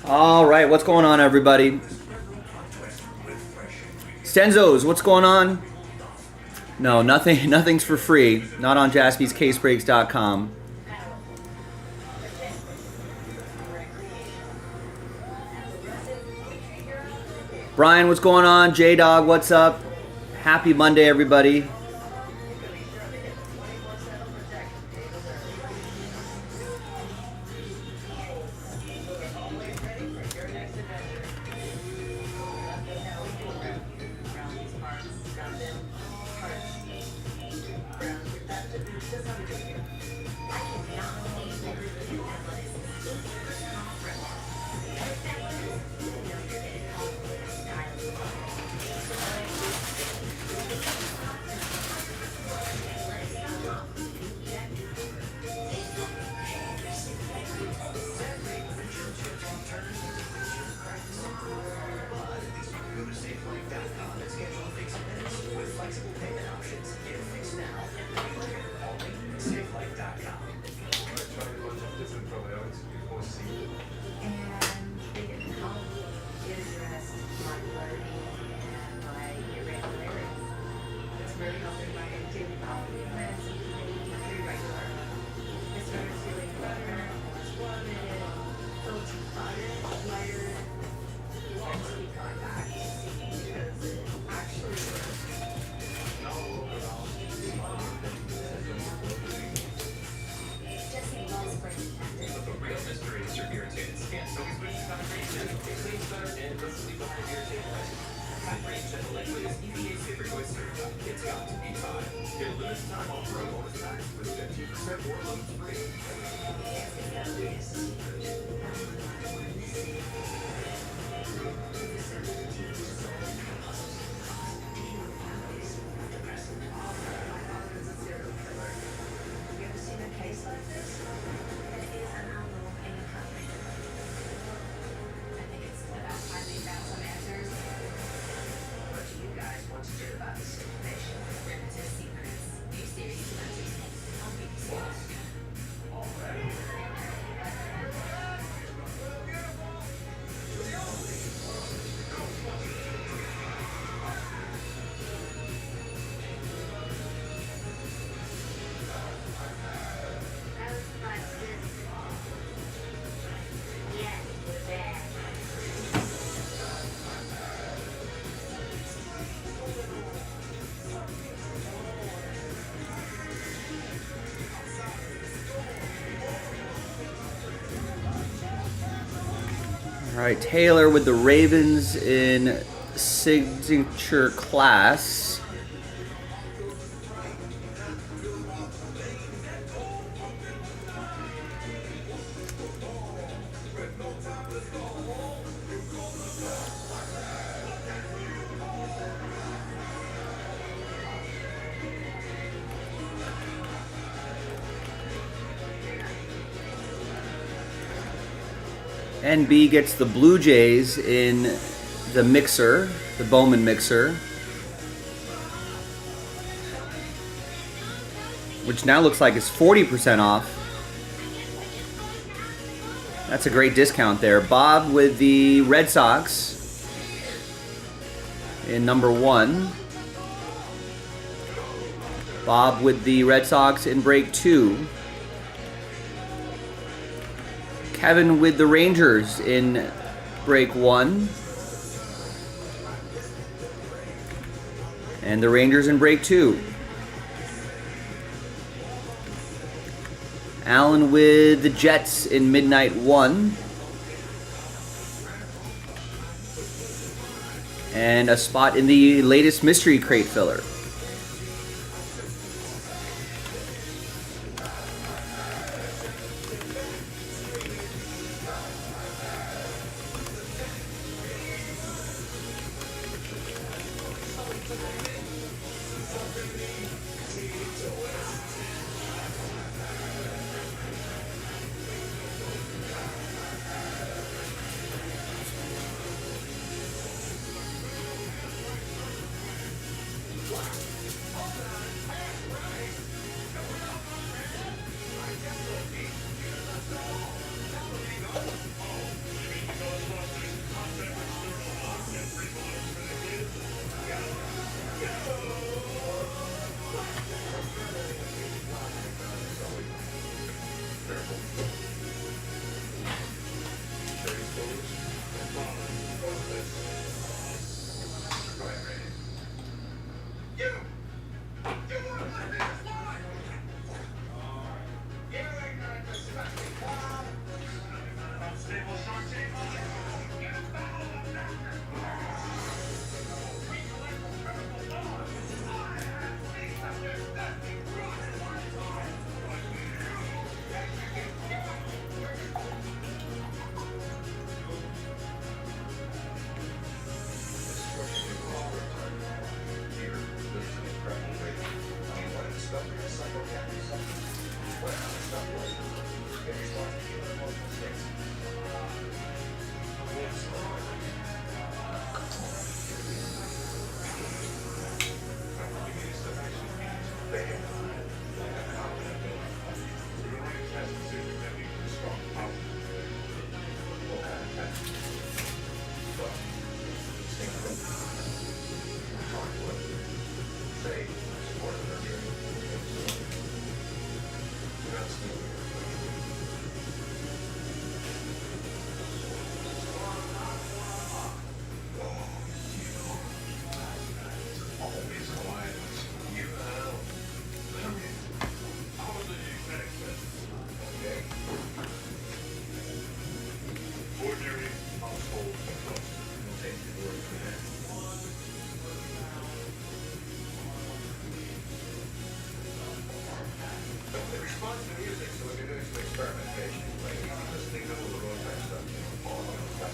All right, what's going on, everybody? Stenzos, what's going on? No, nothing's for free. Not on JaspysCaseBreaks.com. Brian, what's going on? J-Dog, what's up? Happy Monday, everybody. All right, Taylor with the Ravens in signature class. NB gets the Blue Jays in the mixer, the Bowman mixer, which now looks like it's 40% off. That's a great discount there. Bob with the Red Sox in number 1. Bob with the Red Sox in break 2. Kevin with the Rangers in break 1. And the Rangers in break 2. Alan with the Jets in midnight 1. And a spot in the latest mystery crate filler.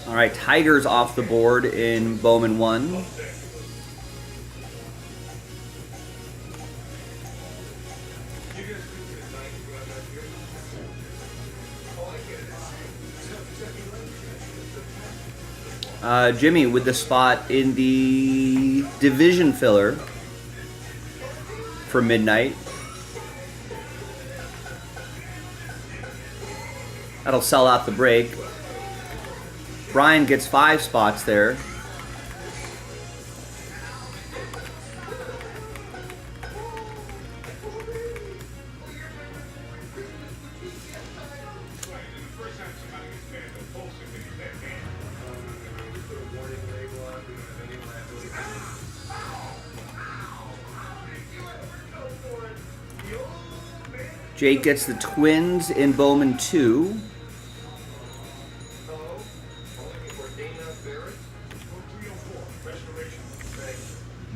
All right, Tigers off the board in Bowman 1. Jimmy with the spot in the division filler for midnight. That'll sell out the break. Brian gets 5 spots there. Jake gets the Twins in Bowman 2.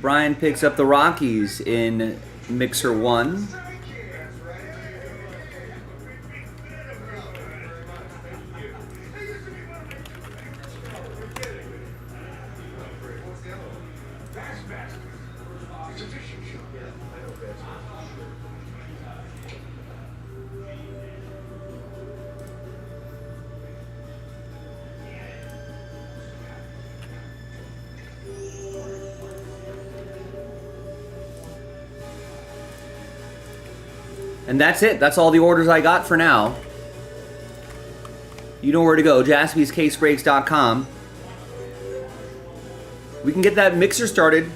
Brian picks up the Rockies in Mixer 1. And that's it. That's all the orders I got for now. You know where to go. JaspysCaseBreaks.com. We can get that mixer started.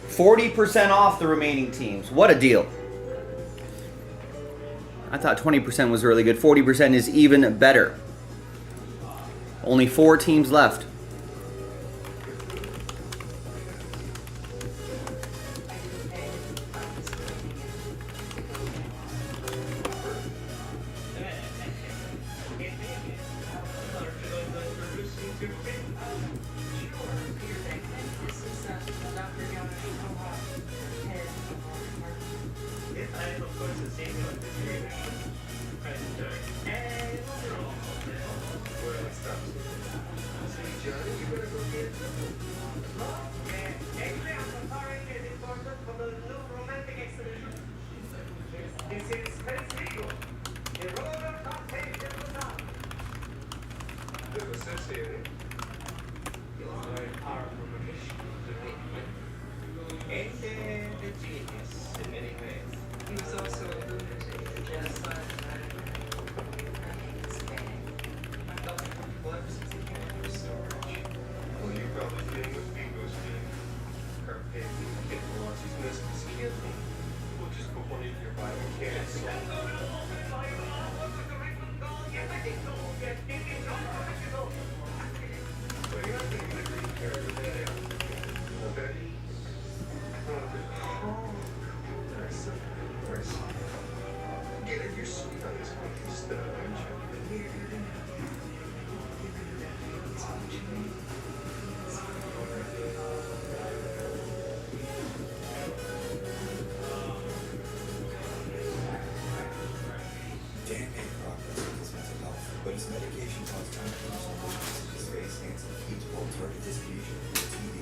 40% off the remaining teams. What a deal. I thought 20% was really good. 40% is even better. Only 4 teams left. But his medication caused time to lose his face and keeps both target distribution and TV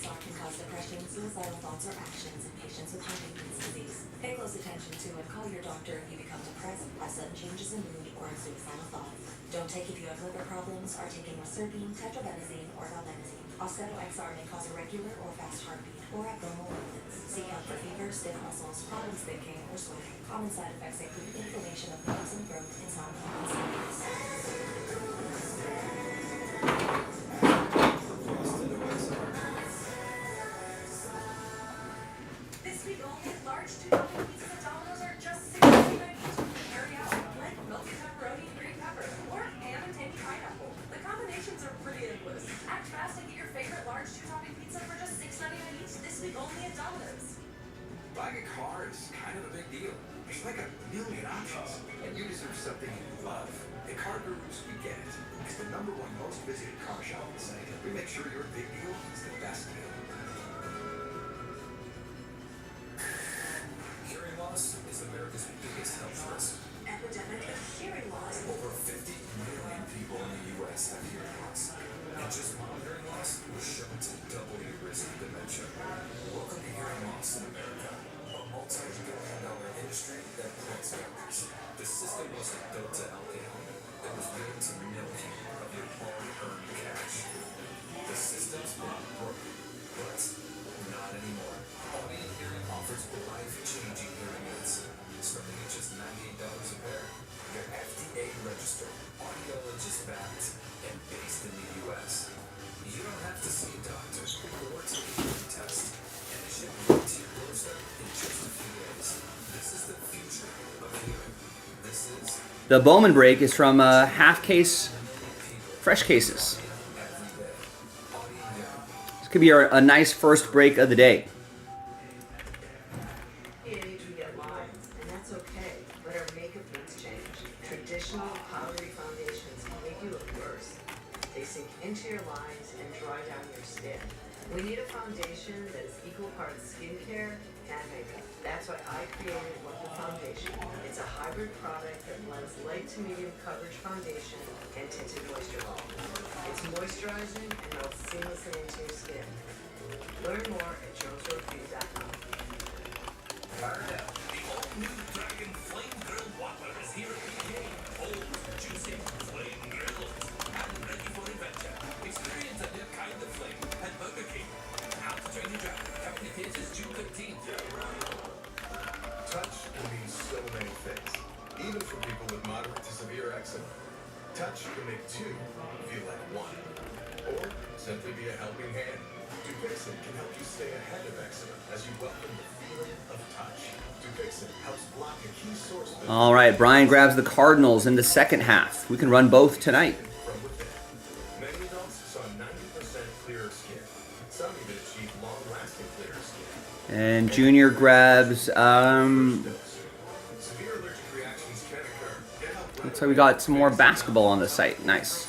XR can cause depression, suicidal thoughts, or actions in patients with Huntington's disease. Pay close attention to and call your doctor if you become depressed by sudden changes in mood or a suicidal thought. Don't take if you have liver problems, are taking reserpine, tetrabenazine, or valbenazine. Austedo XR may cause irregular or fast heartbeat or abnormal movements. Seek help for fever, stiff muscles, problems thinking, or sweating. Common side effects include inflammation of lungs and throat, insomnia, and sleepiness. This week only, large 2-topping pizzas at Domino's are just $6.99 each. Carry out leg, milk, pepperoni, green pepper, or ham and tangy pineapple. The combinations are pretty endless. Act fast and get your favorite large 2-topping pizza for just $6.99 each this week only at Domino's. Buying a car is kind of a big deal. There's like a million options, and you deserve something you love. At Car Gurus, we get it. It's the #1 most visited car shopping site. We make sure your big deal is the best deal. Hearing loss is America's biggest health risk. Epidemic of hearing loss. Over 50 million people in the U.S. have hearing loss. And just monitoring loss was shown to double your risk of dementia. Welcome to hearing loss in America, a multi-billion-dollar industry that protects doctors. The system wasn't built to help you. It was built to milk you of your hard-earned cash. The system's been broken, but not anymore. Audio Hearing offers life-changing hearing aids, starting at just $98 a pair. They're FDA-registered, audiologist-backed, and based in the U.S. You don't have to see a doctor or take a hearing test, and it should be to your doorstep in just a few days. This is the future of hearing. This is The Bowman break is from half case, fresh cases. This could be a nice first break of the day. Age we get lines, and that's okay, but our makeup needs change. Traditional powdery foundations can make you look worse. They sink into your lines and dry down your skin. We need a foundation that is equal parts skincare and makeup. That's why I created Wonder Foundation. It's a hybrid product that blends light to medium coverage foundation and tinted moisture balm. It's moisturizing and melts seamlessly into your skin. Learn more at jonesroadbeauty.com. Fired up. The all-new Dragon Flame Grilled Whopper is here at BK. Bold, juicy, flame grilled, and ready for adventure. Experience a new kind of flame at Burger King. Out to Train Your Dragon, coming to theaters June 13th. Touch can mean so many things, even for people with moderate to severe eczema. Touch can make two feel like one, or simply be a helping hand. Dupixent can help you stay ahead of eczema as you welcome the feeling of touch. Dupixent helps block a key source of All right, Brian grabs the Cardinals in the second half. We can run both tonight. from within. Many adults saw 90% clearer skin. Some even achieved long-lasting clearer skin. And Junior grabs, Severe allergic reactions can occur. Get help looks like we got some more basketball on the site. Nice.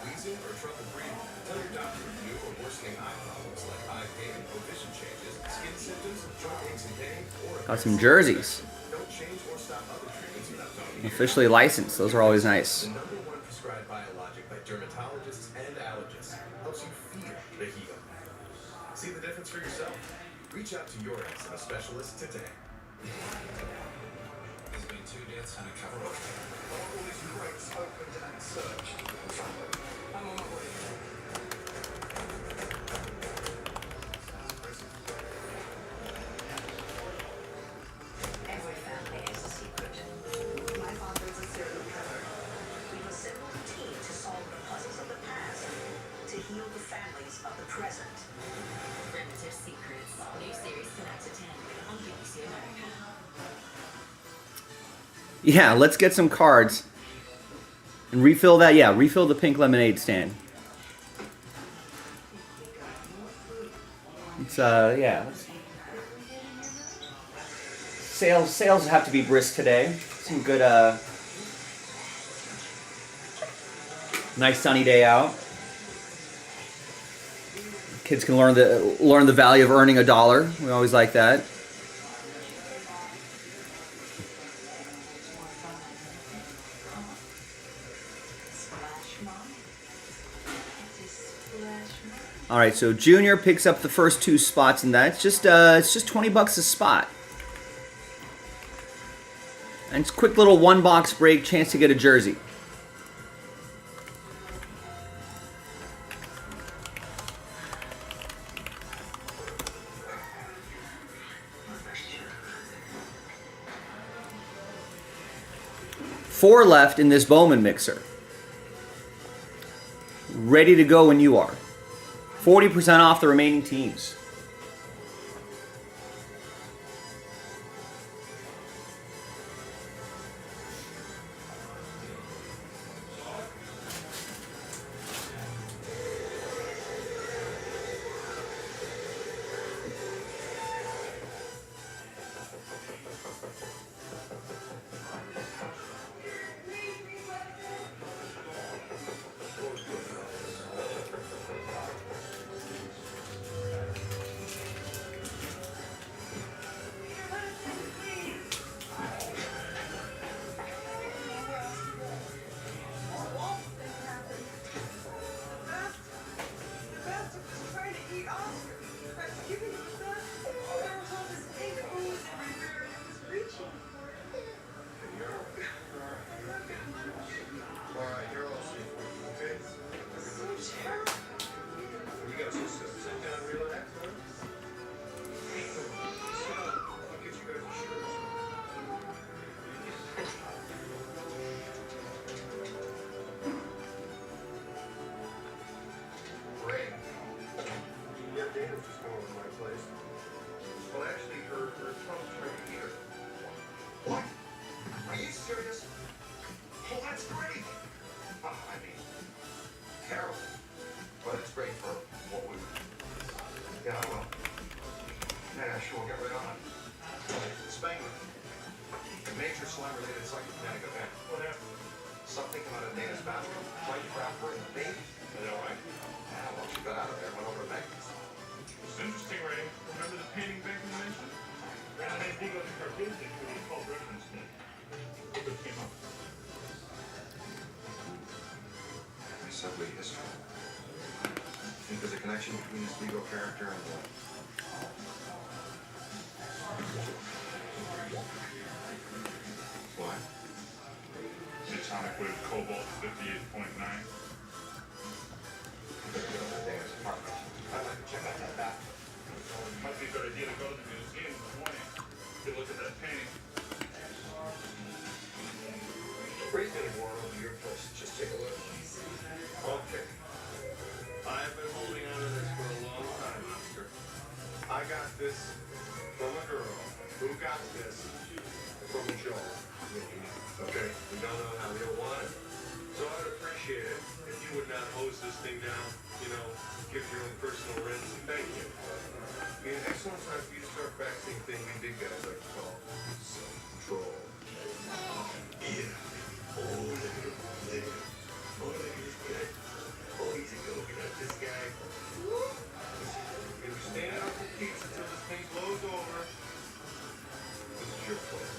wheezing or trouble breathing. Tell your doctor if new or worsening eye problems like eye pain or vision changes, skin symptoms, joint aches and pain, or Got some jerseys. don't change or stop other treatments without talking to your Officially licensed. Those are always nice. The #1 prescribed biologic by dermatologists and allergists helps you feel the heal. See the difference for yourself? Reach out to your eczema specialist today. There's been 2 deaths and a cover up. All these crates opened and searched. I'm on my way. Every family has a secret. My father is a serial killer. We've assembled a team to solve the puzzles of the past, to heal the families of the present. Primitive Secrets. New series tonight at 10 on BBC America. Yeah, let's get some cards. And refill that, yeah, refill the pink lemonade stand. It's, yeah. Sales have to be brisk today. Some good, nice sunny day out. Kids can learn the value of earning $1. We always like that. All right, so Junior picks up the first 2 spots in that. It's just $20 a spot. And it's a quick little 1-box break, chance to get a jersey. Four left in this Bowman mixer. Ready to go when you are. 40% off the remaining teams. Subway history. Think there's a connection between this legal character and the... What? The atomic weight of cobalt is 58.9. I'd like to check out that back. Might be a good idea to go to the museum in the morning. Take a look at that painting. Raise any more over your place. Just take a look. Okay. I've been holding on to this for a long time, Oscar. I got this from a girl who got this from Joel. Okay? We don't know how you'll want it. So I'd appreciate it if you would not hose this thing down, you know, give your own personal rinse and thank you. Be an excellent time for you to start practicing thing we big guys like to call self-control. Yeah. Oh, look at this guy. Oh, he's a go-get this guy. If you stand up for keeps until this thing blows over, this is your place.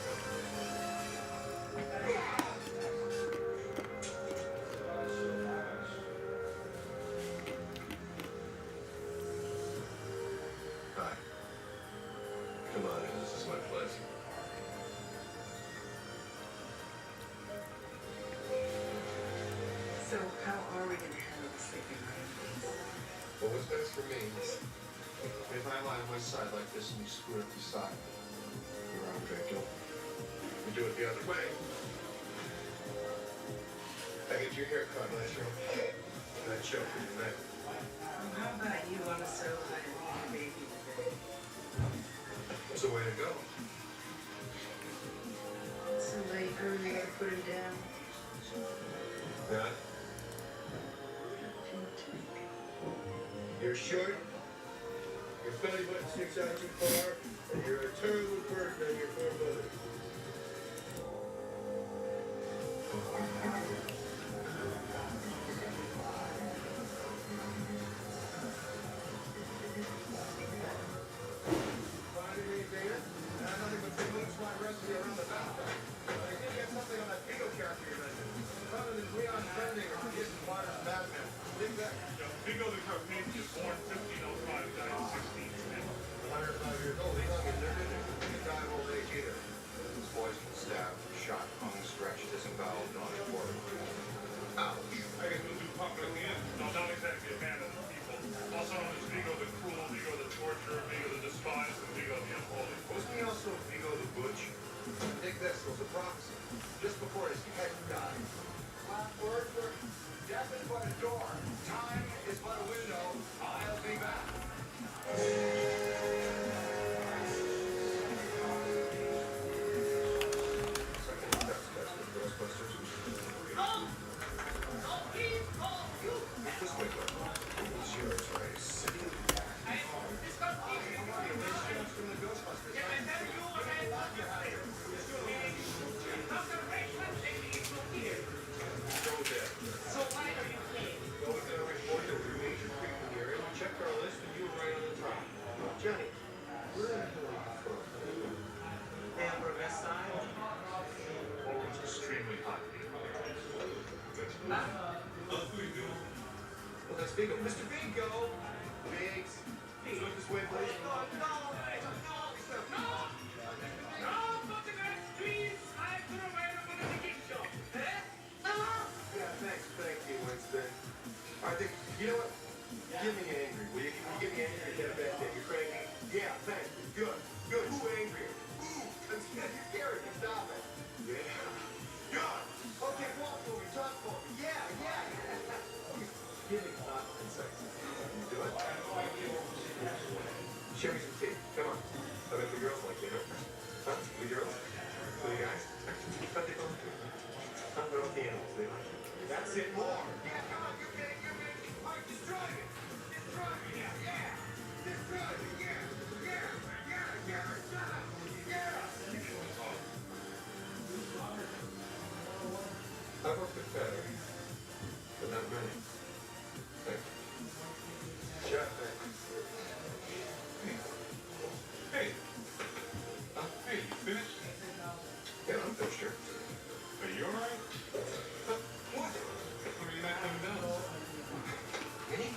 Hi. Come on in, this is my place. So how are we going to handle the sleeping arrangements? Well, what's best for me is if I lie on my side like this and you screw up the side, you're on Draco. We do it the other way. I get your hair cut last year. And I choke in your neck. Well, how about you on a sofa and a baby today? That's the way to go. So late early to put him down. Yeah. You're short, your belly button sticks out too far, and you're a terrible burden on your poor mother. Carpathia, born 1505, died 1610. 105 years old. He's not getting there, did he? He died of old age either. This boy's been stabbed, shot, hung, stretched, disemboweled, not reported. Ouch. I guess we'll do pumpkin at the end. No, not exactly a man of the people. Also known as Vigo the Cruel, Vigo the Torturer, Vigo the Despised, and Vigo the Unholy. Wasn't he also Vigo the Butch? Dig this, it was a prophecy. Just before his head died. Last word for death is but a door. Time is but a window. I'll be back. Second test with Ghostbusters. This way, it's yours, Race. From the Ghostbusters. Go there. So why are you playing? Well, we got a report that we major creeping here, and we checked our list, and you were right on the top. Johnny, where the hell are you from? Amber West Side. Oh, it's extremely hot. Well, that's Vigo. Mr. Vigo! Biggs. Look this way, please. Yeah, thank you, Winston. I think, you know what? Give me angry. Will you give me angry? Get a bad day. You're cranky. Yeah, thanks. Good. Who angry? Ooh, you're scaring me. Stop it. Yeah. Good. Okay, walk for me. Talk for me. Yeah. Give me confidence. You do it? Share me some tea. Come on. I bet the girls like you, huh? Huh? The girls? The guys? But they both do. Huh? They're all the animals. They like it. That's it. More. Yeah, come on. You're big. All right, just drive it. Just drive it. Yeah. Just drive it. Yeah. Shut up. I've worked with better, but not many. Thank you. Chef, Hey, Huh? hey, you finished? Yeah, I'm finished here. Are you alright? What? Or are you not coming down? Any?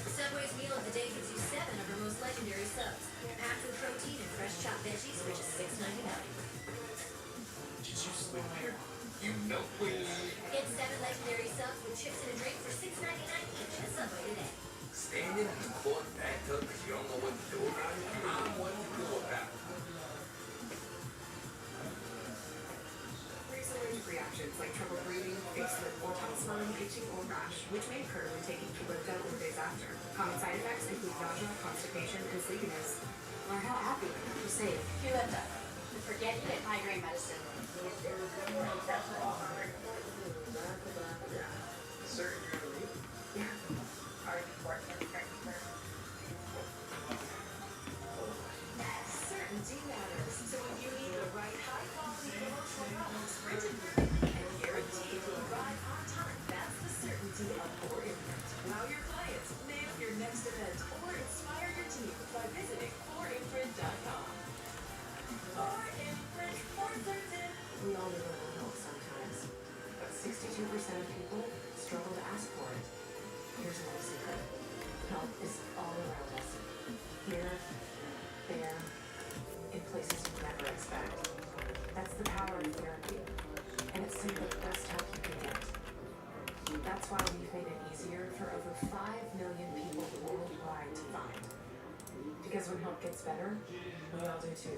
Subway's meal of the day gives you 7 of our most legendary subs, packed with protein and fresh chopped veggies for just $6.99. Did you sleep here? You know, please. Get 7 legendary subs with chips and a drink for $6.99 each at Subway today. Standing in the court bathtub because you don't know what to do about it? I'm what to do about it. There's allergic reactions like trouble breathing, face slip, or tongue swelling, itching, or rash, which may occur when taking Trilipido or days after. Common side effects include nausea, constipation, and sleepiness. Learn how happy to save. Trilipido. Forget you get migraine medicine. Sir, you're gonna leave? Yeah. Certainty matters. So when you need the right high-quality promotional products printed and guaranteed to arrive on time, that's the certainty of Core Imprint. Wow your clients, nail your next event, or inspire your team by visiting coreimprint.com. Core Imprint for certain. We all need a little help sometimes, but 62% of people struggle to ask for it. Here's another secret. Help is all around us. Here, there, in places you never expect. That's the power of therapy, and it's simply the best help you can get. That's why we've made it easier for over 5 million people worldwide to find. Because when help gets better, we all do too.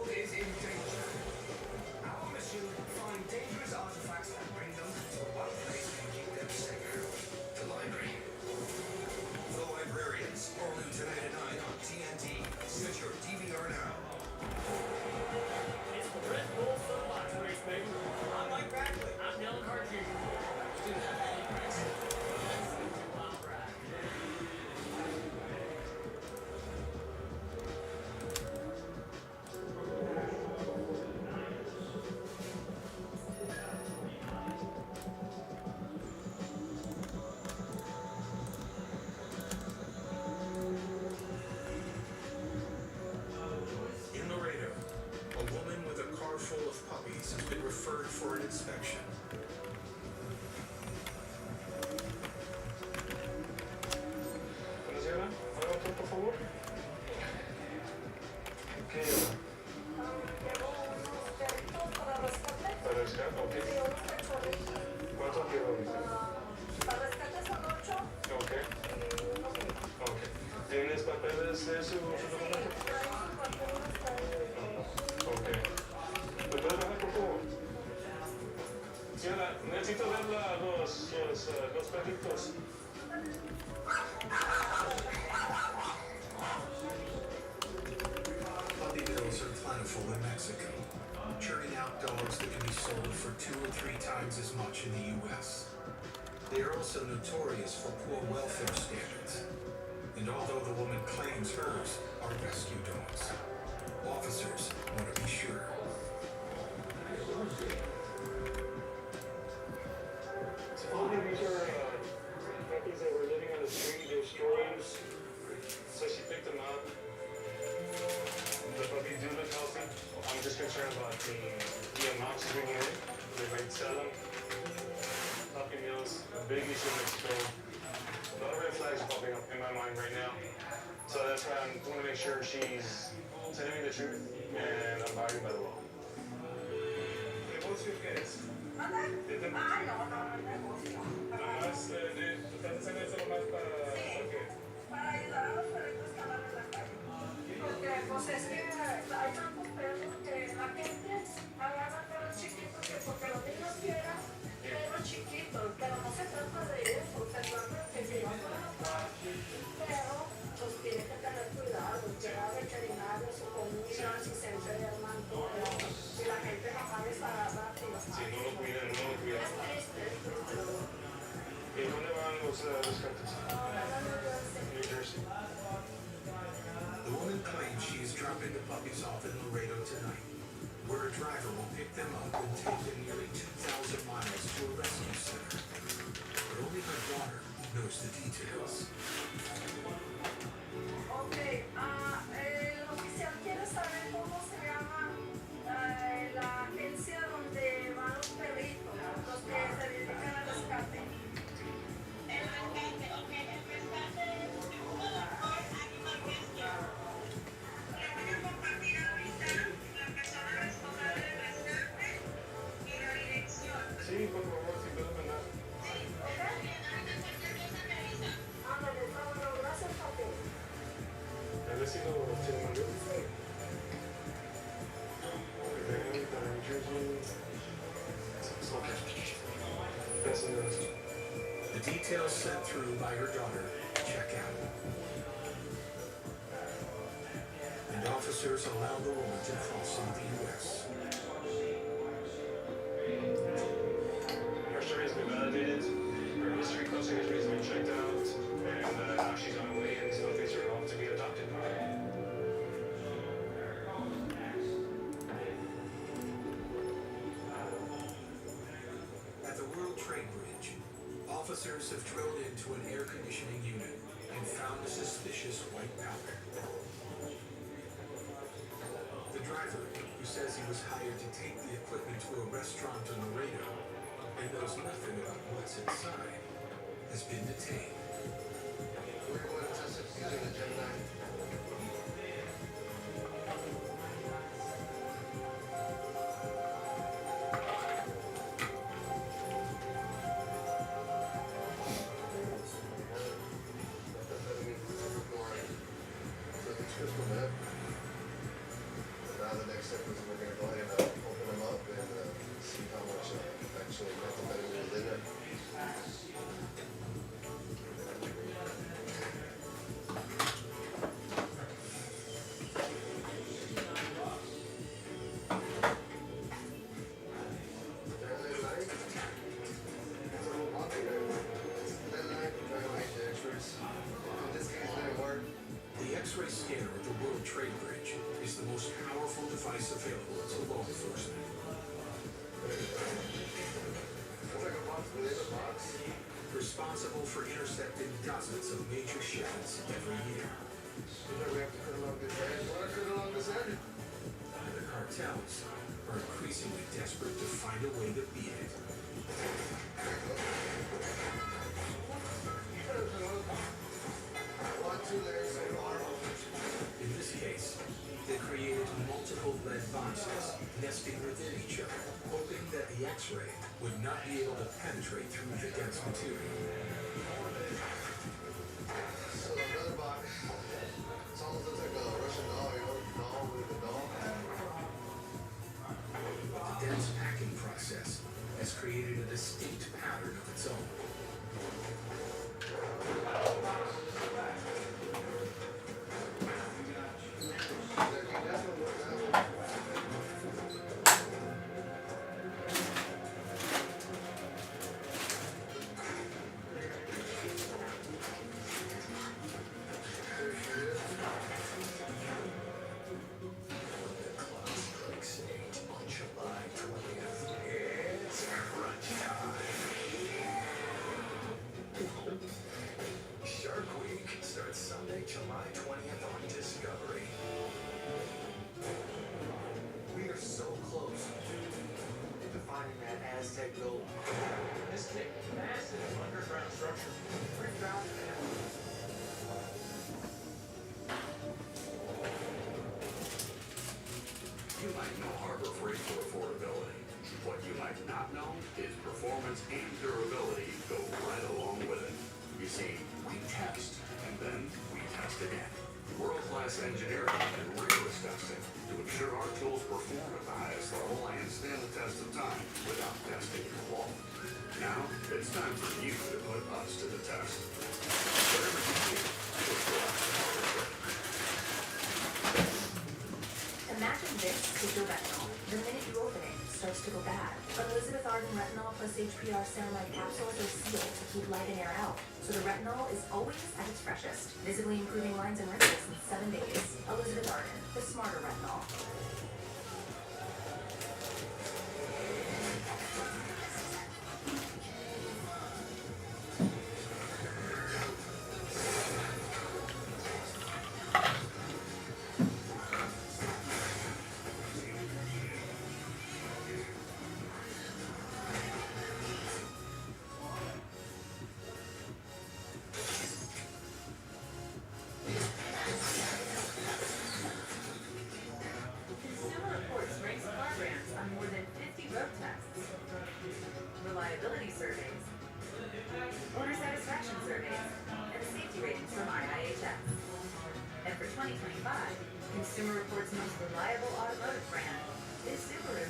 Is in danger. Our mission, find dangerous artifacts and bring them to one place and keep them safe. The library. The Librarians, all new tonight at 9 on TNT. Set your DVR now. It's the Red Bull Footbox race, baby. I'm Mike Bagley. I'm Dylan Hart Jr. Let's do that. Wild ride. In Laredo, a woman with a car full of puppies has been referred for an inspection. ¿puedes leer su documento? Ok. ¿Me puedes bajar, por favor? Señora, necesito ver los perritos. Puppy mills are plentiful in Mexico, churning out dogs that can be sold for 2 or 3 times as much in the U.S. They are also notorious for poor welfare standards. And although the woman claims hers are rescue dogs, officers want to be sure. Supposedly these are puppies that were living on the street. They were strollers. So she picked them up. The puppies do look healthy. I'm just concerned about the amounts she's bringing in. They might sell them. Puppy mills, a big issue in Mexico. A lot of red flags are popping up in my mind right now. So that's why I want to make sure she's telling me the truth and I'm abiding by the law. ¿Negocio qué es? ¿De negocio? Nada más, ¿estás haciendo eso nomás para qué? Para ayudar a los perritos que andan en la calle. Porque pues es que hay tantos perros que la gente agarra perros chiquitos que porque los niños quieran perros chiquitos, pero no se trata de eso, se trata de que si va a adoptar un perro, pues tiene que tener cuidado, llevar al veterinario, su comida, si se enferman, todo. Si la gente no sabe agarrar y los Si no lo cuidan, no lo cuidan. es triste. ¿Y dónde van los gatos? New Jersey. The woman claims she is dropping the puppies off in Laredo tonight, where a driver will pick them up and take them nearly 2,000 miles to a rescue center. But only her daughter knows the details. Ok, el oficial quiere saber cómo se llama la agencia donde van los perritos, los que se dedican al rescate. El rescate, ok, el rescate es Animal Rescue. Le voy a compartir ahorita la persona responsable del rescate y la dirección. Sí, por favor, si puedo mandar. Sí, ok. Ándale, está bueno, gracias, papi. A ver si lo mandó. Sí. New Jersey. Okay. That's interesting. The details sent through by her daughter check out. And officers allow the woman to cross into the U.S. Her story has been validated. Her history, crossing history has been checked out. And now she's on her way and still thinks her home to be adopted. At the World Trade Bridge, officers have drilled into an air conditioning unit and found a suspicious white powder. The driver, who says he was hired to take the equipment to a restaurant in Laredo and knows nothing about what's inside, has been detained. We're going to test it using the Gemini. Crystal meth. Now the next step is we're going to go ahead and open them up and see how much actually methamphetamine is in it. The X-ray scanner at the World Trade Bridge is the most powerful device available to law enforcement. Responsible for intercepting dozens of major shipments every year. And the cartels are increasingly desperate to find a way to beat it. In this case, they created multiple lead boxes nesting within each other, hoping that the X-ray would not be able to penetrate through the dense material. So another box, it's all might not know is performance and durability go right along with it. You see, we test, and then we test again. World-class engineering and rigorous testing to ensure our tools perform at the highest level and stand the test of time without testing your wall. Now, it's time for you to put us to the test. Whatever you do, just go out and order it. Imagine this with your retinol. The minute you open it, it starts to go bad. Elizabeth Arden Retinol plus HPR ceramide capsules are sealed to keep light and air out. So the retinol is always at its freshest, visibly improving lines and wrinkles in 7 days. Elizabeth Arden, the smarter retinol. Consumer Reports ranks car brands on more than 50 road tests, reliability surveys, owner satisfaction surveys, and safety ratings from IIHS. And for 2025, Consumer Reports' most reliable automotive brand is Subaru.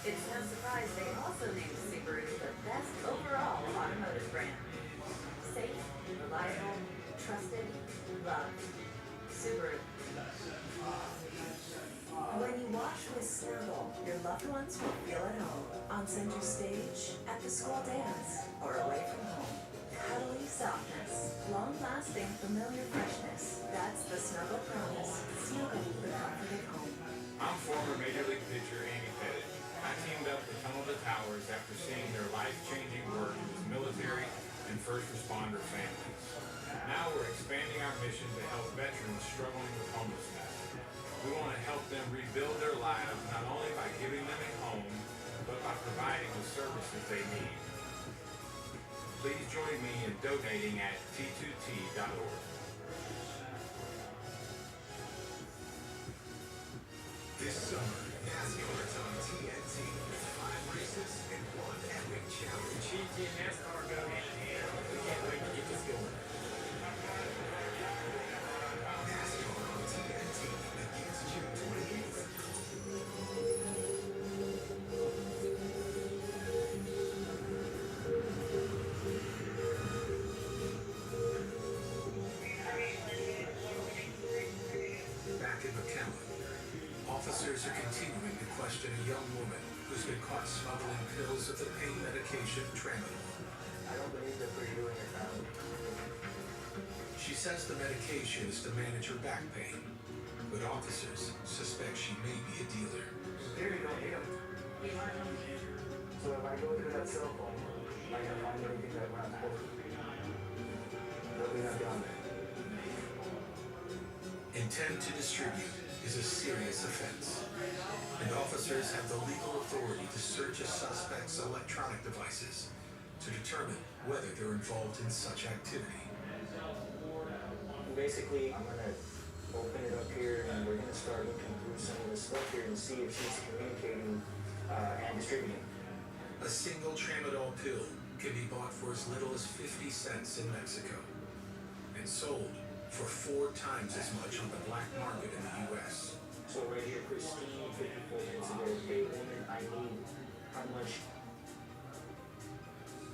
It's no surprise they also named Subaru the best overall automotive brand. Safe, reliable, trusted, loved. Subaru. When you watch with Snuggle, your loved ones will feel at home. On center stage, at the school dance, or away from home. Cuddly softness, long-lasting familiar freshness. That's the Snuggle promise. Snuggle, the comfort at home. I'm former Major League pitcher Andy Pettit. I teamed up with Tunnel to Towers after seeing their life-changing work with military and first responder families. Now we're expanding our mission to help veterans struggling with homelessness. We want to help them rebuild their lives not only by giving them a home, but by providing the services they need. Please join me in donating at t2t.org. This summer, NASCAR's on TNT. 5 races and 1 epic challenge. GT and NASCAR go hand in hand. We can't wait to get this going. NASCAR on TNT begins June 28th. Back in McAllen, officers are continuing to question a young woman who's been caught smuggling pills of the pain medication tramadol. I don't believe that we're doing it now. She says the medication is to manage her back pain, but officers suspect she may be a dealer. Here we go, here. So if I go through that cell phone, am I gonna find anything that we're not supposed to? That we have done. Intent to distribute is a serious offense, and officers have the legal authority to search a suspect's electronic devices to determine whether they're involved in such activity. Basically, I'm gonna open it up here and we're gonna start looking through some of the stuff here and see if she's communicating and distributing. A single tramadol pill can be bought for as little as 50 cents in Mexico and sold for 4 times as much on the black market in the U.S. So right here, Christine, 54 minutes ago, hey woman, I need how much?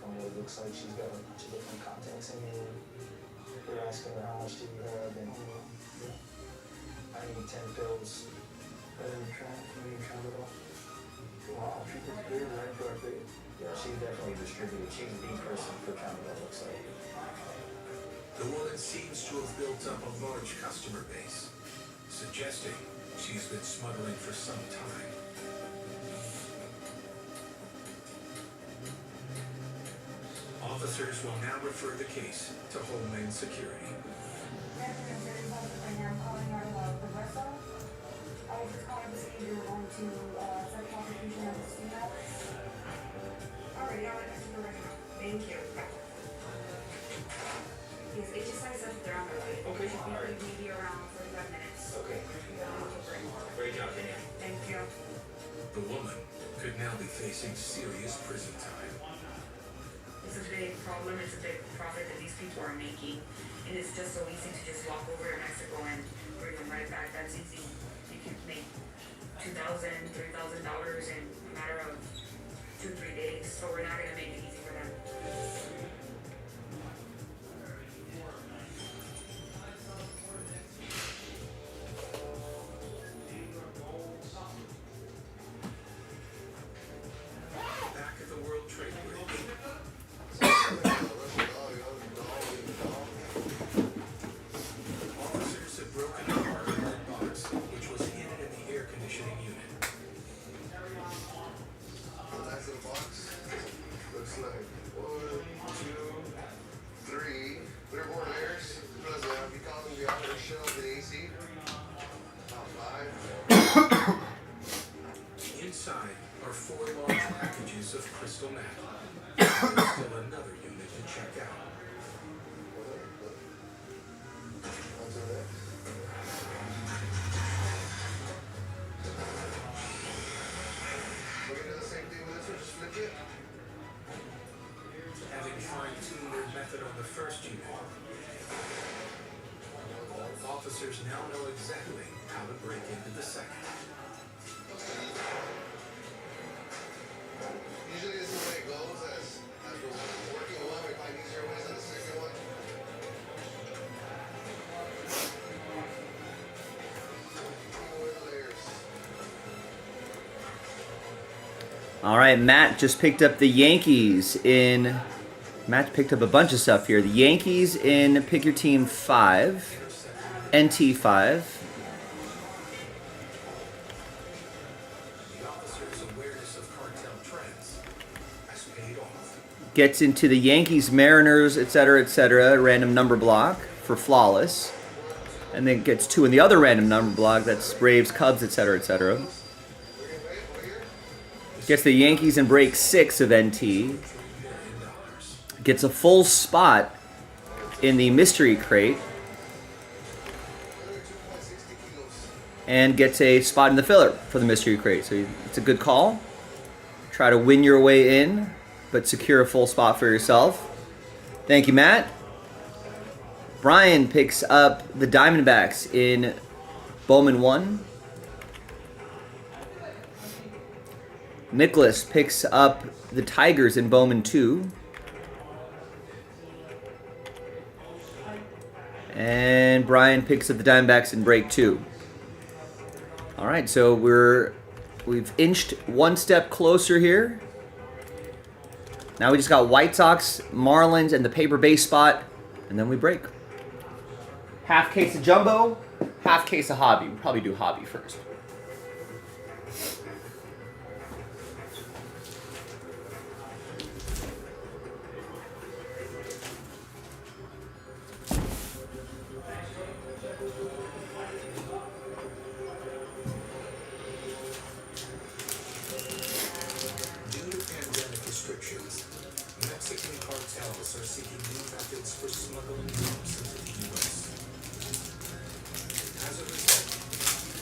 Well, it looks like she's got a bunch of different contacts in here. We're asking her how much do you have, and I need 10 pills. Wow, she was good, right? For our big. Yeah, she's definitely distributed. She's the person for tramadol, looks like. The woman seems to have built up a large customer base, suggesting she's been smuggling for some time. Officers will now refer the case to Homeland Security. I'm calling out about Hermosa. I was just calling to see if you were going to set prosecution of the student. Alright, I'll let you know right now. Thank you. He is They just size up, they're on their way. Okay, Should be alright. maybe around 45 minutes. Okay. Great job, Vinny. Thank you. The woman could now be facing serious prison time. It's a big problem, it's a big profit that these people are making. And it's just so easy to just walk over to Mexico and bring them right back. That's easy. You can make $2,000, $3,000 in a matter of 2-3 days. So we're not gonna make it easy for them. Back at the World Trade Bridge, officers had broken the cardboard box, which was hidden in the air conditioning unit. Size of the box looks like 1, 2, 3 or 4 layers. Plus, if you count the outer shell of the AC, about 5. Inside are 4 large packages of crystal meth. There's still another unit to check out. What's in there? We're gonna do the same thing with this one, just flip it. Having fine-tuned their method on the first unit, officers now know exactly how to break into the second. Usually this is the way it goes as we're working on one, we find easier ways on the second one. With layers. All right, Matt just picked up the Yankees in. Matt picked up a bunch of stuff here. The Yankees in Pick Your Team 5, NT 5. The officer's awareness of cartel trends has paid off. Gets into the Yankees, Mariners, etc., random number block for flawless. And then gets 2 in the other random number block, that's Braves, Cubs, etc. Gets the Yankees and break 6 of NT. Gets a full spot in the mystery crate. And gets a spot in the filler for the mystery crate. So it's a good call. Try to win your way in, but secure a full spot for yourself. Thank you, Matt. Brian picks up the Diamondbacks in Bowman 1. Nicholas picks up the Tigers in Bowman 2. And Brian picks up the Diamondbacks in break 2. All right, so we've inched one step closer here. Now we just got White Sox, Marlins, and the paper base spot, and then we break. Half case of jumbo, half case of hobby. We'll probably do hobby first. Due to pandemic restrictions, Mexican cartels are seeking new methods for smuggling drugs into the U.S. As a result,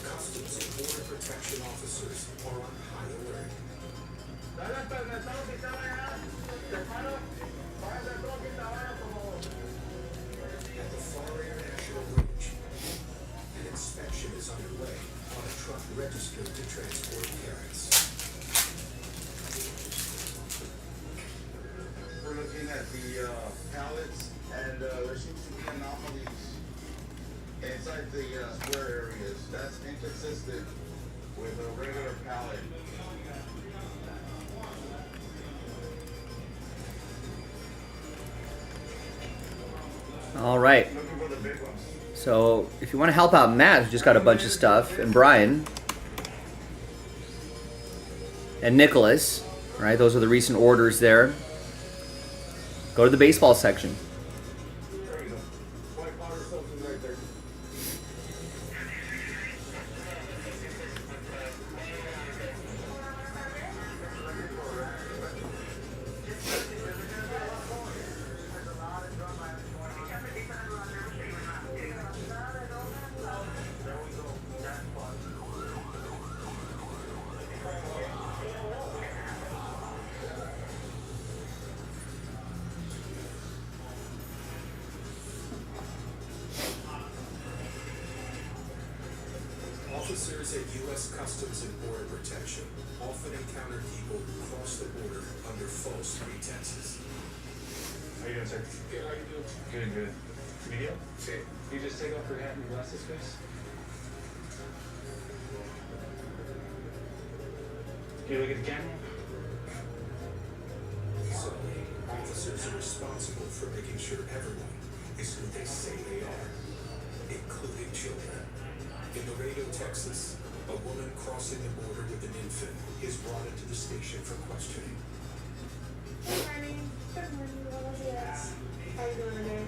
Customs and Border Protection officers are on high alert. At the Far International Bridge, an inspection is underway on a truck registered to transport carrots. We're looking at the pallets, and there seems to be anomalies inside the square areas. That's inconsistent with a regular pallet. All right. Looking for the big ones. So if you want to help out Matt, who just got a bunch of stuff, and Brian, and Nicholas, right? Those are the recent orders there. Go to the baseball section. There you go. White powder substance right there. Officers at U.S. Customs and Border Protection often encounter people who cross the border under false pretenses. How you doing, sir? Good, how you doing? Good, good. Video? Okay. You just take off your hat and your glasses, please. Can you look at the camera? So, officers are responsible for making sure everyone is who they say they are, including children. In Laredo, Texas, a woman crossing the border with an infant is brought into the station for questioning. Good morning. Good morning. Buenos días. How you doing today?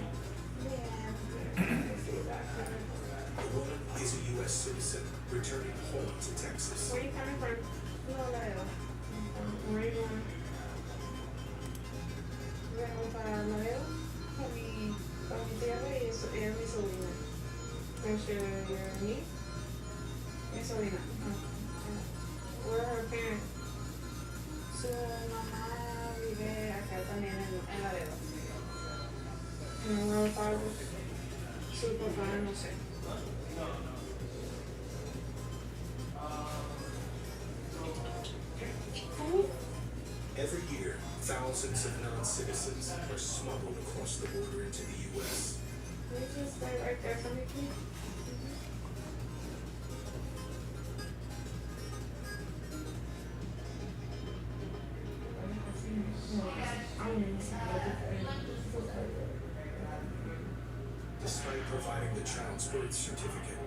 The woman is a U.S. citizen returning home to Texas. Where you coming from? No, Laredo. Where you going? We're going para Laredo con mi tía y ella es mi sobrina. Where's your niece? Mi sobrina. Where are her parents? Su mamá vive acá también en Laredo. No, padre. Su papá no sé. Every year, thousands of non-citizens are smuggled across the border into the U.S. Can you just stay right there for me, please? Despite providing the child's birth certificate,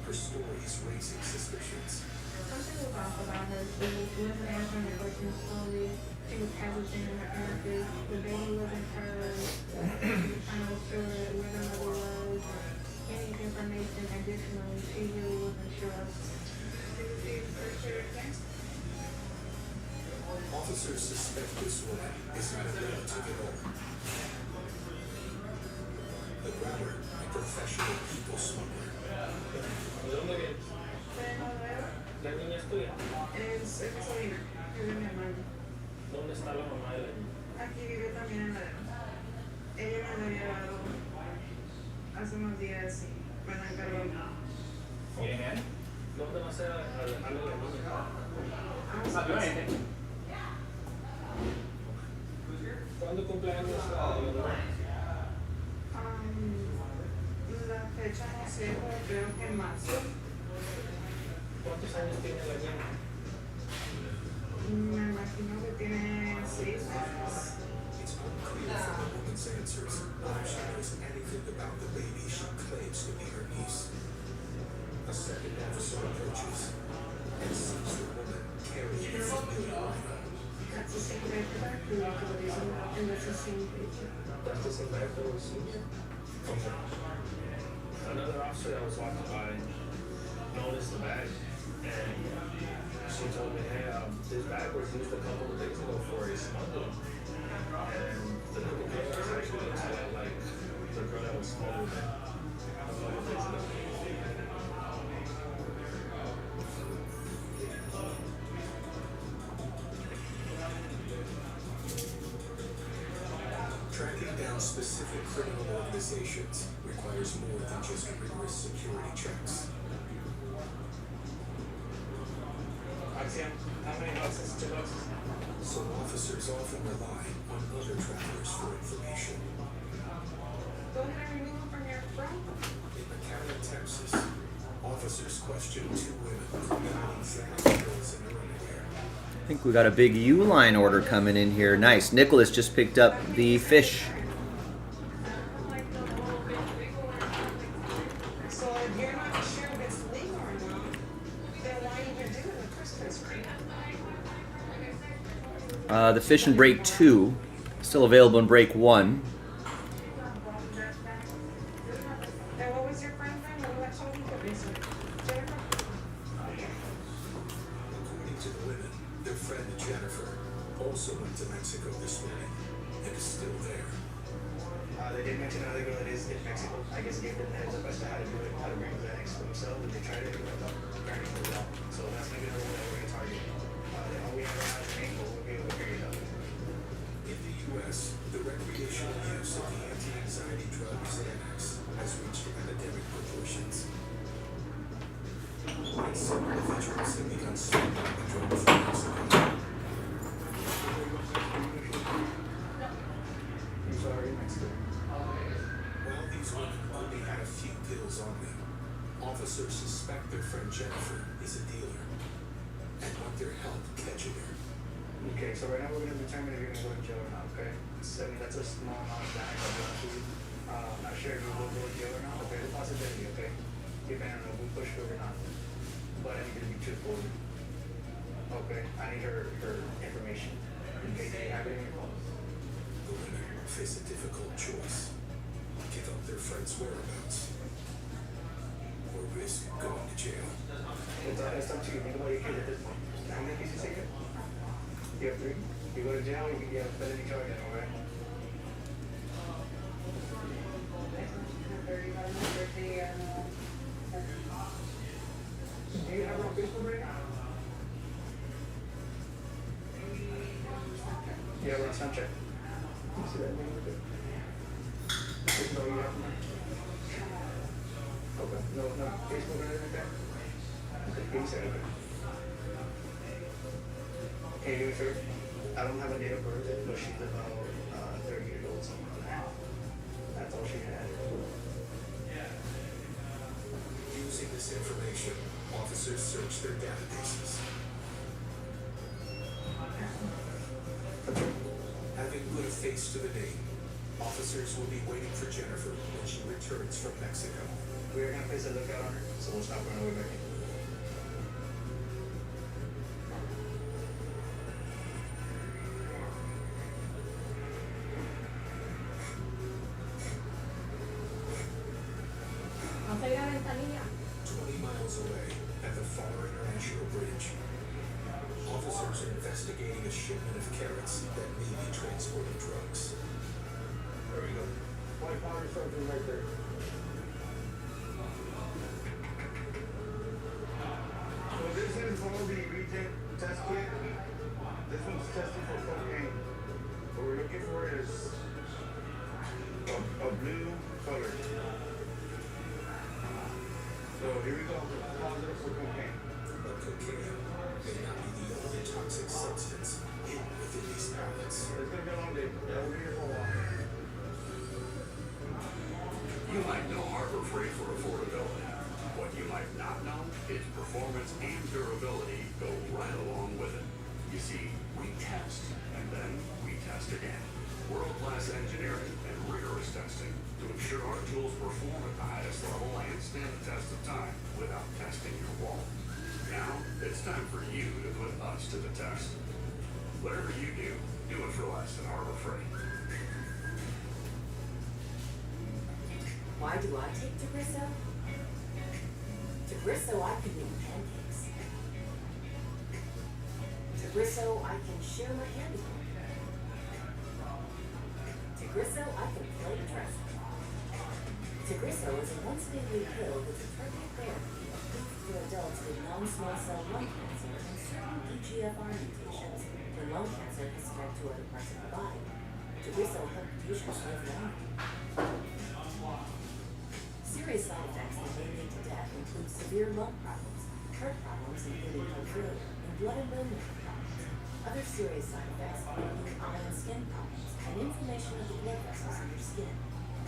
her story is raising suspicions. Something was off about her. She wasn't answering the questions slowly. She was hesitant in her answers. The baby wasn't hers. She was trying to sure where the mother was. Any information additionally, she really wasn't sure. Officers suspect this woman is not a relative at all, but rather a professional people smuggler. ¿De dónde vienes? ¿La niña es tuya? Es mi sobrina, es de mi hermano. ¿Dónde está la mamá de la niña? Aquí vive también en Laredo. Ella me lo había llevado hace unos días y me la encargó. Bien. ¿Dónde va a ser a dejarle la niña? ¿Cuándo cumpleaños la niña? La fecha no sé, pero creo que en marzo. ¿Cuántos años tiene la niña? Me imagino que tiene 6 meses. It's unclear from the woman's answers whether she knows anything about the baby she claims to be her niece. A second officer approaches and sees the woman carrying a familiar item. That's the same paper que lo hizo en ese same picture. That's the same bag that was used? Okay. Another officer that was walking by noticed the bag, and she told me, hey, this bag was used a couple of days ago for a smuggling. And the little girl was actually looks a lot like the girl that was smuggled a couple of days ago. Tracking down specific criminal organizations requires more than just rigorous security checks. How many boxes? 2 boxes? So officers often rely on other travelers for information. Go ahead and remove it from your front. In McAllen, Texas, officers questioned 2 women committing exact girls in their underwear. I think we got a big U-line order coming in here. Nice. Nicholas just picked up the fish. So if you're not sure if it's legal or not, then why even do it in the first place, right? The fish in break 2, still available in break 1. And what was your friend's name? What was that told you? Jennifer? According to the women, their friend Jennifer also went to Mexico this morning and is still there. They did mention another girl that is in Mexico. I guess gave them the heads up as to how to do it, how to bring the bags for themselves, and they tried it, apparently pulled out. So that's maybe another one that we're going to target. All we have right now is an angle, we'll be able to figure it out. In the U.S., the recreational use of the anti-anxiety drug Xanax has reached epidemic proportions. And some individuals have begun smuggling the drugs from Mexico. He's already next to him. While these women only had a few pills on them, officers suspect their friend Jennifer is a dealer and want their help catching her. Okay, so right now we're gonna determine if you're gonna go to jail or not, okay? So, I mean, that's a small amount of damage, I'll be honest with you. Not sure if you will go to jail or not, but there's a possibility, okay? Depending on if we push through or not. But I need you to be truthful. Okay, I need her information. Okay, do you have it in your phone? The women face a difficult choice: give up their friend's whereabouts or risk going to jail. It's up to you. Think about your kids at this point. How many kids you say you have? You have 3? You go to jail, you can get a felony charge then, alright? Do you have her on Facebook right now? You have her on Snapchat? You see that name with it? This is all you have from her? Okay. No, Facebook or anything like that? Okay, give me a second. Can you do me a favor? I don't have a date of birth, but she's about 30 years old, something like that. That's all she had. Using this information, officers search their databases. Having put a face to the name, officers will be waiting for Jennifer when she returns from Mexico. We're gonna place a lookout on her, so we'll stop her on the way back in. No se la ventanilla. 20 miles away, at the Far International Bridge, officers are investigating a shipment of carrots that may be transporting drugs. There we go. White powder something right there. So this is all the retake test kit. This one's testing for cocaine. What we're looking for is a blue color. So here we go. Positive for cocaine. But cocaine may not be the only toxic substance hidden within these pallets. It's gonna be a long day. Yeah, we'll be here for a while. You might know Harbor Freight for affordability. What you might not know is performance and durability go right along with it. You see, we test, and then we test again. World-class engineering and rigorous testing to ensure our tools perform at the highest level and stand the test of time without testing your wallet. Now, it's time for you to put us to the test. Whatever you do, do it for less than Harbor Freight. Why do I take Tagrisso? Tagrisso, I can make pancakes. Tagrisso, I can share my handiwork. Tagrisso, I can play dress. Tagrisso is a once-daily pill that's a perfect therapy approved for adults with non-small cell lung cancer and certain EGFR mutations when lung cancer has spread to other parts of the body. Tagrisso helps patients live longer. Serious side effects that may lead to death include severe lung problems, heart problems including heart failure, and blood and bone marrow problems. Other serious side effects include eye and skin problems and inflammation of the blood vessels in your skin.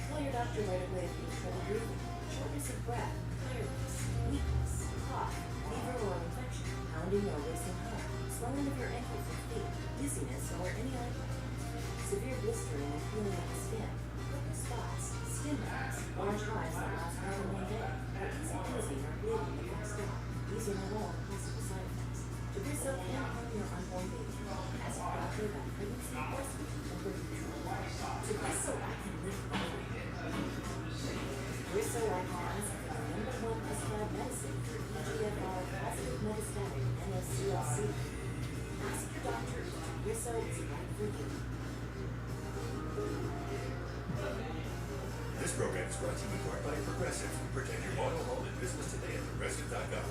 Tell your doctor right away if you have trouble breathing, shortness of breath, tiredness, weakness, cough, fever or infection, pounding or racing heart, swelling of your ankles or feet, dizziness or any eye problems, severe blistering and peeling of the skin, purple spots, skin burns, large hives that last more than one day, or easy oozing or bleeding the next day. These are not all possible side effects. Tagrisso can harm your unborn baby, as a doctor about pregnancy, breastfeeding, and birth control. Tagrisso, I can live longer. Tagrisso, I can is the #1 prescribed medicine for EGFR positive metastatic NSCLC. Ask your doctor if Tagrisso is right for you. This program is brought to you in part by Progressive. Protect your auto, home, and business today at progressive.com.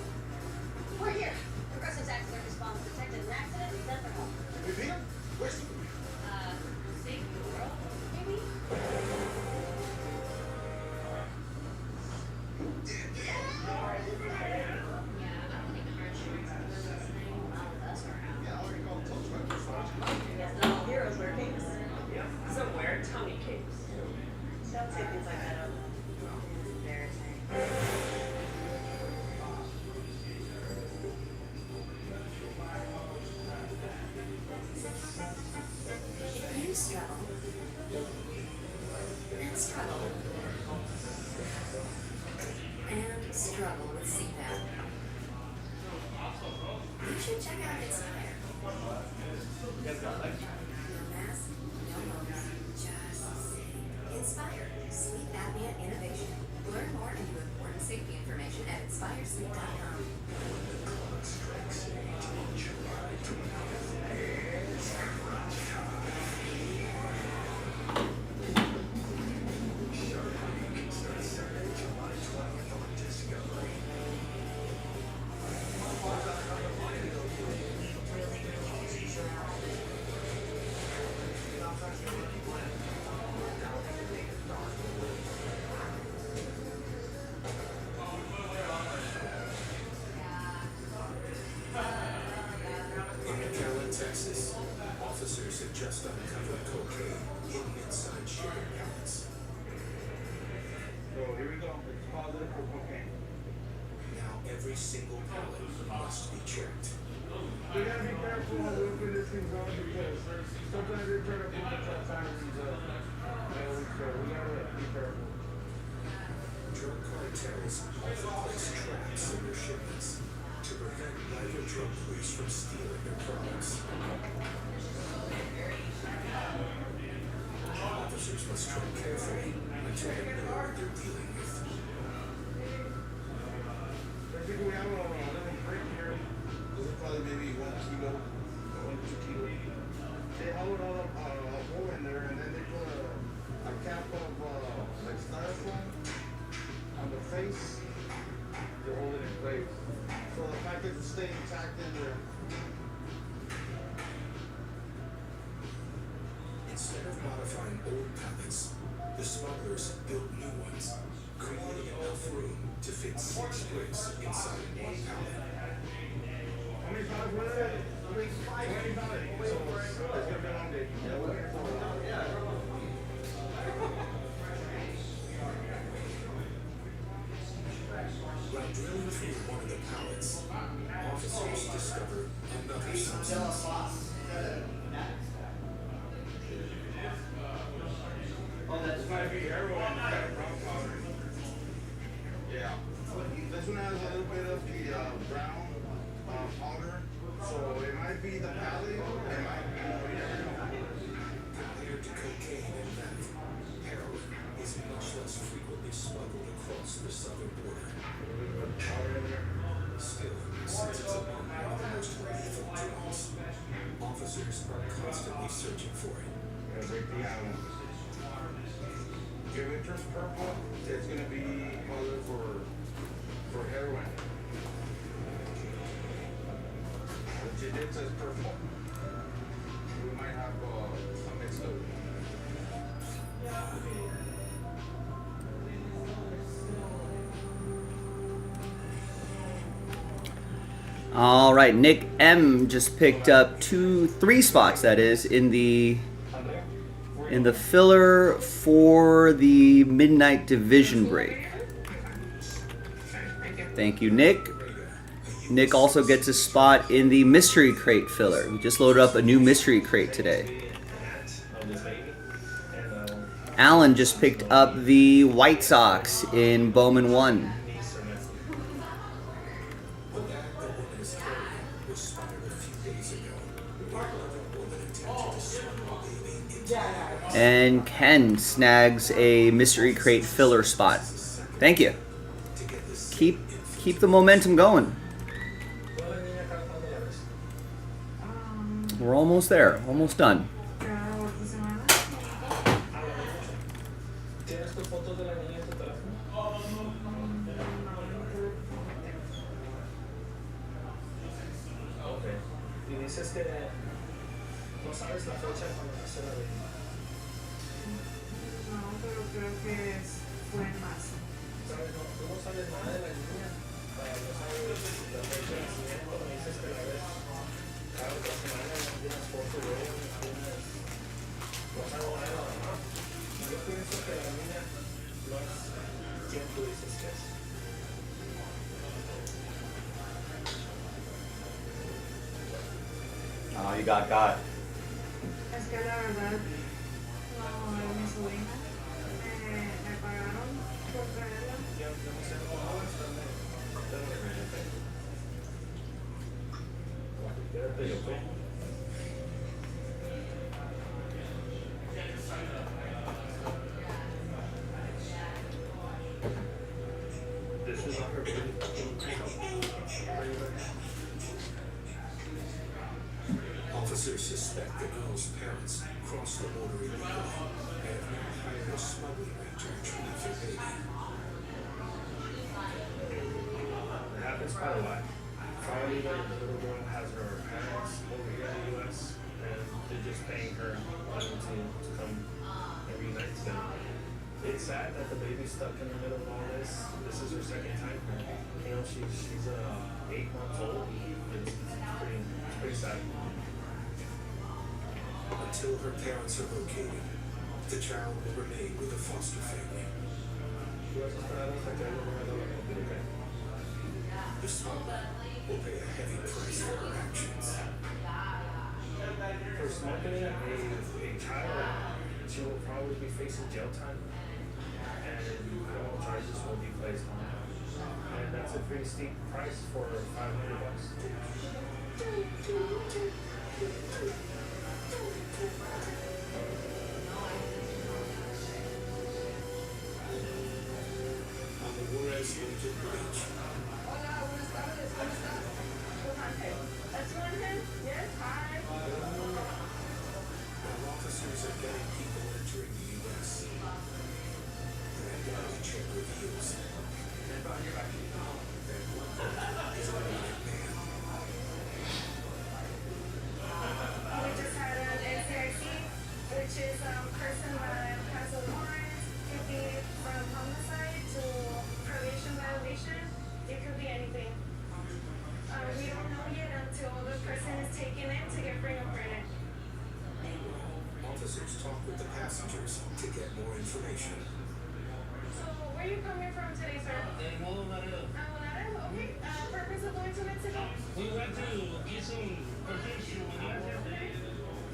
We're here. Progressive's accident response detected an accident and sent for help. You beat him? Where's he? Save the world, maybe? don't say things like that out loud. Embarrassing. If you struggle and struggle and struggle with CPAP, you should check out Inspire. No mask, no moans, just sing. Inspire, sleep apnea innovation. Learn more and view important safety information at inspiresleep.com. Texas, officers have just uncovered cocaine hidden inside shipping pallets. So here we go. It's positive for cocaine. Now every single pallet must be checked. We gotta be careful when we open this thing up because sometimes they try to put the transactions up. So we gotta be careful. Drug cartels often place traps in their shipments to prevent lighter drug police from stealing their products. Officers must tread carefully until they know what they're dealing with. I think we have a little break here. This is probably maybe 1 kilo, 1 to 2 kilo. They hold all a hole in there and then they put a cap of like styrofoam on the face. They hold it in place. So the package will stay intact in there. Instead of modifying old pallets, the smugglers built new ones, creating enough room to fit 6 bricks inside one pallet. How many pallets were there? 20 pallets. So it's gonna be a long day. While drilling through one of the pallets, officers discover another substance. This might be heroin, brown powder. Yeah. This one has a little bit of the brown powder, so it might be the pallet, it might be, you never know. Compared to cocaine and meth, heroin is much less frequently smuggled across the southern border. Still, since it's among one of the most lethal drugs, officers are constantly searching for it. If it turns purple, it's gonna be colored for heroin. Which it says purple. We might have a mix of it. All right, Nick M just picked up 3 spots, that is, in the filler for the midnight division break. Thank you, Nick. Nick also gets a spot in the mystery crate filler. We just loaded up a new mystery crate today. Alan just picked up the White Sox in Bowman 1. And Ken snags a mystery crate filler spot. Thank you. Keep the momentum going. We're almost there. Almost done. No sabes la fecha cuando nació la bebé. No, pero creo que fue en marzo. ¿Sabes? No, tú no sabes nada de la niña. No sabes la fecha de nacimiento. Me dices que la ves cada 2 semanas, unas fotos de ella, no sabes nada de la mamá. Yo pienso que la niña más tiempo de estrés. Oh, you got. Es que la verdad, no, mi sobrina me pagaron por traerla. Ya no sé cómo estarme. Quédate yo, pues. This is our Officers suspect the girl's parents crossed the border illegally and have now hired a smuggling ring to retrieve their baby. It happens quite a lot. Probably the little girl has her parents over here in the US and they're just paying her money to come and reunite together. It's sad that the baby's stuck in the middle of all this. This is her second time here. You know, she's 8 months old. It's pretty sad. Until her parents are located, the child will remain with a foster family. The smuggler will pay a heavy price for her actions. For smuggling a child, she will probably be facing jail time and criminal charges will be placed on her. And that's a pretty steep price for $500. On the Juarez Limited Bridge, Hola, buenas tardes, ¿cómo estás? With Ángel. That's you, Ángel? Yes, hi. while officers are getting people entering the U.S., an identity check reveals that one is a wanted man. We just had an NCIC, which is a person that has a warrant. Could be from homicide to probation violation. It could be anything. We don't know yet until the person is taken in to get fingerprinted. Officers talk with the passengers to get more information. So, where are you coming from today, sir? Maldonado. Okay. Purpose of going to Mexico? We went to get some vacation when you were there.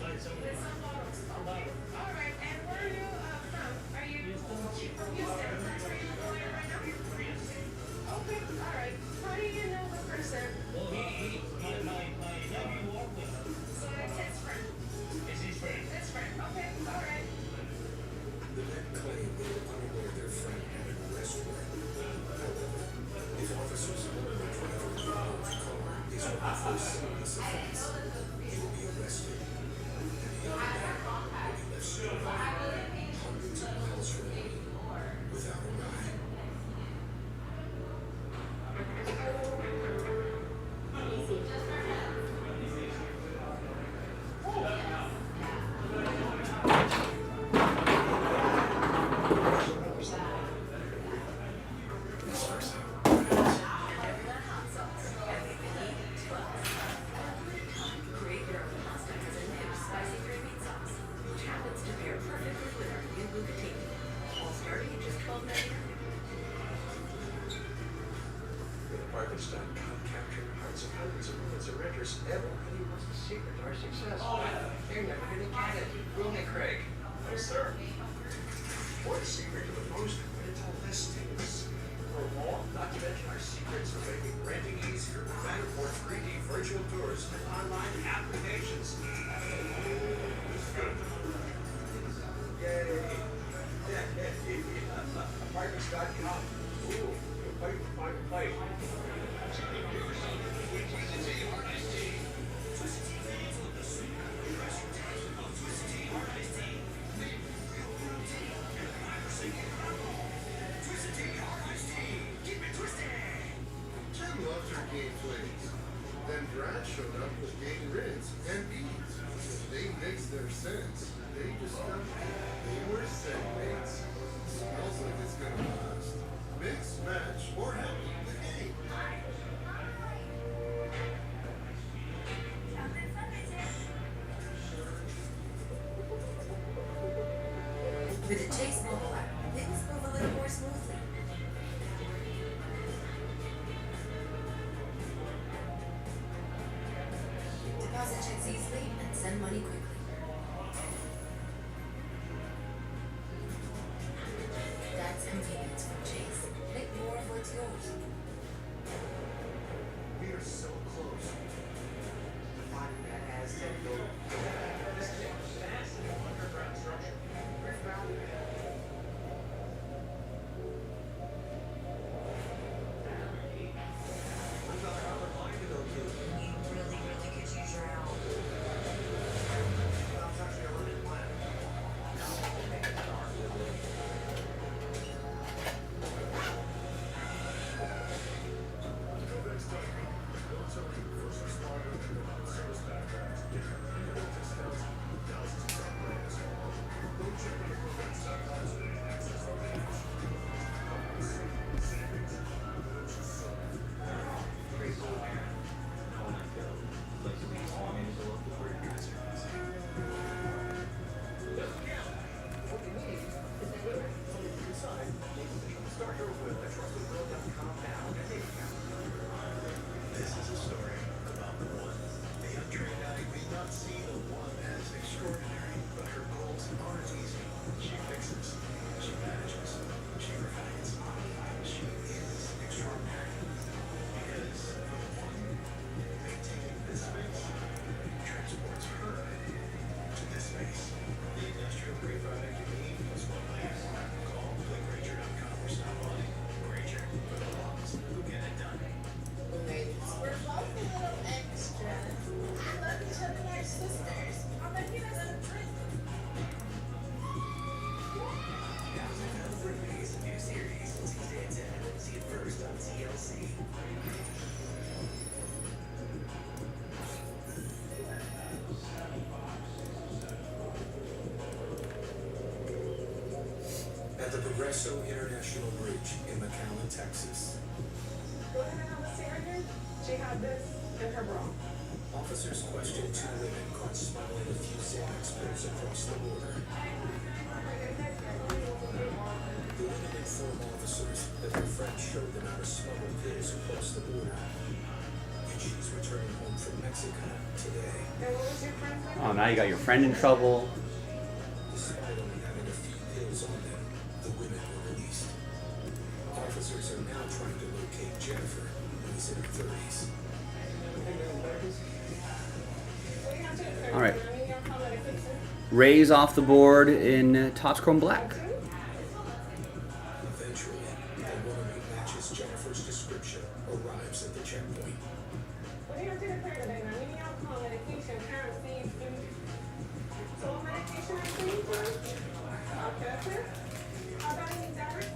Like some With some bottles. Okay. All right. And where are you from? Are you from Houston? That's where you're going right now? Okay. All right. How do you know the person? well, my nephew walked with her. So it's his friend. It's his friend. His friend. Okay. All right. The men claim they were unaware their friend had an arrest warrant. However, if officers learn the driver of the car is looking for a serious offense, he will be arrested, and the other man will be left stranded hundreds of miles from home without a ride. Create your own pasta as a new spicy green bean sauce, which happens to pair perfectly with our new bucatini. All starting at just $12.99. Apartments.com captured hearts of hundreds of millions of renters. Everybody wants the secret to our success. You're never gonna get it. Will me, Craig? No, sir. What secret to the most rental listings? For more, not to mention our secrets for making renting easier, Matterport 3D virtual tours and online applications. Good. Yay. Apartments.com. Ooh, good place to find a place. Jim loves her game plays. Then Brad showed up with game rids and beads. They mixed their scents. They discovered they were scent mates. Smells like it's gonna last. Mix, match, or happy the game. With the Chase mobile app, things move a little more smoothly. Deposit checks easily and send money quickly. That's convenience from Chase. Make more of what's yours. We are so close to finding that Aztec building. This is a massive underground structure. We found it. We've got another line to go to. You really could use your help. That was actually a running plan. Now we'll make it dark. First responder and service backgrounds. Discounts, thousands of top brands. Go check out Covex.com today and access the page. Savings, what you saw. Pretty cool, man. No one like that. Like to be all in the local for your guys. Doesn't count. What you need is the winner. From the inside, make official. Start your with a trustedbill.com now and take account. This is a story about the one. The untrained eye may not see the one as extraordinary, but her goals aren't easy. She fixes, she manages, she refines. She is extraordinary. Because for the one, maintaining this space transports her to this space. The industrial grade product you need is Smuggling. Call clickgranger.com or stop by. Granger, for the ones who get it done. Ladies, we're both a little extra. I love each other like sisters. I'll bet you guys are drink. It's a new series. Tuesday at 10. See it first on TLC. At the Progreso International Bridge in McAllen, Texas, Go ahead and have a seat right here. She had this in her bra. officers questioned two women caught smuggling a few Xanax pills across the border. The women informed officers that their friend showed them how to smuggle pills across the border. And she's returning home from Mexico today. And what was your friend's name? Oh, now you got your friend in trouble. Despite only having a few pills on them, the women were released. Officers are now trying to locate Jennifer, who is in her 30s. All right. Raise off the board in Topps Chrome Black. Eventually, a woman who matches Jennifer's description arrives at the checkpoint. What are you going to declare today? Now, we need alcohol, medication, parents, fees, food. So what medication are you taking for? Okay, that's it. How about any diet?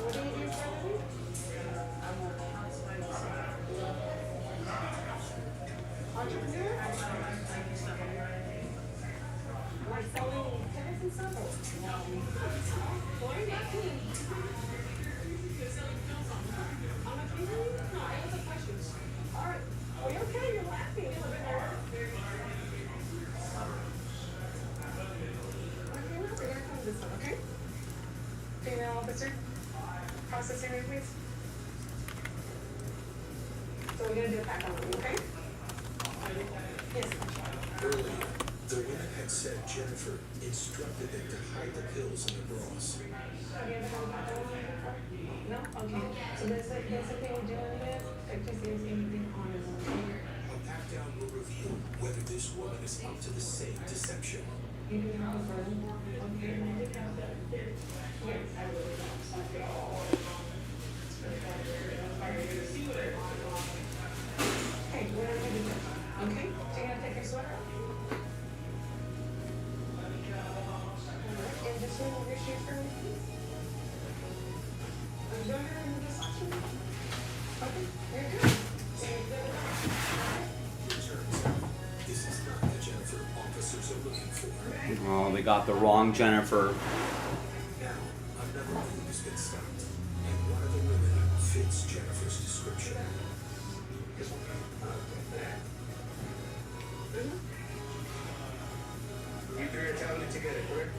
What do you do for a living? Entrepreneur? Like selling tennis and stuff? Boy, not me. On a TV? No, I answer questions. All right. Oh, you're okay. You're laughing. You're a bit nervous. Okay, now we're gonna come to this one, okay? Female officer. Process hearing, please. So we're gonna do a pack on them, okay? Yes. Earlier, the women had said Jennifer instructed them to hide the pills in their bras. Have you ever had a pack on them before? No? Okay. So that's okay we're doing this. Check to see if there's anything on it, okay? A pat-down will reveal whether this woman is up to the same deception. You do have a burn. Okay. Yes. Hey, what are you doing? Okay? So you gotta take your sweater off? Alright, and just remove your shoes for me, please. Go ahead and remove this option. Okay, you're good. So you're good. It turns out, this is not the Jennifer officers are looking for. Oh, they got the wrong Jennifer. Now, another clue has been stopped, and one of the women fits Jennifer's description. You three are telling it together, correct?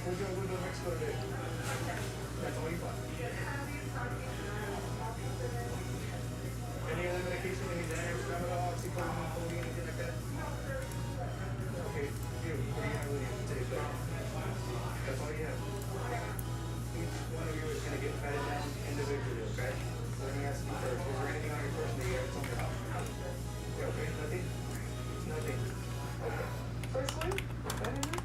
We'll go to Mexico today. That's all you bought. Any other medication? Any Xanax, Tramadol, oxycodone, codeine, anything like that? Okay, you. What do you have with you today, sir? That's all you have. Each one of you is going to get patted down individually, okay? Let me ask you first. Is there anything on your person that you haven't told me about? Yeah, okay, nothing? Nothing. Okay. First one? I don't know.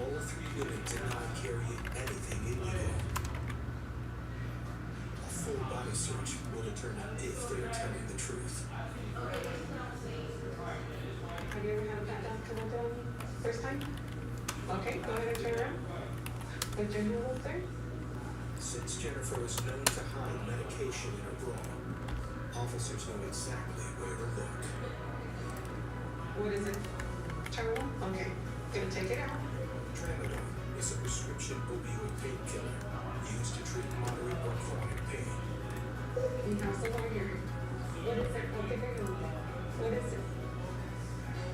All three women did not carry anything illegal. A full body search will determine if they are telling the truth. Have you ever had a pat down come up on you? First time? Okay, go ahead and turn around. Put your hand up there. Since Jennifer was known to hide medication in her bra, officers know exactly where to look. What is it? Terminal? Okay. Gonna take it out. Tramadol is a prescription opioid painkiller used to treat moderate or chronic pain. You have some over here. What is it? Okay, there you go. What is it?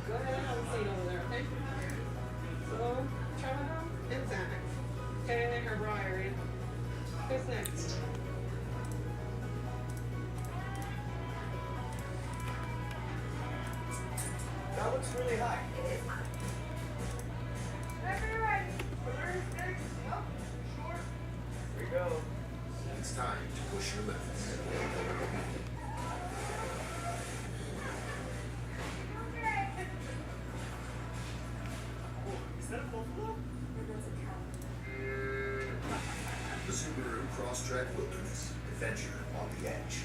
Go ahead, I'll see it over there, okay? So, Tramadol and Xanax. Okay, and then her bra area. Who's next? That looks really high. Here we go. It's time to push your limits. Is that a buffalo? The Subaru Crosstrek Wilderness. Adventure on the edge.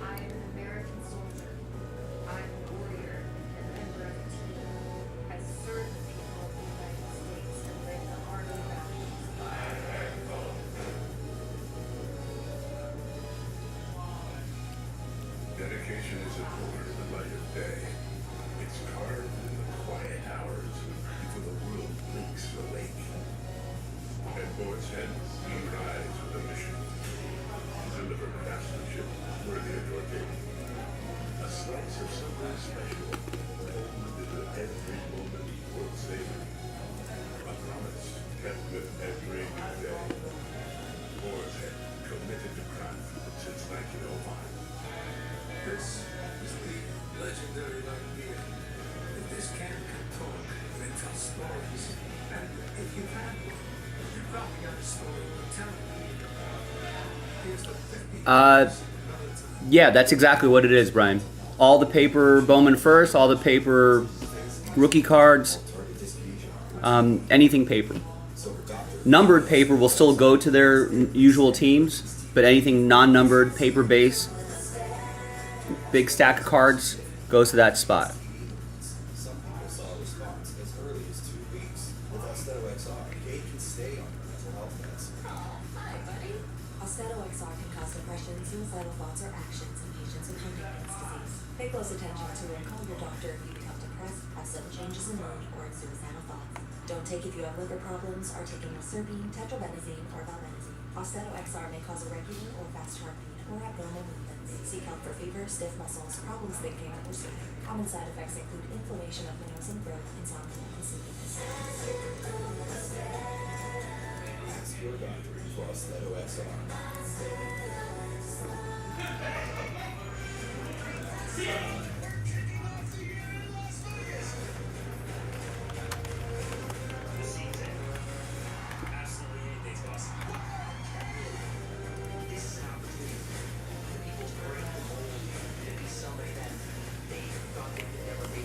I am an American soldier. I'm a warrior and a member of a team. I serve the people of the United States and led the army battles. Dedication isn't born in the light of day. It's carved in the quiet hours before the world blinks awake. At Boyd's Head, you rise with a mission. Deliver craftsmanship worthy of your table. A slice of something special, rolled into every moment worth saving. A promise kept with every new day. Boyd's Head, committed to craft since 1905. This is the legendary light beer. If this can talk, then tell stories. And if you can, you probably got a story to tell. Here's the 50 Yeah, that's exactly what it is, Brian. All the paper Bowman first, all the paper rookie cards, anything paper. Numbered paper will still go to their usual teams, but anything non-numbered, paper base, big stack of cards goes to that spot. Some people saw a response as early as 2 weeks. With Austedo XR, they can stay on your mental health meds. Hi, buddy. Austedo XR can cause depression, suicidal thoughts, or actions in patients with Huntington's disease. Pay close attention to and call your doctor if you become depressed, have sudden changes in mood, or have suicidal thoughts. Don't take if you have liver problems, are taking serpine, tetrabenazine, or valbenazine. Austedo XR may cause irregular or fast heartbeat or abnormal movements. Seek help for fever, stiff muscles, problems thinking, or sweating. Common side effects include inflammation of the nose and throat, insomnia, and sleepiness. Ask your doctor for Austedo XR. Absolutely anything's possible. This is an opportunity for people to break the mold and be somebody that they thought they could never be.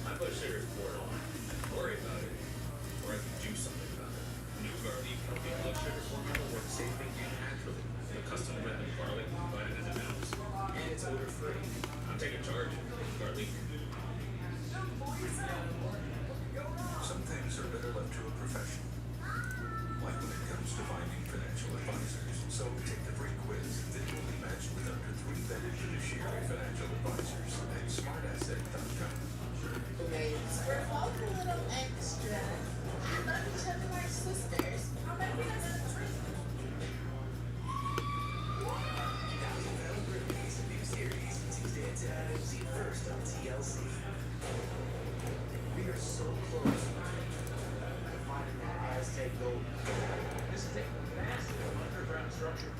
My blood sugar is borderline. Worry about it, or I can do something about it. New garlic healthy blood sugar formula works same thing you naturally. The custom blend of garlic divided into ounce, and it's odor free. I'm taking charge. Garlic. Some things are better left to a professional. Like when it comes to finding financial advisors. So take the free quiz that will be matched with up to 3 vetted fiduciary financial advisors at smartasset.com. We're both a little extra. I love each other like sisters. How about we have a drink? This is a massive underground structure.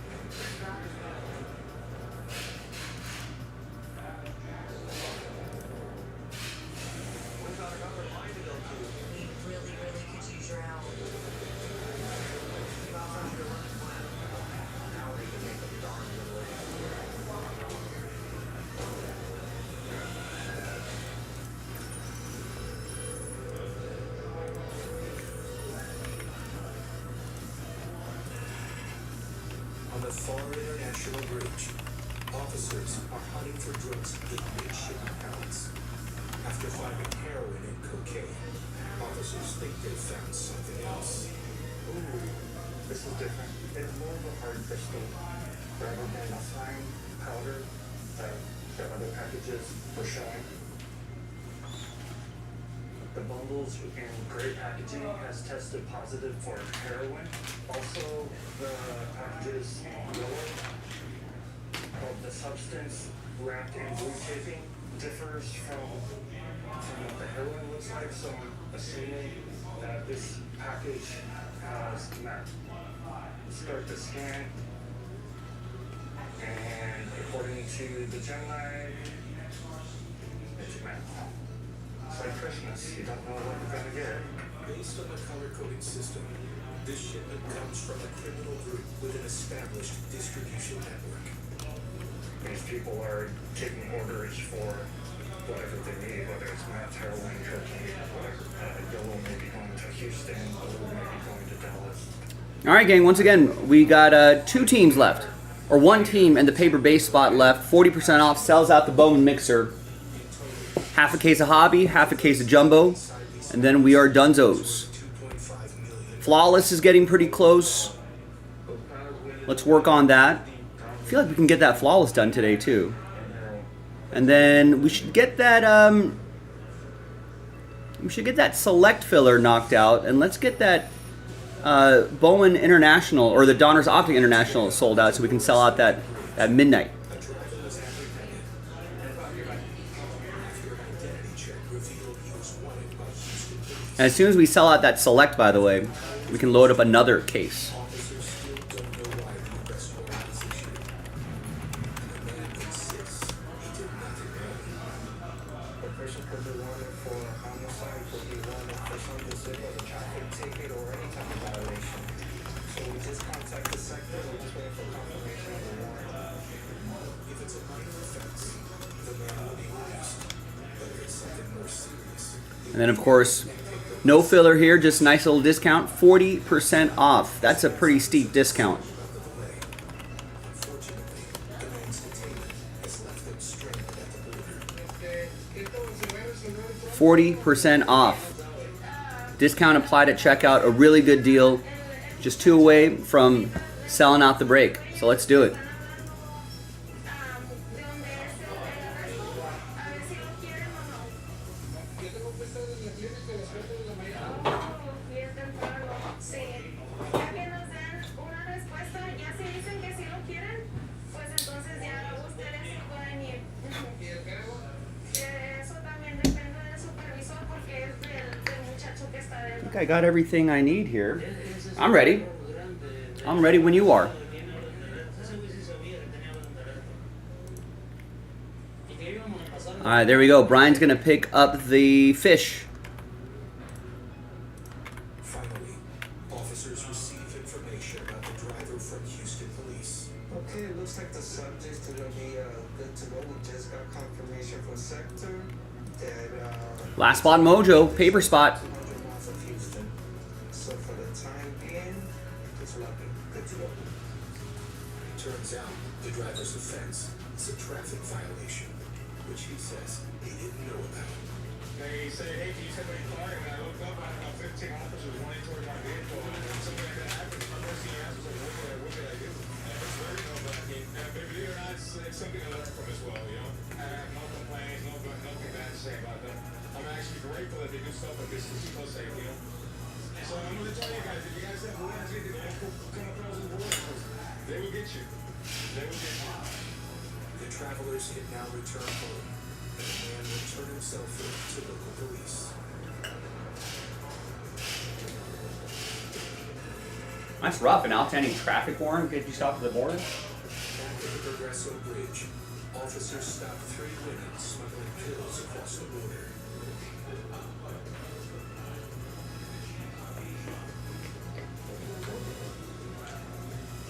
We've got another line to go to. We really could use your help. Sounds like a running plan. Now we can make a darn good living. On the far international bridge, officers are hunting for drugs in mid-shipment pallets. After finding heroin and cocaine, officers think they found something else. Ooh, this is different. It's more of a hard crystal rather than a fine powder that the other packages were showing. The bundles in gray packaging has tested positive for heroin. Also, the packages yellow, the substance wrapped in blue taping differs from what the heroin looks like, so I'm assuming that this package has meth. Let's start the scan, and according to the Gemini, it's meth. It's like Christmas, you don't know what you're gonna get. Based on the color coding system, this shipment comes from a criminal group with an established distribution network. These people are taking orders for whatever they need, whether it's meth, heroin, cocaine, whatever. Yellow may be going to Houston, blue may be going to Dallas. All right, gang. Once again, we got 2 teams left, or 1 team and the paper base spot left. 40% off. Sells out the Bowman mixer. Half a case of Hobby, half a case of Jumbo, and then we are dunzos. Flawless is getting pretty close. Let's work on that. I feel like we can get that Flawless done today too. And then we should get that Select filler knocked out, and let's get that Bowman International or the Donner's Optic International sold out so we can sell out that midnight. And as soon as we sell out that Select, by the way, we can load up another case. Officers still don't know why the arrest warrant was issued. And the man insists he did nothing wrong. The person could be wanted for homicide, could be wanted for something simple as a traffic ticket or any type of violation. So we just contact the sector, we're just waiting for confirmation of the warrant. If it's a minor offense, the man will be released. But if it's something more serious, And then, of course, no filler here, just nice little discount, 40% off. That's a pretty steep discount. unfortunately, the man's detainment has left them stranded at the border. 40% off. Discount applied at checkout, a really good deal. Just 2 away from selling out the break. So let's do it. I think I got everything I need here. I'm ready. I'm ready when you are. All right, there we go. Brian's going to pick up the fish. Finally, officers receive information about the driver from Houston Police. Okay, it looks like the subjects are gonna be good to go. We just got confirmation from sector that Last spot mojo, paper spot. 200 miles of Houston. So for the time being, it's looking good to go. Turns out, the driver's offense is a traffic violation, which he says he didn't know about. They say, hey, can you tell me your car? And I looked up, I had about 15 officers running towards my vehicle. And something like that happened. My first thing he asked was, like, what did I do? And it's very nerve-wracking. And believe it or not, it's something to learn from as well, you know? I have no complaints, nothing bad to say about them. I'm actually grateful that they do stuff like this to keep us safe, you know? So I'm going to tell you guys, if you guys have warrants, you can come across the border. They will get you. They will get you. The travelers can now return home, and the man will turn himself in to local police. That's rough. An outstanding traffic warrant gets you stopped at the border. Back at the Progresso Bridge, officers stopped 3 women smuggling pills across the border.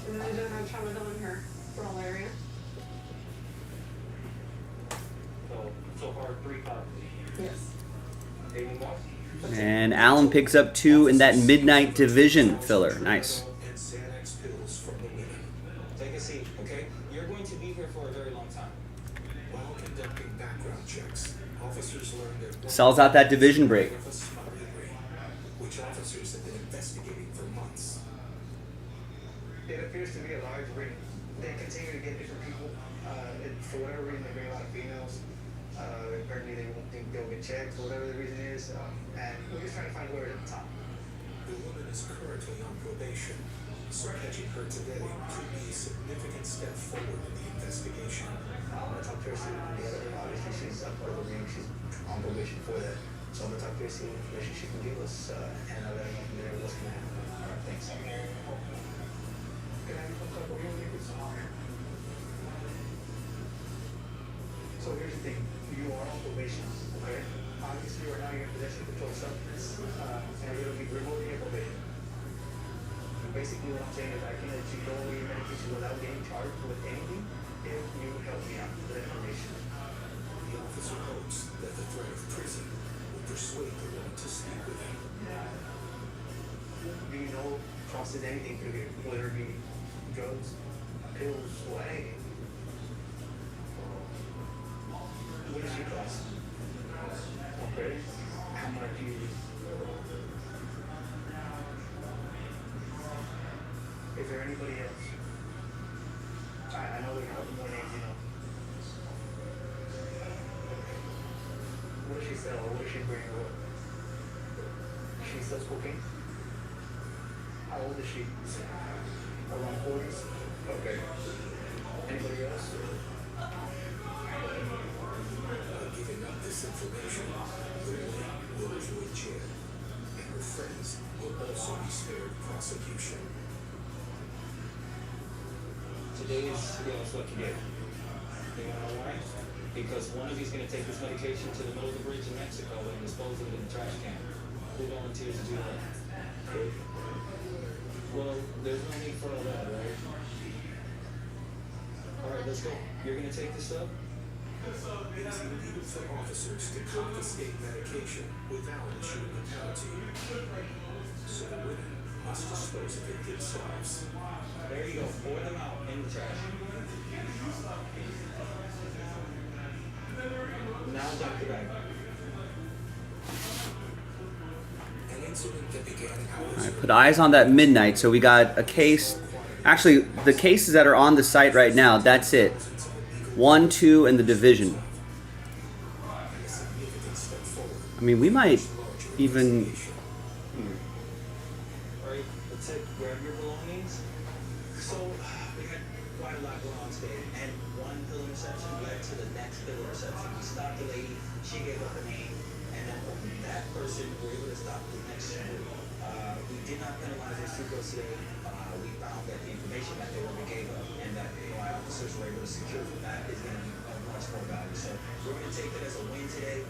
And then I don't have tramadol in her rural area. So far, 3 cops. Yes. Any more? And Alan picks up 2 in that midnight division filler. Nice. And Xanax pills from the women. Take a seat, okay? You're going to be here for a very long time. While conducting background checks, officers learned that one Sells out that division break. of a smuggling ring, which officers have been investigating for months. It appears to be a large ring. They continue to get different people. For whatever reason, they bring a lot of females. Apparently, they won't think they'll get checked, for whatever the reason is. And we're just trying to find whoever's at the top. The woman is currently on probation, so catching her today could be a significant step forward in the investigation. I'm gonna talk to her soon. The other, obviously, she's up for the ring. She's on probation for that. So I'm gonna talk to her, see what information she can give us, and I'll let her know from there what's gonna happen. All right, thanks. So here's the thing, you are on probation, okay? Obviously, right now you're in possession of controlled substance, and it'll be removing your probation. Basically, what I'm saying is I can let you go over your medication without getting charged with anything if you help me out with the information. The officer hopes that the threat of prison will persuade the woman to speak with him. Do you know crosses anything through here, whether it be drugs, pills, or anything? What does she cost? Okay. How much do you use? Is there anybody else? I know there's a couple more names, you know. What does she sell, or what does she bring, or what? She sells cocaine? How old is she? Around 40s? Okay. Anybody else? By giving up this information, the woman will avoid jail, and her friends will also be spared prosecution. Today is y'all's lucky day. You wanna know why? Because one of you's gonna take this medication to the middle of the bridge in Mexico and dispose of it in the trash can. Who volunteers to do that? Well, there's no need for all that, right? Alright, let's go. You're gonna take this up? It is illegal for officers to confiscate medication without issuing a penalty. So the women must dispose of it themselves. There you go. Pour them out in the trash. Now dump the bag. An incident that began hours All right, put eyes on that midnight. So we got a case. Actually, the cases that are on the site right now, that's it. 1, 2, and the division. I mean, we might even... Alright, that's it. Grab your belongings. So, we had quite a lot going on today, and one pill interception led to the next pill interception. We stopped the lady, she gave up her name, and then that person were able to stop the next shooter. We did not penalize their sucrose today. We found that the information that they gave up and that my officers were able to secure from that is going to be of much more value. So we're going to take it as a win today.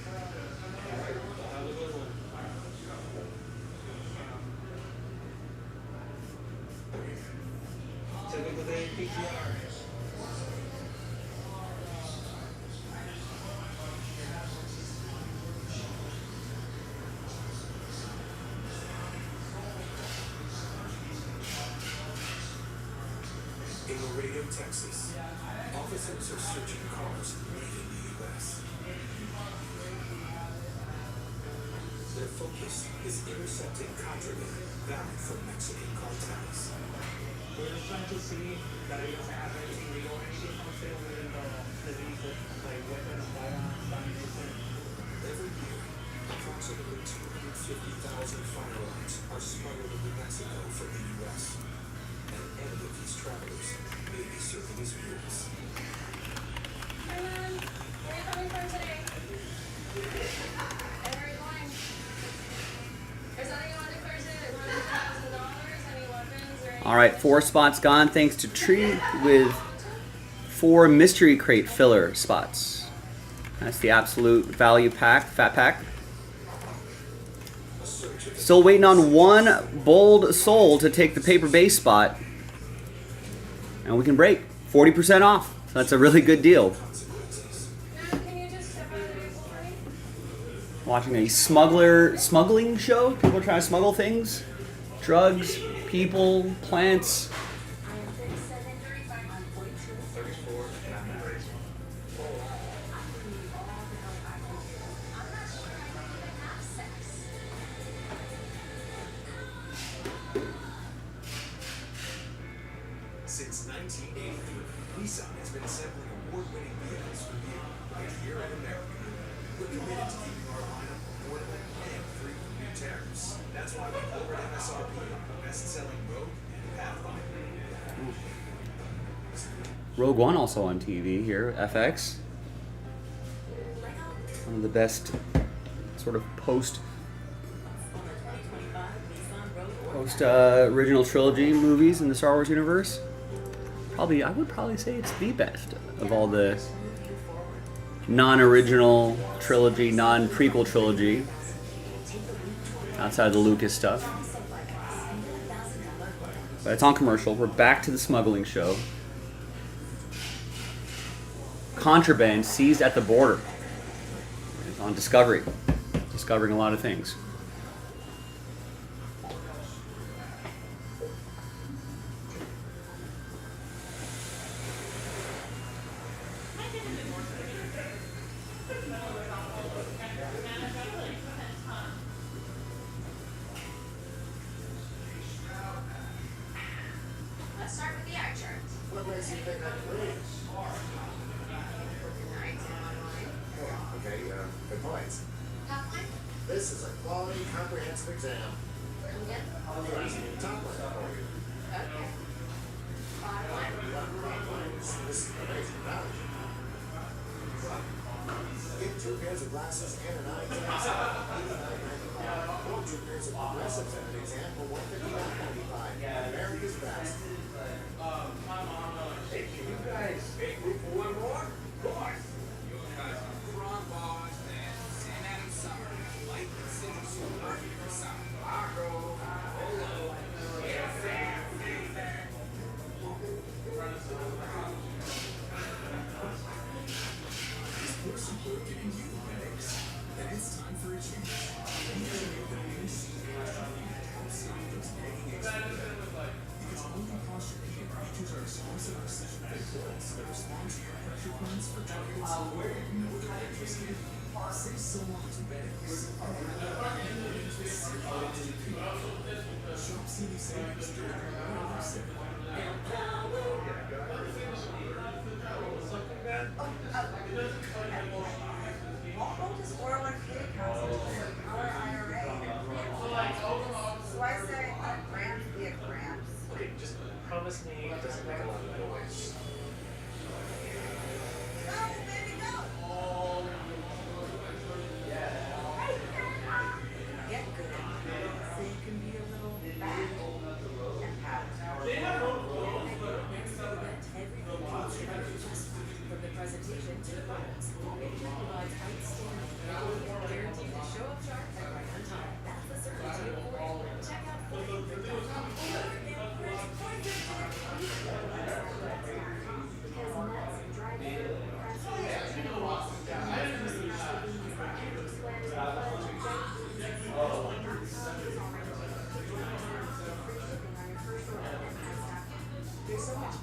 All right, well, have a good one. Typical day PTR. In Laredo, Texas, officers are searching cars leaving the U.S. Their focus is intercepting contraband bound from Mexican cartels. We're just trying to see that it doesn't have anything legal or anything on sale within the vehicle, like weapons, firearms, ammunition. Every year, approximately 250,000 firearms are smuggled into Mexico from the U.S. And any of these travelers may be serving as mules. Hi, Mom. Where are you coming from today? And where are you going? There's nothing you want to declare today. Like $100,000 All right, 4 spots gone thanks to Tree with 4 mystery crate filler spots. That's the absolute value pack, fat pack. Still waiting on 1 bold soul to take the paper base spot. And we can break 40% off. That's a really good deal. Watching a smuggling show. People are trying to smuggle things. Drugs, people, plants. Since 1983, Nissan has been assembling award-winning vehicles for you, right here in America. We're committed to keeping our lineup affordable and free from new tariffs. That's why we lowered MSRP on the best-selling Rogue and Pathfinder. Rogue One also on TV here, FX. One of the best sort of post original trilogy movies in the Star Wars universe. I would probably say it's the best of all the non-original trilogy, non-prequel trilogy, outside of the Lucas stuff. But it's on commercial. We're back to the smuggling show. Contraband seized at the border. It's on Discovery. Discovering a lot of things. Let's start with the eye chart. What makes you think I believe? Okay, good points. Top line? This is a quality comprehensive exam. Come again? Top line for you. Okay. Bottom line? This is amazing value. Get 2 pairs of glasses and an eye exam. $89.95. Or 2 pairs of progressives and an exam for $159.95. America's best. Hey, can you guys make room for one more? Of course. Your cousin, Frog Boss, and Sam Adams Summer. Light City Super Summer. Marco. Hello. Yes, Sam. Is Super giving you headaches? Then it's time for a change. Introducing the new C-Posture Unit to help stop those nagging aches with your head. Because only Posture Unit features our exclusive precision fit bolts that respond to your pressure points for targets where no other range is hidden. Save so long to headaches. Shop CD savings during your Halloween sale. I'll just 401k accounts into our IRA. So I say, grams be a grams. Okay, just promise me it doesn't make a lot of noise. Go, baby, go! Get good at it, so you can be a little bad and pat. Next event, everything features JASPY. From the presentation to the bonus, Picture provides outstanding quality, guaranteed to show up sharp and right on time. That's the certainty of Ford. Check out Ford.com or impress because nuts, drive-through, There's so much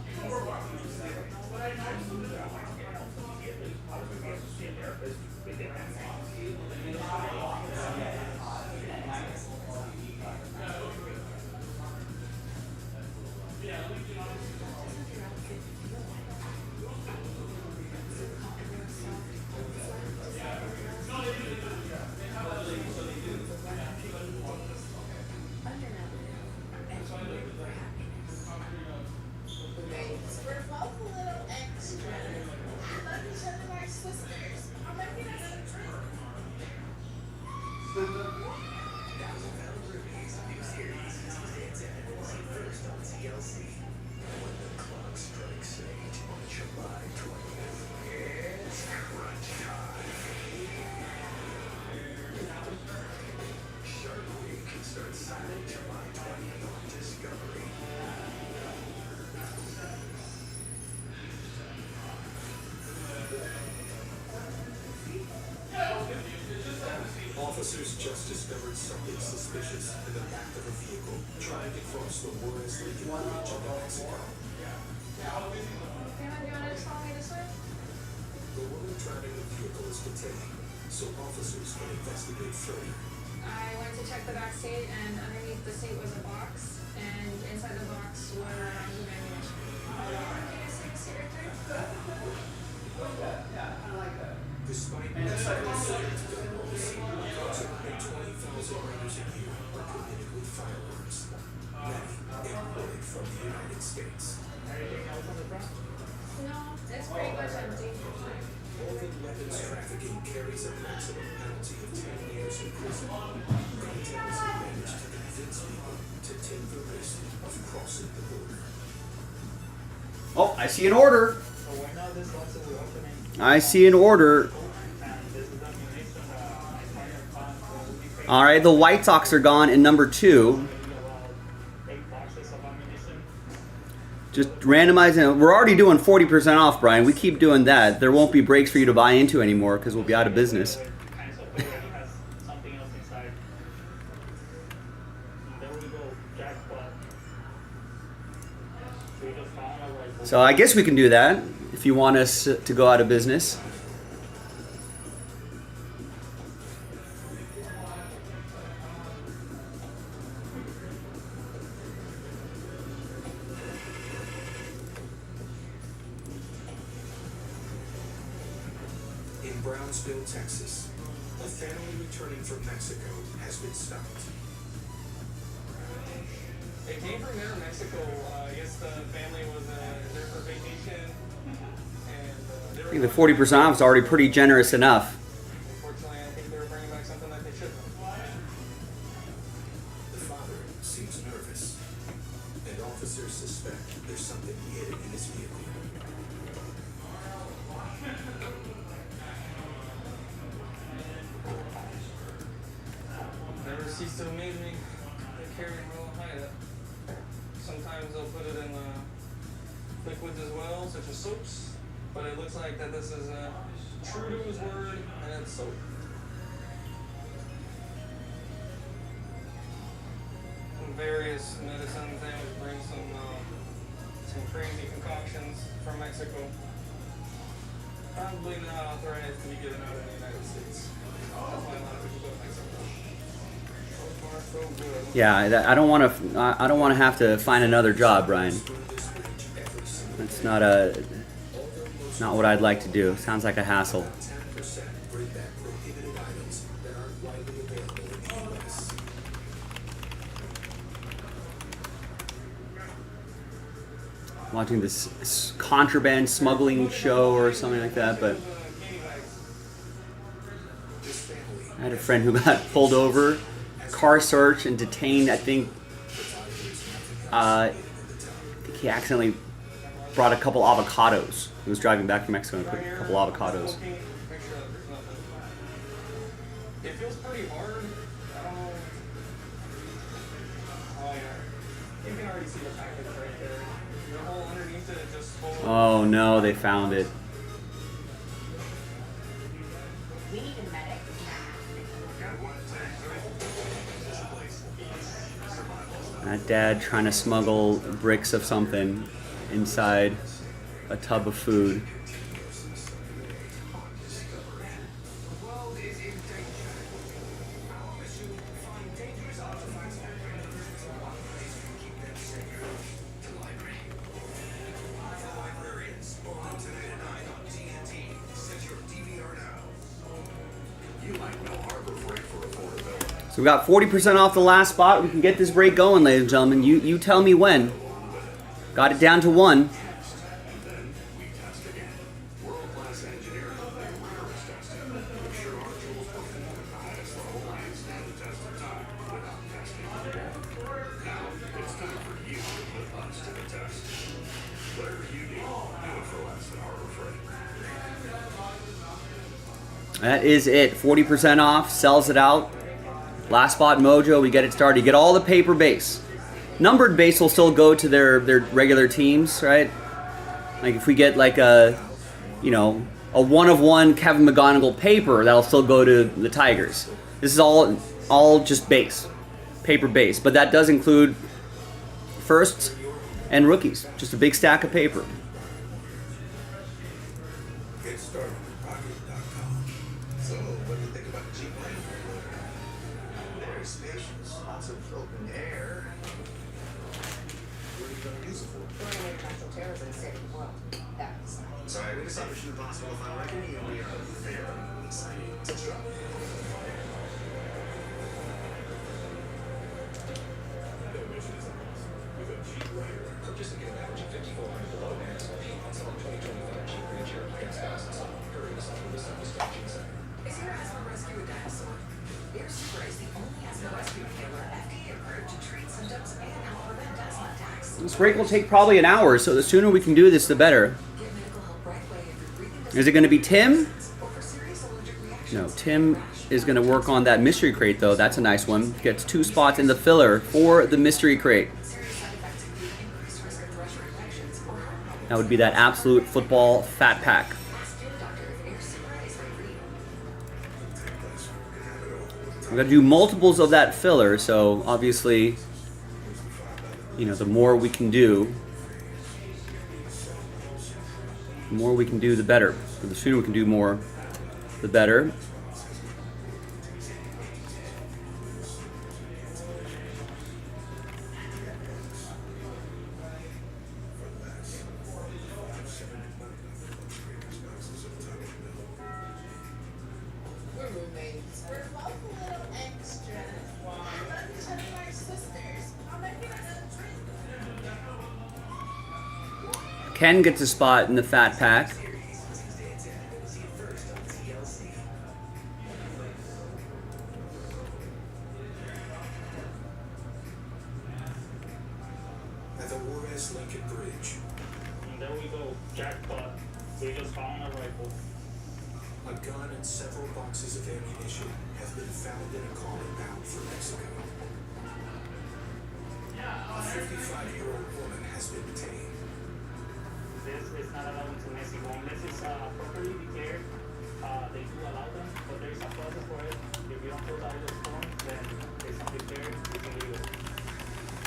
First on CL suspicious in the back of a vehicle trying to cross the Juarez-Lincoln Bridge into Mexico. Damon, do you want to just follow me this way? The woman driving the vehicle is detained, so officers can investigate further. I went to check the back seat, and underneath the seat was a box, and inside the box were ammunition. Despite Mexico's strict gun policy, approximately 20,000 murders a year are committed with firearms, many imported from the United States. No, it's pretty much empty. Orphan weapons trafficking carries a maximum penalty of 10 years in prison. Cartels have managed to convince people to take the risk of crossing the border. Oh, I see an order. So right now this box is opening. I see an order. And this is ammunition expired funds. So we pay All right, the White Sox are gone in number 2. about 8 boxes of ammunition. Just randomizing. We're already doing 40% off, Brian. We keep doing that. There won't be breaks for you to buy into anymore because we'll be out of business. Kind of already has something else inside. There we go, jackpot. We just found a rifle. So I guess we can do that if you want us to go out of business. In Brownsville, Texas, a family returning from Mexico has been stopped. They came from there, Mexico. I guess the family was there for vacation, and they I were. think the 40% off is already pretty generous enough. Unfortunately, I think they were bringing back something that they shouldn't. The father seems nervous, and officers suspect there's something hidden in his vehicle. Never cease to amaze me. They carry a real high up. Sometimes they'll put it in liquids as well, such as soaps. But it looks like that this is true to his word, and it's soap. Some various medicines. They would bring some crazy concoctions from Mexico. Probably not authorized to be given out in the United States. That's why a lot of people go to Mexico. So far, so good. Yeah, I don't want to. I don't want to have to find another job, Brian. That's not what I'd like to do. Sounds like a hassle. 10% bring back prohibited items that aren't widely available in the U.S. Watching this contraband smuggling show or something like that, but I had a friend who got pulled over, car search and detained. I think he accidentally brought a couple avocados. He was driving back from Mexico and put a couple avocados. Make sure that there's nothing. It feels pretty hard. I don't know. Oh yeah. You can already see the package right there. The whole underneath it just full. Oh no, they found it. We need a medic. That dad trying to smuggle bricks of something inside a tub of food. So we got 40% off the last spot. We can get this break going, ladies and gentlemen. You tell me when. Got it down to 1. That is it. 40% off. Sells it out. Last spot mojo. We get it started. You get all the paper base. Numbered base will still go to their regular teams, right? Like if we get like a 1-of-1 Kevin McGonigal paper, that'll still go to the Tigers. This is all just base. paper base, but that does include firsts and rookies. Just a big stack of paper. Get started with rocket.com. So, what do you think about G-Plane? Very spacious, lots of open air. What are you going to use it for? We're gonna make natural terrors and save the world. That's Sorry, we decided Mission Impossible Final Reckoning, and we are very excited to drop. No mission is impossible. With a Jeep Wrangler. Purchase and get an average of 5,400 below MSRP on some 2025 Jeep Grand Cherokee X1000s. Hurry to some of the Satisfaction Center. Is your asthma rescue a dinosaur? Air Super is the only asthma rescue inhaler FDA approved to treat symptoms and help prevent asthma attacks. This break will take probably an hour, so the sooner we can do this, the better. Get medical help right away if you're breathing Is it going to be Tim? or for serious allergic reactions. No, Tim is going to work on that mystery crate, though. That's a nice one. Gets 2 spots in the filler for the mystery crate. Serious side effects include increased risk of thrush infections or heart problems. That would be that absolute football fat pack. Ask your doctor if Air Super is right for you. We're going to do multiples of that filler, so obviously, you know, the more we can do, the better. The sooner we can do more, the better. We're roommates. We're both a little extra. We love each other like sisters. I'll make you another drink. Ken gets a spot in the fat pack. At the Juarez Lincoln Bridge, And there we go, jackpot. We just found a rifle. a gun and several boxes of ammunition have been found in a car bound for Mexico. A 55-year-old woman has been detained. This is not allowed into Mexico unless it's properly declared. They do allow them, but there is a process for it. If you don't fill out those forms, then it's not declared, it's illegal.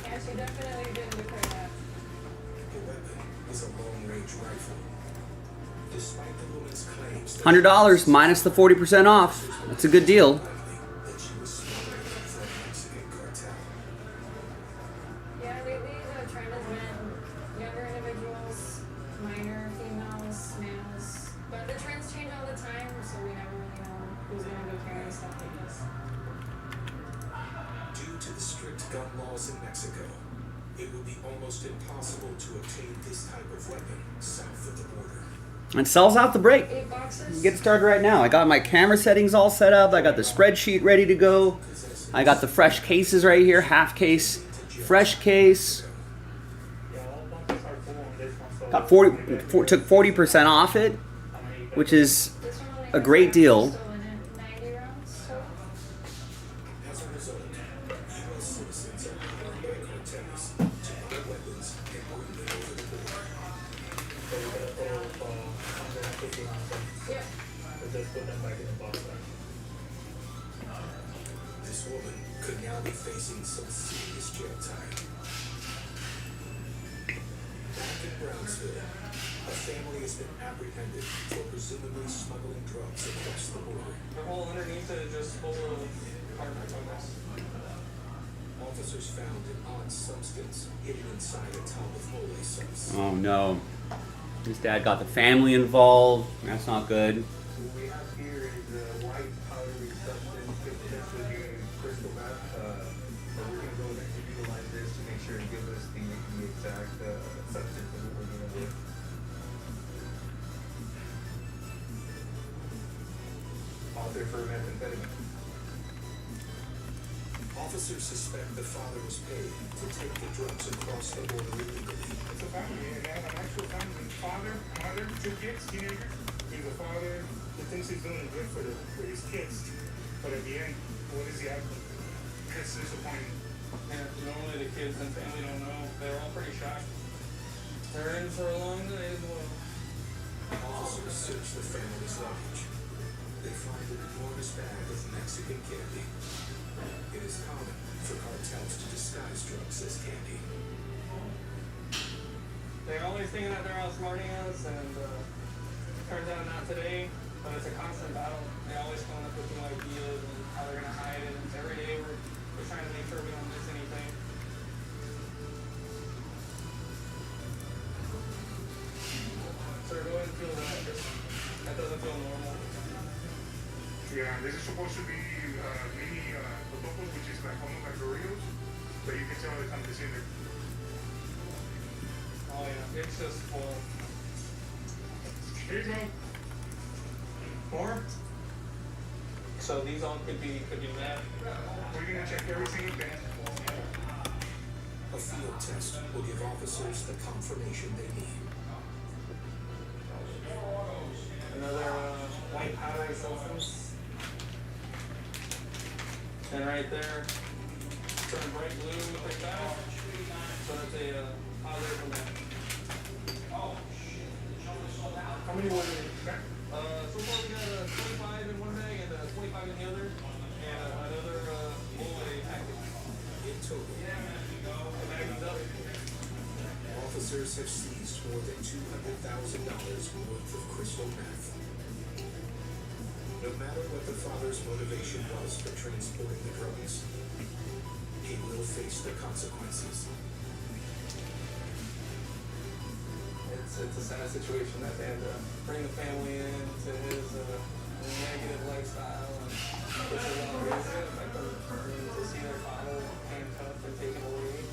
Yeah, she definitely didn't declare that. The weapon is a long-range rifle. Despite the woman's claims that $100 minus the 40% off. That's a good deal. that she was smuggling it for a Mexican cartel. Yeah, lately the trend has been younger individuals, minor females, males. But the trends change all the time, so we never really know who's gonna be carrying stuff like this. Due to the strict gun laws in Mexico, it would be almost impossible to obtain this type of weapon south of the border. It sells out the break. 8 boxes. Get started right now. I got my camera settings all set up. I got the spreadsheet ready to go. I got the fresh cases right here. Half case, fresh case. Yeah, all boxes are full on this one. So Got took 40% off it, which is This one only a has great deal. still in it, 90 rounds. So As a result, U.S. citizens are hired by cartels to buy weapons and bring them over the border. So we gotta throw 150 on them. yeah. We'll just put them back in the box then. This woman could now be facing some serious jail time. Back in Brownsville, a family has been apprehended for presumably smuggling drugs across the border. The hole underneath it is just full of hard narcotics. Officers found an odd substance hidden inside a tub of mole sauce. Oh no. His dad got the family involved. That's not good. What we have here is a white powdery substance. Could potentially be crystal meth. But we're gonna go ahead and utilize this to make sure to give us the exact substance that we're dealing with. Author for methamphetamine. Officers suspect the father was paid to take the drugs across the border illegally. It's a family, and they have an actual family. Father, mother, 2 kids, teenagers. He's a father who thinks he's doing good for his kids. But at the end, what is the outcome? It's disappointing. Yeah, normally the kids and family don't know. They're all pretty shocked. They're in for a long night as well. Officers search the family's luggage. They find an enormous bag of Mexican candy. It is common for cartels to disguise drugs as candy. They're always thinking that they're outsmarting us, and turns out not today. But it's a constant battle. They're always coming up with new ideas and how they're gonna hide it. And every day we're trying to make sure we don't miss anything. So go ahead and feel that. That doesn't feel normal. Yeah, this is supposed to be mini totopos, which is like almost like Doritos, but you can tell there's something in there. Oh yeah, it's just full. Here you go. More? So these all could be mad. We're gonna check every single thing. A field test will give officers the confirmation they need. Another white powdery substance. And right there, turn bright blue like that. So that's a positive from that. How many more do you expect? So far we got 25 in one bag and 25 in the other, and another full a package. In total, The bag is up. officers have seized more than $200,000 worth of crystal meth. No matter what the father's motivation was for transporting the drugs, he will face the consequences. It's a sad situation that they had to bring the family into his negative lifestyle and push it on raising it, affect them to see their father handcuffed and taken away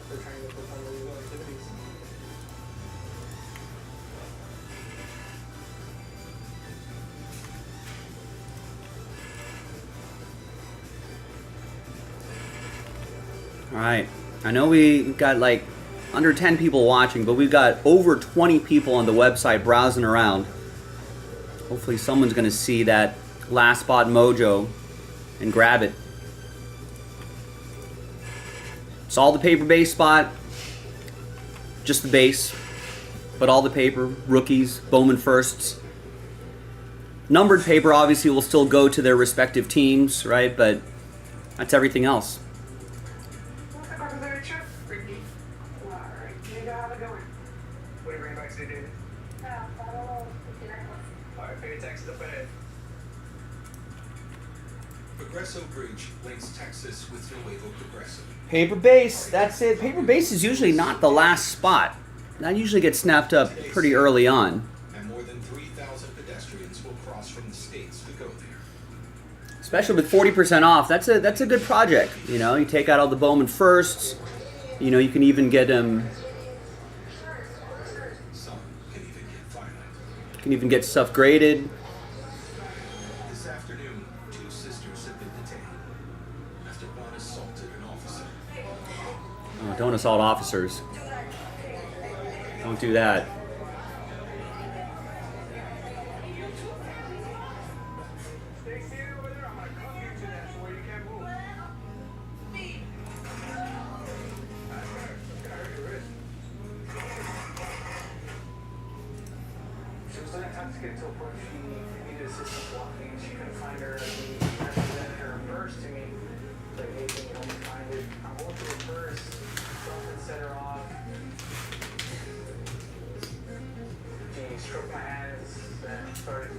for trying to perform illegal activities. All right. I know we've got like under 10 people watching, but we've got over 20 people on the website browsing around. Hopefully someone's going to see that last spot mojo and grab it. It's all the paper base spot, just the base, but all the paper, rookies, Bowman firsts. Numbered paper obviously will still go to their respective teams, right? But that's everything else. What do you bring back to do? Alright, pay your taxes up ahead. Progresso Bridge links Texas with Nuevo Progreso. Paper base, that's it. Paper base is usually not the last spot. That usually gets snapped up pretty early on. And more than 3,000 pedestrians will cross from the states to go there. Especially with 40% off, that's a good project. You know, you take out all the Bowman firsts. You know, you can even get them. Some can even get violent. You can even get stuff graded. This afternoon, 2 sisters have been detained after one assaulted an officer. Oh, don't assault officers. Don't do that. Stay seated over there. I'm gonna cuff you to that so where you can't move. That's gonna hurt your wrist. She was so intoxicated to a point she needed assistance walking and she couldn't find her. He presented her purse to me. Like, hey, can you help me find it? I'm going through her purse. Something set her off. He stroked my hands and started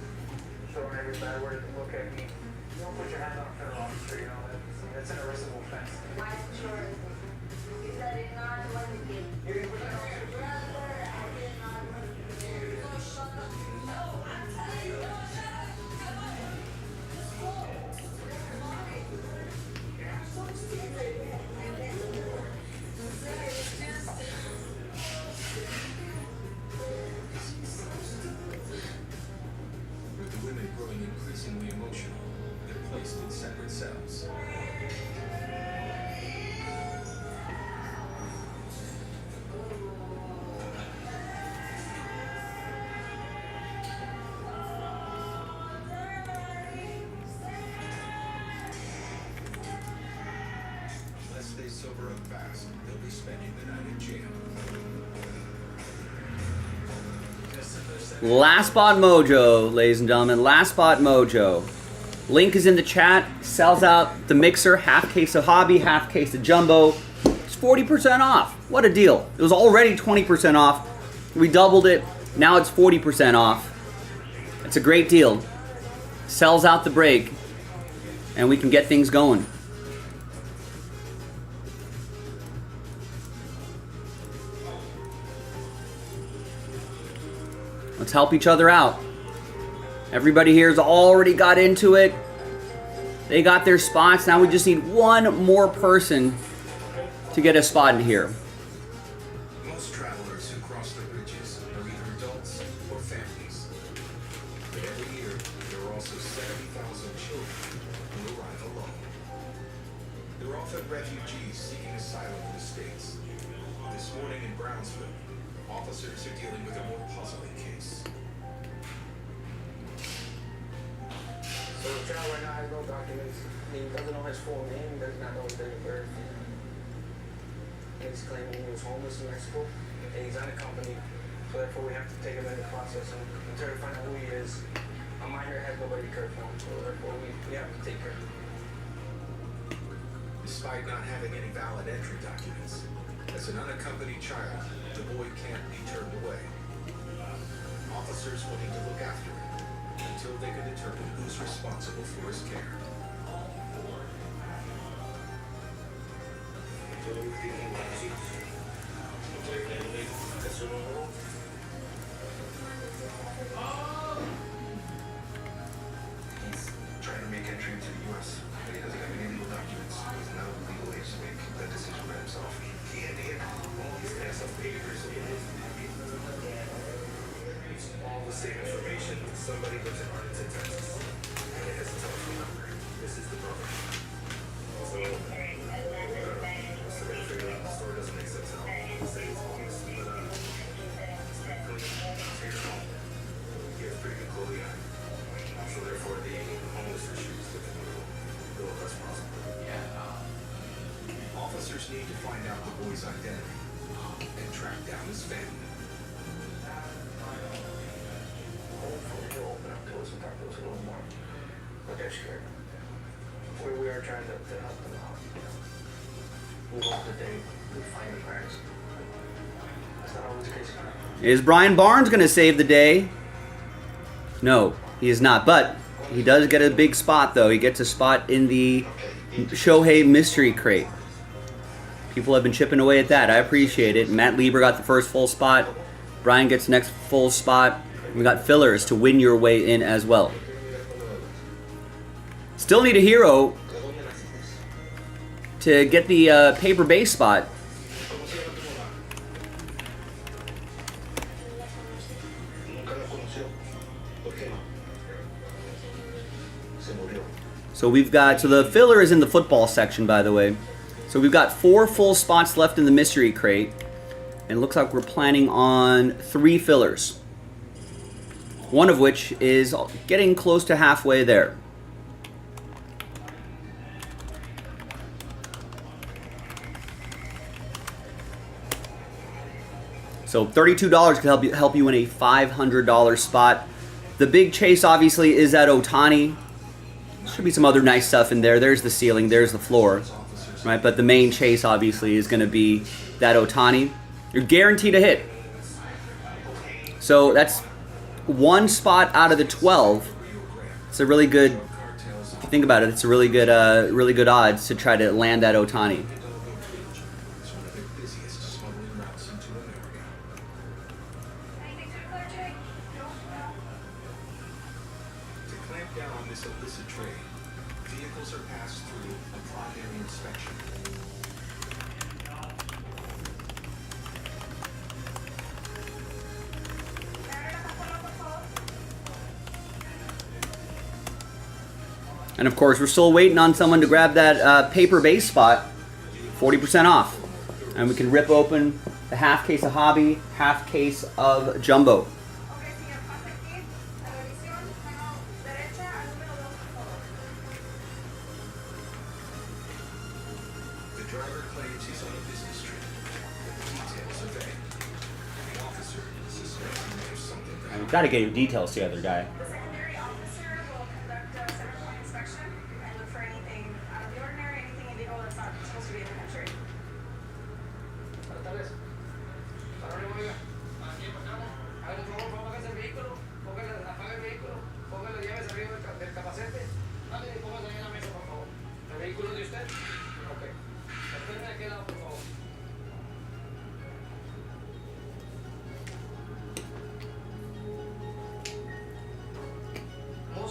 throwing every bad word he could look at me. You don't put your hand on a federal officer, you know, that's an arrestable offense. You didn't put your hand on officer. With the women growing increasingly emotional, they're placed in separate cells. Unless they sober up fast, they'll be spending the night in jail. Last spot mojo, ladies and gentlemen. Last spot mojo. Link is in the chat. Sells out the mixer, half case of hobby, half case of jumbo. It's 40% off. What a deal. It was already 20% off. We doubled it. Now it's 40% off. It's a great deal. Sells out the break. And we can get things going. Let's help each other out. Everybody here's already got into it. They got their spots. Now we just need one more person to get a spot in here. Most travelers who cross the bridges are either adults or families. But every year, there are also 70,000 children who arrive alone. They're often refugees seeking asylum in the States. This morning in Brownsville, officers are dealing with a more puzzling case. So the child right now has no documents. He doesn't know his full name. He does not know his date of birth. And he's claiming he was homeless in Mexico. And he's unaccompanied. So therefore we have to take him in the process and try to find out who he is. A minor has nobody to care for him. So therefore we have to take care of him. Despite not having any valid entry documents, as an unaccompanied child, the boy can't be turned away. Officers will need to look after him until they can determine who's responsible for his care. Trying to make entry into the U.S., but he doesn't have any legal documents. He's not a legal age to make that decision by himself. He had to get all these kinds of papers. All the same information. Somebody lives in Arlington, Texas, and it has a telephone number. This is the brother. So, I still gotta figure out the story doesn't make sense at all. They say he's homeless, but it's not clean. It's here at home. He has pretty good clothing on. So therefore, the homeless issue is looking a little less possible. Officers need to find out the boy's identity and track down his family. Hopefully he'll open up to us and talk to us a little more. But they're scared. We are trying to help them out. We hope that they find the cracks. That's not always the case. Is Brian Barnes going to save the day? No, he is not. But he does get a big spot, though. He gets a spot in the Shohei Mystery Crate. People have been chipping away at that. I appreciate it. Matt Lieber got the first full spot. Brian gets the next full spot. We got fillers to win your way in as well. Still need a hero to get the paper base spot. So we've got, so the filler is in the football section, by the way. So we've got 4 full spots left in the mystery crate. And it looks like we're planning on 3 fillers. One of which is getting close to halfway there. So $32 could help you in a $500 spot. The big chase obviously is at Otani. Should be some other nice stuff in there. There's the ceiling, there's the floor, right? But the main chase obviously is going to be that Otani. You're guaranteed a hit. So that's 1 spot out of the 12. It's a really good, if you think about it, it's a really good odds to try to land that Otani. And of course, we're still waiting on someone to grab that paper base spot, 40% off. And we can rip open the half case of hobby, half case of jumbo. The driver claims he's on a business trip. Details are vague. The officer suspects he may have something. We've got to get your details together, guy.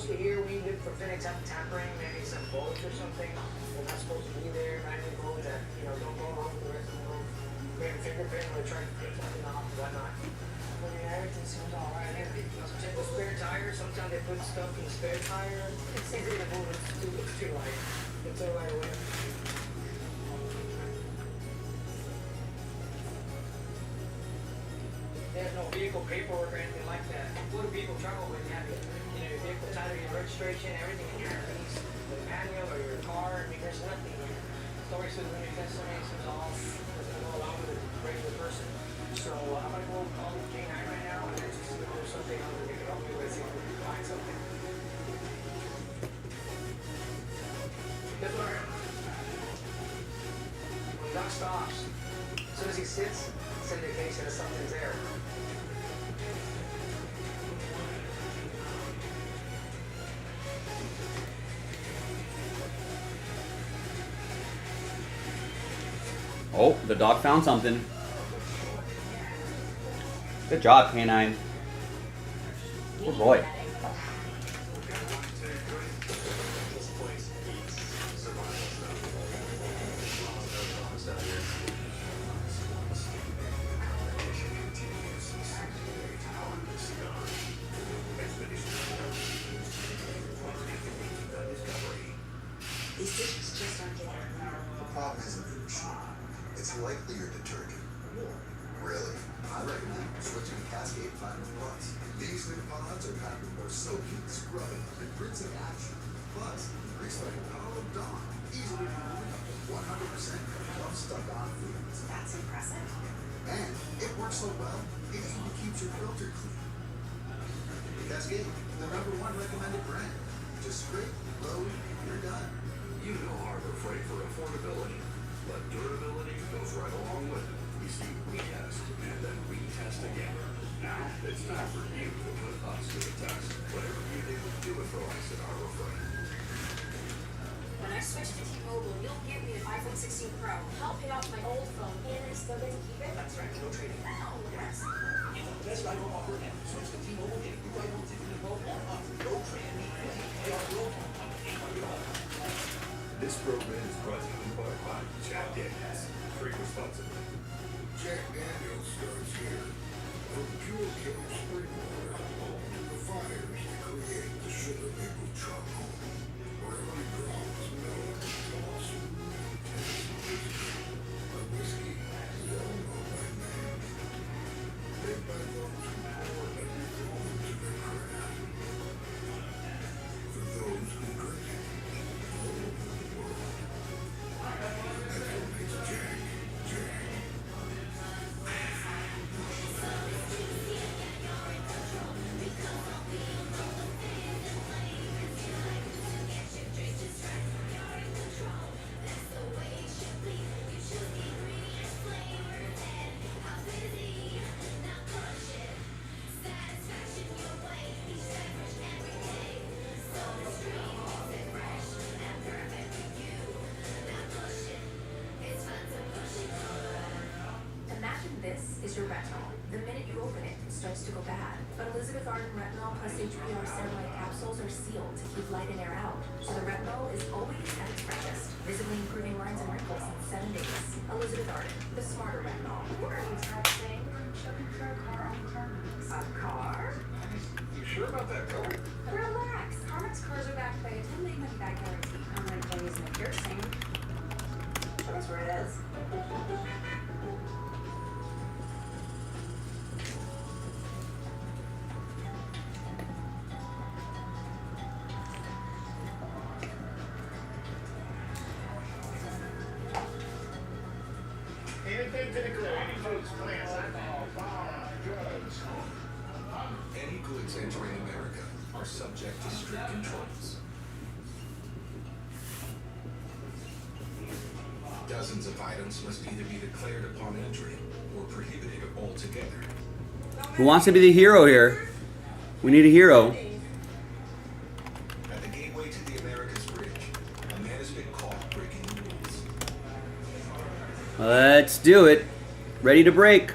to hear we look for Phoenix tampering, maybe some bullets or something. They're not supposed to be there, random bullets that, you know, don't go along with the rest of the world. Maybe fingerprint or try to get something off, whatnot. But yeah, everything seems alright. You know, check the spare tire. Sometimes they put stuff in the spare tire. It's easy to move. It's too light. It's a right away. There's no vehicle paperwork or anything like that. What do people travel with? You have your, your vehicle title, your registration, everything in your lease, the manual or your car. I mean, there's nothing. Story says when your destination's all doesn't go along with a regular person. So I'm gonna go call J9 right now and just see if there's something else that they can help me with. See if we can find something. This one. When Doc stops, as soon as he sits, it's an indication that something's there. Oh, the dog found something. Good job, Canine. Good boy. These dishes just aren't getting cleaner. The problem isn't the machine. It's likely your detergent. Really? I recommend switching to Cascade Platinum Plus. These new pods are packed with more soaking, scrubbing, and rinsing action. Plus, restarting power of dawn. Easily removing up to 100% of stuck-on foods. That's impressive. And it works so well, it even keeps your filter clean. Cascade, the #1 recommended brand. Just scrape, load, you're done. You know Harbor Freight for affordability, but durability goes right along with it. You see, we test and then retest again. Now it's time for you to put us to the test. Whatever you do it for us at Harbor Freight. When I switch to T-Mobile, you'll give me an iPhone 16 Pro. I'll pay off my old phone, and I still get to keep it. That's right, no trading. Oh, yes. Best rival offer ever. Switch to T-Mobile, get your iPhone 16 Pro on us. No trade. They are real This program is brought to you by Jack Daniels. Drink responsibly. Jack Daniels starts here. From pure cane spring water, the fires that create the sugar maple charcoal, where every drop is mellowed into awesome, intense whiskey. A whiskey we all know by name. Made by those who pour everything into their craft. For those who drink it, all over the world. That's what makes Jack, Jack. Imagine this is your retinol. The minute you open it, it starts to go bad. But Elizabeth Arden retinol plus HBr ceramide capsules are sealed to keep light and air out. So the retinol is always at its freshest, visibly improving lines and wrinkles in 7 days. Elizabeth Arden, the smarter retinol. What are you typing? Shopping for a car on CarMax. A car? You sure about that car? Relax. CarMax cars are backed by a 10-day money-back guarantee. Unlike days like you're saying. That's where it is. Anything to declare, any goods, plants, alcohol, drugs. Any goods entering America are subject to strict controls. Dozens of items must either be declared upon entry or prohibited altogether. Who wants to be the hero here? We need a hero. At the gateway to the Americas Bridge, a man has been caught breaking the rules. Let's do it. Ready to break.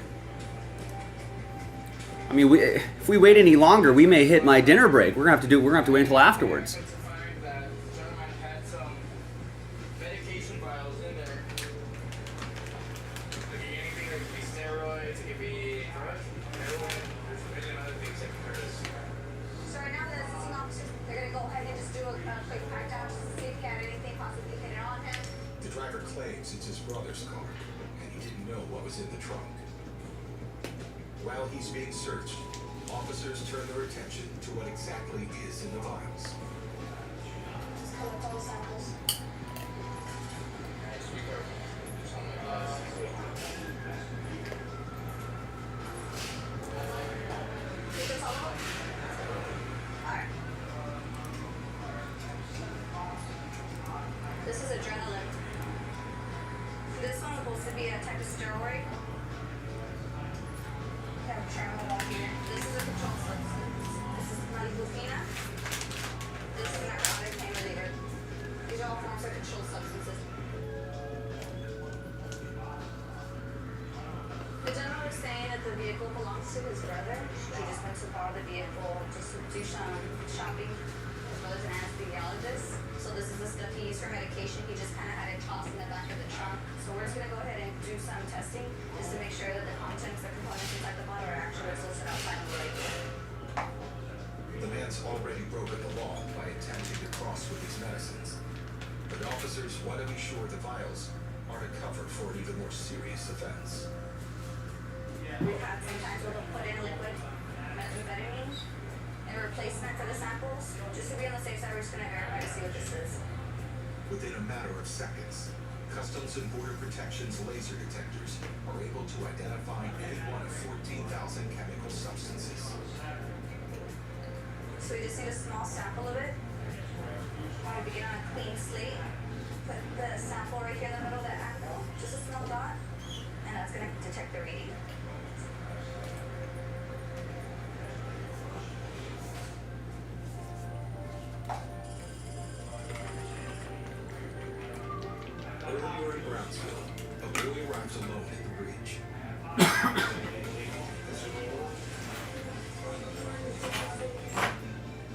I mean, if we wait any longer, we may hit my dinner break. We're gonna have to wait until afterwards. To find that the gentleman had some medication vials in there. It could be anything. It could be steroids. It could be heroin. There's a million other things that could hurt us. So right now the assisting officers, they're gonna go ahead and just do a quick pat down just to see if he had anything possibly hidden on him. The driver claims it's his brother's car, and he didn't know what was in the trunk. While he's being searched, officers turn their attention to what exactly is in the vials. Just collect all the samples. Take this all out? Alright. This is adrenaline. This one's supposed to be a type of steroid. Have tramadol here. This is a controlled substance. This is malibufina. This is narcotic pain reliever. These are all forms of controlled substances. The gentleman was saying that the vehicle belongs to his brother. He just went to borrow the vehicle just to do some shopping as well as an anesthesiologist. So this is the stuff he used for medication. He just kind of had it tossed in the back of the trunk. So we're just going to go ahead and do some testing just to make sure that the contents, the components inside the bottle are actually what's listed outside of the label. The man's already broken the law by attempting to cross with these medicines. But officers want to be sure the vials aren't a cover for an even more serious offense. We've had sometimes where they'll put in liquid methamphetamine in replacement for the samples. Just to be on the safe side, we're just going to verify to see what this is. Within a matter of seconds, Customs and Border Protection's laser detectors are able to identify any one of 14,000 chemical substances. So we just need a small sample of it. We begin on a clean slate. Put the sample right here in the middle of the angle, just a small dot, and that's going to detect the reading. Earlier in Brownsville, a boy arrives alone at the bridge.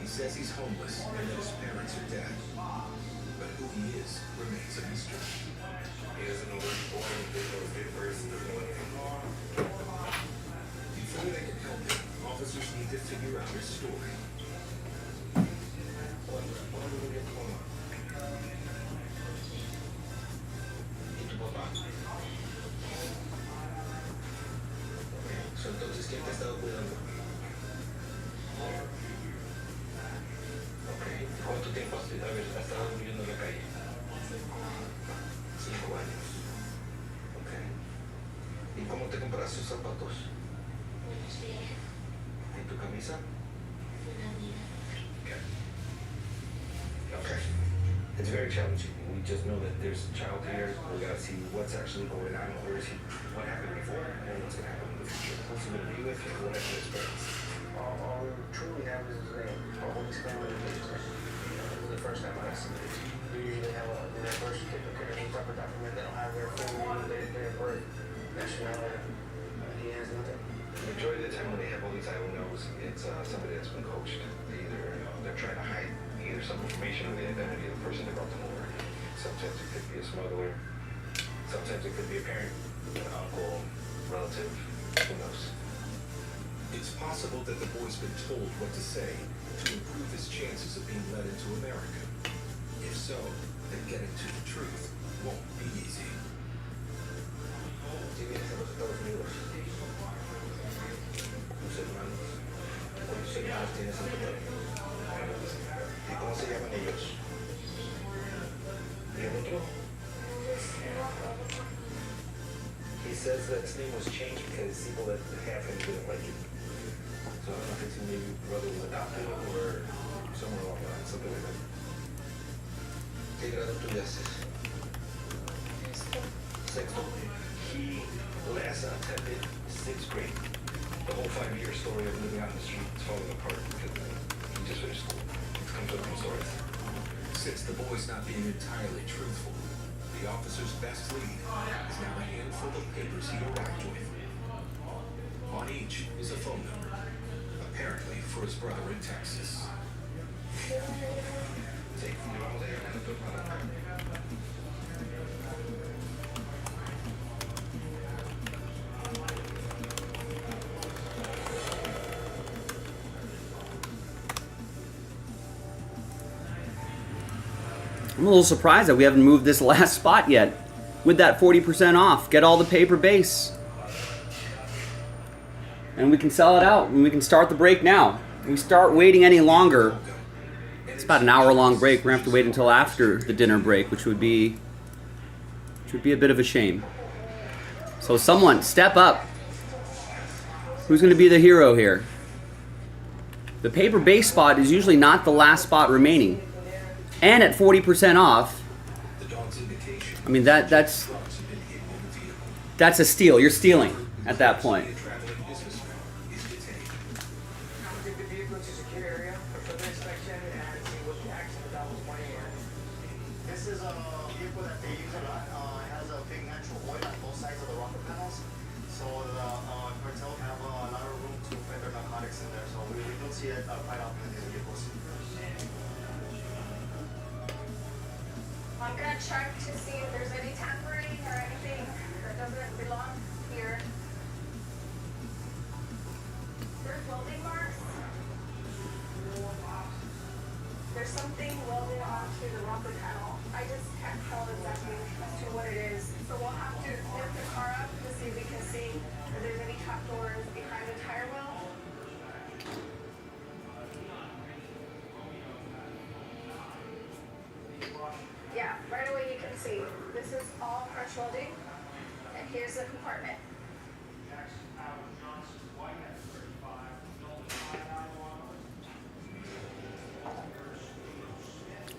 He says he's homeless and that his parents are dead. But who he is remains a mystery. He doesn't know where he's born, he doesn't know his date of birth, he doesn't know anything. Before they can help him, officers need to figure out his story. So, entonces, ¿quién te ha estado cuidando? Ok. ¿Cuánto tiempo has estado viviendo en la calle? 5 años. Ok. ¿Y cómo te compras tus zapatos? ¿Y tu camisa? Okay. Okay. It's very challenging. We just know that there's a child here. We gotta see what's actually going on. Where is he? What happened before? And what's gonna happen in the future? Who's he gonna be with? And what happened to his parents? All we truly have is his name. All his family members. This is the first time I've seen it. We usually have their birth certificate or any type of document. They don't have their full name, their birth, nationality. He has nothing. The majority of the time when they have all these I don't knows, it's somebody that's been coached. They're trying to hide either some information or the identity of the person that brought them over. Sometimes it could be a smuggler. Sometimes it could be a parent, an uncle, relative, who knows. It's possible that the boy's been told what to say to improve his chances of being led into America. If so, then getting to the truth won't be easy. Si vienes a los Estados Unidos, tus hermanos, ¿cuántos hermanos tienes en total? ¿Y cómo se llaman ellos? ¿Y el otro? He says that his name was changed because people that have him didn't like it. So I don't know if it's maybe brother was adopted or somewhere along the line, something like that. ¿Qué grado tú haces? Sexto. He last attended 6th grade. The whole 5-year story of living on the street is falling apart because he just finished school. It's conflicting stories. Since the boy's not being entirely truthful, the officer's best lead is now a handful of papers he arrived with. On each is a phone number. apparently for his brother in Texas. I'm a little surprised that we haven't moved this last spot yet. With that 40% off, get all the paper base. And we can sell it out, and we can start the break now. If we start waiting any longer, it's about an hour-long break. We're gonna have to wait until after the dinner break, which would be a bit of a shame. So someone, step up. Who's gonna be the hero here? The paper base spot is usually not the last spot remaining. And at 40% off, I mean that's a steal. You're stealing at that point. This is a vehicle that they use a lot. It has a big natural oil on both sides of the rocker panels. So the cartel have a lot of room to put their narcotics in there. So we don't see it quite often in these vehicles. I'm gonna check to see if there's any tampering or anything that doesn't belong here. There's welding marks. There's something welded onto the rocker panel. I just can't tell exactly as to what it is. So we'll have to lift the car up to see if we can see if there's any trapdoors behind the tire well. Yeah, right away you can see. This is all harsh welding. And here's the compartment.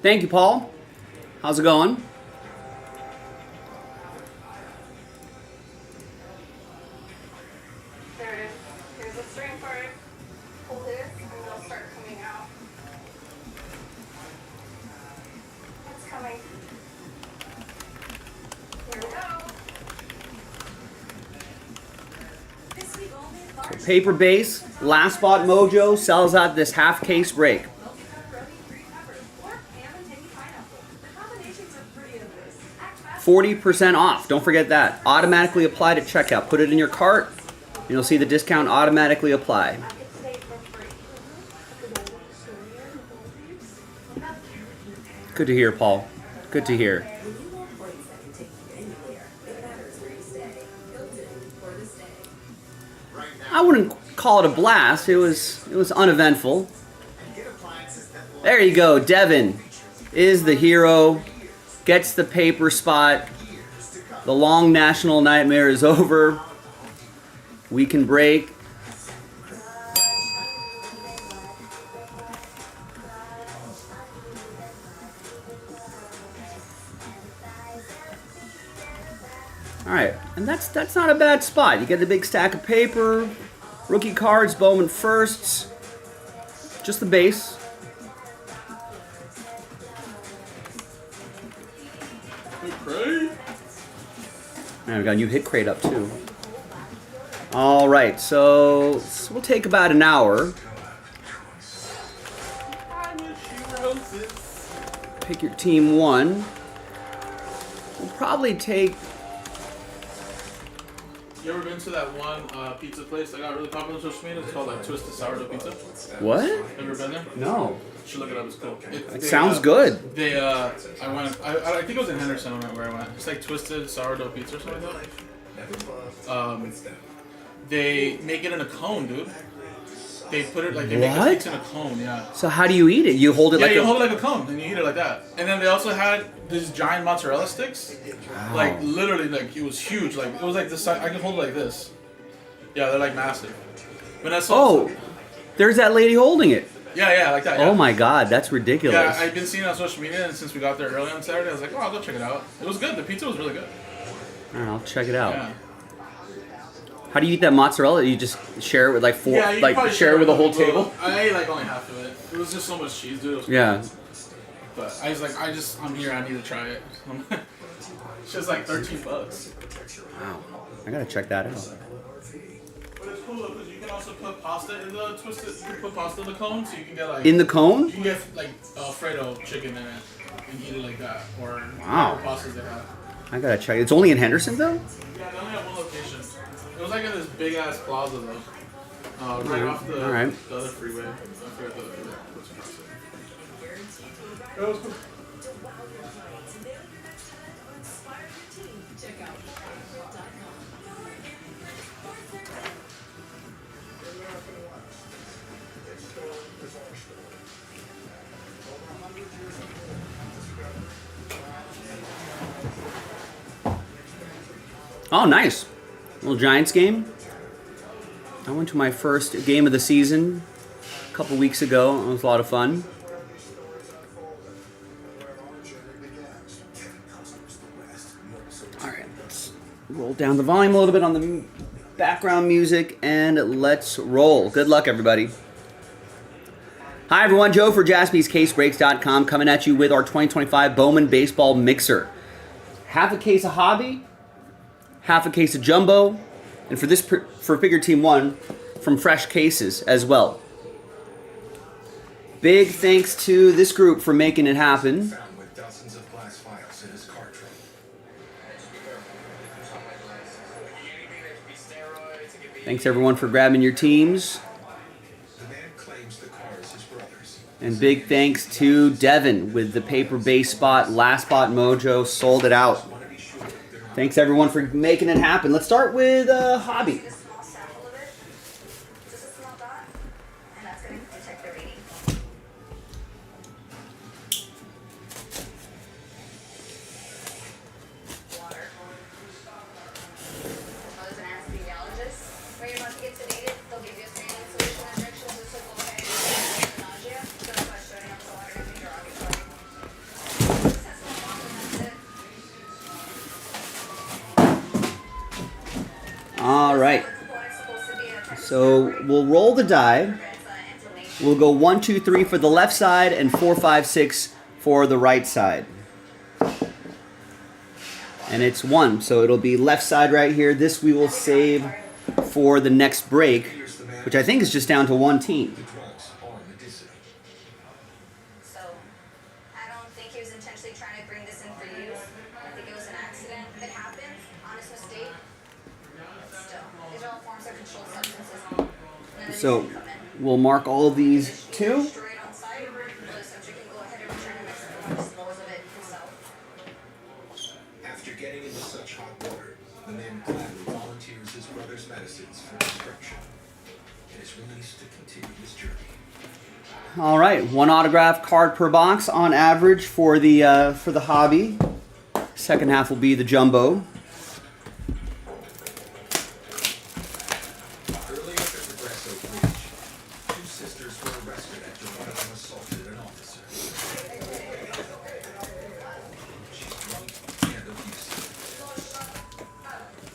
Thank you, Paul. How's it going? There it is. Here's the string part. Pull this and they'll start coming out. It's coming. Here we go. This week only at So Barnes. paper base, last spot mojo sells out this half case break. Multi pepperoni, green peppers, pork, ham, and tangy pineapple. The combinations are pretty of this. Act fast. 40% off. Don't forget that. Automatically applied at checkout. Put it in your cart, and you'll see the discount automatically apply. It's made for free. Good to hear, Paul. Good to hear. When you want points that can take you anywhere, it matters where you stay. Hilton for the stay. I wouldn't call it a blast. It was uneventful. There you go. Devin is the hero. Gets the paper spot. The long national nightmare is over. We can break. All right, and that's not a bad spot. You get the big stack of paper, rookie cards, Bowman firsts, just the base. And we got a new hit crate up too. All right, so we'll take about an hour. Pick your team one. We'll probably take. You ever been to that one pizza place that got really popular on social media? It's called like Twisted Sourdough Pizza. What? Ever been there? No. You should look it up. It's cool. It sounds good. They I think it was in Henderson where I went. It's like Twisted Sourdough Pizza or something like that. They make it in a cone, dude. They put it like they make the pizza in a cone, yeah. So how do you eat it? You hold it like you hold it like a cone and you eat it like that. And then they also had these giant mozzarella sticks. Wow. Like literally, like it was huge. Like it was like this size. I can hold it like this. Yeah, they're like massive. When I saw there's that lady holding it. Yeah, like that. Yeah. Oh my God, that's ridiculous. Yeah, I've been seeing it on social media, and since we got there early on Saturday, I was like, oh, I'll go check it out. It was good. The pizza was really good. All right, I'll check it out. Yeah. How do you eat that mozzarella? You just share it with like four, Yeah, you like probably share it with the whole people. table? I ate like only half of it. It was just so much cheese, dude. It was Yeah. crazy. But I was like, I'm here. I need to try it. It's just like $13. Wow. I gotta check that out. But it's cool because you can also put pasta in the twisted. You can put pasta in the cone, so you can get like. In the cone? You can get like Alfredo chicken in it and eat it like that, or Wow. whatever pastas they have. I gotta check. It's only in Henderson though? Yeah, they only have one location. It was like in this big ass plaza though. Right off the, All right. the other freeway. I forgot the other freeway. It was cool. Oh, nice. Little Giants game. I went to my first game of the season a couple weeks ago. It was a lot of fun. All right, let's roll down the volume a little bit on the background music and let's roll. Good luck, everybody. Hi, everyone. Joe for JaspysCaseBreaks.com coming at you with our 2025 Bowman Baseball Mixer. Half a case of Hobby, half a case of Jumbo, and for Figure Team 1, from Fresh Cases as well. Big thanks to this group for making it happen. Found with dozens of glass files in his car trunk. Thanks everyone for grabbing your teams. The man claims the car is his brother's. And big thanks to Devin with the paper base spot, last spot mojo, sold it out. Thanks everyone for making it happen. Let's start with Hobby. A small sample of it, just a small dot, and that's going to detect the reading. Water. Mother's an anesthesiologist. When you're about to get sedated, they'll give you a saline solution injection to circle the head and nausea. So that's why showing up the water in your auditory. Just has one bottle and that's it. All right. So we'll roll the die. We'll go 1, 2, 3 for the left side and 4, 5, 6 for the right side. And it's 1, so it'll be left side right here. This we will save for the next break, which I think is just down to 1 team. So, I don't think he was intentionally trying to bring this in for use. I think it was an accident. If it happens, honest mistake. Still, these are all forms of controlled substances. None of these So should come in. we'll mark all of these 2. Destroyed on site, the subject can go ahead and return the next one, dispose of it himself. After getting into such hot water, the man gladly volunteers his brother's medicines for destruction and is released to continue his journey. All right, 1 autograph card per box on average for the Hobby. Second half will be the Jumbo. Early at the Progresso Bridge, 2 sisters were arrested after one of them assaulted an officer. She's drunk and abusive.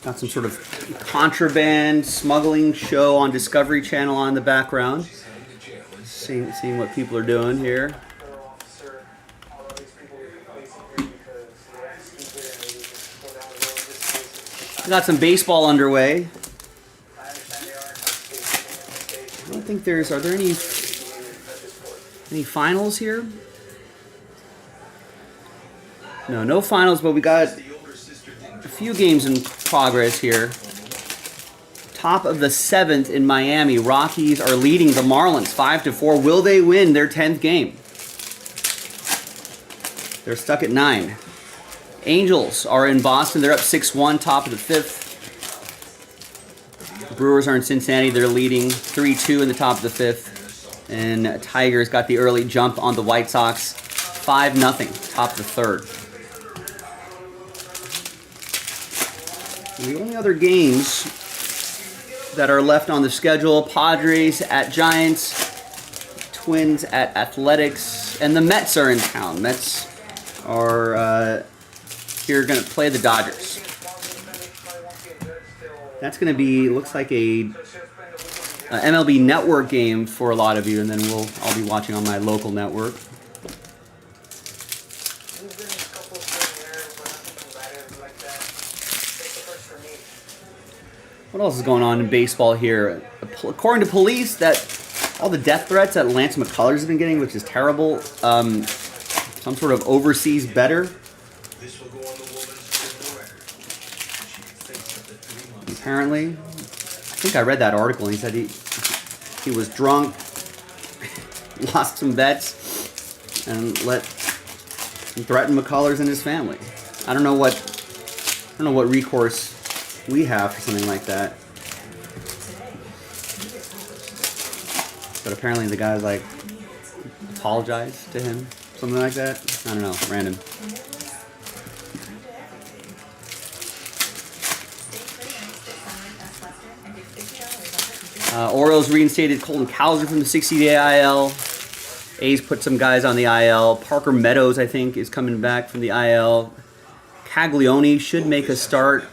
Got some sort of contraband smuggling show on Discovery Channel on the background. She's heading to jail and Seeing what people are doing here. Federal officer, all of these people were placing here because they act stupid and they just go down the road. This case is Got some baseball underway. I understand they are intoxicated. I don't think are there any finals here? No finals, but we got a few games in progress here. Top of the 7th in Miami. Rockies are leading the Marlins 5-4. Will they win their 10th game? They're stuck at 9. Angels are in Boston. They're up 6-1, top of the 5th. Brewers are in Cincinnati. They're leading 3-2 in the top of the 5th. And Tigers got the early jump on the White Sox. 5-0, top of the 3rd. The only other games that are left on the schedule, Padres at Giants, Twins at Athletics, and the Mets are in town. Mets are here going to play the Dodgers. That's going to be, looks like a MLB Network game for a lot of you, and then I'll be watching on my local network. There's been a couple here and there, but nothing combative like that. Take the first for me. What else is going on in baseball here? According to police, that all the death threats that Lance McCullers has been getting, which is terrible, some sort of overseas better. This will go on the woman's criminal record. She could face up to 3 months. Apparently, I think I read that article. And he said he was drunk, lost some bets, and threatened McCullers and his family. I don't know what recourse we have for something like that. But apparently the guy's like apologized to him, something like that. I don't know, random. Orioles reinstated Colton Cowser from the 60-day IL. A's put some guys on the IL. Parker Meadows, I think, is coming back from the IL. Caglione should make a start.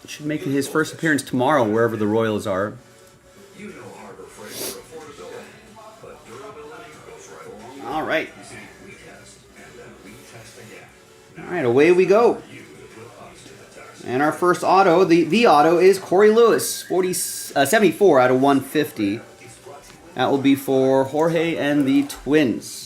Should make his first appearance tomorrow, wherever the Royals are. You know Harbor Freight for affordability, but durability goes right along. All right. You see, we test, and then we test again. All right, away we go. You to put us to the test. And our first auto, the auto is Corey Lewis, 74 out of 150. That will be for Jorge and the Twins.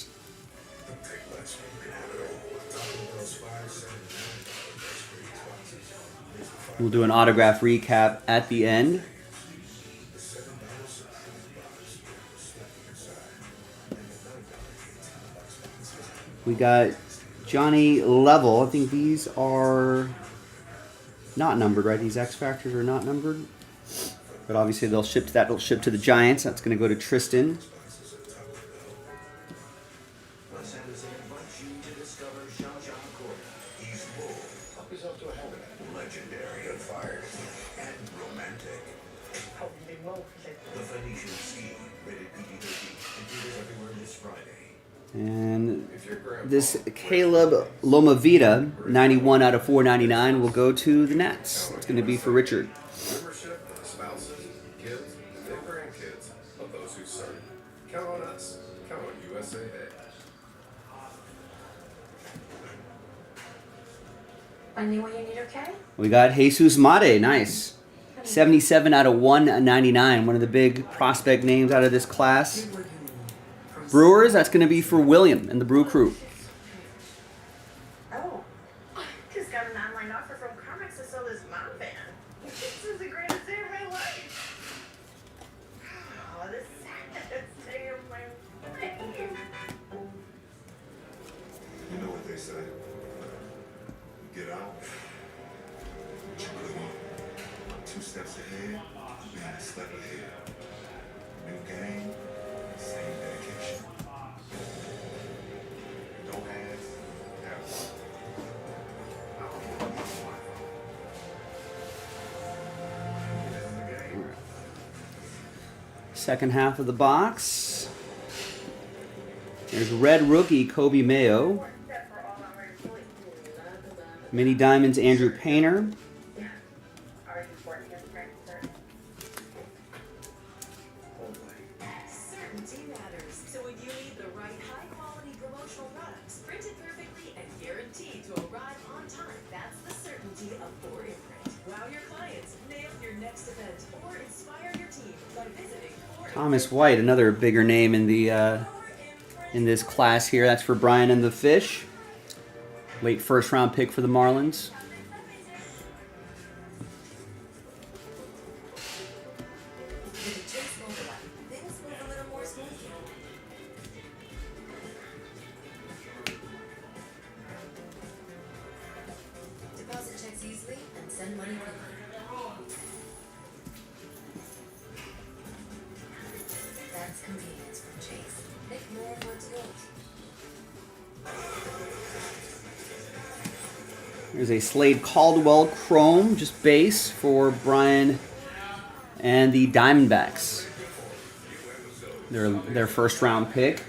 We'll do an autograph recap at the end. We got Johnny Level. I think these are not numbered, right? These X Factors are not numbered. But obviously they'll ship to the Giants. That's going to go to Tristan. Legendary on fire and romantic. The Phoenician Ski, rated PG-13, in theaters everywhere this Friday. And this Caleb Lomavita, 91 out of 499, will go to the Nats. That's going to be for Richard. Membership, spouses, kids, and grandkids of those who serve. Count on us. Count on USAA. Anyone you need, okay? We got Jesus Mate, nice. 77 out of 199, one of the big prospect names out of this class. Brewers, that's going to be for William and the Brew Crew. Oh, just got an online offer from Comics to sell this mom van. This is the greatest day of my life. Oh, the saddest day of my life. You know what they say. Get out. What you really want. 2 steps ahead, being a step ahead. New game, same dedication. Don't ask, have. This is the game. Second half of the box. There's red rookie Kobe Mayo. Mini Diamonds Andrew Painter. Certainty matters. So when you need the right high-quality promotional products, printed perfectly and guaranteed to arrive on time, that's the certainty of 4imprint. Wow your clients, nail your next event, or inspire your team by visiting 4imprint. Thomas White, another bigger name in the in this class here. That's for Brian and the Fish. Late first round pick for the Marlins. Deposit checks easily and send money quickly. That's convenience from Chase. Make more of what's yours. There's a Slade Caldwell Chrome, just base for Brian and the Diamondbacks. Their first round pick.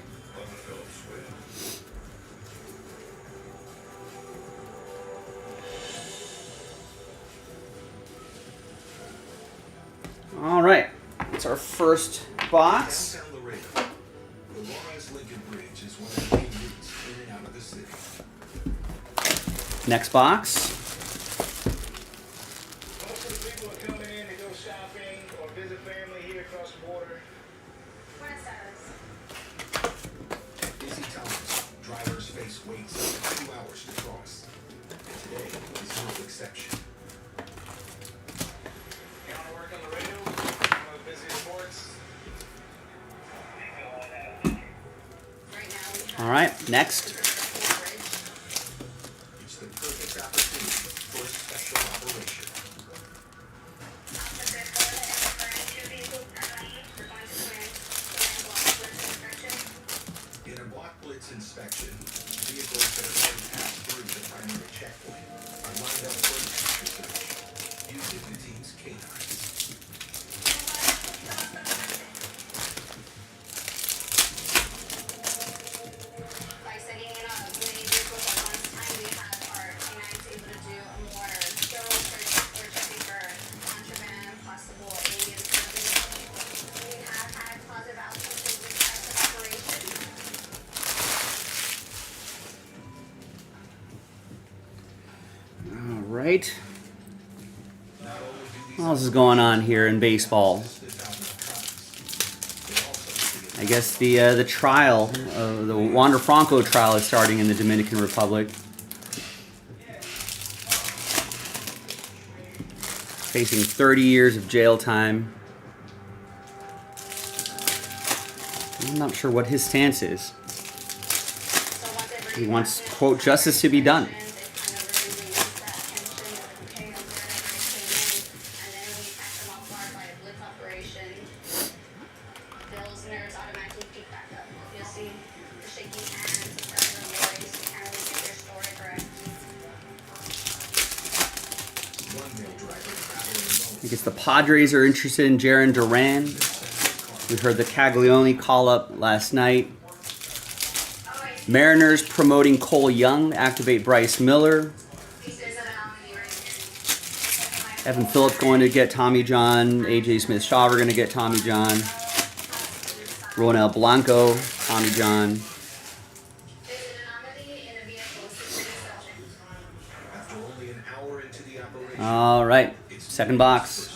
All right, that's our first box. Down the radar, the longest Lincoln Bridge is one of the main routes in and out of the city. Next box. family here across the border. Buenas tardes. Busy times. Drivers face waits up to 2 hours to cross. And today is no exception. You want to work on the radio? One of the busiest ports? Right now we have All right, next. It's the perfect opportunity for a special operation. In a block blitz inspection, vehicles that have already passed through the primary checkpoint are lined up for an extra search using the team's canines. By setting in many vehicles at one time, we have our canines able to do a more thorough search for checking for contraband, possible aliens. We have had positive outcomes with this type of operation. All right. What else is going on here in baseball? I guess the trial, the Wander Franco trial, is starting in the Dominican Republic. Facing 30 years of jail time. I'm not sure what his stance is. He wants, quote, justice to be done. I guess the Padres are interested in Jaron Duran. We heard the Caglioni call up last night. Mariners promoting Cole Young to activate Bryce Miller. Evan Phillips going to get Tommy John. AJ Smith-Shaw are going to get Tommy John. Ronel Blanco, Tommy John. After only an hour into the operation, All right, second box.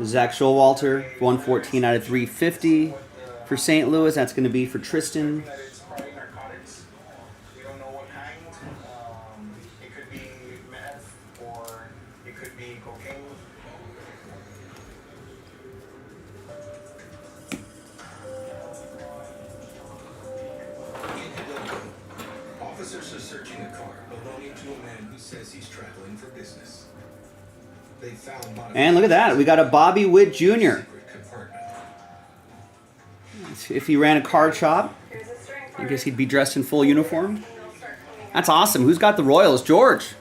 Zach Showalter, 114 out of 350 for St. Louis. That's going to be for Tristan. That it's probably narcotics. We don't know what kind. It could be meth or it could be cocaine. in Hidalgo, officers are searching a car belonging to a man who says he's traveling for business. They found And look at that. We got a Bobby Witt Jr. If he ran a card shop, I guess he'd be dressed in full uniform. That's awesome. Who's got the Royals? George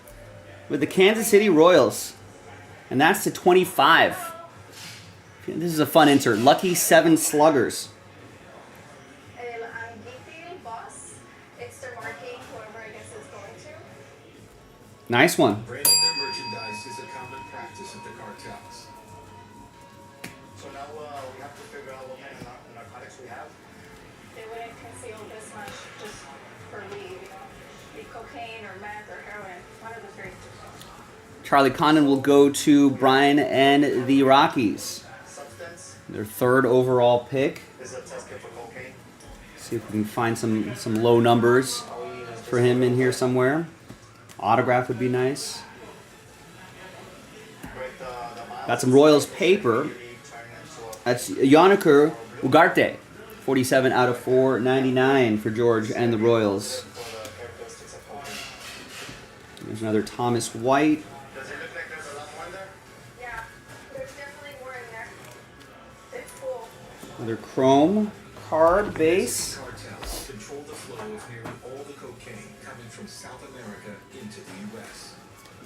with the Kansas City Royals. And that's to 25. This is a fun insert. Lucky 7 sluggers. Nice one. Branding their merchandise is a common practice at the cartels. So now we have to figure out what kind of narcotics we have. They wouldn't conceal this much just for weed. Be cocaine or meth or heroin. One of the three. Charlie Condon will go to Brian and the Rockies. Substance Their 3rd overall pick. is a test kit for cocaine. See if we can find some low numbers for him in here somewhere. Autograph would be nice. Got some Royals paper. That's Yanniker Ugarte. 47 out of 499 for George and the Royals. There's another Thomas White. Does it look like there's a lot more in there? Yeah, there's definitely more in there. It's full. Another chrome card base. Cartels control the flow of nearly all the cocaine coming from South America into the U.S.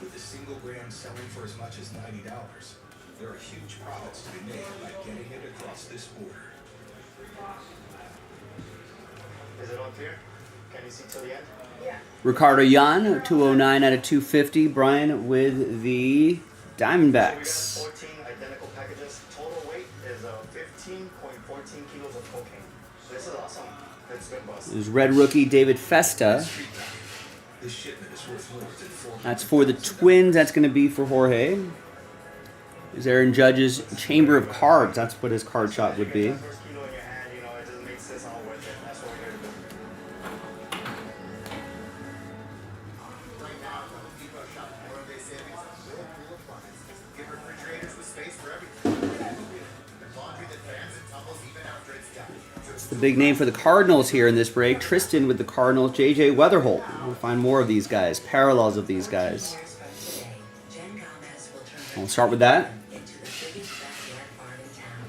With a single gram selling for as much as $90, there are huge profits to be made by getting it across this border. Is it all clear? Can you see till the end? Yeah. Ricardo Yan, 209 out of 250. Brian with the Diamondbacks. So we got 14 identical packages. Total weight is 15.14 kilos of cocaine. This is awesome. It's good, boss. There's Red Rookie David Festa. This shipment is worth more than $400. That's for the Twins. That's going to be for Jorge. Is Aaron Judge's Chamber of Cards. That's what his card shop would be. The big name for the Cardinals here in this break, Tristan with the Cardinals, JJ Weatherholt. We'll find more of these guys, parallels of these guys. We'll start with that. Into the biggest backyard farm in town.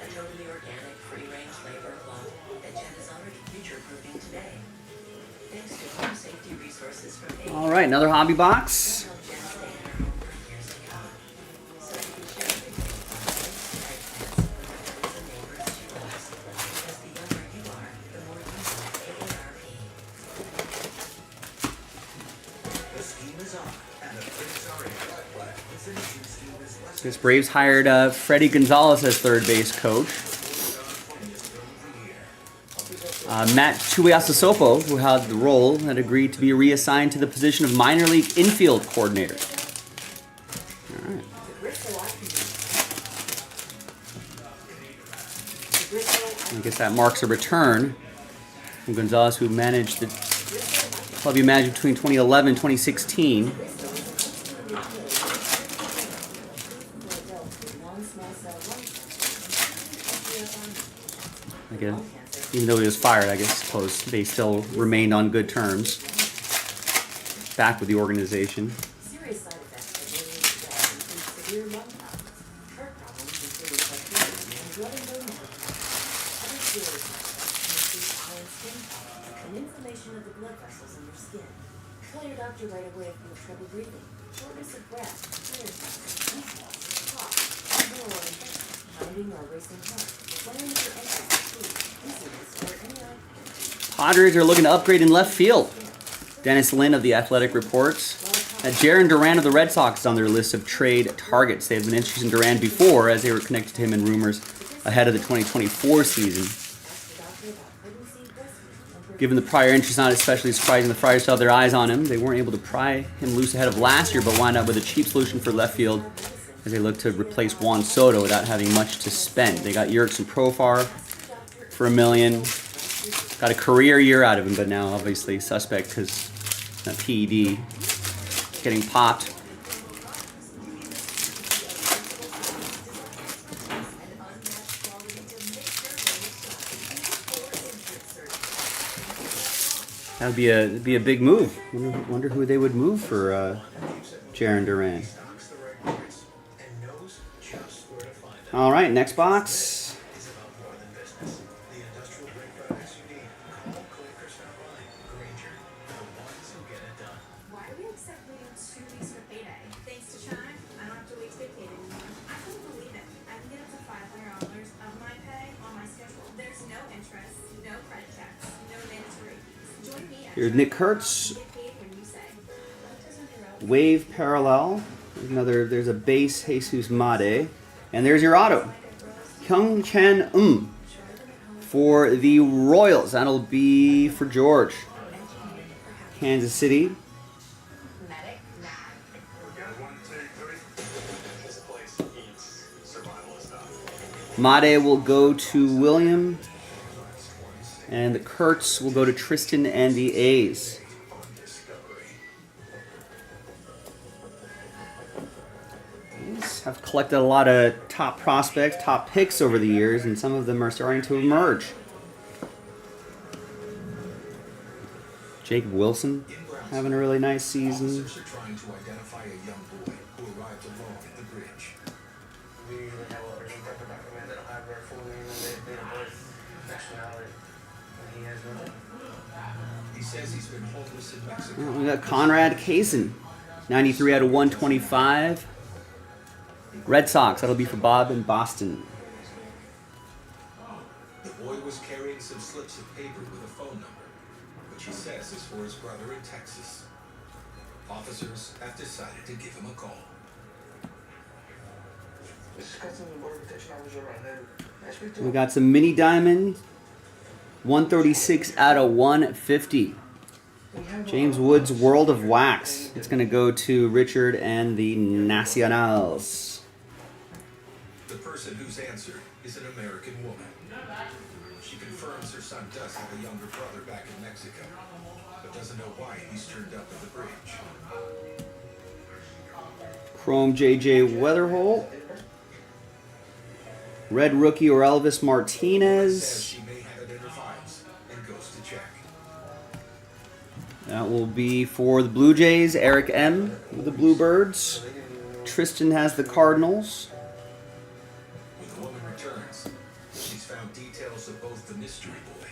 A totally organic, free-range labor plot that Jen is already future-proofing today. Thanks to home safety resources from A. All right, another hobby box. Help Jen stay in her home for years to come. So you can share your big plants with the neighbors she loves. Because the younger you are, the more you know AARP. The scheme is on, and the prints are in. The finishing scheme is less This Braves hired Freddie Gonzalez as third base coach. Matt Tuiasosopo, who had the role, had agreed to be reassigned to the position of minor league infield coordinator. All right. I guess that marks a return from Gonzalez, who managed the club he managed between 2011 and 2016. Again, even though he was fired, I guess suppose they still remained on good terms. Back with the organization. Serious side effects of radiation include severe lung problems, heart problems including hypertension and blood and bone marrow. Other serious side effects can include eye and skin problems and inflammation of the blood vessels in your skin. Tell your doctor right away if you have trouble breathing, shortness of breath, heart attacks, heat loss, cough, abdominal infection, pounding or racing heart, flaring of your ankles, feet, dizziness, or any eye. Padres are looking to upgrade in left field. Dennis Lin of The Athletic reports that Jaron Duran of the Red Sox is on their list of trade targets. They have been interested in Duran before, as they were connected to him in rumors ahead of the 2024 season. Given the prior interest, not especially surprising the Friars still have their eyes on him. They weren't able to pry him loose ahead of last year, but wind up with a cheap solution for left field as they look to replace Juan Soto without having much to spend. They got Yerkes Profar for $1 million. Got a career year out of him, but now obviously suspect because that PED getting popped. That would be a big move. Wonder who they would move for Jaron Duran. All right, next box. Why do we accept waiting 2 weeks for payday? Thanks to Chime, I don't have to wait to get paid anymore. I couldn't believe it. I can get up to $500 of my pay on my schedule. There's no interest, no credit checks, no mandatory. Join me at Here's Nick Kurtz. get paid when you say. Wave parallel. There's a base Jesus Made. And there's your auto. Kyung Chen for the Royals. That'll be for George. Kansas City. Medic, Made will go to William. And the Kurtz will go to Tristan and the A's. Have collected a lot of top prospects, top picks over the years, and some of them are starting to emerge. Jacob Wilson having a really nice season. Officers are trying to identify a young boy who arrived alone at the bridge. We usually have a document. They don't have their full name and their date of birth, nationality. And he has no. He says he's been homeless in Mexico. We got Conrad Kaysen, 93 out of 125. Red Sox, that'll be for Bob in Boston. The boy was carrying some slips of paper with a phone number, which he says is for his brother in Texas. Officers have decided to give him a call. We got some mini diamond, 136 out of 150. James Woods' World of Wax. It's going to go to Richard and the Nacionals. The person who's answered is an American woman. She confirms her son does have a younger brother back in Mexico, but doesn't know why he's turned up at the bridge. Chrome JJ Weatherholt. Red Rookie or Elvis Says Martinez. she may have it in her files and goes to check. That will be for the Blue Jays. Eric M. with the Bluebirds. Tristan has the Cardinals. When the woman returns, she's found details of both the mystery boy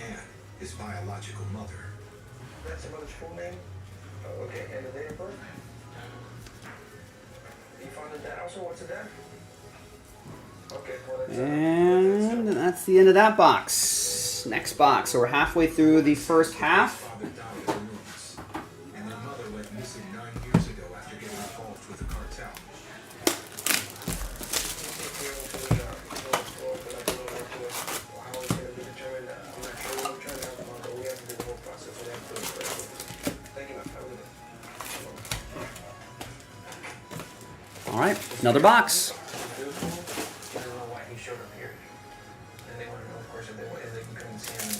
and his biological mother. That's your mother's full name? Oh, okay, and the date of birth? You found the dad also? What's the dad? Okay, well, that's, And that's the end of that box. Next box. So we're halfway through the first half. Father died in Hermosa, and their mother went missing 9 years ago after getting involved with the cartel. All right, another box. I don't know why he showed up here. And they want to know, of course, if they couldn't see him.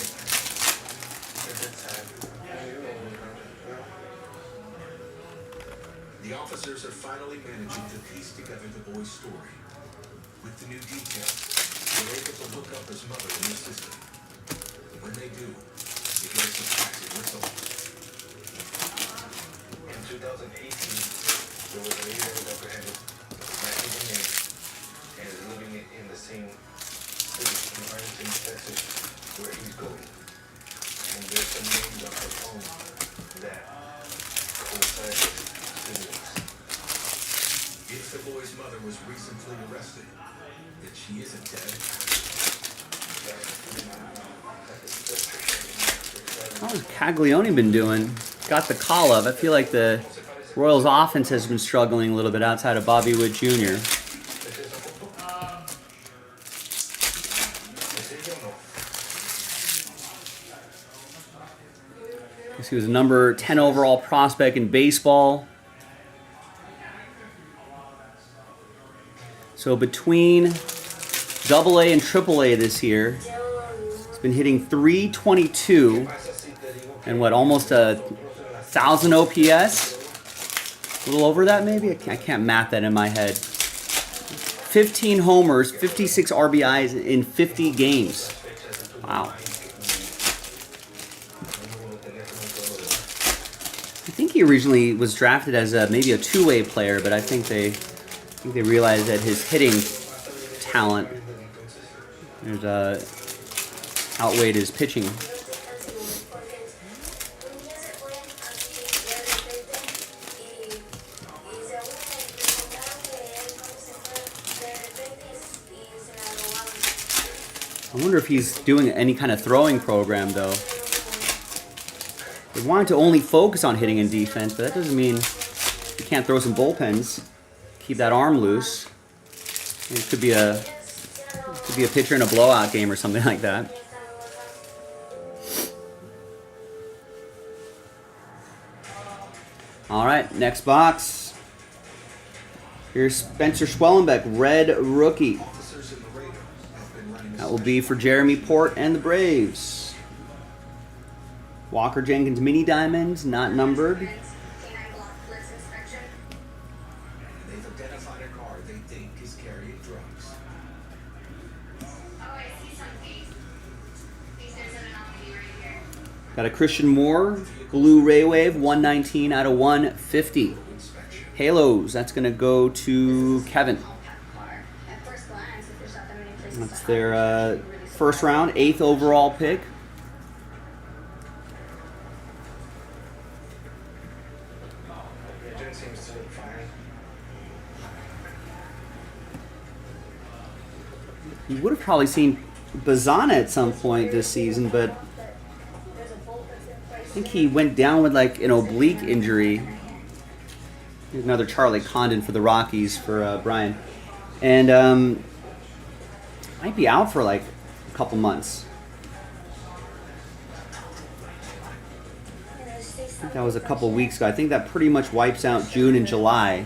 The officers are finally managing to piece together the boy's story. With the new details, they're able to look up his mother in the system. When they do, they get a surprising result. In 2018, there was a lady that was apprehended, Mexican name, and is living in the same city in Arlington, Texas, where he's going. And there's some names on her phone that coincide with his names. If the boy's mother was recently arrested, then she isn't dead. How's Caglione been doing? Got the call up. I feel like the Royals offense has been struggling a little bit outside of Bobby Wood Jr. He was a number 10 overall prospect in baseball. So between AA and AAA this year, he's been hitting 322 and what, almost 1,000 OPS? A little over that maybe? I can't math that in my head. 15 homers, 56 RBIs in 50 games. Wow. I think he originally was drafted as maybe a two-way player, but I think they realized that his hitting talent outweighed his pitching. I wonder if he's doing any kind of throwing program, though. They wanted to only focus on hitting and defense, but that doesn't mean you can't throw some bullpens. Keep that arm loose. It could be a pitcher in a blowout game or something like that. All right, next box. Here's Spencer Schwellenbeck, red rookie. That will be for Jeremy Port and the Braves. Walker Jenkins mini diamonds, not numbered. They've identified a car they think is carrying drugs. Got a Christian Moore, blue Ray Wave, 119 out of 150. Halos, that's going to go to Kevin. That's their first round, 8th overall pick. You would have probably seen Bazana at some point this season, but I think he went down with like an oblique injury. Here's another Charlie Condon for the Rockies for Brian. And might be out for like a couple months. I think that was a couple weeks ago. I think that pretty much wipes out June and July.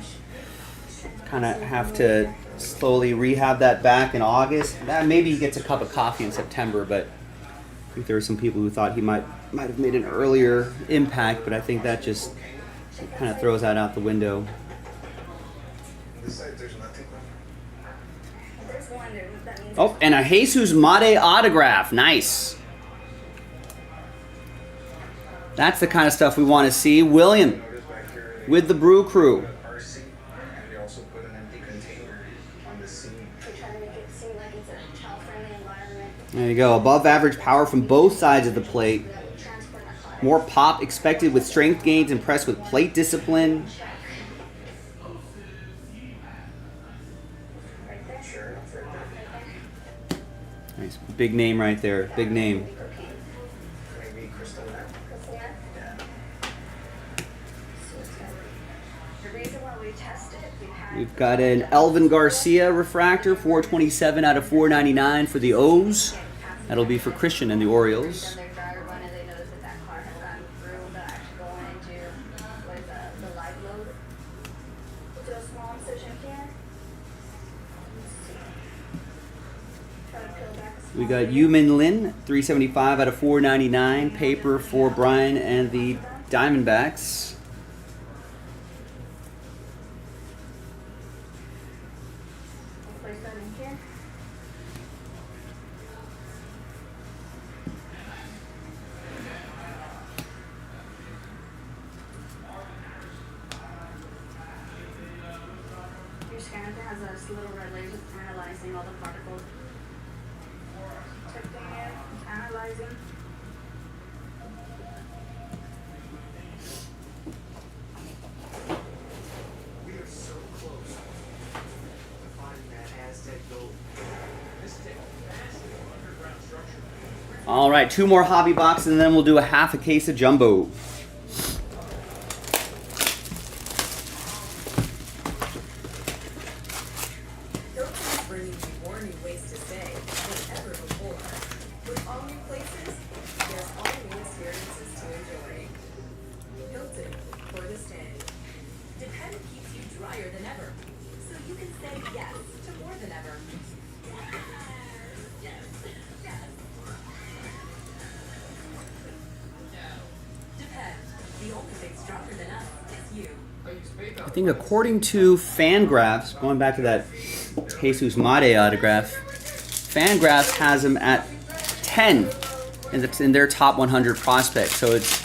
kind of have to slowly rehab that back in August. Maybe he gets a cup of coffee in September, but I think there were some people who thought he might have made an earlier impact, but I think that just kind of throws that out the window. This side, there's nothing. There's one there. That means Oh, and a Jesus Mate autograph. Nice. That's the kind of stuff we want to see. William with the Brew Crew. RC, and they also put an empty container on the scene. they try to make it seem like it's a child-friendly environment. There you go. Above average power from both sides of the plate. Transport narcotics. More pop expected with strength gains. Impressed with plate discipline. Right there. Sure, it's right there. Nice. Big name right there. Big name. Maybe crystal meth. Crystal meth. Yeah. So it's got- The reason why we test it, we had We've got an Elvin Garcia refractor, 427 out of 499 for the O's. That'll be for Christian and the Orioles. done their dry run and they noticed that that car had gotten through the actually going into like the live load. Do a small incision here. Let's see. Try to peel back a We small got bit. Yumin Lin, 375 out of 499. Paper for Brian and the Diamondbacks. Place that in here. Your scanner has a little red laser analyzing all the particles. Checking it, analyzing. We are so close to finding that Aztec gold. This is a massive underground structure. All right, 2 more hobby boxes, and then we'll do a half a case of jumbo. Hilton is bringing you more new ways to stay than ever before. With all new places, there's all new experiences to enjoy. Hilton, for the stay. Depend keeps you drier than ever, so you can say yes to more than ever. Yes, yes. Depend, the only thing stronger than us is you. I think according to Fangraphs, going back to that Jesus Mate autograph, Fangraphs has him at 10 in their top 100 prospects. So it's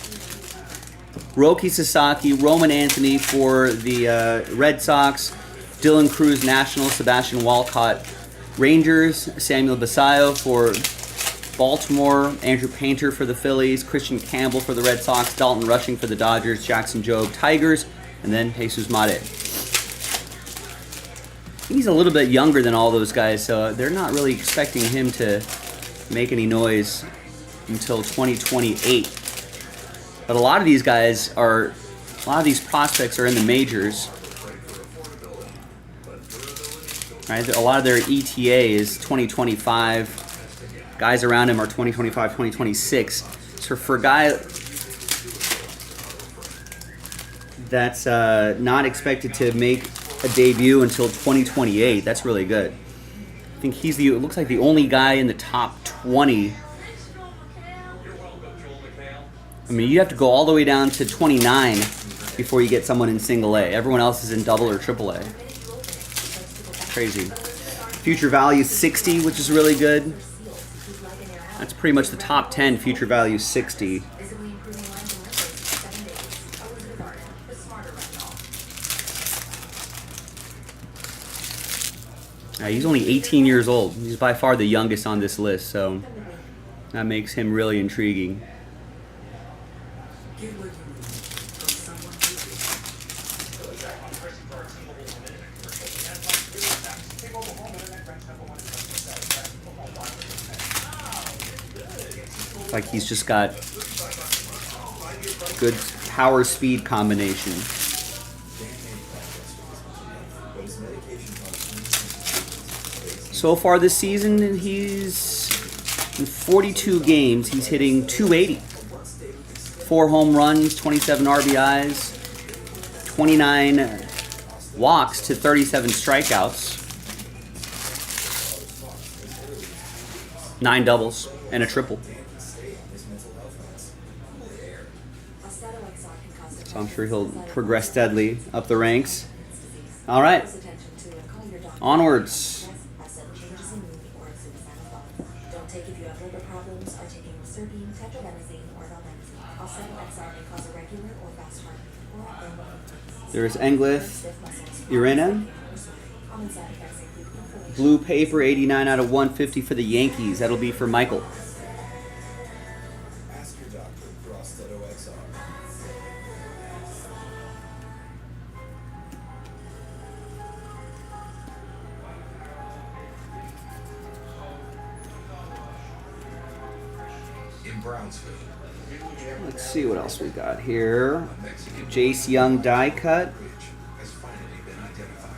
Roki Sasaki, Roman Anthony for the Red Sox, Dylan Cruz Nationals, Sebastian Walcott Rangers, Samuel Basayo for Baltimore, Andrew Painter for the Phillies, Christian Campbell for the Red Sox, Dalton Rushing for the Dodgers, Jackson Jobe Tigers, and then Jesus Mate. He's a little bit younger than all those guys, so they're not really expecting him to make any noise until 2028. But a lot of these guys are, a lot of these prospects are in the majors. Right? A lot of their ETA is 2025. Guys around him are 2025, 2026. So for a guy that's not expected to make a debut until 2028, that's really good. I think he's it looks like the only guy in the top 20. I mean, you have to go all the way down to 29 before you get someone in single A. Everyone else is in double or triple A. Crazy. Future value 60, which is really good. That's pretty much the top 10 future value 60. Visibly improving lens and wrinkles in 7 days. Always with Garden, the smarter retinol. He's only 18 years old. He's by far the youngest on this list, so that makes him really intriguing. Get what you need from someone who is. Like he's just got good power speed combination. So far this season, he's in 42 games. He's hitting 280. 4 home runs, 27 RBIs, 29 walks to 37 strikeouts, 9 doubles, and a triple. So I'm sure he'll progress steadily up the ranks. All right, onwards. Don't take if you have liver problems, are taking serpine, tetrabenazine, or valbenazine. Alcedo-XR may cause irregular or fast heartbeat, or There's Englith, Irena. common side effects include inflammation. Blue paper, 89 out of 150 for the Yankees. That'll be for Michael. Ask your doctor for Austedo XR. In Brownsville, Let's see what else we got here. Jace Young die cut. bridge has finally been identified.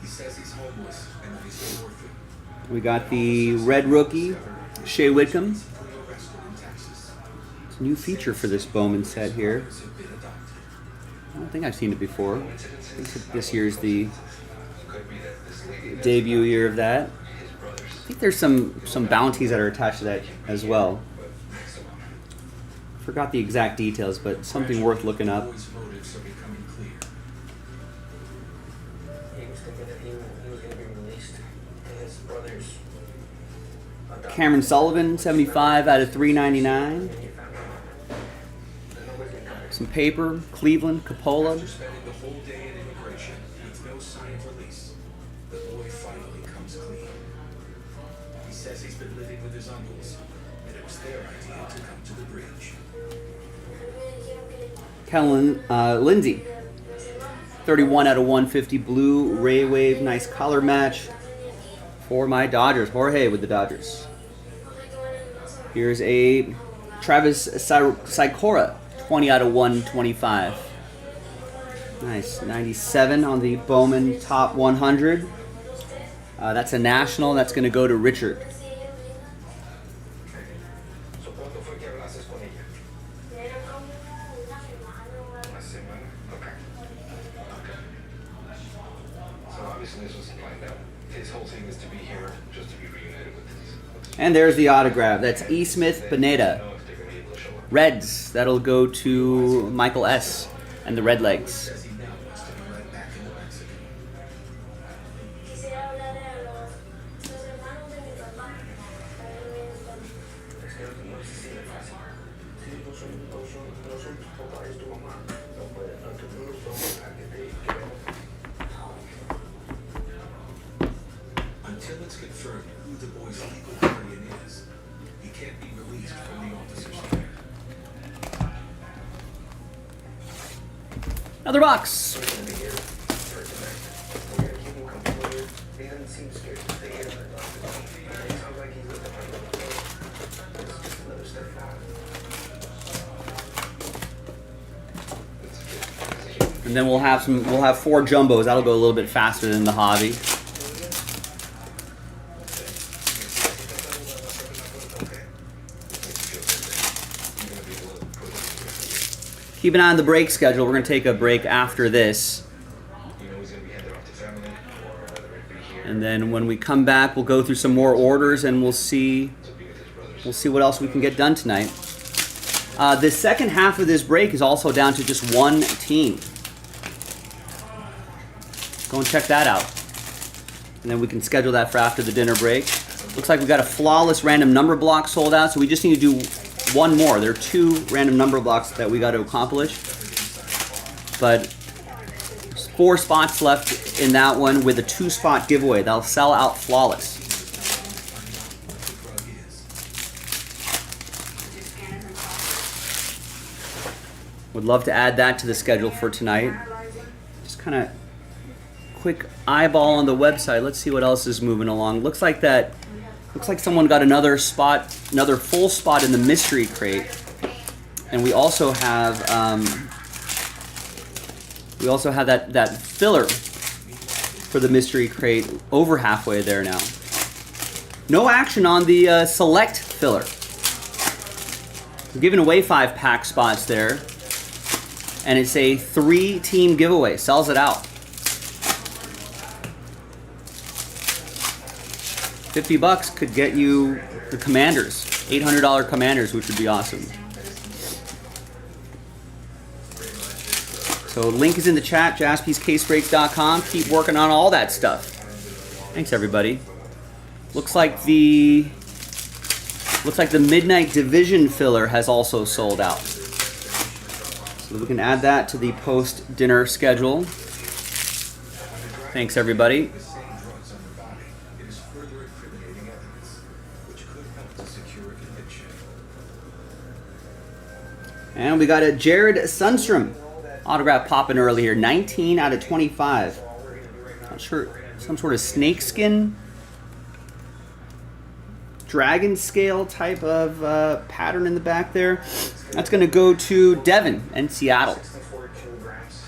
He says he's homeless and that he's an orphan. We got the red rookie, Shea Whitcomb. He's arrested in Texas. It's a new feature for this Bowman set here. He's been adopted. I don't think I've seen it before. I think this year's the Could be that this lady debut year of that. his brothers. I think there's some bounties that are attached to that as well. Forgot the exact details, but something worth looking up. Boy's motives are becoming clear. He was thinking that he was going to be released. And his brothers adopted Cameron Sullivan, 75 out of 399. Some paper, Cleveland, Coppola. After spending the whole day in immigration with no sign of release, the boy finally comes clean. He says he's been living with his uncles, and it was their idea to come to the bridge. Kellen Lindsay, 31 out of 150, blue Ray Wave, nice color match for my Dodgers. Jorge with the Dodgers. Here's a Travis Sikora, 20 out of 125. Nice, 97 on the Bowman Top 100. That's a national. That's going to go to Richard. So, ¿cuánto fue que hablaste con ella? Una semana. Okay. So obviously this was planned out. His whole thing is to be here just to be reunited with his And there's the autograph. That's E. Smith Pineda. know if they're going to be able to show up. Reds. That'll go to Michael S. and the Red Legs. Says he now wants to be right back in the Mexican. Quisiera hablarle a los hermanos de mi papá. Es que no es así de fácil. Sí, no son tus papás, es tu mamá. No los podemos dejar que te queden. Until it's confirmed who the boy's legal guardian is, he can't be released from the officer's care. Another box. We're going to be here for tonight. We're going to keep him comfortable. He doesn't seem scared to stay here. It sounds like he's looking for another place. It's just another step forward. And then we'll have 4 jumbos. That'll go a little bit faster than the hobby. Keep an eye on the break schedule. We're going to take a break after this. You know he's going to be headed off to family, or whether it be here And then when we come back, we'll go through some more orders and we'll see to be with his brothers. what else we can get done tonight. The second half of this break is also down to just one team. Go and check that out. And then we can schedule that for after the dinner break. Looks like we got a flawless random number block sold out, so we just need to do one more. There are 2 random number blocks that we got to accomplish. But there's 4 spots left in that one with a 2-spot giveaway. That'll sell out flawless. Would love to add that to the schedule for tonight. Just kind of quick eyeball on the website. Let's see what else is moving along. Looks like someone got another full spot in the mystery crate. And we also have that filler for the mystery crate over halfway there now. No action on the select filler. We're giving away 5 pack spots there. and it's a 3-team giveaway. Sells it out. $50 could get you the Commanders, $800 Commanders, which would be awesome. So link is in the chat, jaspyscasebreaks.com. Keep working on all that stuff. Thanks, everybody. Looks like the Midnight Division filler has also sold out. So we can add that to the post-dinner schedule. Thanks, everybody. And we got a Jared Sundstrom autograph popping early here. 19 out of 25. Not sure, some sort of snakeskin, dragon scale type of pattern in the back there. That's going to go to Devin in Seattle. 64 kilograms.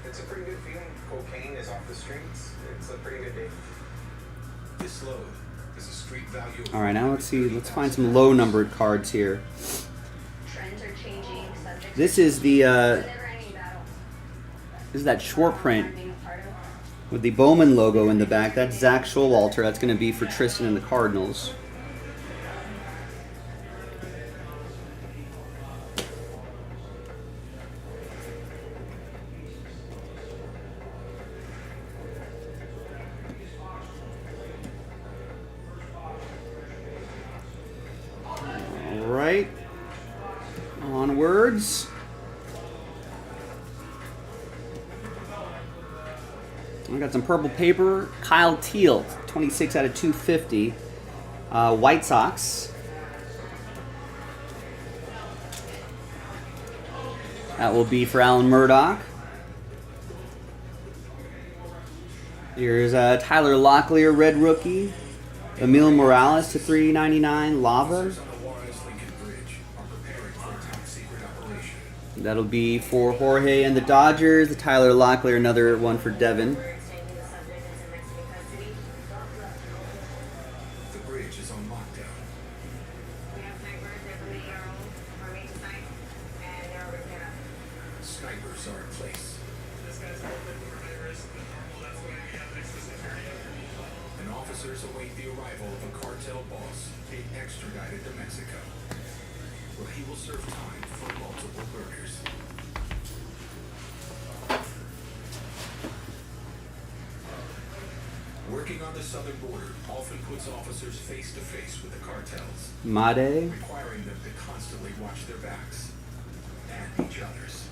It's a pretty good feeling. Cocaine is off the streets. It's a pretty good day. This load is a street value. All right, now let's see. Let's find some low-numbered cards here. Trends are changing. Subjects This is the never ending battle. this is that short print with the Bowman logo in the back. That's Zach Showalter. That's going to be for Tristan and the Cardinals. All right. Onwards. I got some purple paper. Kyle Teal, 26 out of 250. White Sox. That will be for Alan Murdoch. Here's Tyler Locklear, red rookie. Emil Morales to 399, Lava. That'll be for Jorge and the Dodgers. The Tyler Locklear, another one for Devin. The bridge is on lockdown. Snipers are in place. And officers await the arrival of a cartel boss being extradited to Mexico, where he will serve time for multiple murders. Working on the southern border often puts officers face to face with the cartels, Made. requiring them to constantly watch their backs and each other's.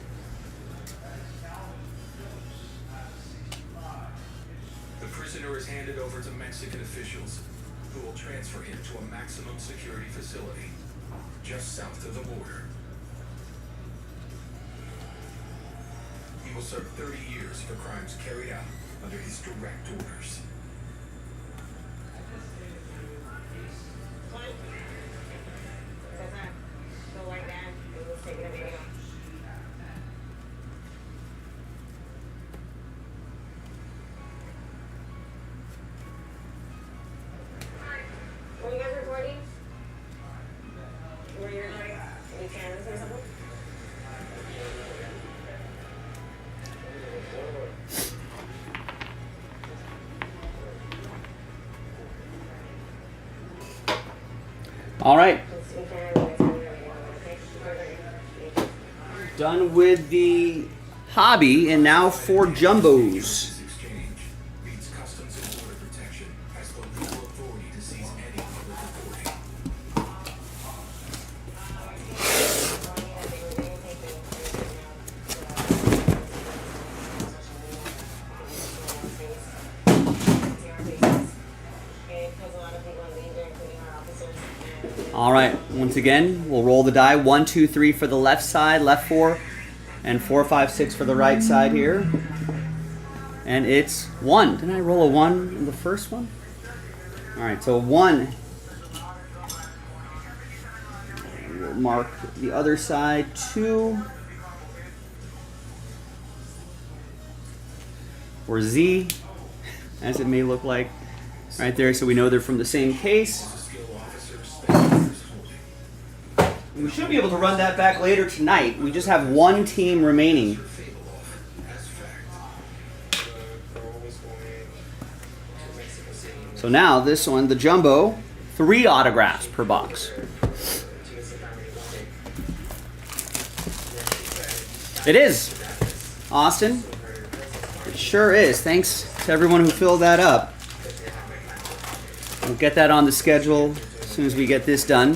The prisoner is handed over to Mexican officials, who will transfer him to a maximum security facility just south of the border. He will serve 30 years for crimes carried out under his direct orders. Were you guys recording? Were you recording? You can say something? All right. Done with the hobby, and now for jumbos. Beats Customs and Border Protection has the legal authority to seize any public recording. All right, once again, we'll roll the die. 1, 2, 3 for the left side, left 4, and 4, 5, 6 for the right side here. And it's 1. Didn't I roll a 1 in the first one? All right, so 1. We'll mark the other side. 2. Or Z, as it may look like right there, so we know they're from the same case. We should be able to run that back later tonight. We just have one team remaining So now this one, the jumbo, 3 autographs per box. It is, Austin. It sure is. Thanks to everyone who filled that up. We'll get that on the schedule as soon as we get this done.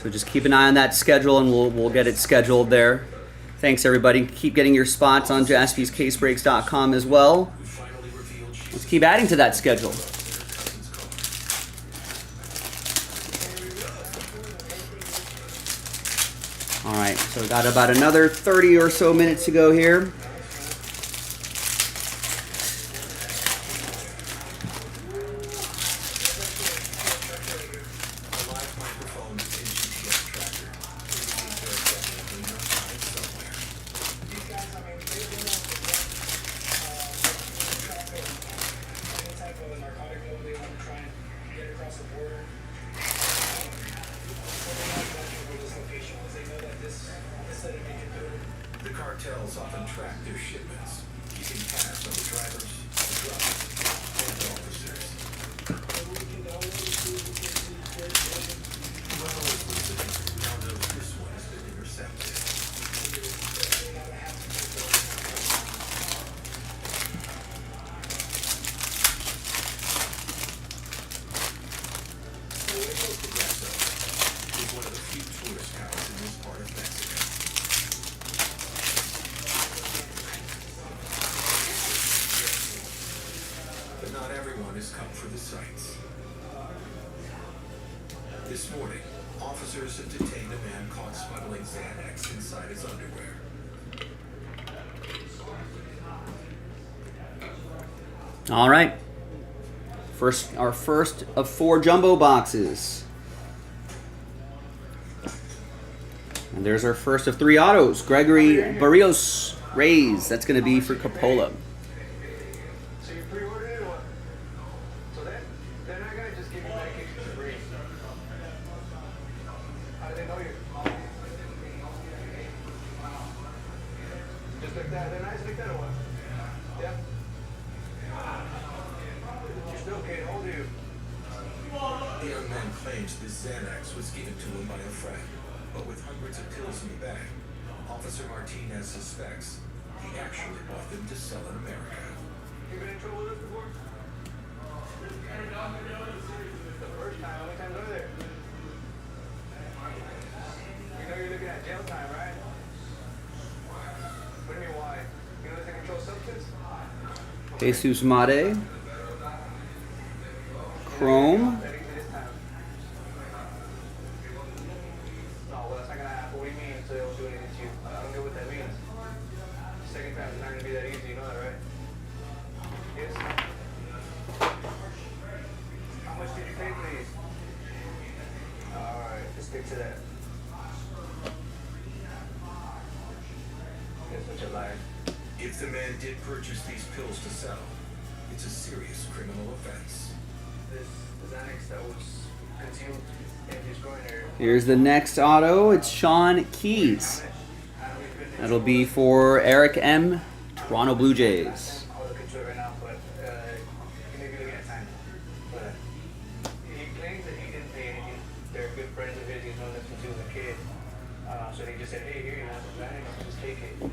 So just keep an eye on that schedule, and we'll get it scheduled there. Thanks, everybody. Keep getting your spots on JaspysCaseBreaks.com as well. Let's keep adding to that schedule. All right, so we got about another 30 or so minutes to go here. The cartels often track their shipments, keeping tabs on the drivers, the drugs, and officers. Well, listening, now knows this one has been intercepted. Progreso is one of the few tourist towns in this part of Mexico. But not everyone has come for the sights. This morning, officers have detained a man caught smuggling Xanax inside his underwear. All right. Our first of 4 jumbo boxes. And there's our first of 3 autos. Gregory Barrios Rays. That's going to be for Coppola. So you pre-ordered it or what? So they're not gonna just give you medication for free. How do they know you? Just like that. They're nice like that or what? Yeah? You're still okay. How old are you? The young man claims the Xanax was given to him by a friend, but with hundreds of pills in the bag, Officer Martinez suspects he actually bought them to sell in America. You been in trouble with us before? The first time. How many times are there? You know you're looking at jail time, right? What do you mean why? You know it's a controlled substance? Jesus Made. Chrome. That easy this time. No, well that's not gonna happen. What do you mean so they won't do anything to you? I don't get what that means. Second time is not gonna be that easy, you know that, right? Yes? How much did you pay for these? Alright, just stick to that. Guess what you're lying. If the man did purchase these pills to sell, it's a serious criminal offense. This Xanax that was concealed in his groin area. Here's the next auto. It's Sean Keys. That'll be for Eric M. Toronto Blue Jays. I'll look into it right now, but you may be looking at time. But he claims that he didn't pay anything. They're good friends of his. He's known them since he was a kid. So they just said, hey, here you have some Xanax, just take it.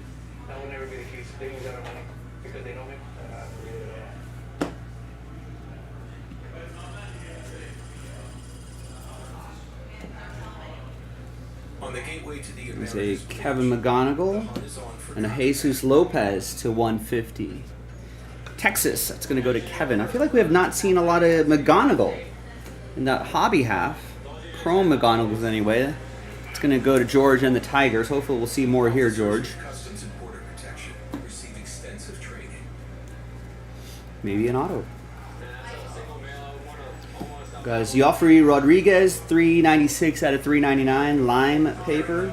That will never be the case. They use our money because they know him. On the gateway to the There's Americas, a Kevin McGonigal and a Jesus Lopez to 150. Texas, that's going to go to Kevin. I feel like we have not seen a lot of McGonigal in that hobby half. Chrome McGonagals anyway. It's going to go to George and the Tigers. Hopefully we'll see more here, George. Customs and Border Protection receive extensive training. Maybe an auto. Guys, Joffrey Rodriguez, 396 out of 399, lime paper.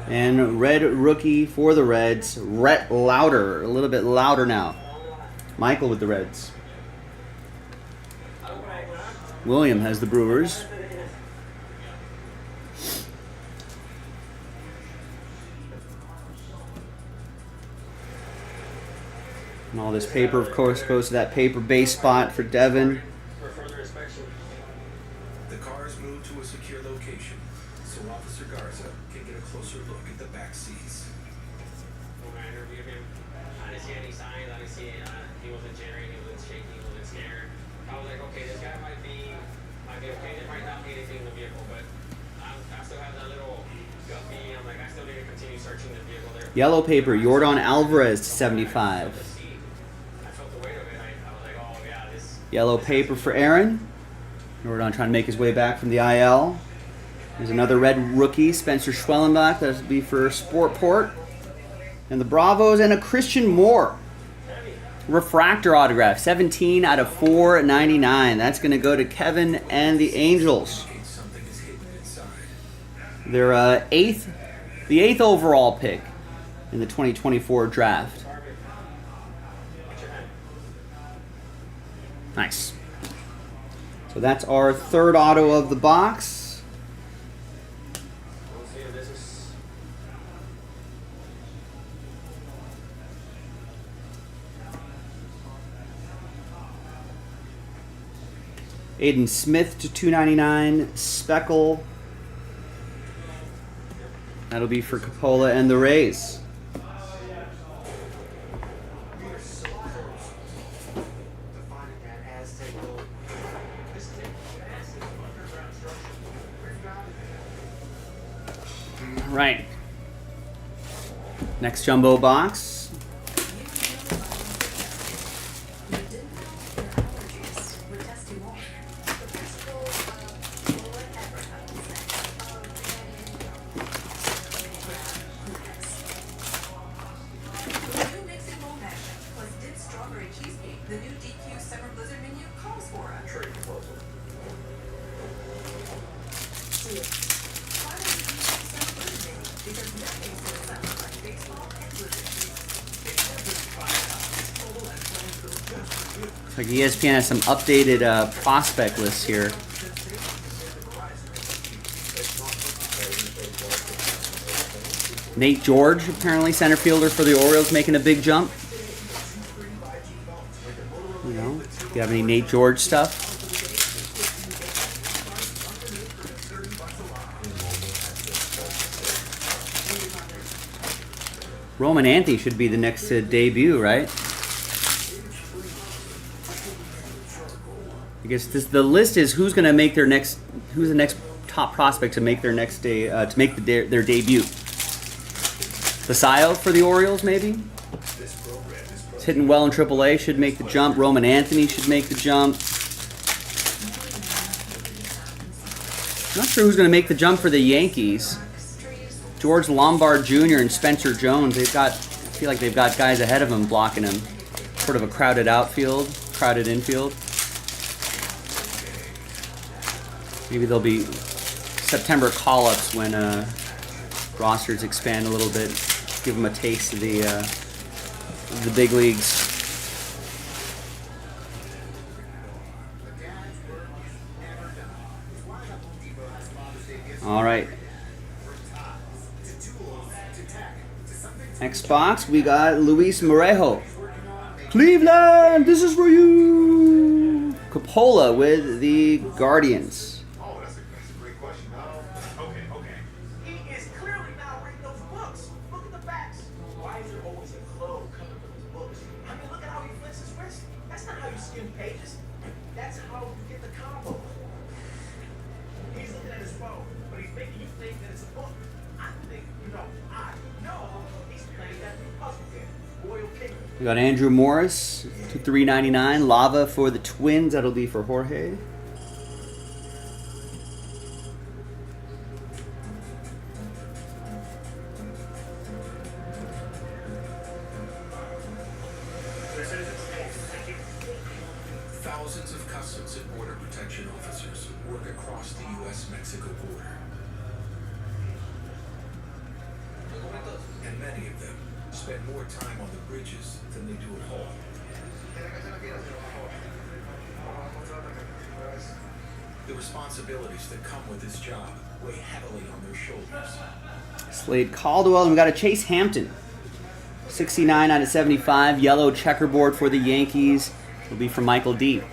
And red rookie for the Reds, Rhett Lauder. A little bit louder now. Michael with the Reds. William has the Brewers. And all this paper, of course, goes to that paper base spot for Devin. For further inspection. The car is moved to a secure location, so Officer Garza can get a closer look at the back seats. When I interviewed him, I didn't see any signs. I didn't see he wasn't jittering, he wasn't shaking, he wasn't scared. I was like, okay, this guy might be okay. There might not be anything in the vehicle, but I still have that little guppy. I'm like, I still need to continue searching the vehicle there. Yellow paper, Jordan Alvarez to 75. I felt the weight of it. I was like, oh yeah, this. Yellow paper for Aaron. Jordan trying to make his way back from the IL. There's another red rookie, Spencer Schwellenbach. That'll be for Sportport. And the Bravos and a Christian Moore. Refractor autograph, 17 out of 499. That's going to go to Kevin and the Angels. Their the eighth overall pick in the 2024 draft. Nice. So that's our third auto of the box. Aiden Smith to 299. Speckle. That'll be for Coppola and the Rays. Right. Next jumbo box. Looks like ESPN has some updated prospect lists here. Nate George, apparently center fielder for the Orioles, making a big jump. You know, if you have any Nate George stuff. Roman Anthony should be the next debut, right? I guess the list is who's going to make their next, who's the next top prospect to make their next day to make their debut. Basayo for the Orioles, maybe. It's hitting well in AAA, should make the jump. Roman Anthony should make the jump. Not sure who's going to make the jump for the Yankees. George Lombard Jr. and Spencer Jones. I feel like they've got guys ahead of them blocking them. Sort of a crowded outfield, crowded infield. Maybe there'll be September call-ups when rosters expand a little bit. Give them a taste of the big leagues. All right. Next box, we got Luis Morejo. Cleveland, this is for you. Coppola with the Guardians. Oh, that's a great question. Okay. He is clearly not reading those books. Look at the facts. Why is there always a glow coming from his books? I mean, look at how he flicks his wrist. That's not how you skim pages. That's how you get the combo. He's looking at his phone, but he's making you think that it's a book. I know he's playing that puzzle game. Royal King. We got Andrew Morris to 399. Lava for the Twins. That'll be for Jorge. Thousands of Customs and Border Protection officers work across the U.S.-Mexico border. And many of them spend more time on the bridges than they do at home. The responsibilities that come with this job weigh heavily on their shoulders. Slade Caldwell, and we got a Chase Hampton 69 out of 75. Yellow checkerboard for the Yankees will be from Michael D.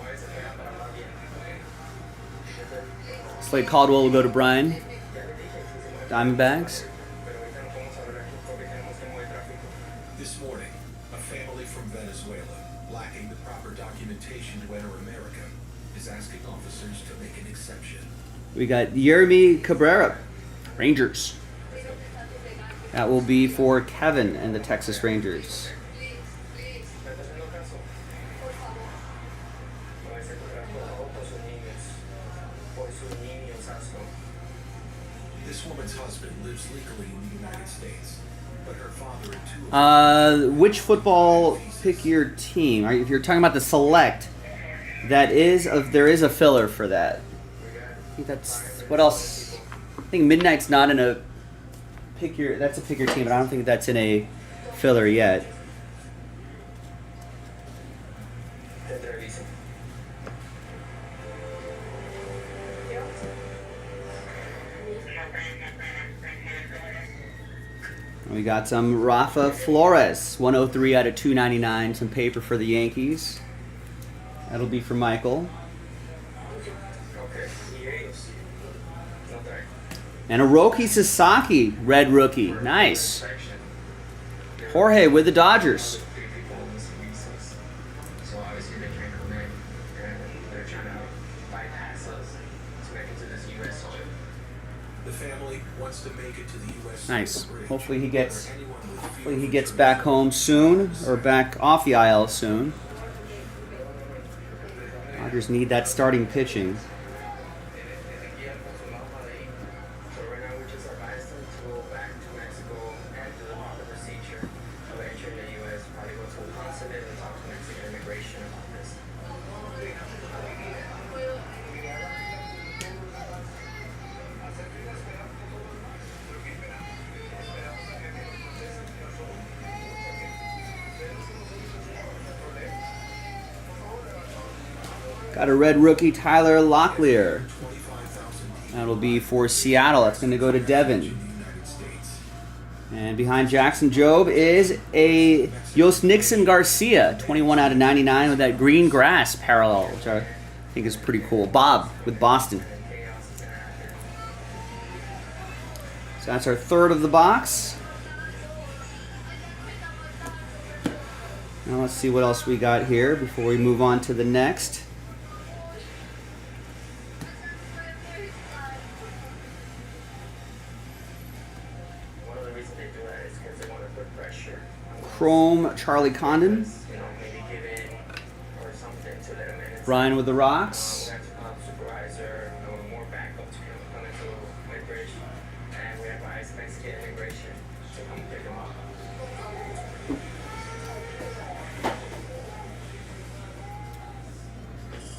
Slade Caldwell will go to Brian. Diamondbacks. This morning, a family from Venezuela, lacking the proper documentation to enter America, is asking officers to make an exception. We got Jeremy Cabrera, Rangers. That will be for Kevin and the Texas Rangers. This woman's husband lives legally in the United States, but her father and two Which football pick your team? If you're talking about the select, there is a filler for that. I think that's what else. I think Midnight's not in a pick your. That's a pick your team, but I don't think that's in a filler yet. We got some Rafa Flores, 103 out of 299, some paper for the Yankees. That'll be for Michael. And a Roki Sasaki, red rookie. Nice. Jorge with the Dodgers. the family wants to make it to the U.S. Nice. Hopefully he gets back home soon, or back off the IL soon. Dodgers need that starting pitching. Got a red rookie, Tyler Locklear. That'll be for Seattle. That's going to go to Devin. And behind Jackson Jobe is a Yost Nixon Garcia, 21 out of 99 with that green grass parallel, which I think is pretty cool. Bob with Boston. So that's our third of the box. Now let's see what else we got here before we move on to the next. Chrome, Charlie Condon. Brian with the Rocks.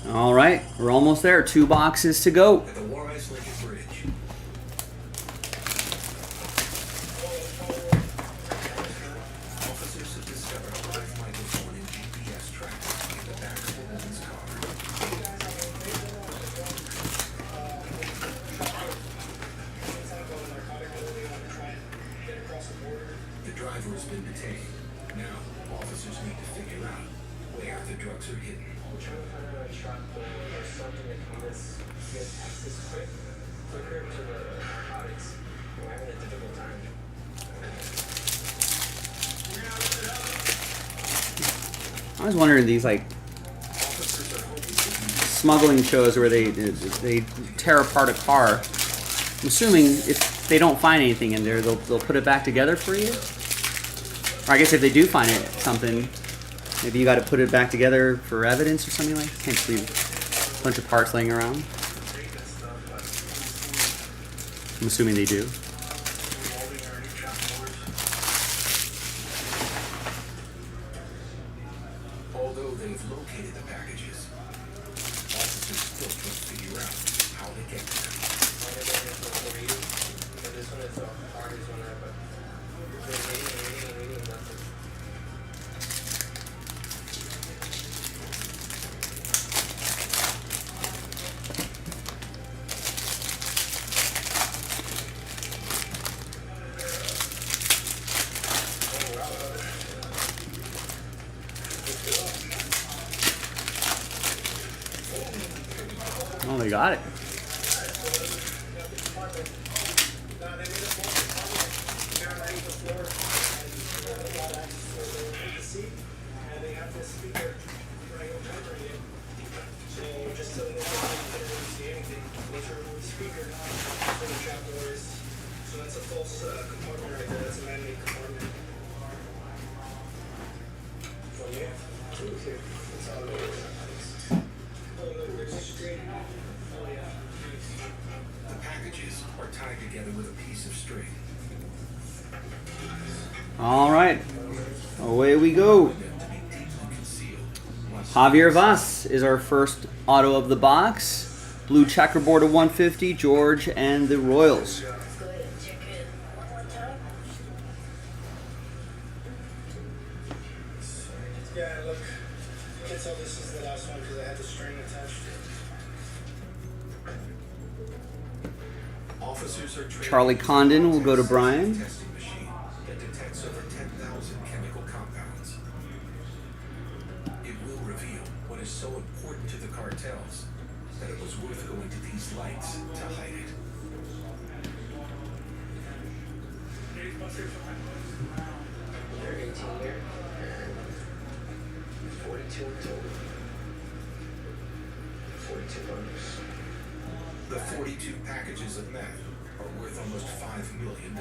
All right, we're almost there. 2 boxes to go. At the Juarez Lincoln Bridge. Officers have discovered a live microphone and GPS tracker in the back of a woman's car. The driver has been detained. Now, officers need to figure out where the drugs are hidden. We're trying to find a truck or something that can get access quicker to the narcotics. We're having a difficult time. I was wondering these like smuggling shows where they tear apart a car. I'm assuming if they don't find anything in there, they'll put it back together for you. Or I guess if they do find something, maybe you got to put it back together for evidence or something like that. Can't just leave a bunch of parts laying around. I'm assuming they do. Although they've located the packages, officers still can't figure out how to get them. This one is the hardest one ever. Waiting, nothing. We got it. And they have this speaker right over it. So just so they don't see anything, make sure the speaker for the trap doors. So that's a false compartment right there. That's a man-made compartment. From here to here. That's how it works. Oh, look, there's a string. Oh, yeah. The packages are tied together with a piece of string. All right, away we go. Javier Vaz is our first auto of the box. Blue checkerboard of 150, George and the Royals. Yeah, look, you can tell this is the last one because I had the string attached. Officers are trained Charlie Condon will go to Brian. testing machine that detects over 10,000 chemical compounds. It will reveal what is so important to the cartels that it was worth going to these lights to hide it. They're 18 here and 42 in total. 42 bundles. The 42 packages of meth are worth almost $5 million.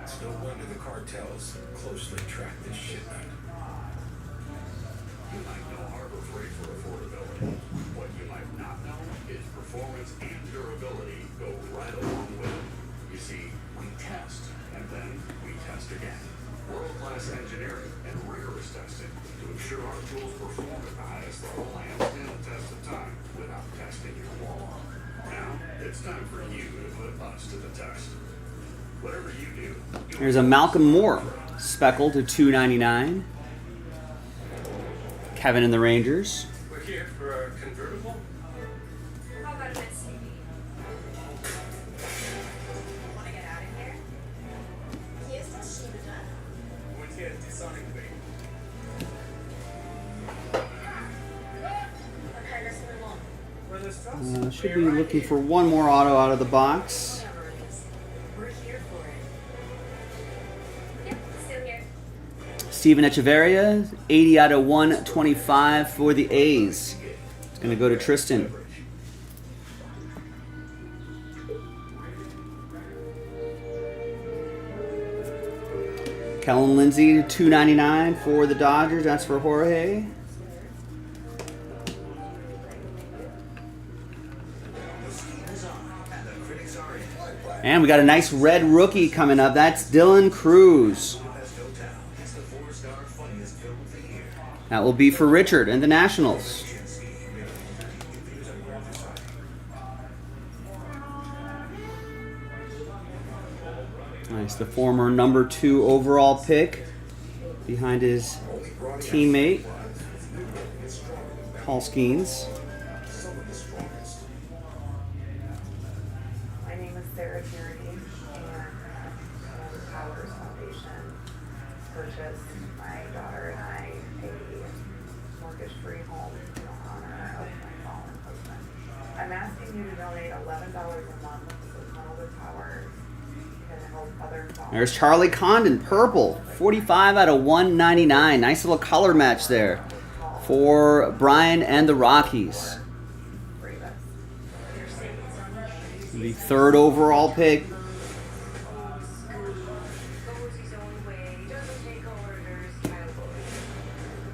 It's no wonder the cartels closely track this shipment. You might know Harbor Freight for affordability. What you might not know is performance and durability go right along with it. You see, we test, and then we test again. World-class engineering and rigorous testing to ensure our tools perform at the highest level and stand the test of time without testing your wall. Now, it's time for you to put us to the test. Whatever you do, There's a Malcolm Moore, speckled to $2.99. Kevin and the Rangers. We're here for a convertible. How about an SUV? Wanna get out of here? What's here? Disonic thing. Okay, let's move on. Where there's trust. Should be looking for one more auto out of the box. Whatever it is, we're here for it. Yep, still here. Steven Echeverria, 80 out of 125 for the A's. It's going to go to Tristan. Kellen Lindsay, $2.99 for the Dodgers. That's for Jorge. And we got a nice red rookie coming up. That's Dylan Cruz. That will be for Richard and the Nationals. Nice, the former number 2 overall pick behind his teammate, Paul Skeens. My name is Sarah Tierney, and the Powers Foundation purchased my daughter and I a mortgage-free home in honor of my fallen husband. I'm asking you to donate $11 a month to Tunnel to Towers and help other fallen. There's Charlie Condon, purple, 45 out of 199. Nice little color match there for Brian and the Rockies. The 3rd overall pick.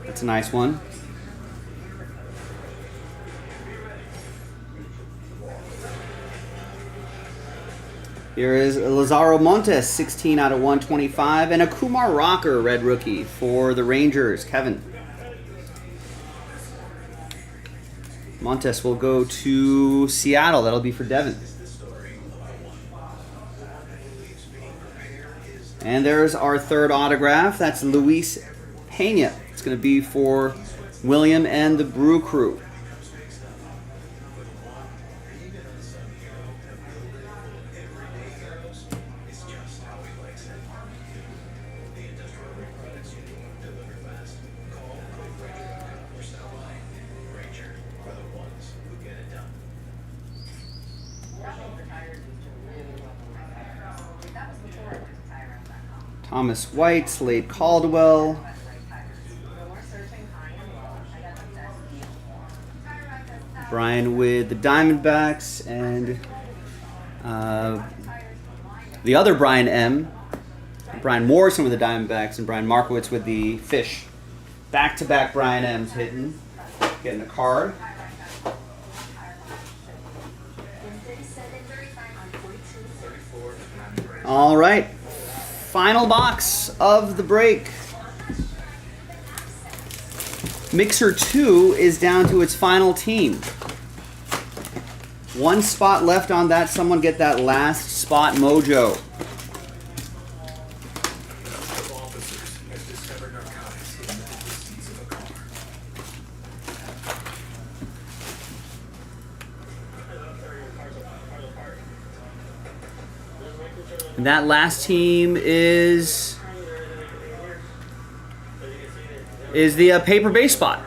That's a nice one. Here is Lazaro Montes, 16 out of 125, and a Kumar Rocker, red rookie for the Rangers. Kevin. Montes will go to Seattle. That'll be for Devin. And there's our 3rd autograph. That's Luis Pena. It's going to be for William and the Brew Crew. Thomas White, Slade Caldwell. Brian with the Diamondbacks, and the other Brian M. Brian Morrison with the Diamondbacks, and Brian Markowitz with the Fish. Back-to-back Brian M's hitting. Getting a card. All right. Final box of the break. Mixer 2 is down to its final team. One spot left on that. Someone get that last spot mojo. Officers have discovered narcotics in the seats of a car. And that last team is the paper base spot.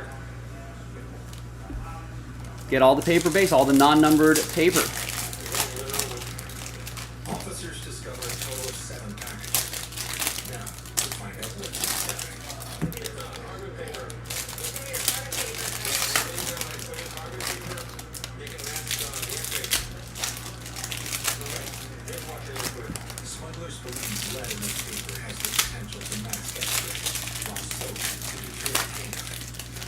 Get all the paper base, all the non-numbered paper. Officers discover a total of 7 packages. Now, to find out what smugglers believe lead in the paper has the potential to mask X-ray, while soap to deter canine.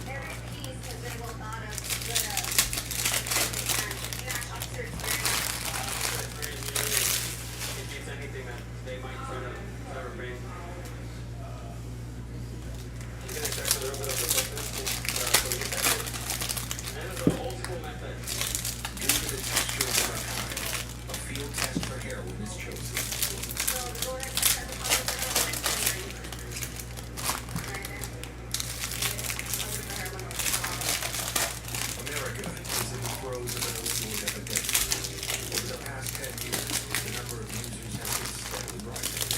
Every piece has been well thought of with a officer experience. If it's anything that they might try to bring. You can extract a little bit of the substance so we get that in. And it's an old school method. Due to the texture of the narcotic, a field test for heroin is chosen. So go ahead and start the America is in the throes of an opioid epidemic. Over the past 10 years, the number of users has been steadily rising.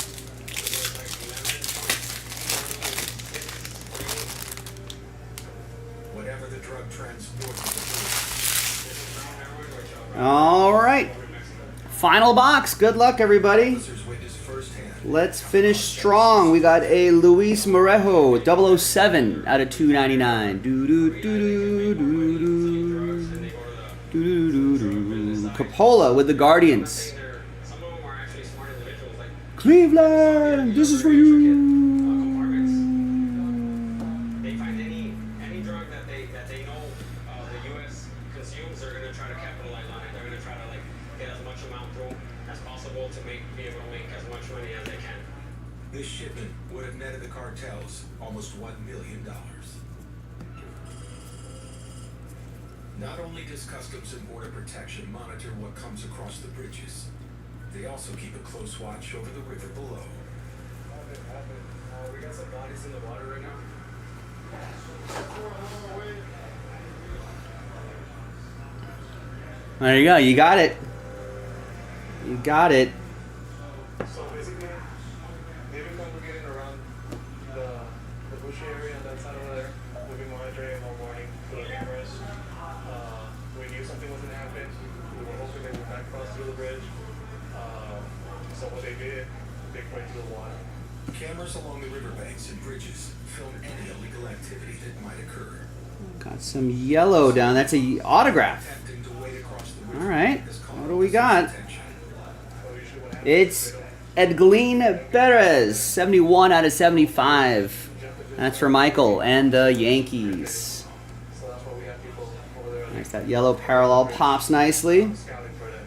Whatever the drug trends north of the border, All right. Final box. Good luck, everybody. officers witness firsthand. Let's finish strong. We got a Luis Morejo 007 out of 299. Coppola with the Guardians. Some of them are actually smart individuals, like Cleveland, this is for you. they find any drug that they know the U.S. consumes, they're gonna try to capitalize on it. They're gonna try to like get as much amount through as possible to be able to make as much money as they can. This shipment would have netted the cartels almost $1 million. Not only does Customs and Border Protection monitor what comes across the bridges, they also keep a close watch over the river below. We got some bodies in the water right now. There you go. You got it. You got it. So basically, they've been congregating around the bushy area on that side over there. We've been monitoring all morning through the cameras. We knew something was going to happen. We were hoping they would back cross through the bridge. So what they did, they went through the water. Cameras along the riverbanks and bridges film any illegal activity that might occur. Got some yellow down. That's a autograph. Attempting to wade across the river All right. has caught What do we got? attention. It's Edglin Perez, 71 out of 75. That's for Michael and the Yankees. So that's why we have people over there Nice. That yellow parallel pops nicely. scouting for them.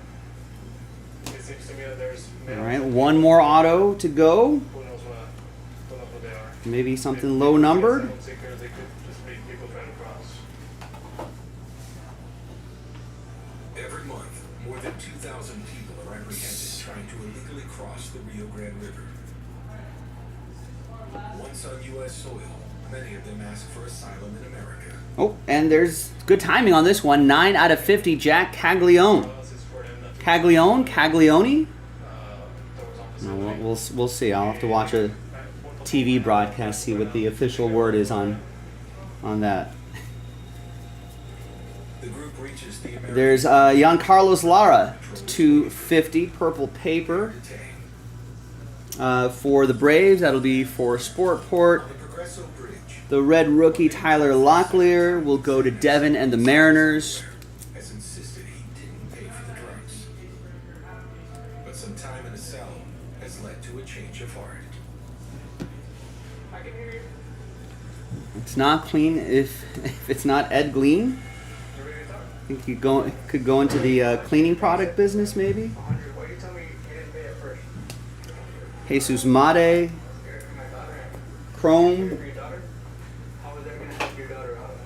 It seems to me that there's All right. One more auto to go. who knows what they are. Maybe something low numbered. Seekers, they could just be people trying to cross. Every month, more than 2,000 people are apprehended trying to illegally cross the Rio Grande River. Once on U.S. soil, many of them ask for asylum in America. Oh, and there's good timing on this one. 9 out of 50, Jack Caglione. Caglione? No, we'll see. I'll have to watch a TV broadcast, see what the official word is on that. The group reaches the American There's Giancarlos Lara, 250, purple paper. For the Braves, that'll be for Sportport. The red rookie Tyler Locklear will go to Devon and the Mariners. Has insisted he didn't pay for the drugs. But some time in a cell has led to a change of heart. I can hear you. It's not clean if it's not Ed Glean. I think you could go into the cleaning product business maybe. Why you tell me you didn't pay at first? Jesus Made, Chrome. For your daughter? How is that going to help your daughter out?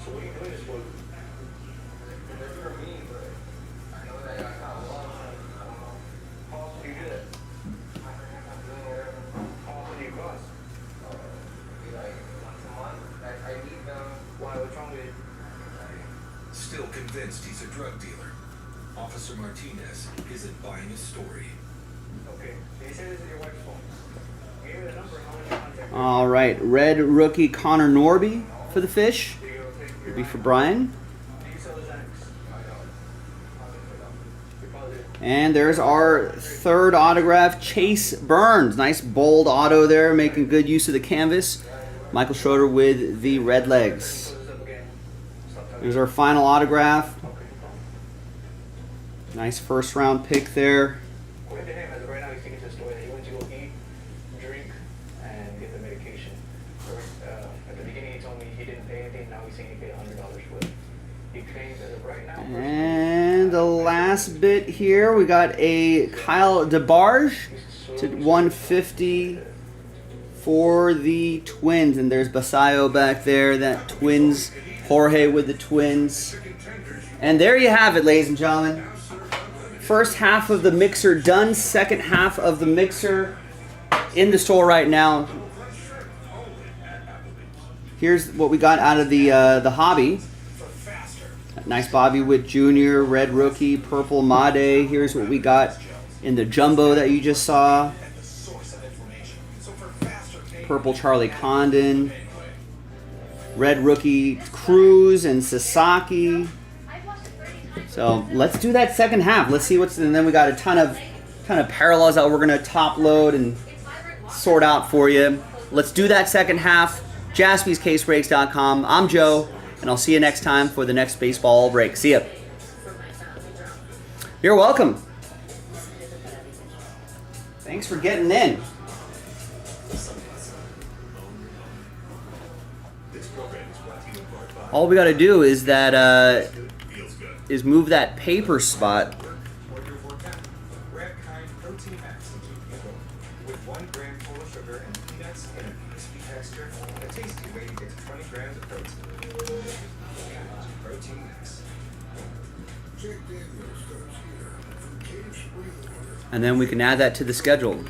So what are you doing this for? That's for me, but I know that I got a lot of money. How else do you do that? How often do you cost? Like once a month. I need them. Why? What's wrong with it? Still convinced he's a drug dealer, Officer Martinez isn't buying his story. Okay. So you say this is your wife's phone. Give me the number and how many contact. All right, red rookie Connor Norby for the Fish. Will be for Brian. Do you sell the Xanax? You're positive. And there's our third autograph, Chase Burns. Nice bold auto there, making good use of the canvas. Michael Schroeder with the red legs. There's our final autograph. Nice first round pick there. According to him, as of right now, he's taking to the store. He went to go eat, drink, and get the medication. At the beginning, he told me he didn't pay anything. Now he's saying he paid $100 for it. He claims as of right now. And the last bit here, we got a Kyle DeBarge to 150 for the Twins. And there's Basayo back there, that Twins, Jorge with the Twins. And there you have it, ladies and gentlemen. First half of the mixer done. Second half of the mixer in the store right now. Here's what we got out of the hobby. Nice Bobby Witt Jr., red rookie, purple Made. Here's what we got in the jumbo that you just saw. Purple Charlie Condon. Red rookie Cruz and Sasaki. So let's do that second half. Let's see what's, and then we got a ton of parallels that we're gonna top load and sort out for you. Let's do that second half. JaspysCaseBreaks.com. I'm Joe, and I'll see you next time for the next baseball break. See ya. You're welcome. Thanks for getting in. All we gotta do is that is move that paper spot. Red Kind Protein Max with 1 gram full of sugar and peanuts and a crispy texture, a tasty way to get to 20 grams of protein. Protein Max. And then we can add that to the schedule.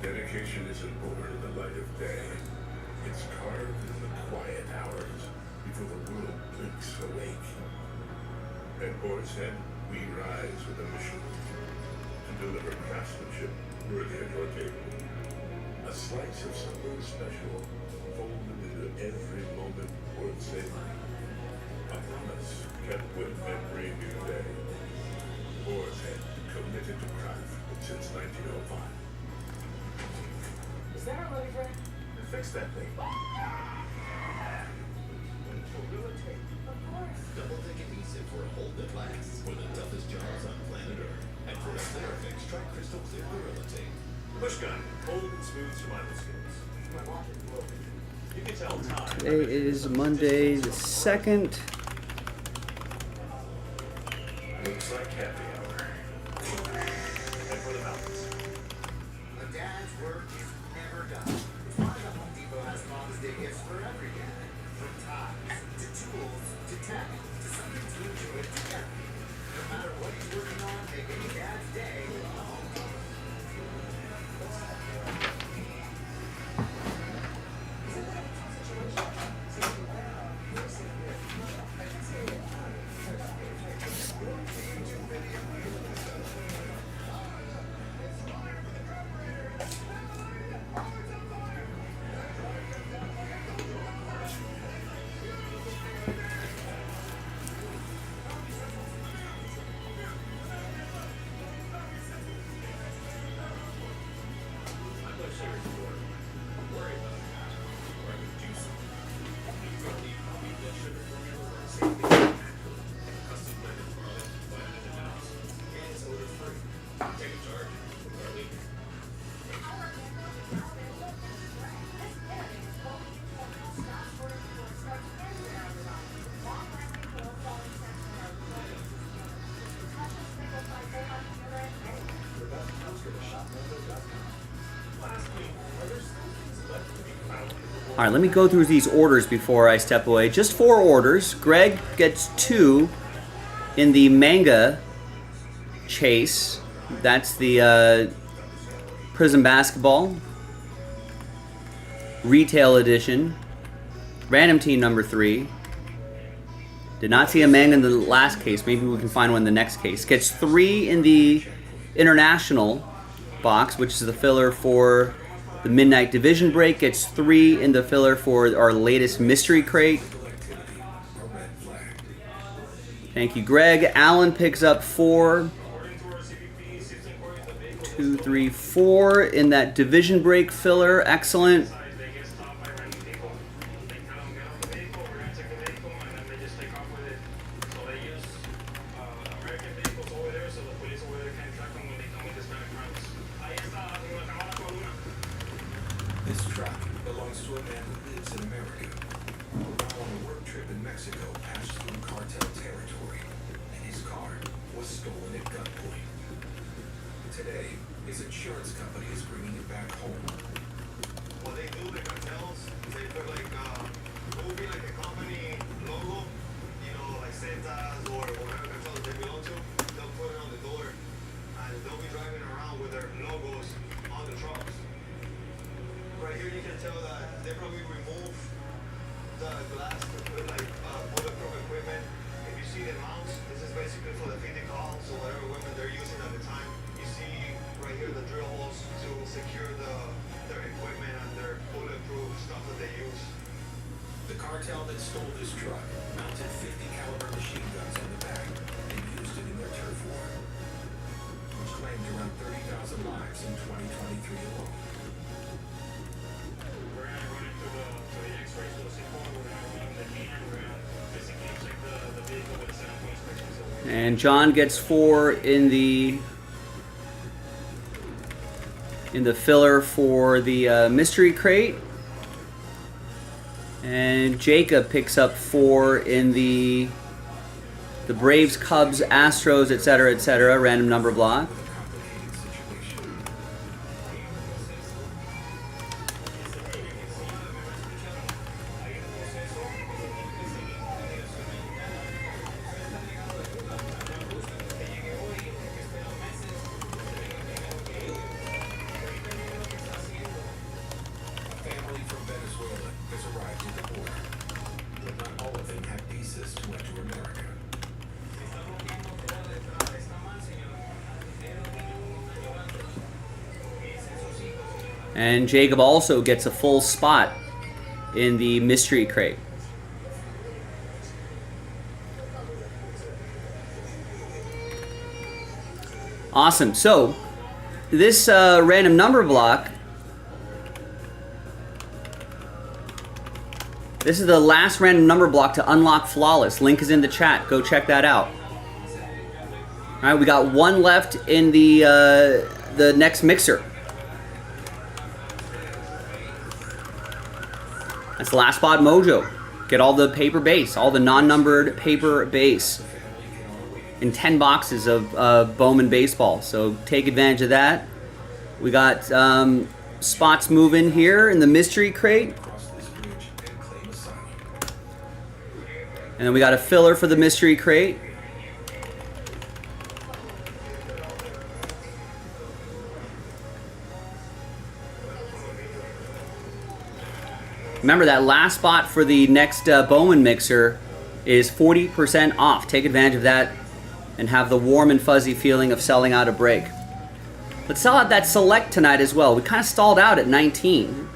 Dedication isn't born in the light of day. It's carved in the quiet hours before the world blinks awake. At Boar's Head, we rise with a mission to deliver craftsmanship worthy of your table. A slice of something special folded into every moment worth savoring. A promise kept with every new day. Boar's Head, committed to craft since 1905. Is that our money, Frank? Fix that thing. Double thick adhesive for a hold that lasts. For the toughest jobs on planet Earth. And for a clear fix, try Crystal Clear Gorilla Tape. Push gun, hold and smooth survival skills. You can tell time. Today is Monday the 2nd. Looks like happy hour. Head for the mountains. A dad's work is never done. It's why the Home Depot has Father's Day gifts for every dad. From ties, to tools, to tech, to something to enjoy together. No matter what he's working on, make any dad's day a Home Depot. serious work. Worry about it. Or I could do something. New garlic, healthy blood sugar formula works safely and naturally. Custom blended garlic, vitamins and minerals. And it's odor free. Take a charge. Garlic. All right, let me go through these orders before I step away. Just 4 orders. Greg gets 2 in the manga chase. That's the Prism Basketball Retail Edition. Random Team number 3. Did not see a manga in the last case. Maybe we can find one in the next case. Gets 3 in the International box, which is the filler for the Midnight Division Break. Gets 3 in the filler for our latest Mystery Crate. Thank you, Greg. Alan picks up 4, 2, 3, 4 in that Division Break filler. Excellent. This truck belongs to a man who lives in America. While on a work trip in Mexico, passed through cartel territory, and his car was stolen at gunpoint. Today, his insurance company is bringing it back home. What they do, the cartels, they put like will be like a company logo, you know, like Santa's or whatever cartel they belong to. They'll put it on the door, and they'll be driving around with their logos on the trucks. Right here, you can tell that they probably remove the glass to put like bulletproof equipment. If you see the mounts, this is basically for the feeding calls or whatever equipment they're using at the time. You see right here the drill holes to secure their equipment and their bulletproof stuff that they use. The cartel that stole this truck mounted 50 caliber machine guns on the back and used it in their turf war, which claimed around 30,000 lives in 2023 alone. We're gonna run into the X-rays to the C4. We're gonna run the hand. We're gonna basically check the vehicle with a set of inspections. And John gets 4 in the filler for the Mystery Crate. And Jacob picks up 4 in the Braves, Cubs, Astros, etc., random number block. Family from Venezuela has arrived at the border, but not all of them have visas to enter America. And Jacob also gets a full spot in the Mystery Crate. Awesome. So, this random number block, this is the last random number block to unlock Flawless. Link is in the chat. Go check that out. All right, we got 1 left in the next mixer. That's the last spot mojo. Get all the paper base, all the non-numbered paper base in 10 boxes of Bowman baseball. So take advantage of that. We got spots moving here in the Mystery Crate. And then we got a filler for the Mystery Crate. Remember, that last spot for the next Bowman mixer is 40% off. Take advantage of that and have the warm and fuzzy feeling of selling out a break. Let's sell out that select tonight as well. We kind of stalled out at 19.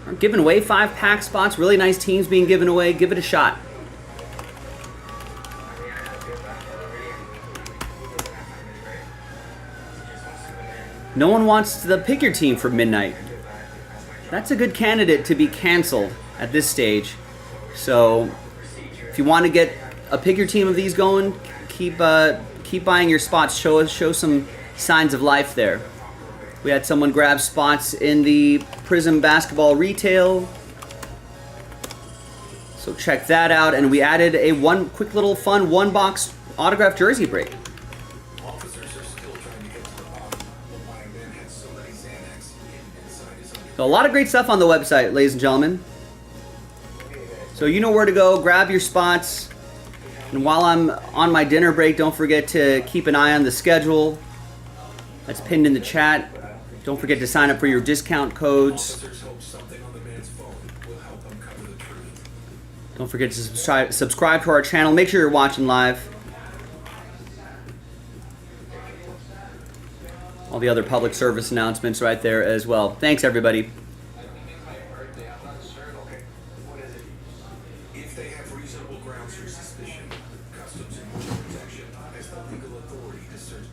We're giving away 5 pack spots. Really nice teams being given away. Give it a shot. No one wants to pick your team for midnight. that's a good candidate to be canceled at this stage. So if you want to get a pick your team of these going, keep buying your spots. Show some signs of life there. We had someone grab spots in the Prism basketball retail, so check that out. And we added a quick little fun 1-box autographed jersey break. Officers are still trying to get to the bottom of why a man had so many Xanax hidden inside his underwear. So a lot of great stuff on the website, ladies and gentlemen. So you know where to go, grab your spots. And while I'm on my dinner break, don't forget to keep an eye on the schedule. That's pinned in the chat. Don't forget to sign up for your discount codes. Officers hope something on the man's phone will help uncover the truth. Don't forget to subscribe to our channel. Make sure you're watching live. All the other public service announcements right there as well. Thanks, everybody. If they have reasonable grounds for suspicion, Customs and Border Protection has the legal authority to search.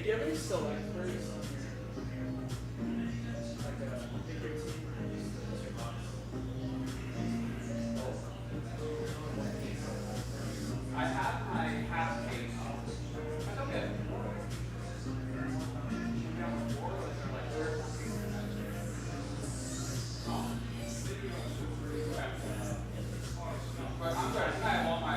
do you have any selectors? I have my half case. That's okay. But I'm sorry, I have all my.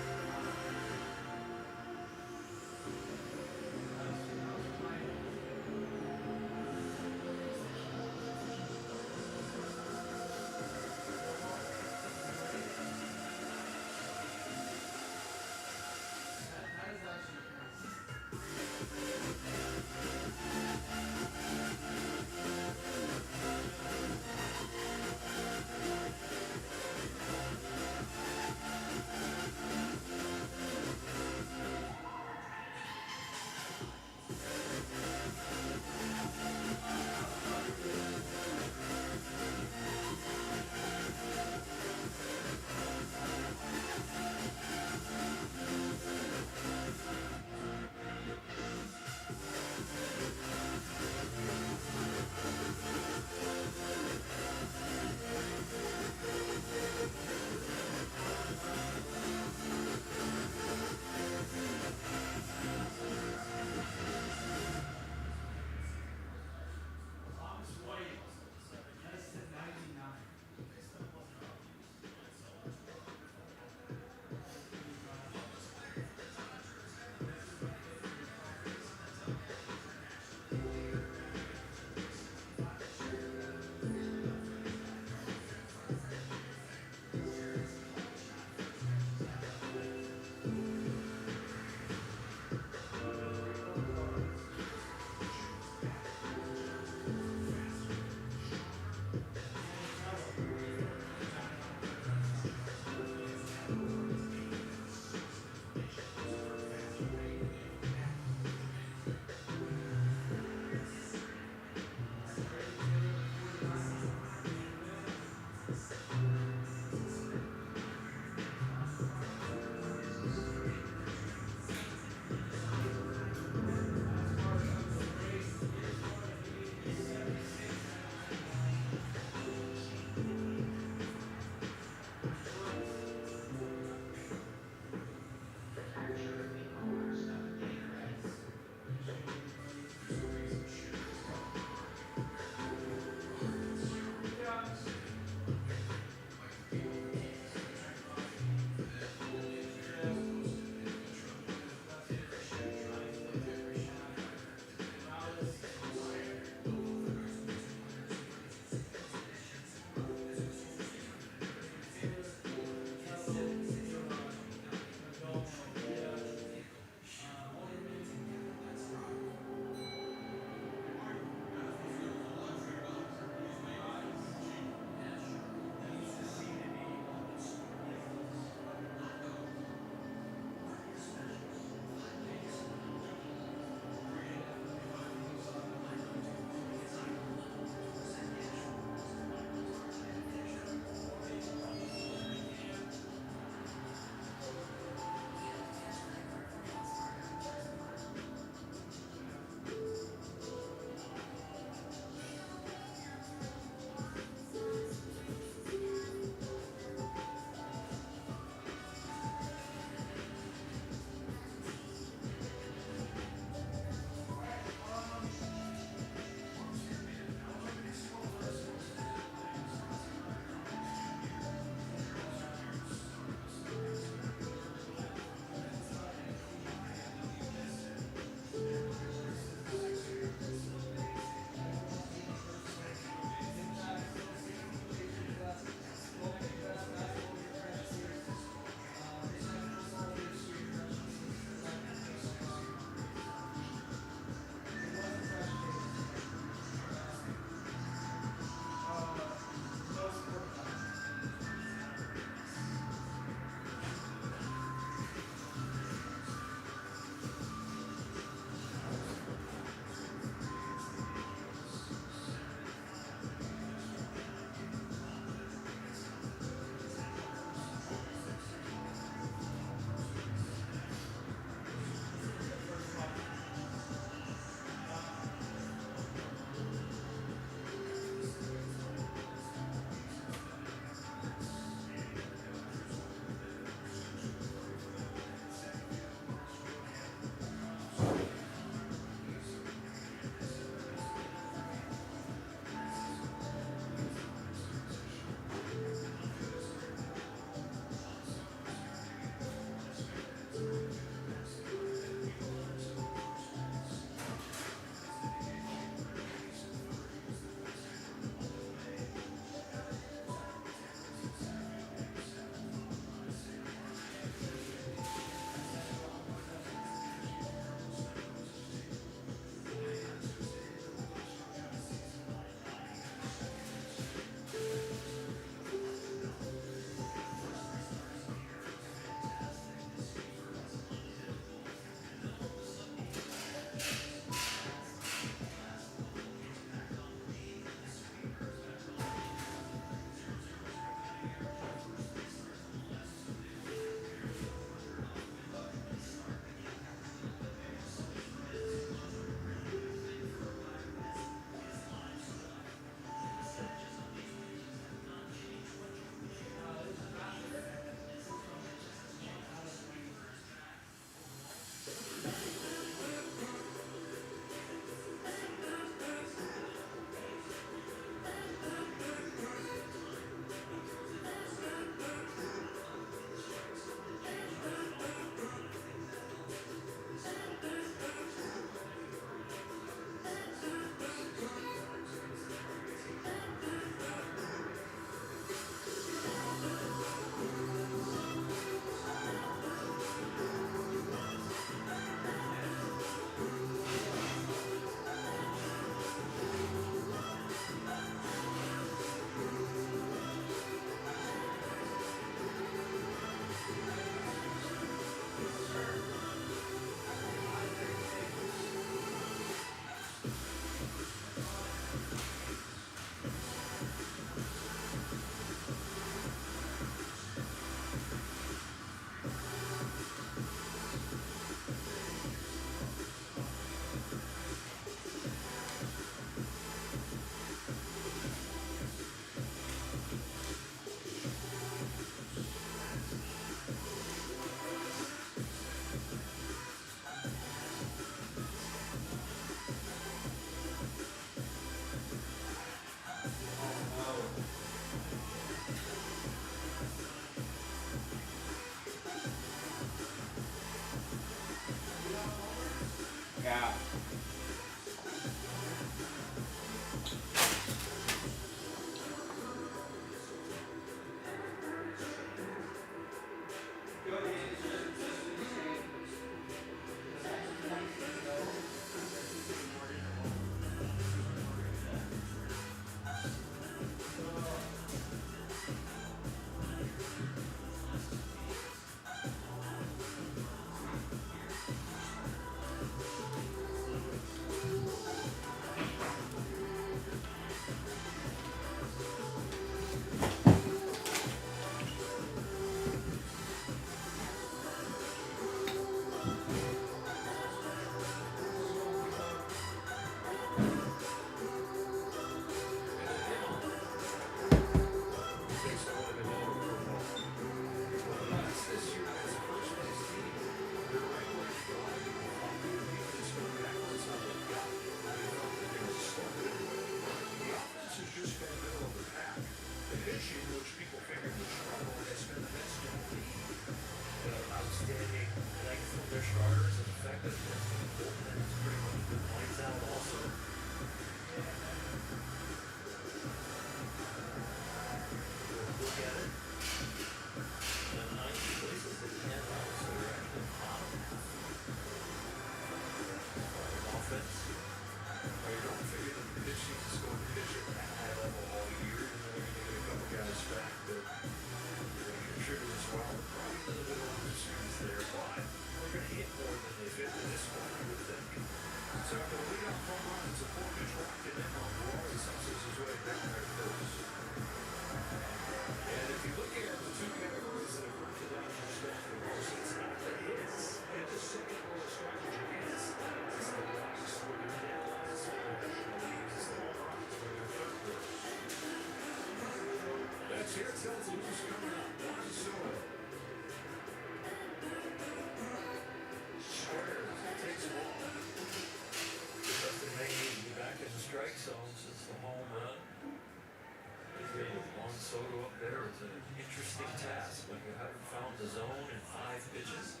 field with Juan Soto up there is an interesting task when you haven't found the zone in 5 pitches.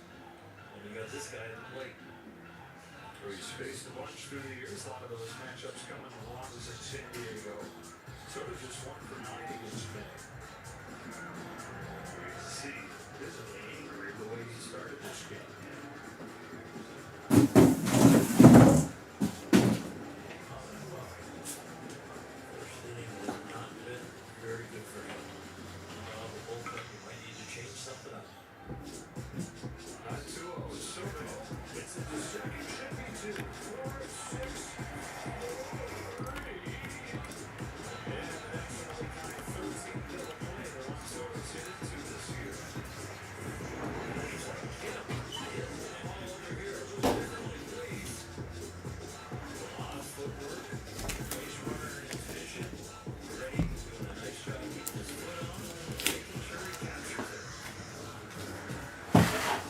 And you got this guy at the plate. He's faced a bunch through the years. A lot of those matchups coming along as in San Diego. Soto just 1 for 9 against May. You can see visibly angry the way he started this game. First inning has not been very good for him. The bullpen might need to change something up. 2-0 Soto. It's a distraction. Should be 2, 4, 6, 4, 3. And that's only 13 double play that Juan Soto's hit into this year. Get him. And all over here was really pleased. A lot of footwork. Base runner in his vision. Ready. Doing a nice job keeping his foot on him. Making sure he captures it.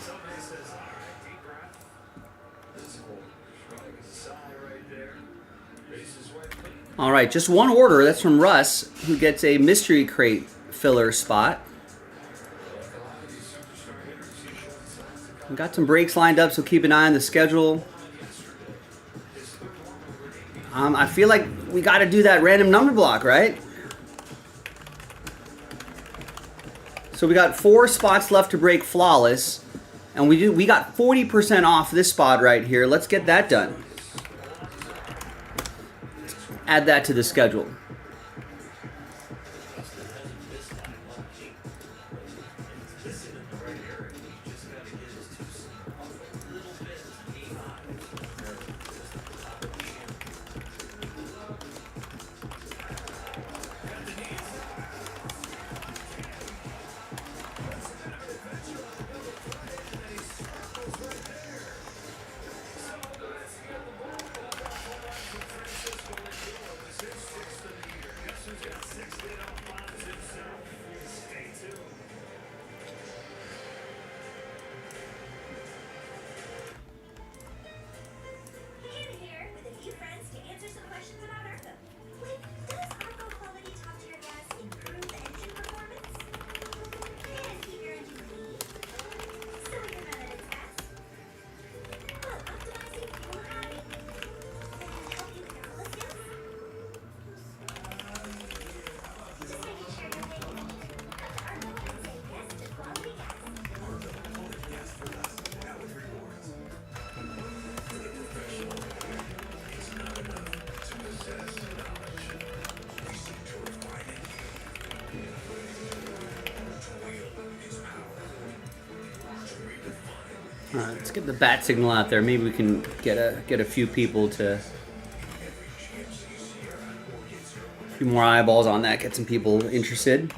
Somebody says, all right, deep breath. This is cool. Strike is a sigh right there. Bases wiped clean. All right, just one order. That's from Russ, who gets a mystery crate filler spot. We've got some breaks lined up, so keep an eye on the schedule. I feel like we got to do that random number block, right? So we got 4 spots left to break flawless, and we got 40% off this spot right here. Let's get that done. Add that to the schedule. Here with a few friends to answer some questions about Argo. Like, does Argo quality top tier gas improve engine performance? And keep your engine clean? So we can run at its best? While optimizing fuel economy? And help you with your cola skills? Just making sure you're paying attention. Come to Argo and say yes to quality gas. All right, let's get the bat signal out there. Maybe we can get a few people to, a few more eyeballs on that. Get some people interested.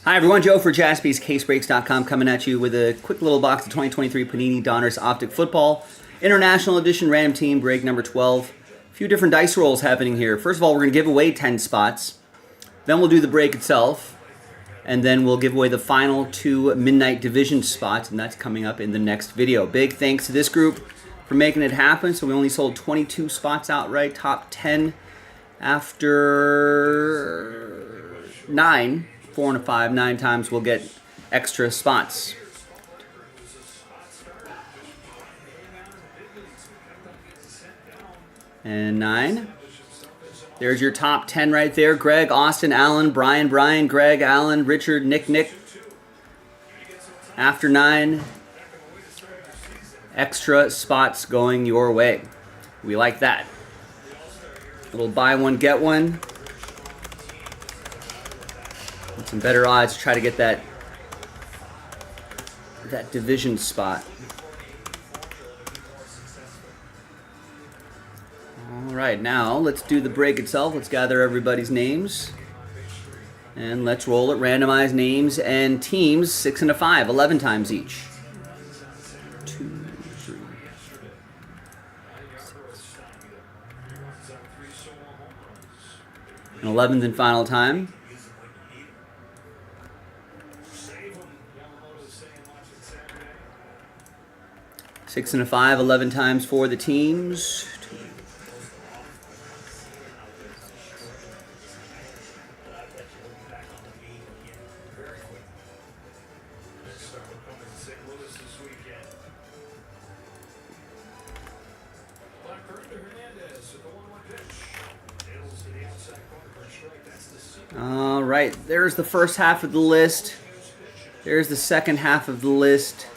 Hi everyone, Joe for JASPY's CaseBreaks.com coming at you with a quick little box of 2023 Panini Donruss Optic Football International Edition Random Team Break number 12. A few different dice rolls happening here. First of all, we're going to give away 10 spots. Then we'll do the break itself. And then we'll give away the final 2 Midnight Division spots, and that's coming up in the next video. Big thanks to this group for making it happen. So we only sold 22 spots outright, top 10 after 9. 4 and a 5, 9 times we'll get extra spots. And 9. There's your top 10 right there. Greg, Austin, Allen, Brian, Greg, Allen, Richard, Nick. After 9, extra spots going your way. We like that. Little buy one, get one. With some better odds to try to get that division spot. All right, now let's do the break itself. Let's gather everybody's names. And let's roll it. Randomize names and teams 6 and a 5, 11 times each. 2, 3. An 11th and final time. 6 and a 5, 11 times for the teams. All right, there's the first half of the list. There's the second half of the list.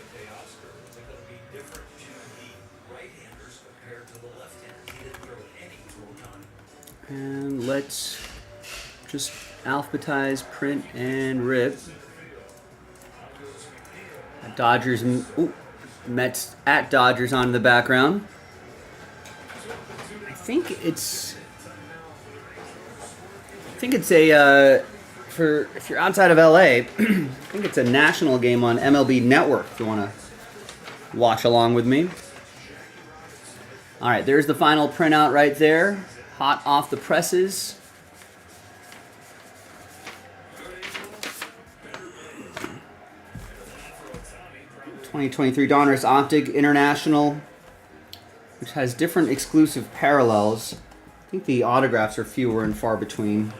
And let's just alphabetize, print, and rip. Dodgers, Mets at Dodgers on the background. I think it's a for if you're outside of LA, I think it's a national game on MLB Network if you want to watch along with me. All right, there's the final printout right there. Hot off the presses. '23 Donruss Optic International, which has different exclusive parallels. I think the autographs are fewer and far between.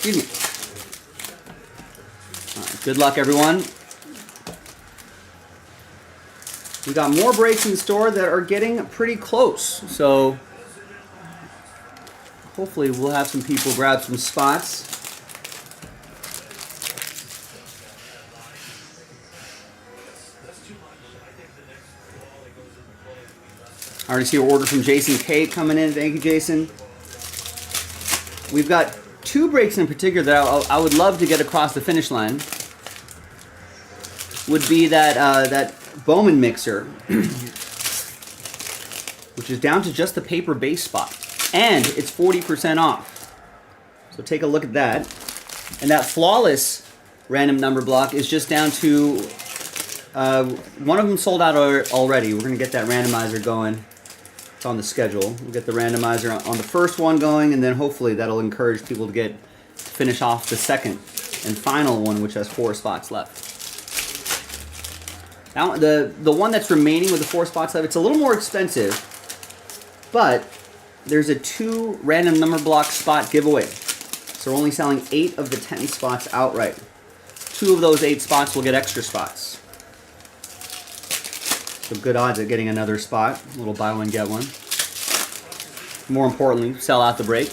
Excuse me. All right, good luck, everyone. We got more breaks in store that are getting pretty close, so hopefully we'll have some people grab some spots. I already see an order from Jason K coming in. Thank you, Jason. We've got 2 breaks in particular that I would love to get across the finish line. Would be that Bowman mixer, which is down to just the paper base spot, and it's 40% off. So take a look at that. And that flawless random number block is just down to one of them sold out already. We're gonna get that randomizer going. On the schedule. We'll get the randomizer on the first one going, and then hopefully that'll encourage people to finish off the second and final one, which has 4 spots left. Now the one that's remaining with the 4 spots left, it's a little more expensive, but there's a 2 random number block spot giveaway. So we're only selling 8 of the 10 spots outright. 2 of those 8 spots will get extra spots. So good odds at getting another spot. A little buy one, get one. More importantly, sell out the break.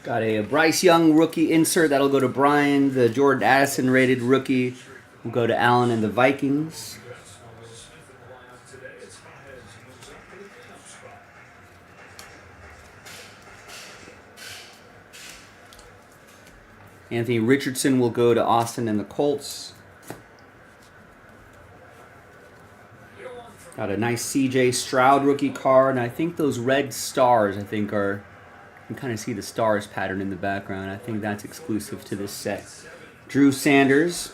Got a Bryce Young rookie insert. That'll go to Brian. The Jordan Addison rated rookie will go to Allen and the Vikings. Anthony Richardson will go to Austin and the Colts. Got a nice CJ Stroud rookie card, and I think those red stars, are, you can kind of see the stars pattern in the background. I think that's exclusive to this set. Drew Sanders.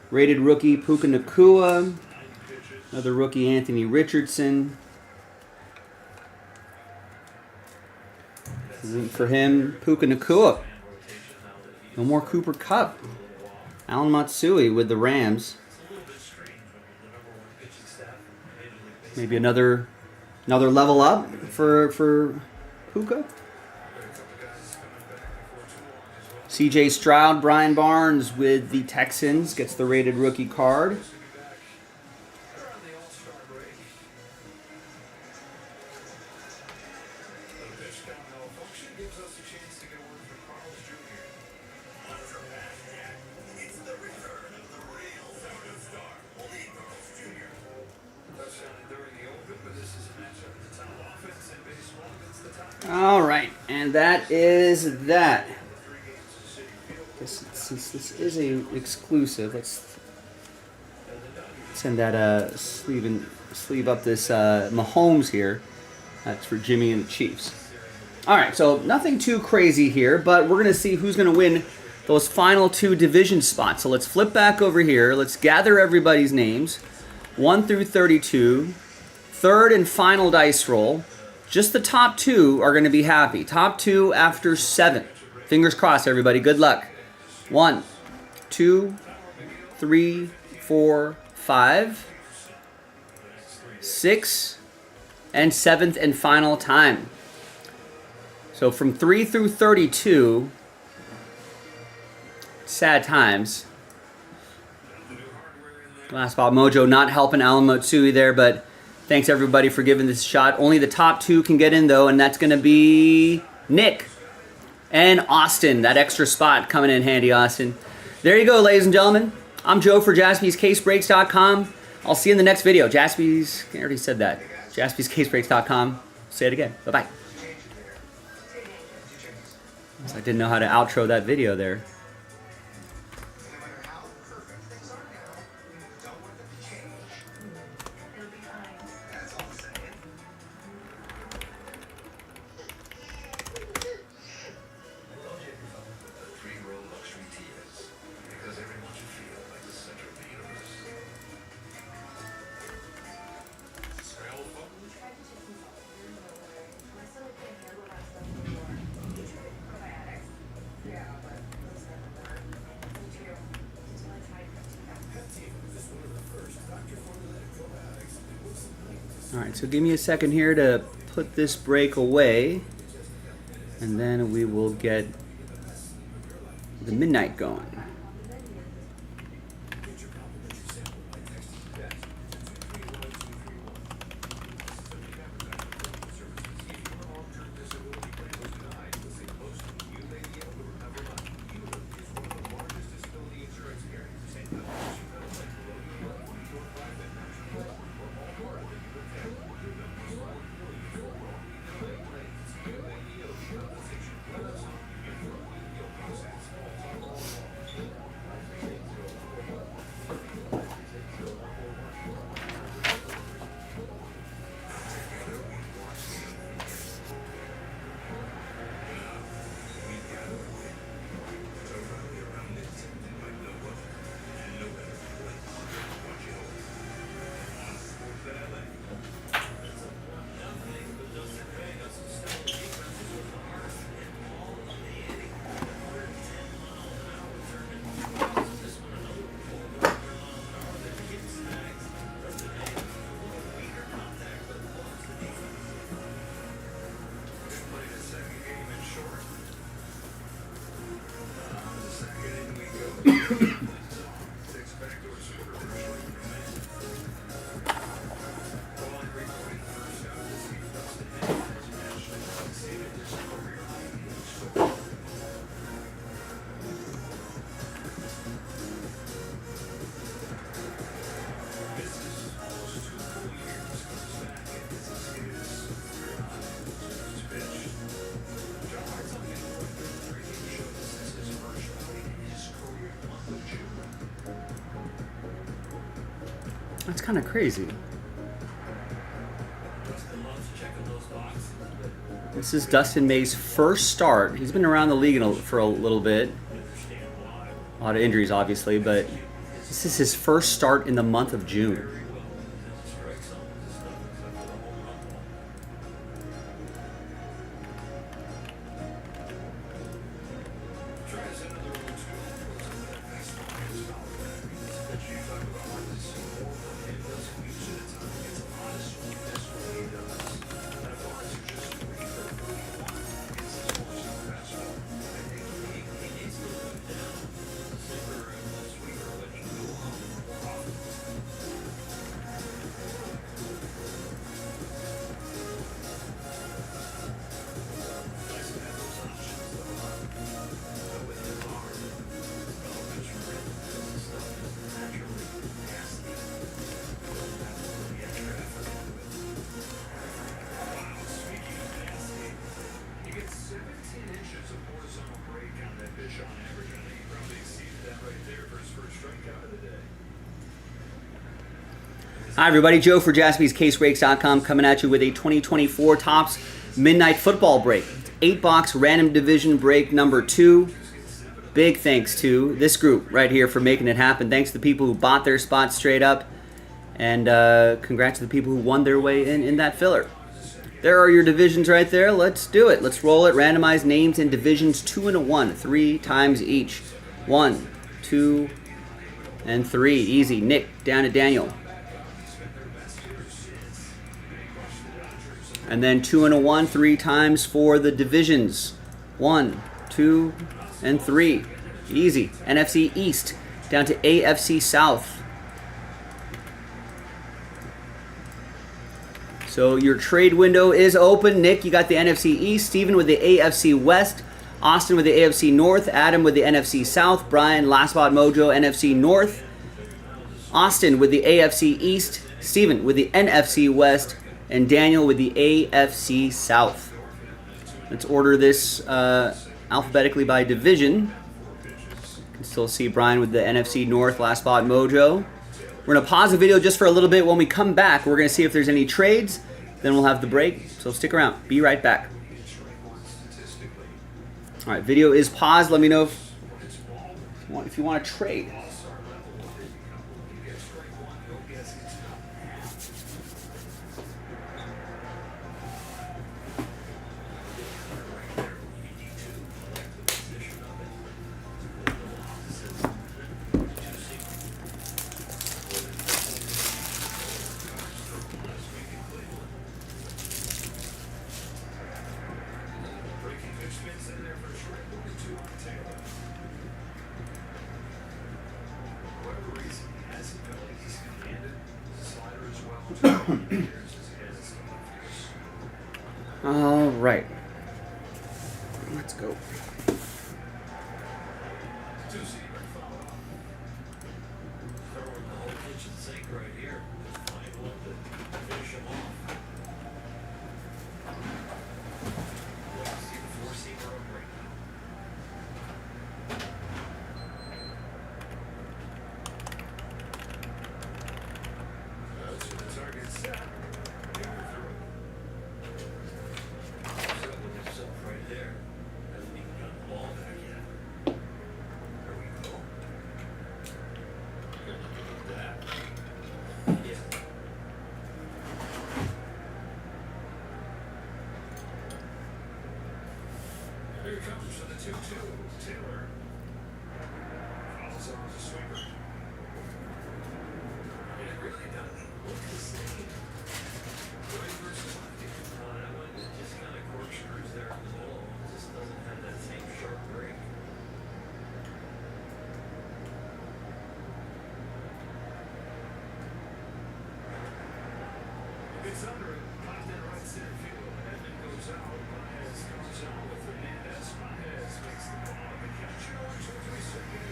Rated rookie Puka Nacua. Another rookie Anthony Richardson. For him, Puka Nacua. No more Cooper Kupp. Alan Matsui with the Rams. Maybe another level up for Puka. CJ Stroud, Brian Barnes with the Texans gets the rated rookie card. All right, and that is that. Since this is a exclusive, let's send that sleeve up this Mahomes here. That's for Jimmy and the Chiefs. All right, so nothing too crazy here, but we're gonna see who's gonna win those final 2 division spots. So let's flip back over here. Let's gather everybody's names, 1 through 32. Third and final dice roll. Just the top 2 are going to be happy. Top 2 after 7. Fingers crossed, everybody. Good luck. 1, 2, 3, 4, 5, 6, and 7th and final time. So from 3 through 32, sad times. Last spot Mojo not helping Alan Matsui there, but thanks everybody for giving this a shot. Only the top 2 can get in though, and that's going to be Nick and Austin. That extra spot coming in handy, Austin. There you go, ladies and gentlemen. I'm Joe for JaspysCaseBreaks.com. I'll see you in the next video. Jaspys, I already said that. JaspysCaseBreaks.com. Say it again. Bye-bye. I didn't know how to outro that video there. Alright, so give me a second here to put this break away, and then we will get the midnight going. That's kind of crazy. This is Dustin May's first start. He's been around the league for a little bit. A lot of injuries, obviously, but this is his first start in the month of June. Hi everybody, Joe for JASPY's CaseBreaks.com coming at you with a 2024 Topps Midnight Football break. 8-box random division break number 2. Big thanks to this group right here for making it happen. Thanks to the people who bought their spots straight up. And congrats to the people who won their way in that filler. There are your divisions right there. Let's do it. Let's roll it. Randomize names in divisions 2 and a 1, 3 times each. 1, 2, and 3. Easy. Nick down to Daniel. And then 2 and a 1, 3 times for the divisions. 1, 2, and 3. Easy. NFC East down to AFC South. So your trade window is open. Nick, you got the NFC East. Steven with the AFC West. Austin with the AFC North. Adam with the NFC South. Brian, Last Spot Mojo, NFC North. Austin with the AFC East. Steven with the NFC West. And Daniel with the AFC South. Let's order this alphabetically by division. You can still see Brian with the NFC North, Last Spot Mojo. We're going to pause the video just for a little bit. When we come back, we're going to see if there's any trades. Then we'll have the break. So stick around. Be right back. All right, video is paused. Let me know if you want to trade. All right, let's go. Here comes for the 2-2, Taylor. Fouls off the sweeper. And it really doesn't look the same. Right versus lefty. That one just kind of corkscrews there in the middle. It just doesn't have that same sharp break. It's under it. Popped in right center field. And it goes out. Baez comes out with Hernandez. Baez makes the ball. The catcher looks over his second.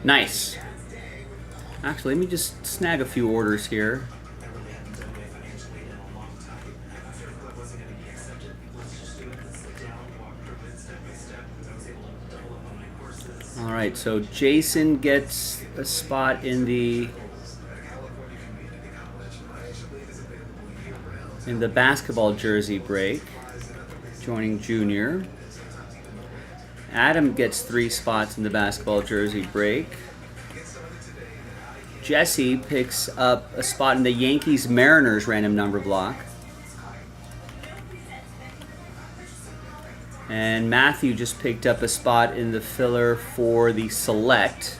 Nice. Actually, let me just snag a few orders here. All right, so Jason gets a spot in the basketball jersey break, joining Junior. Adam gets 3 spots in the basketball jersey break. Jesse picks up a spot in the Yankees-Mariners random number block. And Matthew just picked up a spot in the filler for the select.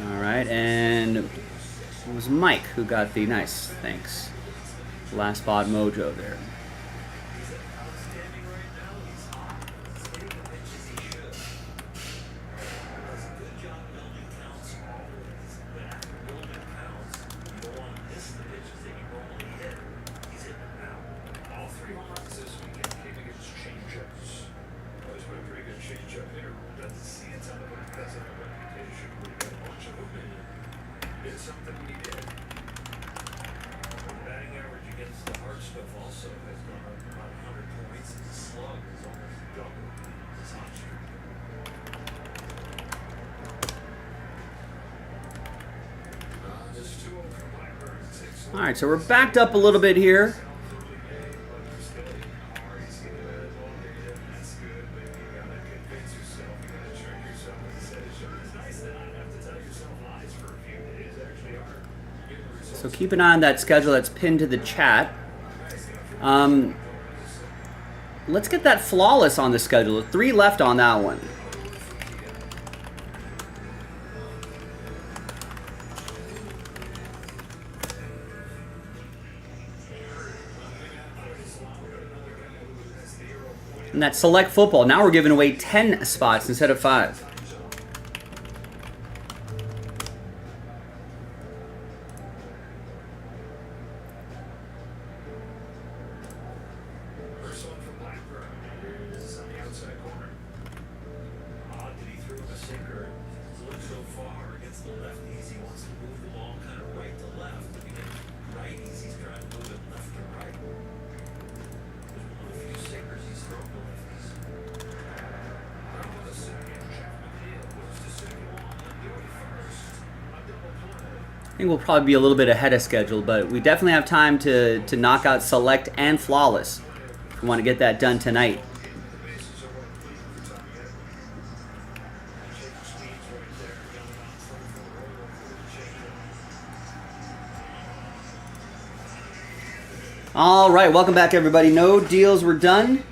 All right, and it was Mike who got the nice, thanks. Last spot mojo there. All right, so we're backed up a little bit here. So keep an eye on that schedule that's pinned to the chat. Let's get that flawless on the schedule. 3 left on that one. And that select football. Now we're giving away 10 spots instead of 5. I think we'll probably be a little bit ahead of schedule, but we definitely have time to knock out select and flawless. We want to get that done tonight. All right, welcome back, everybody. No deals were done,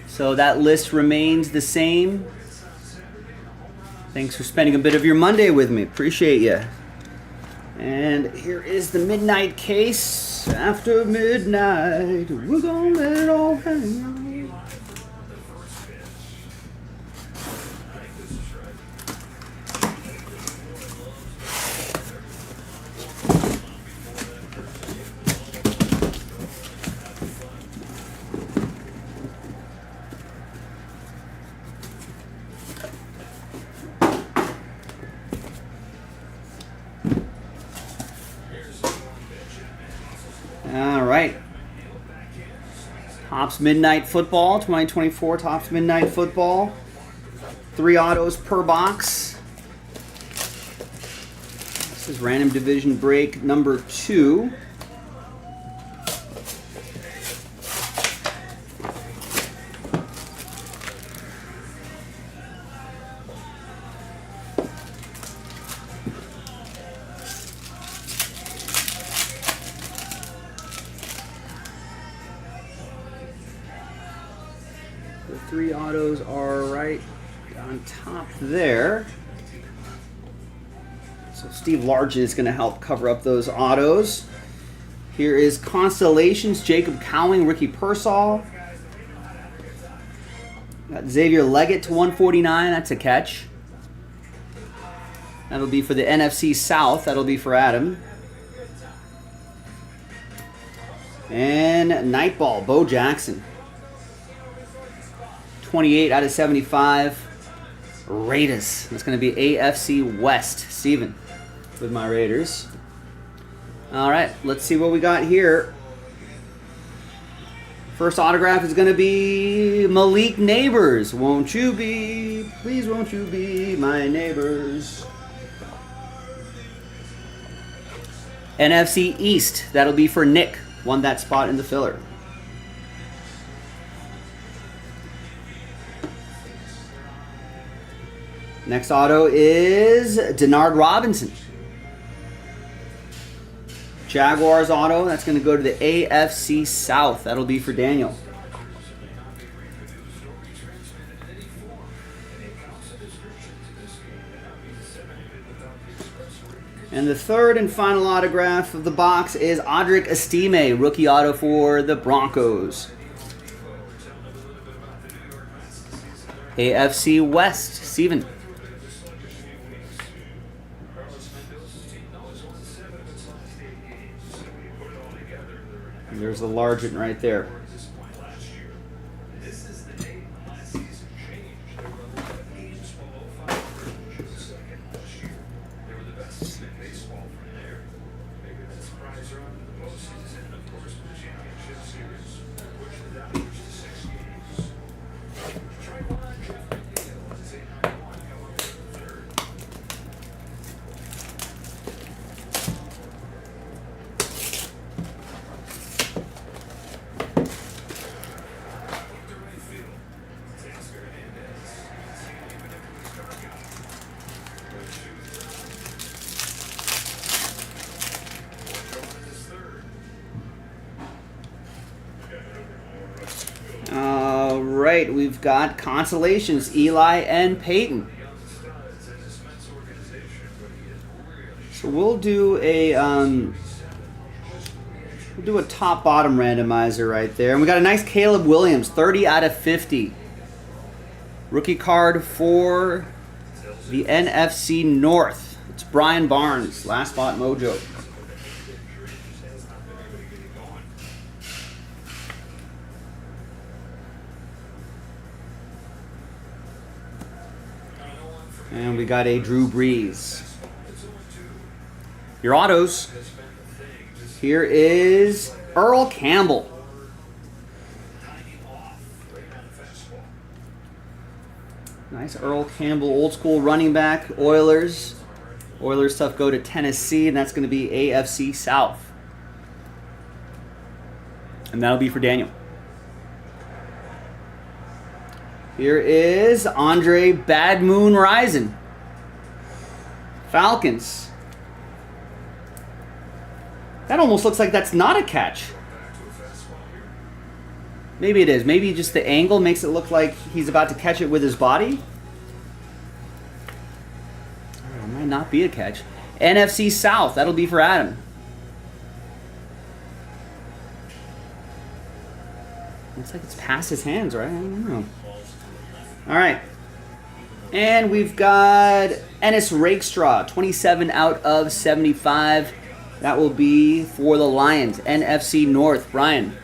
so that list remains the same. Thanks for spending a bit of your Monday with me. Appreciate you. And here is the midnight case. After midnight, we're gonna let it all hang out. All right. Topps Midnight Football, 2024 Topps Midnight Football. 3 autos per box. This is random division break number 2. 3 autos are right on top there. So Steve Largent is going to help cover up those autos. Here is Constellations, Jacob Cowing, Ricky Pearsall. Got Xavier Leggett to 149, that's a catch. That'll be for the NFC South, that'll be for Adam. And Nightball, Bo Jackson. 28 out of 75. Raiders. That's going to be AFC West. Steven with my Raiders. All right, let's see what we got here. First autograph is going to be Malik Neighbors. Won't you be, please won't you be my neighbors. NFC East. That'll be for Nick. Won that spot in the filler. Next auto is Denard Robinson. Jaguars auto. That's going to go to the AFC South. That'll be for Daniel. And the third and final autograph of the box is Audric Estime, rookie auto for the Broncos. AFC West, Steven. And there's the Largent right there. All right, we've got Constellations, Eli and Peyton. So we'll do a top bottom randomizer right there, and we got a nice Caleb Williams, 30 out of 50. Rookie card for the NFC North. It's Brian Barnes, last spot mojo. And we got a Drew Brees. Your autos. Here is Earl Campbell. Nice Earl Campbell, old school running back, Oilers. Oilers stuff go to Tennessee, and that's going to be AFC South. And that'll be for Daniel. Here is Andre Bad Moon Rising. Falcons. That almost looks like that's not a catch. Maybe it is. Maybe just the angle makes it look like he's about to catch it with his body. It might not be a catch. NFC South. That'll be for Adam. Looks like it's past his hands, right? I don't know. All right. And we've got Ennis Rakestraw, 27 out of 75. That will be for the Lions. NFC North, Brian.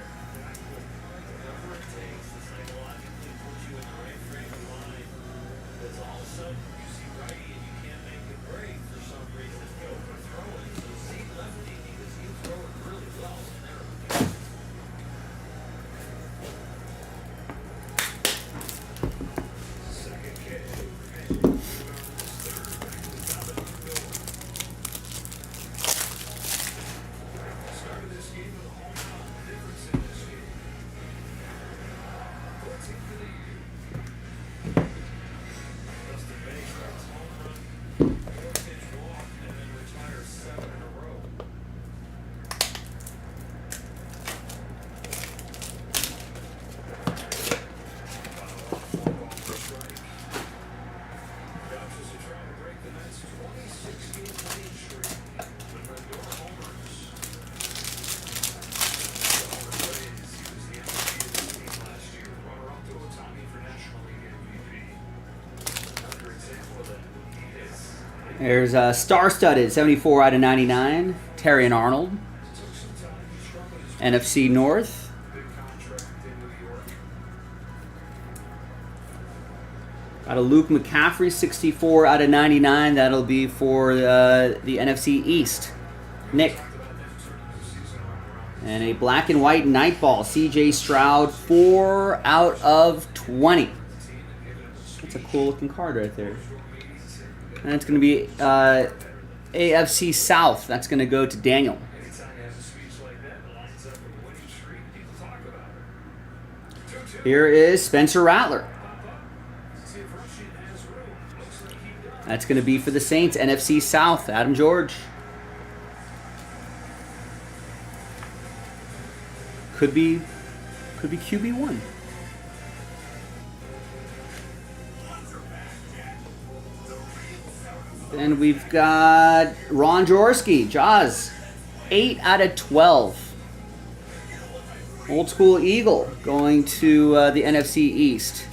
There's star-studded, 74 out of 99. Terry and Arnold. NFC North. Got a Luke McCaffrey, 64 out of 99. That'll be for the NFC East. Nick. And a black and white Nightball, CJ Stroud, 4 out of 20. That's a cool looking card right there. And it's going to be AFC South. That's going to go to Daniel. Here is Spencer Rattler. That's going to be for the Saints. NFC South, Adam George. Could be QB1. Then we've got Ron Jaworski, Jaws, 8 out of 12. Old school Eagle going to the NFC East.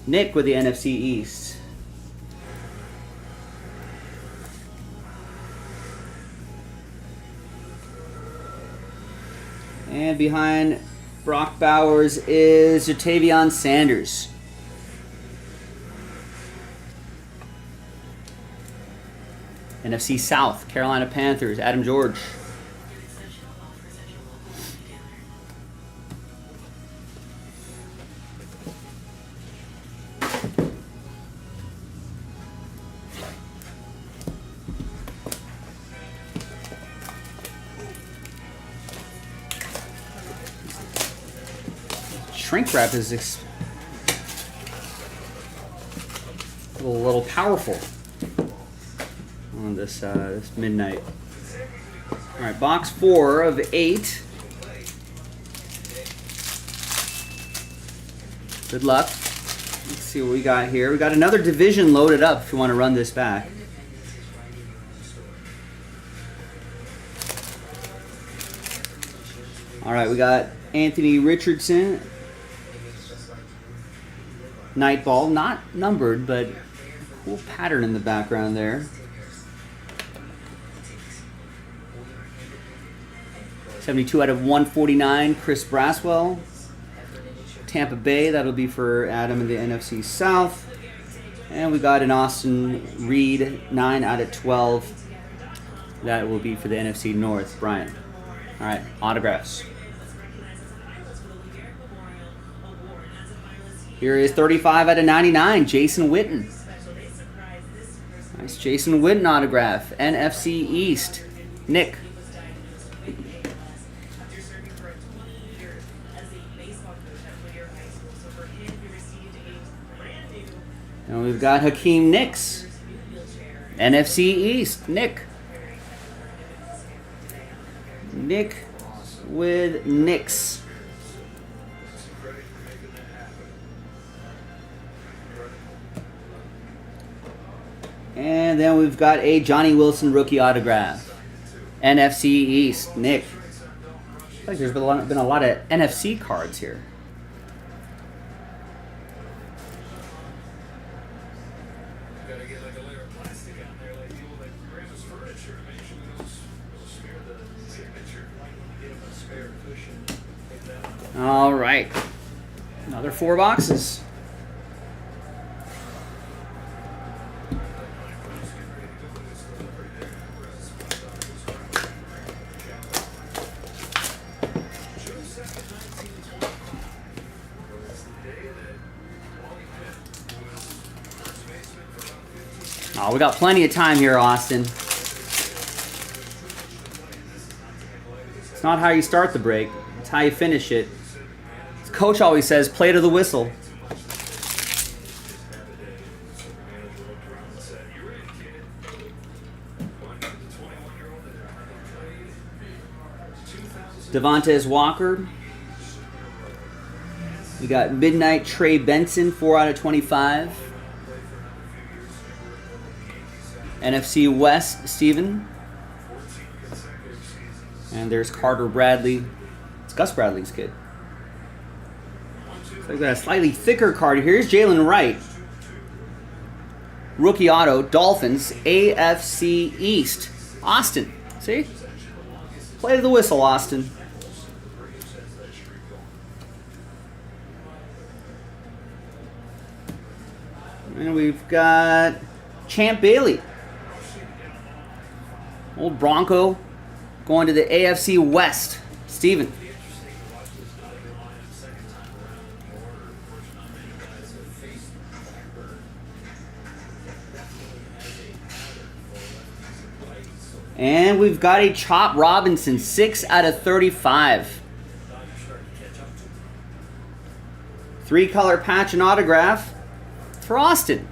Nick with the NFC East. And behind Brock Bowers is Jatavion Sanders. NFC South, Carolina Panthers, Adam George. Shrink wrap is a little powerful on this this midnight. All right, box 4 of 8. Good luck. Let's see what we got here. We got another division loaded up if you want to run this back. All right, we got Anthony Richardson. Nightball, not numbered, but cool pattern in the background there. $72 out of 149, Chris Braswell. Tampa Bay, that'll be for Adam in the NFC South. And we got an Austin Reed, 9 out of 12. That will be for the NFC North, Brian. All right, autographs. Here is 35 out of 99, Jason Witten. Nice Jason Witten autograph. NFC East, Nick. And we've got Hakeem Nicks. NFC East, Nick. Nick with Nicks. And then we've got a Johnny Wilson rookie autograph. NFC East, Nick. I feel like there's been a lot of NFC cards here. All right. Another 4 boxes. Oh, we got plenty of time here, Austin. It's not how you start the break, it's how you finish it. As Coach always says, play to the whistle. Devontae Walker. We got Midnight Trey Benson, 4 out of 25. NFC West, Steven. And there's Carter Bradley. It's Gus Bradley's kid. So we've got a slightly thicker card. Here's Jalen Wright. Rookie auto, Dolphins, AFC East. Austin, see? Play to the whistle, Austin. And we've got Champ Bailey. Old Bronco going to the AFC West. Steven. And we've got a Chop Robinson, 6 out of 35. 3-color patch and autograph for Austin.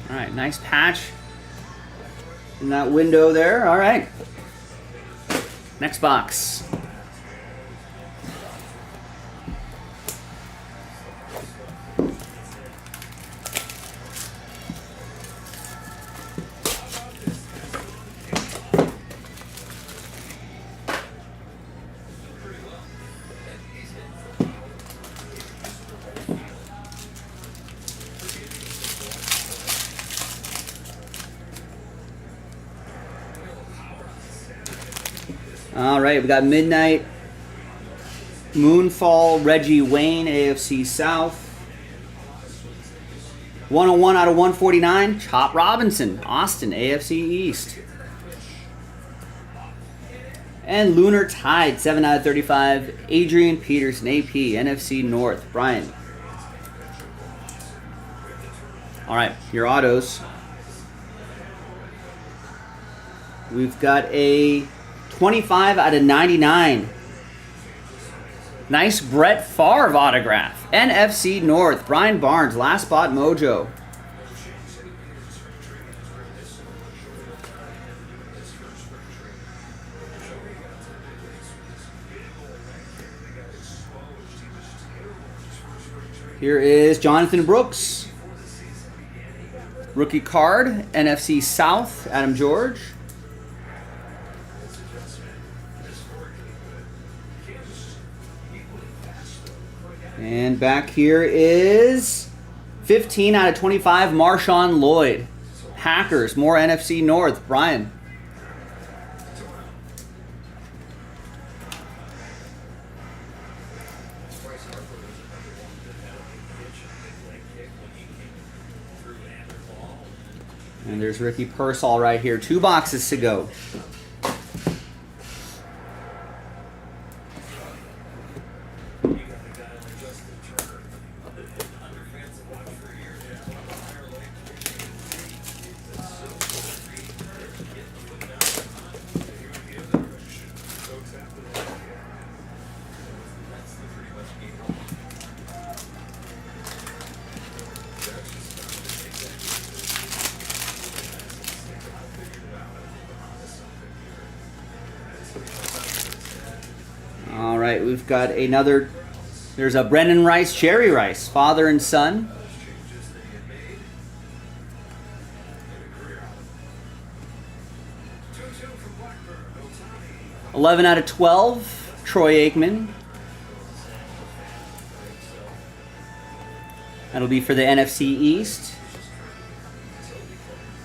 All right, nice patch in that window there. All right. Next box. All right, we got Midnight, Moonfall, Reggie Wayne, AFC South. 101 out of 149, Chop Robinson, Austin, AFC East. And Lunar Tide, 7 out of 35, Adrian Peterson, AP, NFC North, Brian. All right, your autos. We've got a 25 out of 99. Nice Brett Favre autograph. NFC North, Brian Barnes, last spot mojo. Here is Jonathan Brooks. Rookie card, NFC South, Adam George. And back here is 15 out of 25, Marshawn Lloyd. Packers, more NFC North, Brian. And there's Ricky Pearsall right here. 2 boxes to go. All right, we've got another. There's a Brendan Rice, Jerry Rice, father and son. $11 out of 12, Troy Aikman. That'll be for the NFC East.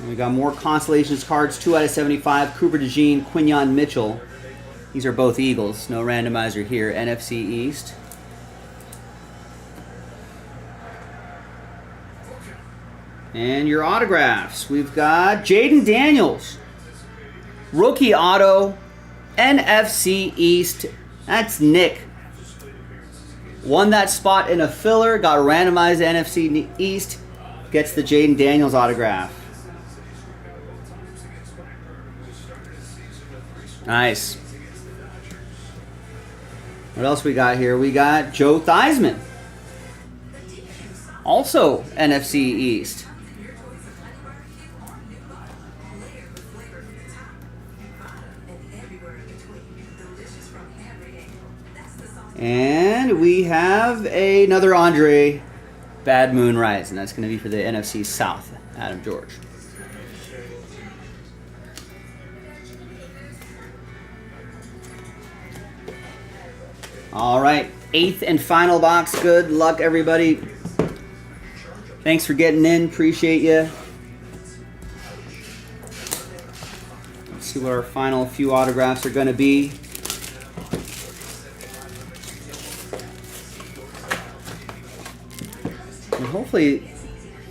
And we got more Constellations cards, 2 out of 75, Cooper DeJean, Quinyon Mitchell. These are both Eagles. No randomizer here. NFC East. And your autographs. We've got Jaden Daniels. Rookie auto. NFC East. That's Nick. Won that spot in a filler. Got randomized to NFC East. Gets the Jaden Daniels autograph. Nice. What else we got here? We got Joe Theismann. Also NFC East. And we have another Andre Bad Moon Rise, and that's going to be for the NFC South, Adam George. All right, 8th and final box. Good luck, everybody. Thanks for getting in. Appreciate you. Let's see what our final few autographs are going to be. And hopefully,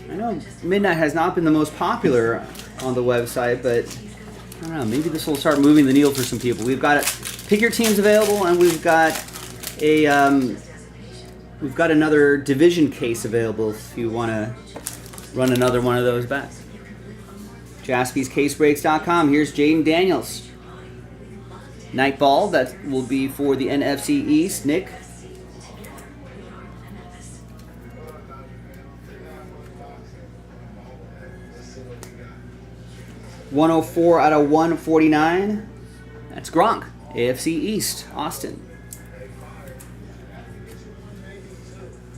I know Midnight has not been the most popular on the website, but I don't know, maybe this will start moving the needle for some people. We've got pick your teams available, and we've got another division case available if you want to run another one of those back. JaspysCaseBreaks.com. Here's Jaden Daniels. Nightball, that will be for the NFC East. Nick. $104 out of 149. That's Gronk. AFC East, Austin.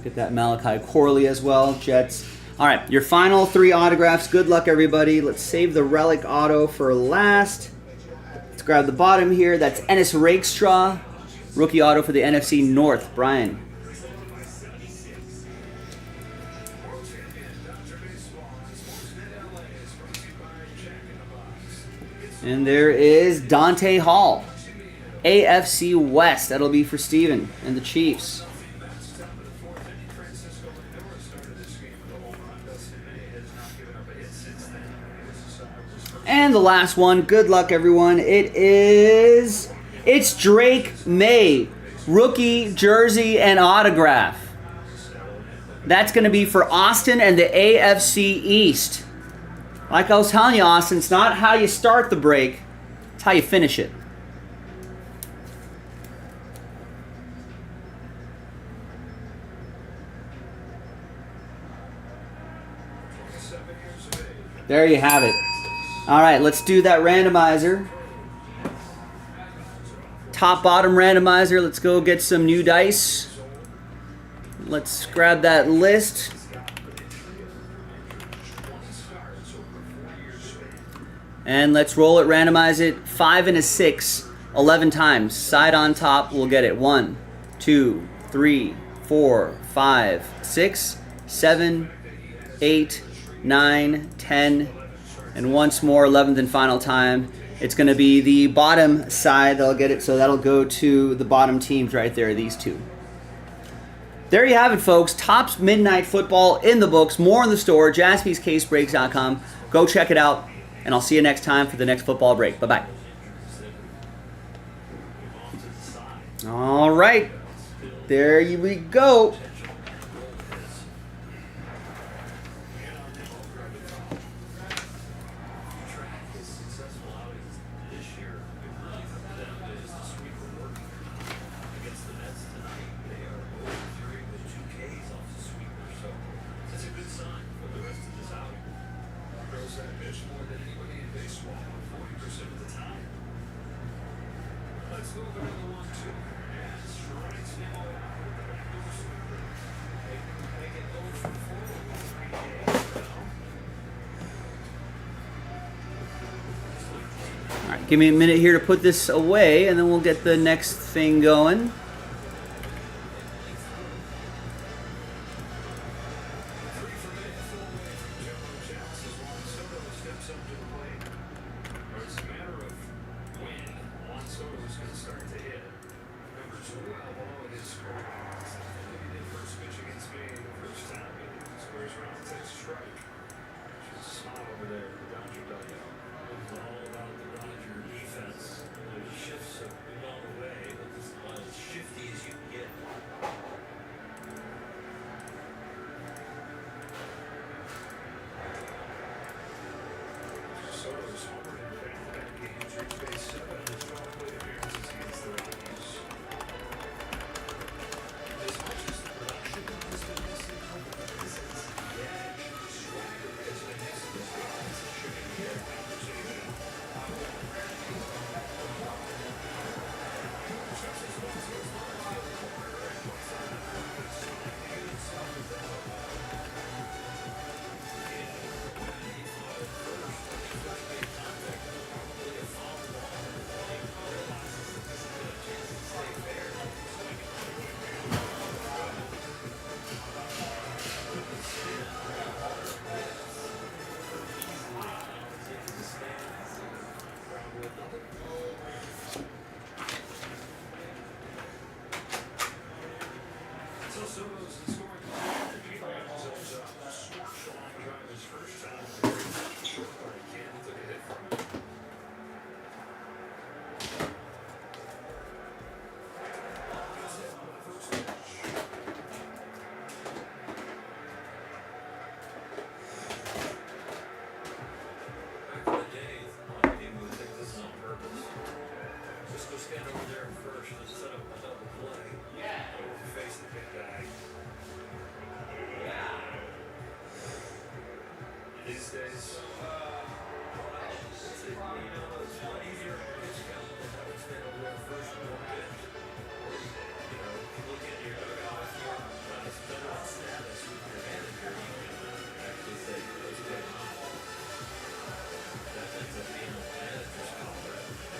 Get that Malachi Corley as well, Jets. All right, your final 3 autographs. Good luck, everybody. Let's save the relic auto for last. Let's grab the bottom here. That's Ennis Rakestraw. Rookie auto for the NFC North. Brian. And there is Dante Hall. AFC West. That'll be for Steven and the Chiefs. And the last one. Good luck, everyone. It's Drake May. Rookie, jersey, and autograph. That's going to be for Austin and the AFC East. Like I was telling you, Austin, it's not how you start the break, it's how you finish it. There you have it. All right, let's do that randomizer. Top bottom randomizer. Let's go get some new dice. Let's grab that list. And let's roll it, randomize it. 5 and a 6, 11 times. Side on top, we'll get it. 1, 2, 3, 4, 5, 6, 7, 8, 9, 10, and once more, 11th and final time. It's going to be the bottom side that'll get it, so that'll go to the bottom teams right there, these two. There you have it, folks. Topps Midnight Football in the books. More in the store, JaspysCaseBreaks.com. Go check it out. And I'll see you next time for the next football break. Bye-bye. All right. There we go. Give me a minute here to put this away, and then we'll get the next thing going. Shifts along the way, but this stand over there first and set up a double play. Face the big guy. These days, It's a lot easier to discount than having to stand over there first and one bit. Or, you know, if you look into your dugout, if you're on dugout status with your manager, you can actually say, let's get high. That ends up being the manager's call, right?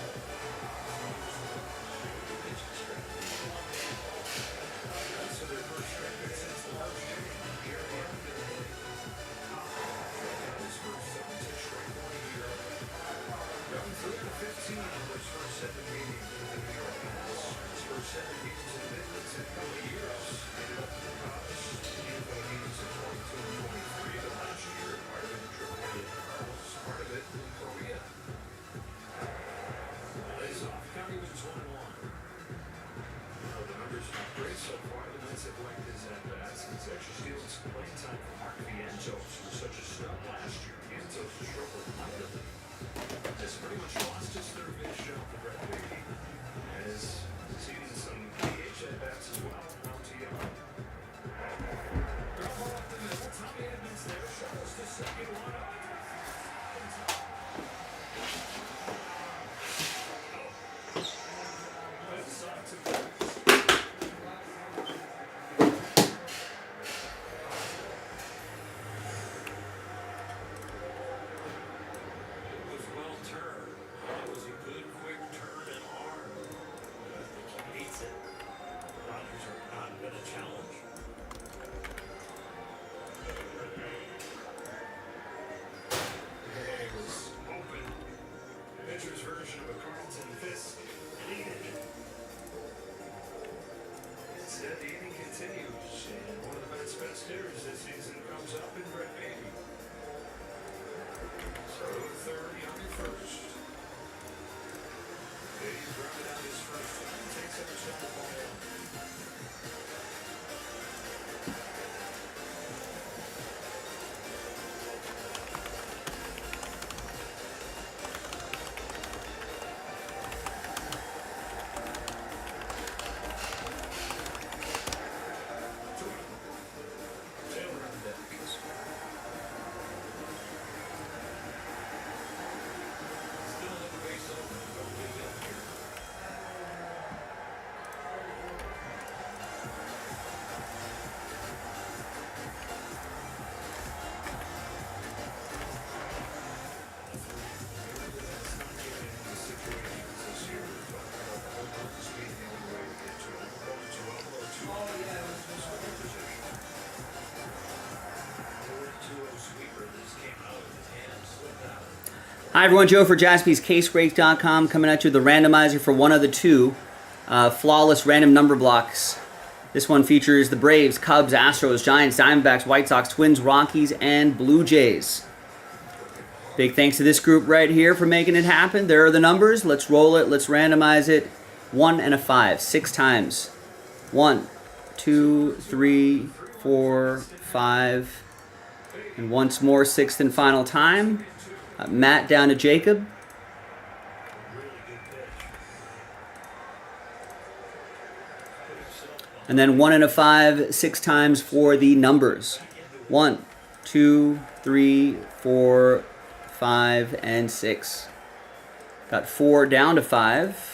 that's their first record since the first game. Here in the his first 7 to strike 1 year. Down 3-15 in those first 7 games with the New York Mets. His first 7 games in the Midlands in 20 years. Ended up in the Cubs. He had 1 games in 22 and 23 the last year. Part of it in AAA in the Cardinals, part of it in Korea. Lays off. County was 1-1. The numbers are not great so far. The Knights have liked his at-bats. He's actually stealing some playing time from Mark Vientos, who was such a stud last year. Vientos has struggled mightily. Has pretty much lost his third base shot to Brett Beatty. Has seen some DH at-bats as well. Now to Young. Ground ball up the middle. Tommy Edmonds there. Shuttles to second. 1 up. That's off to Burns. It was well turned. It was a good, quick turn and arm. I think he needs it. Rodgers are not been a challenge. It was open. Pitcher's version of a Carlton Fisk. Needed. Instead, the inning continues, and one of the Mets' best hitters this season comes up in Brett Beatty. So third, Young at first. Beatty grounded out his first time, takes up a shot at ball 1. Taylor on deck. Still another base open. Don't leave it here. Hi everyone, Joe for JASPY's CaseBreaks.com coming at you with the randomizer for one of the 2 flawless random number blocks. This one features the Braves, Cubs, Astros, Giants, Diamondbacks, White Sox, Twins, Rockies, and Blue Jays. Big thanks to this group right here for making it happen. There are the numbers. Let's roll it. Let's randomize it. 1 and a 5, 6 times. 1, 2, 3, 4, 5, and once more, 6th and final time. Matt down to Jacob. And then 1 and a 5, 6 times for the numbers. 1, 2, 3, 4, 5, and 6. Got 4 down to 5.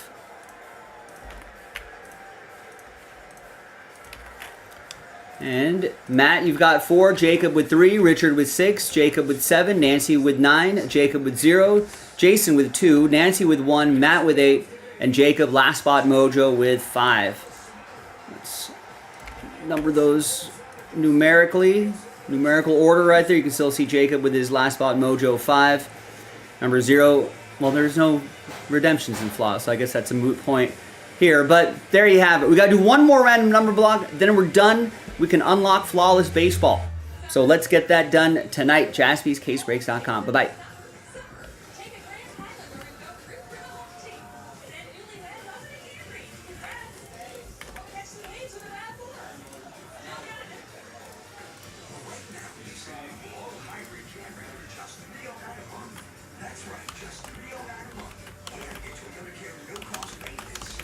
And Matt, you've got 4, Jacob with 3, Richard with 6, Jacob with 7, Nancy with 9, Jacob with 0, Jason with 2, Nancy with 1, Matt with 8, and Jacob, last spot mojo, with 5. Let's number those numerically. Numerical order right there. You can still see Jacob with his last spot mojo, 5. Number 0, well, there's no redemptions in flaws, so I guess that's a moot point here. But there you have it. We got to do one more random number block, then we're done. We can unlock flawless baseball. So let's get that done tonight. JaspysCaseBreaks.com. Bye-bye. That's right, just $3.99 a month. And it's your Medicare no-cost maintenance.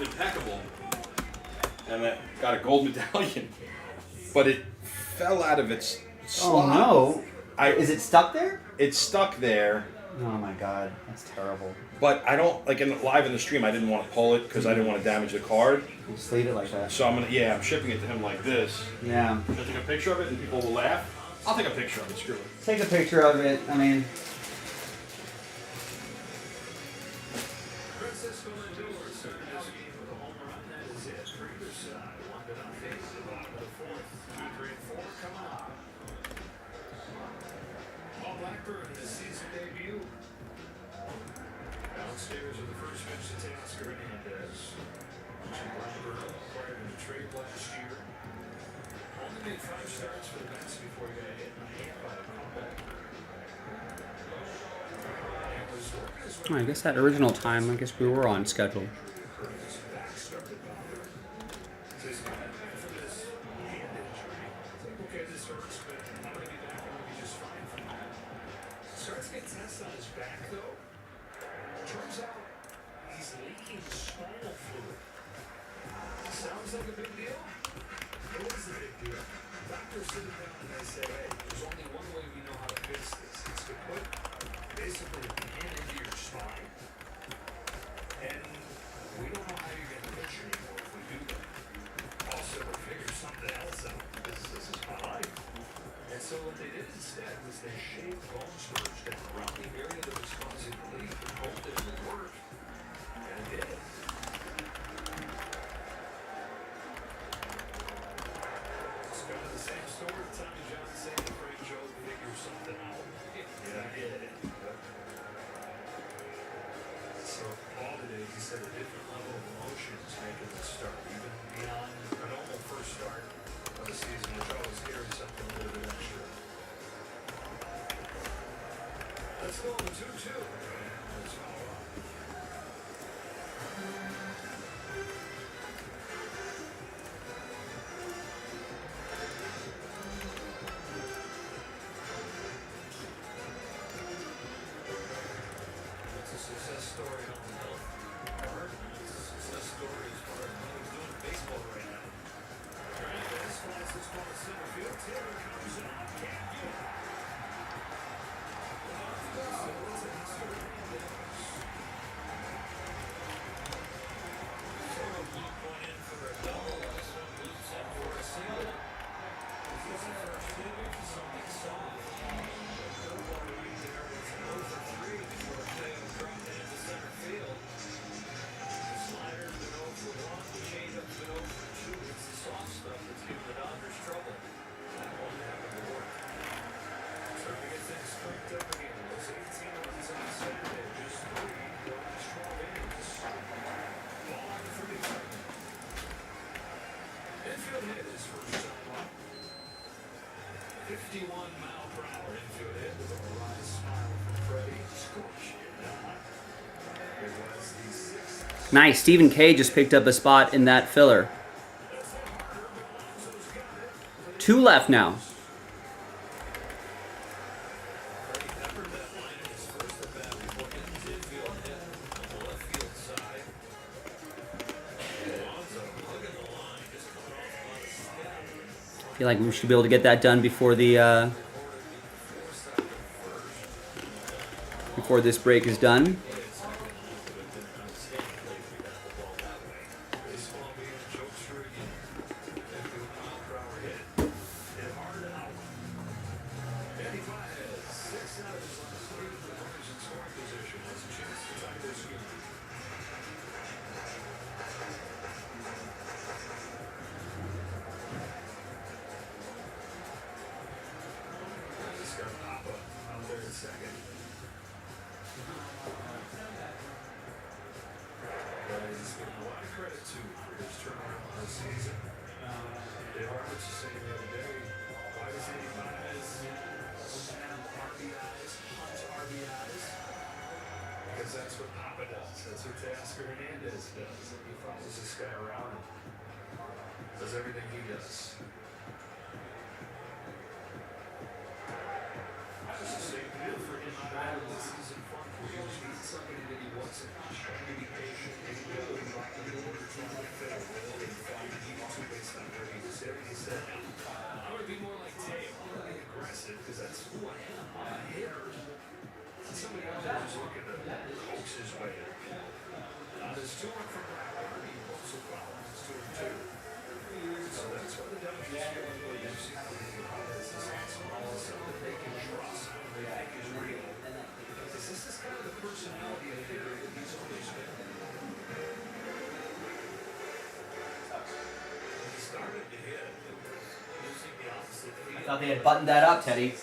looking impeccable, and I got a gold medallion, but it fell out of its slot. Oh no! Is it stuck there? It's stuck there. Oh my god, that's terrible. But I don't like live in the stream. I didn't want to pull it because I didn't want to damage the card. You just leave it like that. So I'm shipping it to him like this. Yeah. Should I take a picture of it and people will laugh? I'll take a picture of it. Screw it. Take a picture of it. I mean. Downstairs are the first pitch to Oscar Hernandez. Blackburn acquired in a trade last year. Only made 5 starts for the Mets before he got hit in the hand by a comeback. I guess that original time, I guess we were on schedule. Starts to get tests on his back though. Turns out he's leaking spinal fluid. Sounds like a big deal? It is a big deal. Doctors sit him down and they say, hey, there's only one way we know how to fix this. It's to put basically a pin into your spine. And we don't know how you're going to pitch anymore if we do that. Also, we figure something else out. This is my life. And so what they did instead was they shaved bone spurs down around the area that was causing the leak and hoped that it would work. And it did. It's kind of the same story. Tommy John saying to Frank Joe, figure something out. Yeah, I did. So Paul today, he said a different level of emotion is making this start, even beyond a normal first start of the season, which always carries something a little bit extra. Let's go to 2-2. Let's follow up. It's a success story on the health part. It's a success story as far as what he's doing in baseball right now. Hernandez flies this ball to center field. Taylor comes in. Can't get it. Infield hit his first time up. 51-mile-per-hour infield hit with a wry smile from Freddie. Scorched it down. It was the 6th. Nice. Stephen K just picked up a spot in that filler. 2 left now. I feel like we should be able to get that done before the before this break is done. Because that's what Papa does. That's what Oscar Hernandez does. He follows this guy around and does everything he does. Just the same deal for him out of this season front where he was beating somebody that he wasn't. He's trying to be patient and build. Thought they had buttoned that up, Teddy.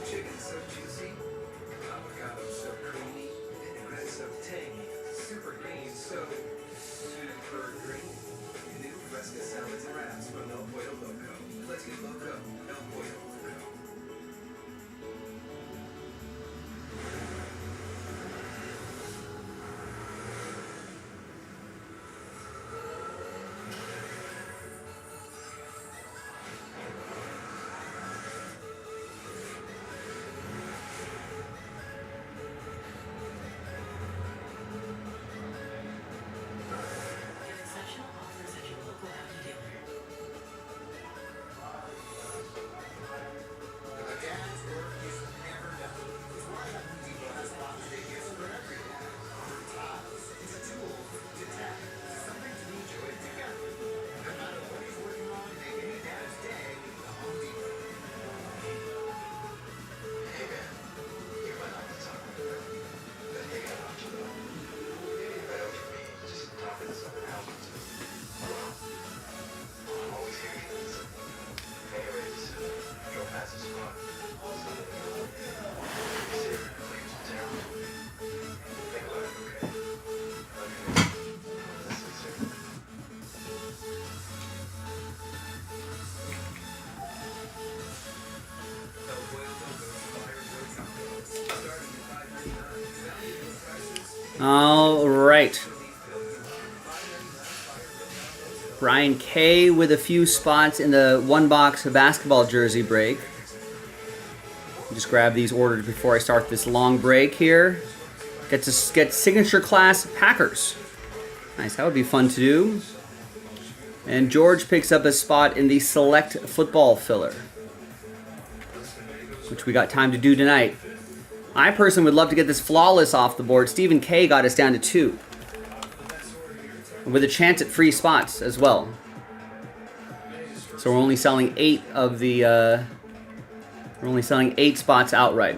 Chicken so juicy, avocado so creamy, vinaigrette so tangy, super green so super green. New fresca salads and wraps from El Pollo Loco. Let's get loco, El Pollo Loco. Get exceptional offers at your local Audi dealer. A dad's work is never done. It's why Home Depot has lots of gifts for everyone. From tiles, to tools, to tech, to something to enjoy together. No matter what he's working on, make any dad's day with the Home Depot. Hey man, you might not be talking about it, but hey, I want you to know. Right over me, just talking to someone else. I'm always here to listen. Anyways, go past this spot. Sit, clear some terrible. Think about it, okay? Love you, man. Listen, sir. El Pollo Loco inspires your tacos. Starting at $5.99. Value prices. All right. Brian K with a few spots in the one box basketball jersey break. Just grab these orders before I start this long break here. Get signature class Packers. Nice, that would be fun to do. And George picks up a spot in the select football filler, which we got time to do tonight. I personally would love to get this flawless off the board. Stephen K got us down to 2. With a chance at free spots as well. So we're only selling 8 of the we're only selling 8 spots outright.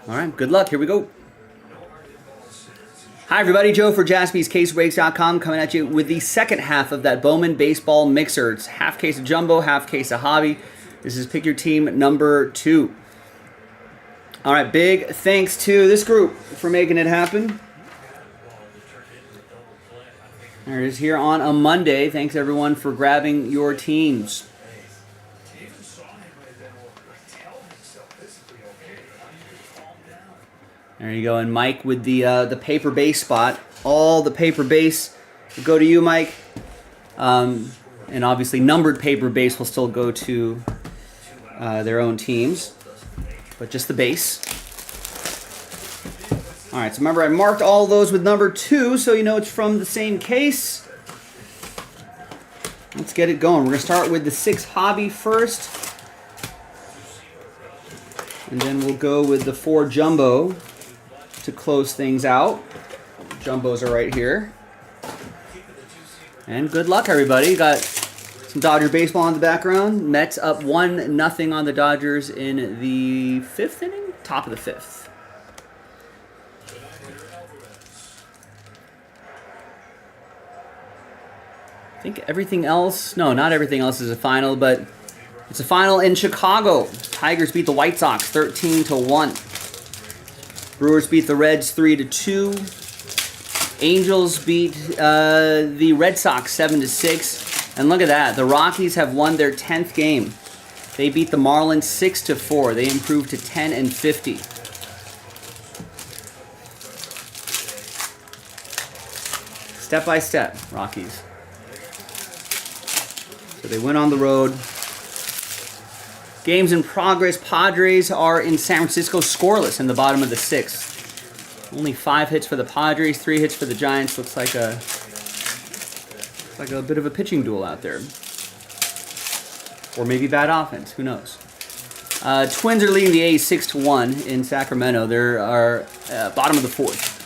All right, good luck. Here we go. Hi everybody, Joe for JaspysCaseBreaks.com coming at you with the second half of that Bowman Baseball Mixer. It's half case of Jumbo, half case of Hobby. This is Pick Your Team number 2. All right, big thanks to this group for making it happen. There it is here on a Monday. Thanks everyone for grabbing your teams. There you go, and Mike with the paper base spot. All the paper base will go to you, Mike. And obviously numbered paper base will still go to their own teams. But just the base. All right, so remember I marked all those with number 2, so you know it's from the same case. Let's get it going. We're going to start with the 6 hobby first. And then we'll go with the 4 jumbo to close things out. Jumbos are right here. And good luck, everybody. Got some Dodger baseball in the background. Mets up 1-0 on the Dodgers in the 5th inning? Top of the 5th. I think everything else, no, not everything else is a final, but it's a final in Chicago. Tigers beat the White Sox 13-1. Brewers beat the Reds 3-2. Angels beat the Red Sox 7-6. And look at that, the Rockies have won their 10th game. They beat the Marlins 6-4. They improved to 10-50. Step by step, Rockies. So they went on the road. Games in progress. Padres are in San Francisco scoreless in the bottom of the 6th. Only 5 hits for the Padres, 3 hits for the Giants. Looks like a bit of a pitching duel out there. Or maybe bad offense. Who knows? Twins are leading the A's 6-1 in Sacramento. They're bottom of the 4th.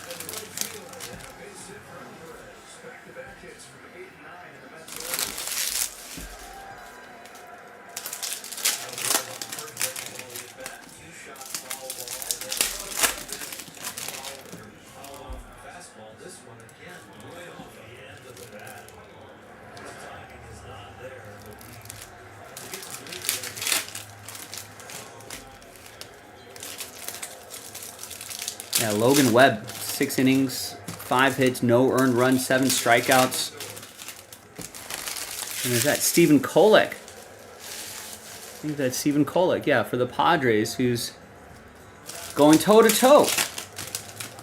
Yeah, Logan Webb, 6 innings, 5 hits, no earned runs, 7 strikeouts. And there's that Stephen Kolek. I think that's Stephen Kolek, yeah, for the Padres, who's going toe-to-toe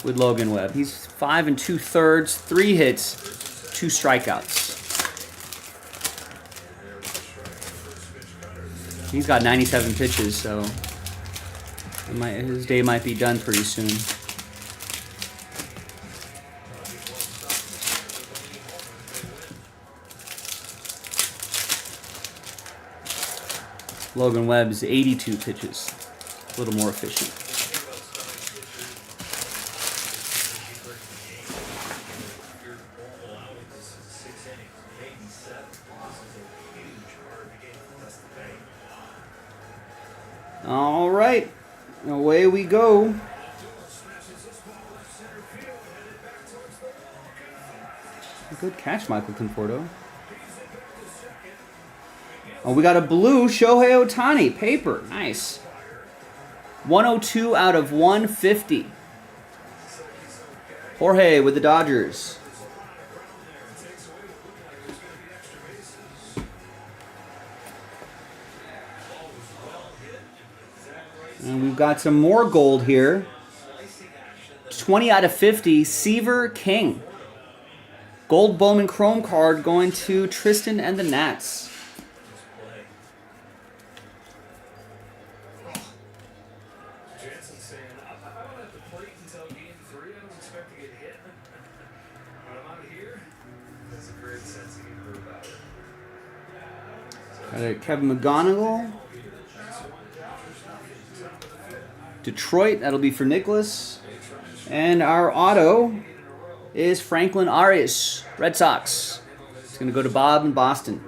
with Logan Webb. He's 5 2/3, 3 hits, 2 strikeouts. He's got 97 pitches, so his day might be done pretty soon. Logan Webb's 82 pitches, a little more efficient. All right, away we go. Good catch, Michael Conforto. Oh, we got a blue Shohei Ohtani paper. Nice. 102 out of 150. Jorge with the Dodgers. And we've got some more gold here. 20 out of 50, Seaver King. Gold Bowman Chrome card going to Tristan and the Nats. Kevin McGonigal. Detroit, that'll be for Nicholas. And our auto is Franklin Arias, Red Sox. It's going to go to Bob in Boston.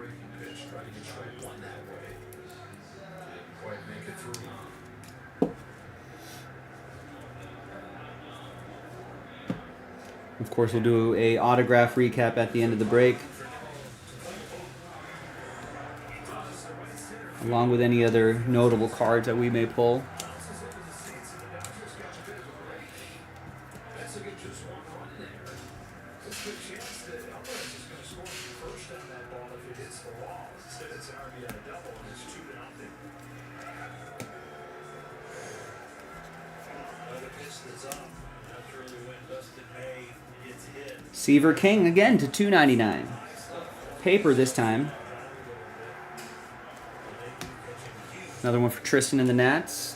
Of course, we'll do a autograph recap at the end of the break, along with any other notable cards that we may pull. Seaver King again to $2.99. Paper this time. Another one for Tristan and the Nats.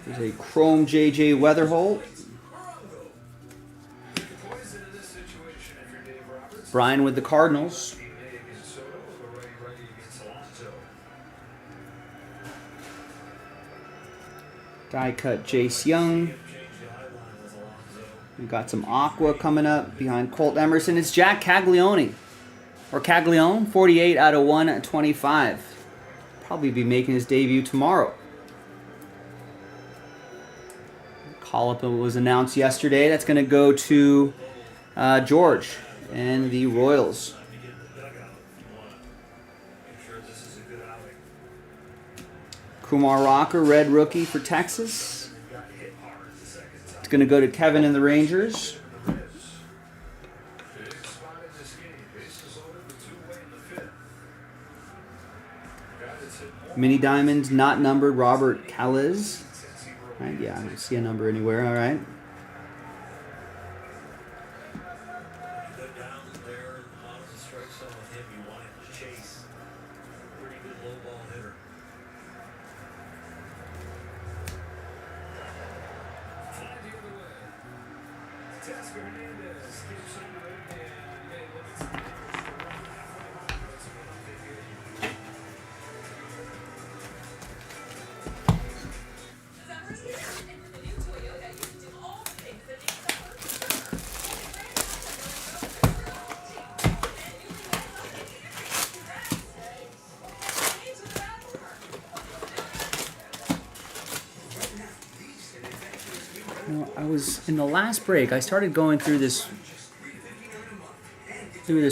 There's a chrome JJ Weatherholt. Brian with the Cardinals. Die cut Jace Young. We've got some Aqua coming up behind Colt Emerson. It's Jack Caglione. Or Caglione, 48 out of 125. Probably be making his debut tomorrow. Call-up was announced yesterday. That's going to go to George and the Royals. Kumar Rocker, red rookie for Texas. It's going to go to Kevin and the Rangers. Mini Diamonds, not numbered, Robert Calles. Right, yeah, I don't see a number anywhere, all right. I was in the last break. I started going through this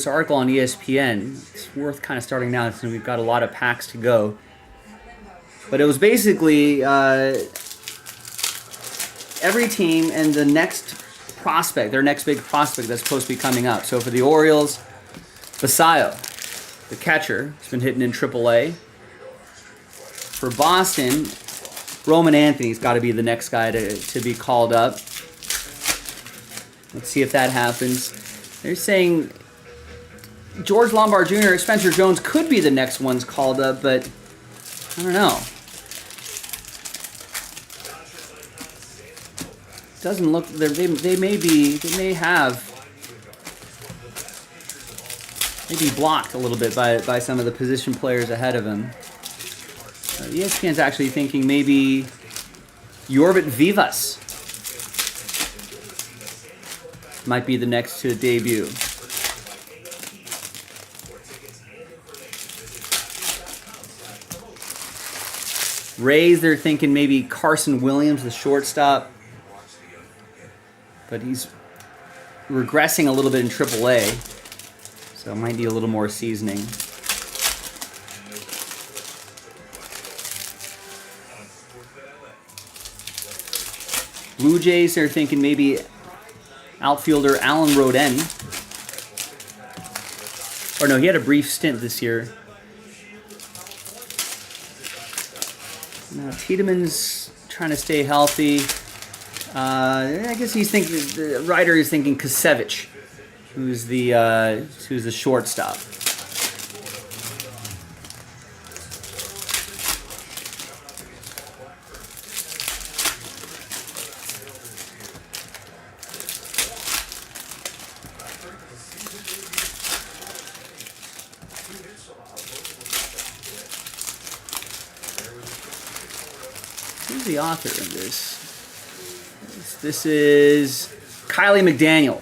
article on ESPN. It's worth kind of starting now since we've got a lot of packs to go. But it was basically every team and the next prospect, their next big prospect that's supposed to be coming up. So for the Orioles, Basayo, the catcher, has been hitting in AAA. For Boston, Roman Anthony's got to be the next guy to be called up. Let's see if that happens. They're saying George Lombard Jr., Spencer Jones could be the next ones called up, but I don't know. Doesn't look they may be blocked a little bit by some of the position players ahead of him. ESPN's actually thinking maybe Yorvit Vivas might be the next to debut. Rays, they're thinking maybe Carson Williams, the shortstop. But he's regressing a little bit in AAA, so it might need a little more seasoning. Blue Jays, they're thinking maybe outfielder Alan Rodin. Or no, he had a brief stint this year. Now, Tiedemann's trying to stay healthy. I guess he's thinking, the writer is thinking Kasevich, who's the shortstop. Who's the author of this? This is Kylie McDaniel.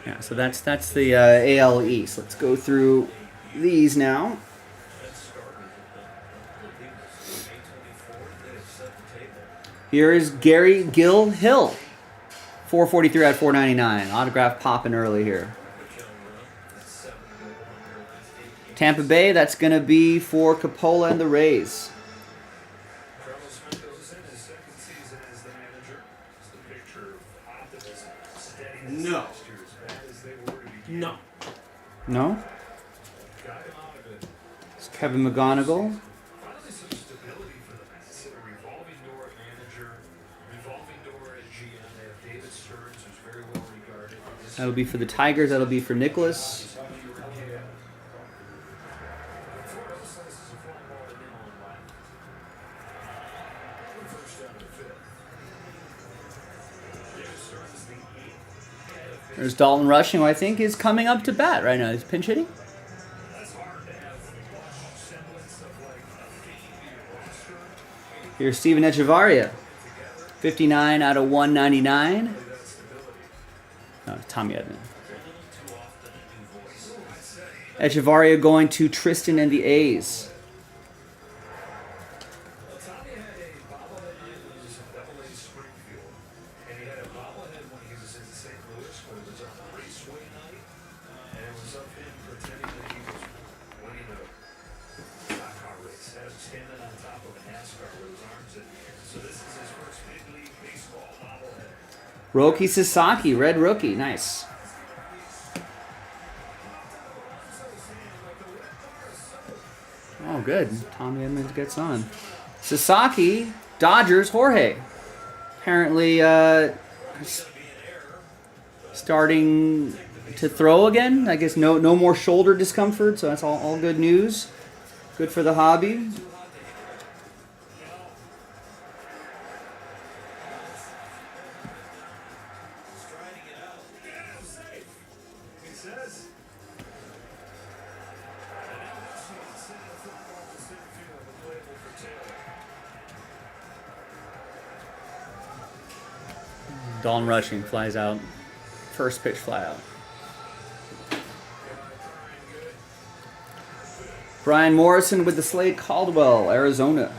Yeah, so that's the AL East. Let's go through these now. Here is Gary Gill Hill. 443 out of 499. Autograph popping early here. Tampa Bay, that's going to be for Coppola and the Rays. No. No. No? It's Kevin McGonigal. That'll be for the Tigers. That'll be for Nicholas. There's Dalton Rushing, who I think is coming up to bat right now. He's pinch hitting. Here's Steven Echevarria. 59 out of 199. No, Tommy Edman. Echevarria going to Tristan and the A's. Roki Sasaki, red rookie. Nice. Oh, good. Tommy Edmonds gets on. Sasaki, Dodgers, Jorge. Apparently starting to throw again. I guess no more shoulder discomfort, so that's all good news. Good for the hobby. Dalton Rushing flies out. First pitch fly out. Brian Morrison with the Slade Caldwell, Arizona.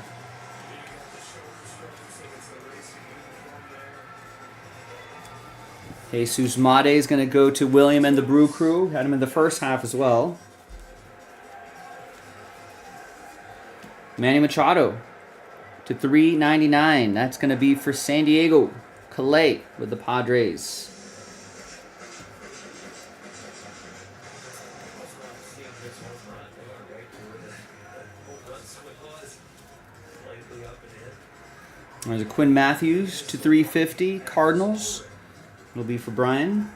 Jesus Made is going to go to William and the Brew Crew. Had him in the first half as well. Manny Machado to $3.99. That's going to be for San Diego. Calais with the Padres. There's a Quinn Matthews to $3.50. Cardinals. It'll be for Brian.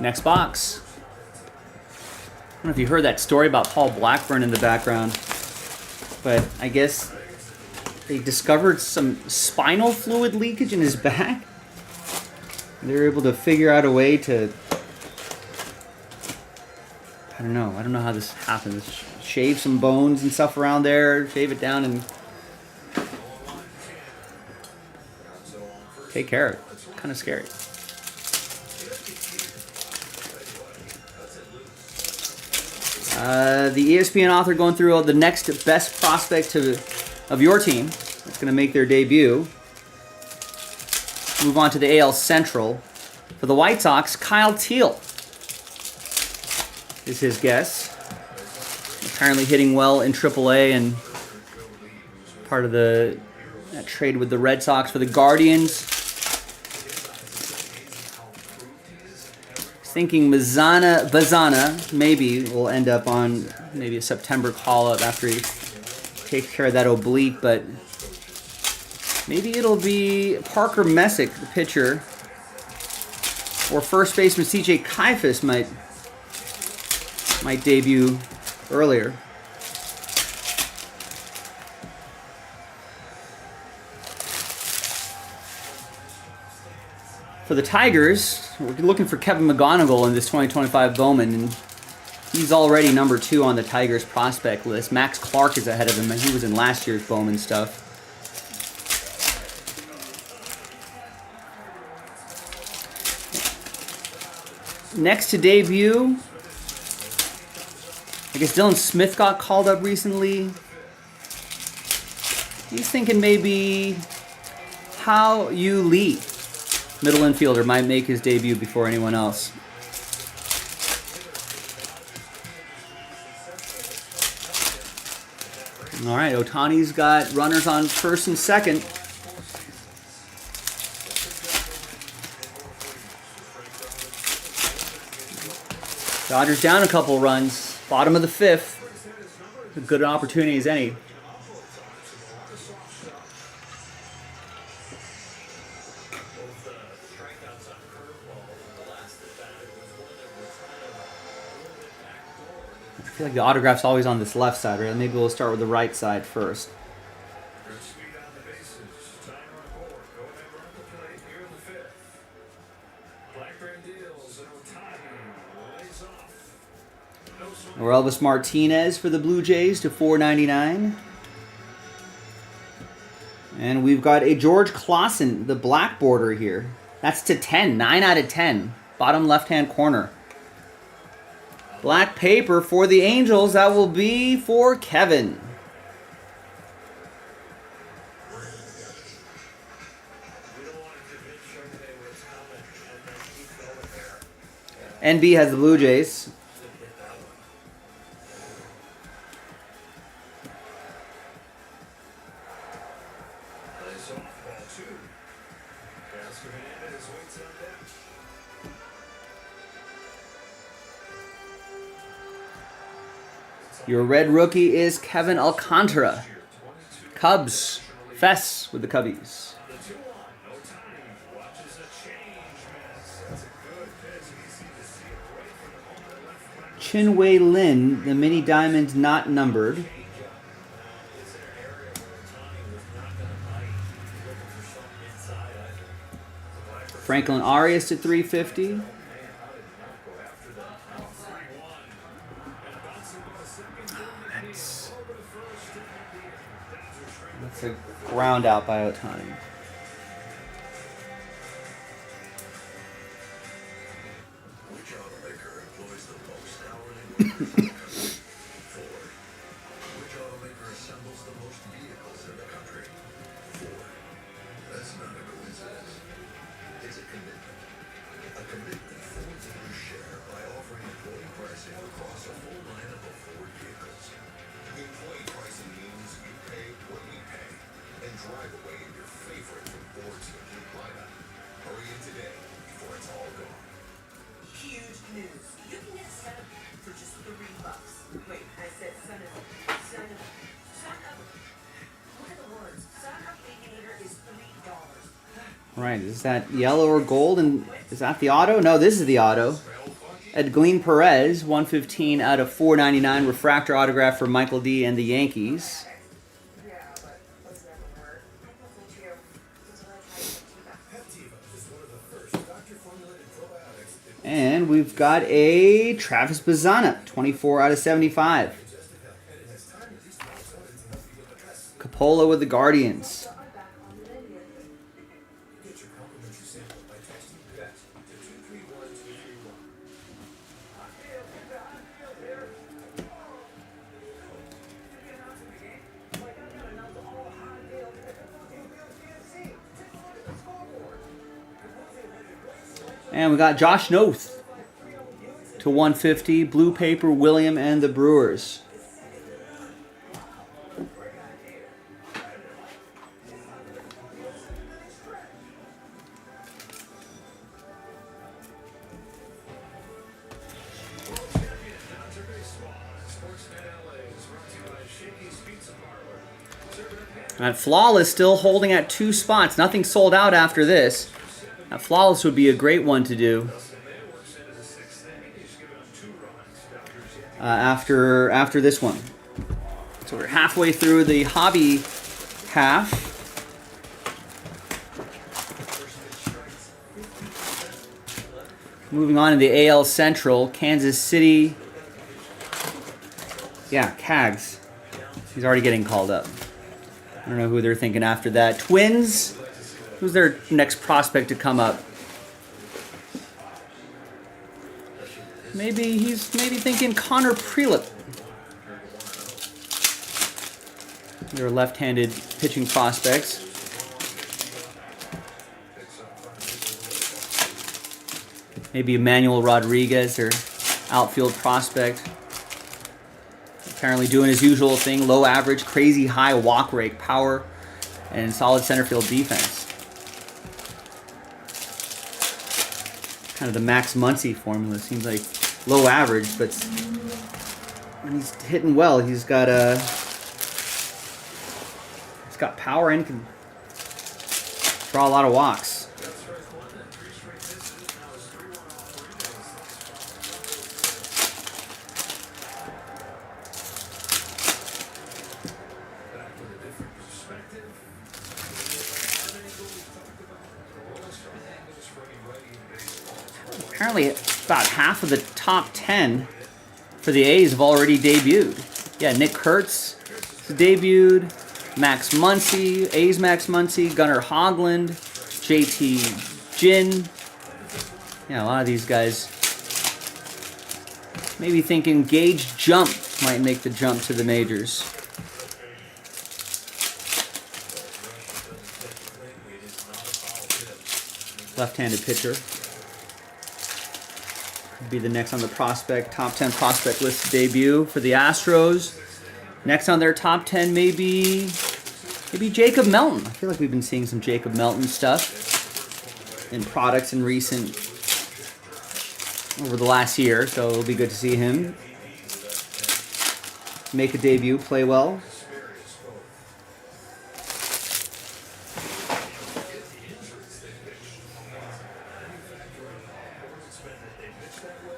Next box. I don't know if you heard that story about Paul Blackburn in the background, but I guess they discovered some spinal fluid leakage in his back. They were able to figure out a way to, I don't know how this happens. Shave some bones and stuff around there, shave it down and take care of it. It's kind of scary. The ESPN author going through the next best prospect of your team that's going to make their debut. Move on to the AL Central. For the White Sox, Kyle Teal is his guess. Apparently hitting well in AAA and part of that trade with the Red Sox for the Guardians. Thinking Bazana maybe will end up on maybe a September call-up after he takes care of that oblique, but maybe it'll be Parker Messick, the pitcher, or first baseman CJ Kifus might debut earlier. For the Tigers, we're looking for Kevin McGonigal in this 2025 Bowman, and he's already number 2 on the Tigers prospect list. Max Clark is ahead of him, and he was in last year's Bowman stuff. Next to debut, I guess Dylan Smith got called up recently. He's thinking maybe Hao Yu Lee, middle infielder, might make his debut before anyone else. All right, Ohtani's got runners on first and second. Dodgers down a couple runs. Bottom of the 5th. A good opportunity as any. I feel like the autograph's always on this left side, right? Maybe we'll start with the right side first. Or Elvis Martinez for the Blue Jays to $4.99. And we've got a George Clausen, the black border here. That's to 10, 9 out of 10. Bottom left-hand corner. Black paper for the Angels. That will be for Kevin. NB has the Blue Jays. Your red rookie is Kevin Alcantara. Cubs. Fess with the Cubbies. Chinwei Lin, the mini diamond not numbered. Franklin Arias to 350. That's a ground out by Ohtani. Which automaker employs the most hourly workers? Ford. Which automaker assembles the most vehicles in the country? Ford. That's not a coincidence. It's a commitment. A commitment Ford will share by offering employee pricing across a full lineup of Ford vehicles. Employee pricing means you pay what we pay and drive away in your favorite from Ford's complete lineup. Hurry in today before it's all gone. Huge news. You can get a setup for just $3. Wait, I said son of. Son of. Look at the words. Son of Aviator is $3. Right, is that yellow or gold? And is that the auto? No, this is the auto. Edglin Perez, 115 out of 499. Refractor autograph for Michael D. and the Yankees. And we've got a Travis Bazzana, 24 out of 75. Coppola with the Guardians. And we got Josh Noth to 150. Blue paper, William and the Brewers. And Flawless still holding at 2 spots. Nothing sold out after this. That Flawless would be a great one to do. After this one. So we're halfway through the hobby half. Moving on to the AL Central, Kansas City. Yeah, Cags. He's already getting called up. I don't know who they're thinking after that. Twins. Who's their next prospect to come up? Maybe he's thinking Connor Prelip. They're left-handed pitching prospects. Maybe Emmanuel Rodriguez, their outfield prospect. Apparently doing his usual thing, low average, crazy high walk rate, power, and solid center field defense. Kind of the Max Muncy formula. Seems like low average, but when he's hitting well, he's got power and can draw a lot of walks. apparently about half of the top 10 for the A's have already debuted. Yeah, Nick Kurtz has debuted, Max Muncy, A's Max Muncy, Gunnar Hoglund, JT Ginn. Yeah, a lot of these guys maybe thinking Gage Jump might make the jump to the majors. Left-handed pitcher. Be the next on the prospect, top 10 prospect list debut for the Astros. Next on their top 10, maybe Jacob Melton. I feel like we've been seeing some Jacob Melton stuff in products in over the last year, so it'll be good to see him make a debut, play well.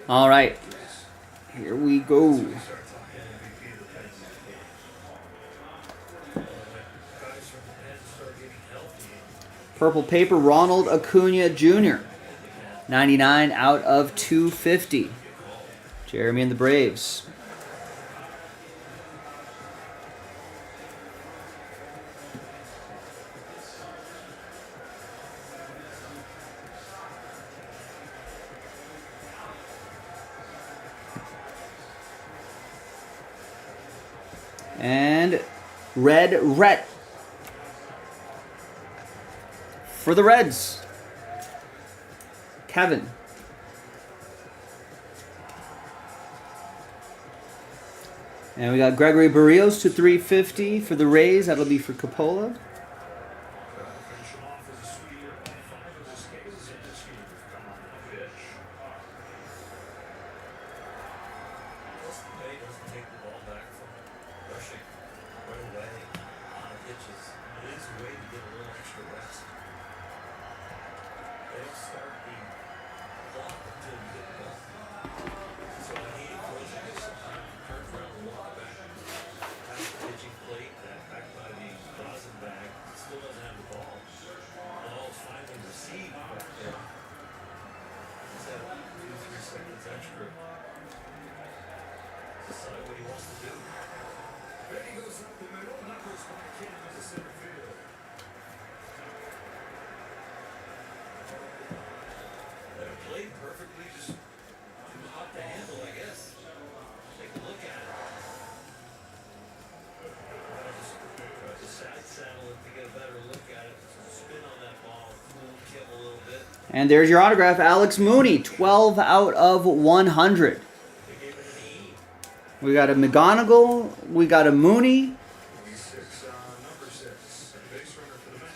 All right, here we go. Purple paper, Ronald Acuna Jr. 99 out of 250. Jeremy and the Braves. And Red Rhett for the Reds. Kevin. And we got Gregory Barrios to 350 for the Rays. That'll be for Coppola. And there's your autograph, Alex Mooney, 12 out of 100. We got a McGonigal, we got a Mooney.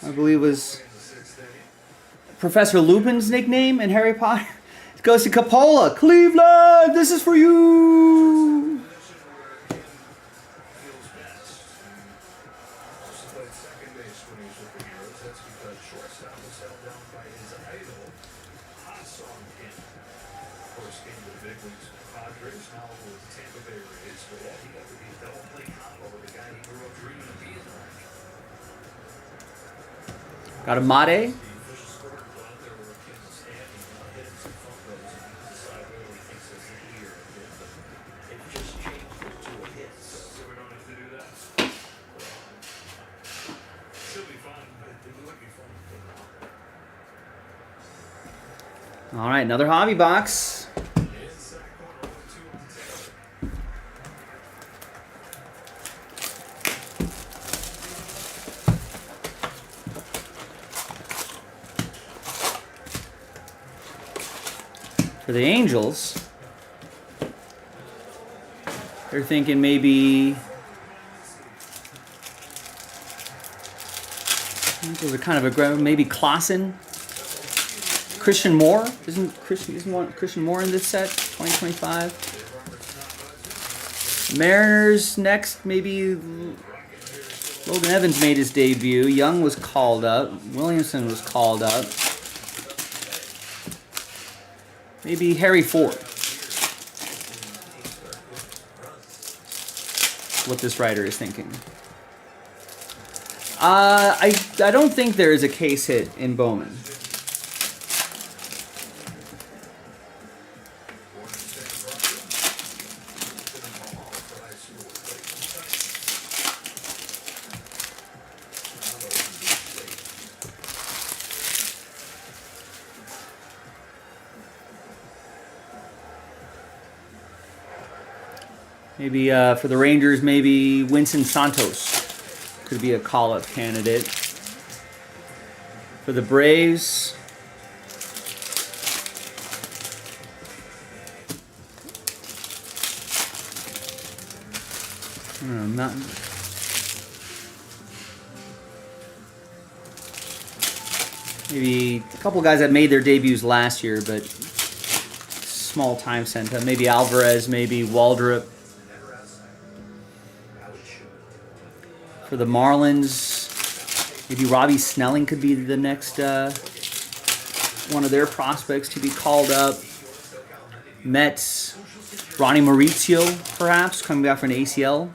I believe was Professor Lupin's nickname in Harry Potter. It goes to Coppola. Cleveland, this is for you. Got a Mate. All right, another hobby box. For the Angels, they're thinking maybe Angels are kind of a maybe Clausen, Christian Moore. Isn't Christian Moore in this set? 2025. Mariners next, maybe Logan Evans made his debut. Young was called up. Williamson was called up. Maybe Harry Ford. What this writer is thinking. I don't think there is a case hit in Bowman. Maybe for the Rangers, maybe Winston Santos could be a call-up candidate. For the Braves, I don't know, maybe a couple guys that made their debuts last year, but small time center. Maybe Alvarez, maybe Waldrop. For the Marlins, maybe Robbie Snelling could be the next one of their prospects to be called up. Mets, Ronnie Mauricio, perhaps, coming back from an ACL.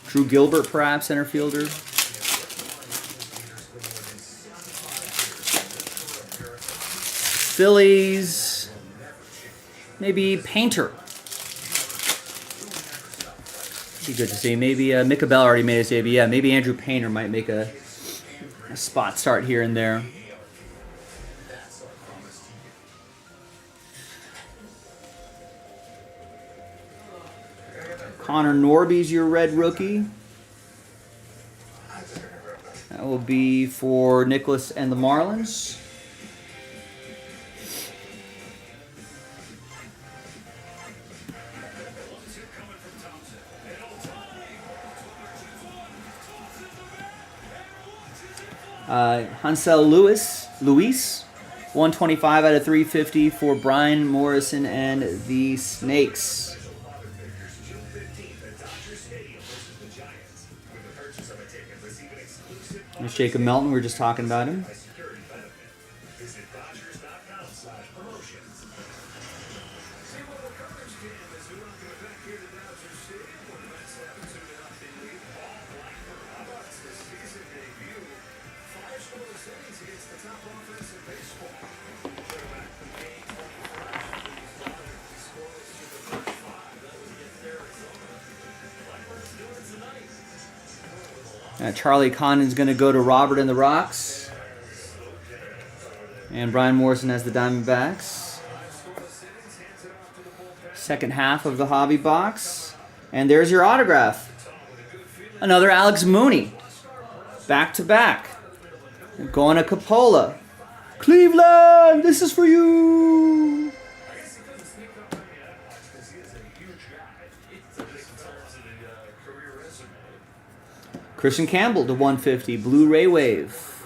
Drew Gilbert, perhaps, center fielder. Phillies, maybe Painter. Be good to see. Maybe Mika Bell already made his debut. Yeah, maybe Andrew Painter might make a spot start here and there. Connor Norby's your red rookie. That will be for Nicholas and the Marlins. Hansel Luis, 125 out of 350 for Brian Morrison and the Snakes. There's Jacob Melton, we were just talking about him. Charlie Condon's going to go to Robert and the Rocks. And Brian Morrison has the Diamondbacks. Second half of the hobby box. And there's your autograph. Another Alex Mooney. Back to back. Going to Coppola. Cleveland, this is for you. Christian Campbell to 150, Blu-ray Wave.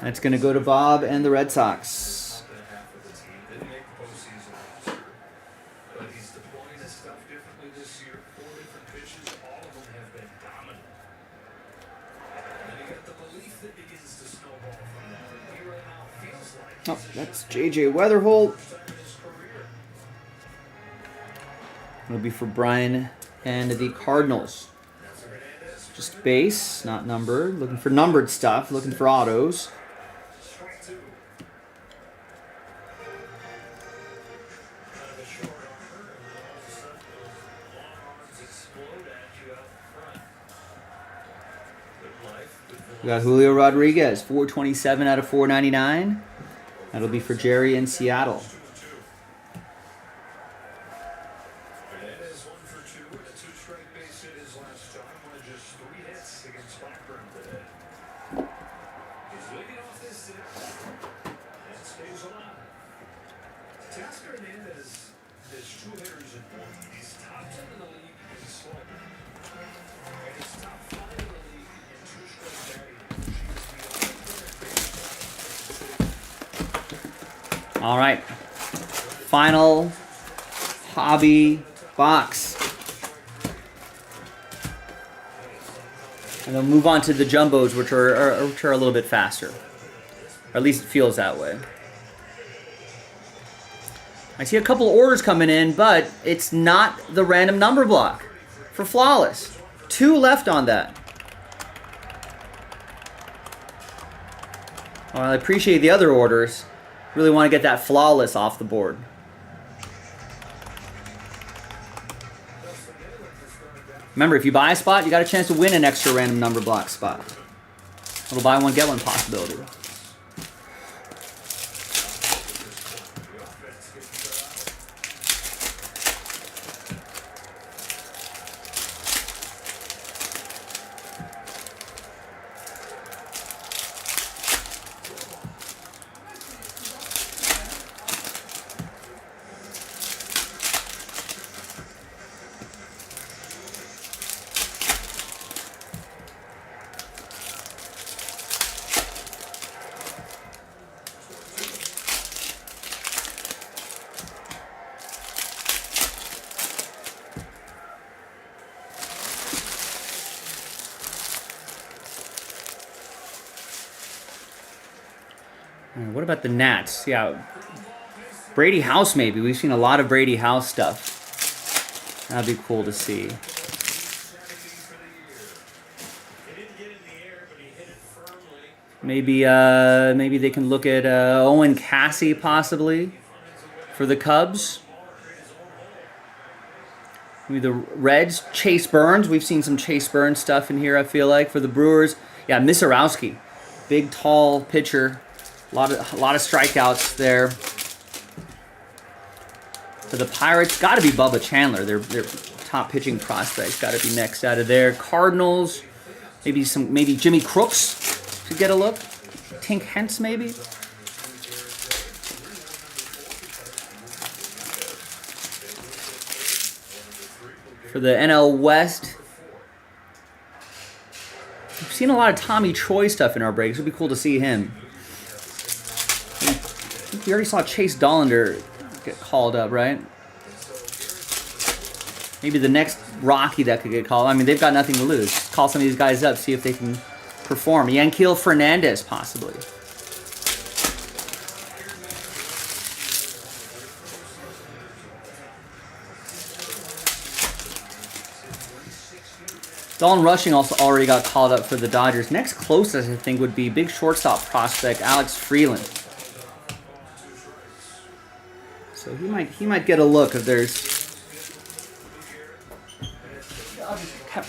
That's going to go to Bob and the Red Sox. Oh, that's J.J. Weatherholt. It'll be for Brian and the Cardinals. Just base, not numbered. Looking for numbered stuff. Looking for autos. We got Julio Rodriguez, 427 out of 499. That'll be for Jerry in Seattle. All right, final hobby box. And then move on to the jumbos, which are a little bit faster. Or at least it feels that way. I see a couple orders coming in, but it's not the random number block for Flawless. 2 left on that. Well, I appreciate the other orders. Really want to get that Flawless off the board. Remember, if you buy a spot, you got a chance to win an extra random number block spot. Little buy one, get one possibility. What about the Nats? Yeah, Brady House maybe. We've seen a lot of Brady House stuff. That'd be cool to see. Maybe maybe they can look at Owen Cassie possibly for the Cubs. Maybe the Reds, Chase Burns. We've seen some Chase Burns stuff in here, I feel like. For the Brewers, yeah, Misarowski. Big, tall pitcher. A lot of strikeouts there. For the Pirates, got to be Bubba Chandler. Their top pitching prospects got to be next out of there. Cardinals, maybe Jimmy Crooks could get a look. Tink Hence, maybe. For the NL West, we've seen a lot of Tommy Troy stuff in our breaks. It would be cool to see him. I think we already saw Chase Dollander get called up, right? Maybe the next Rocky that could get called. I mean, they've got nothing to lose. Call some of these guys up, see if they can perform. Yanquiel Fernandez, possibly. Dalton Rushing also already got called up for the Dodgers. Next closest, I think, would be big shortstop prospect Alex Freeland. So he might get a look if there's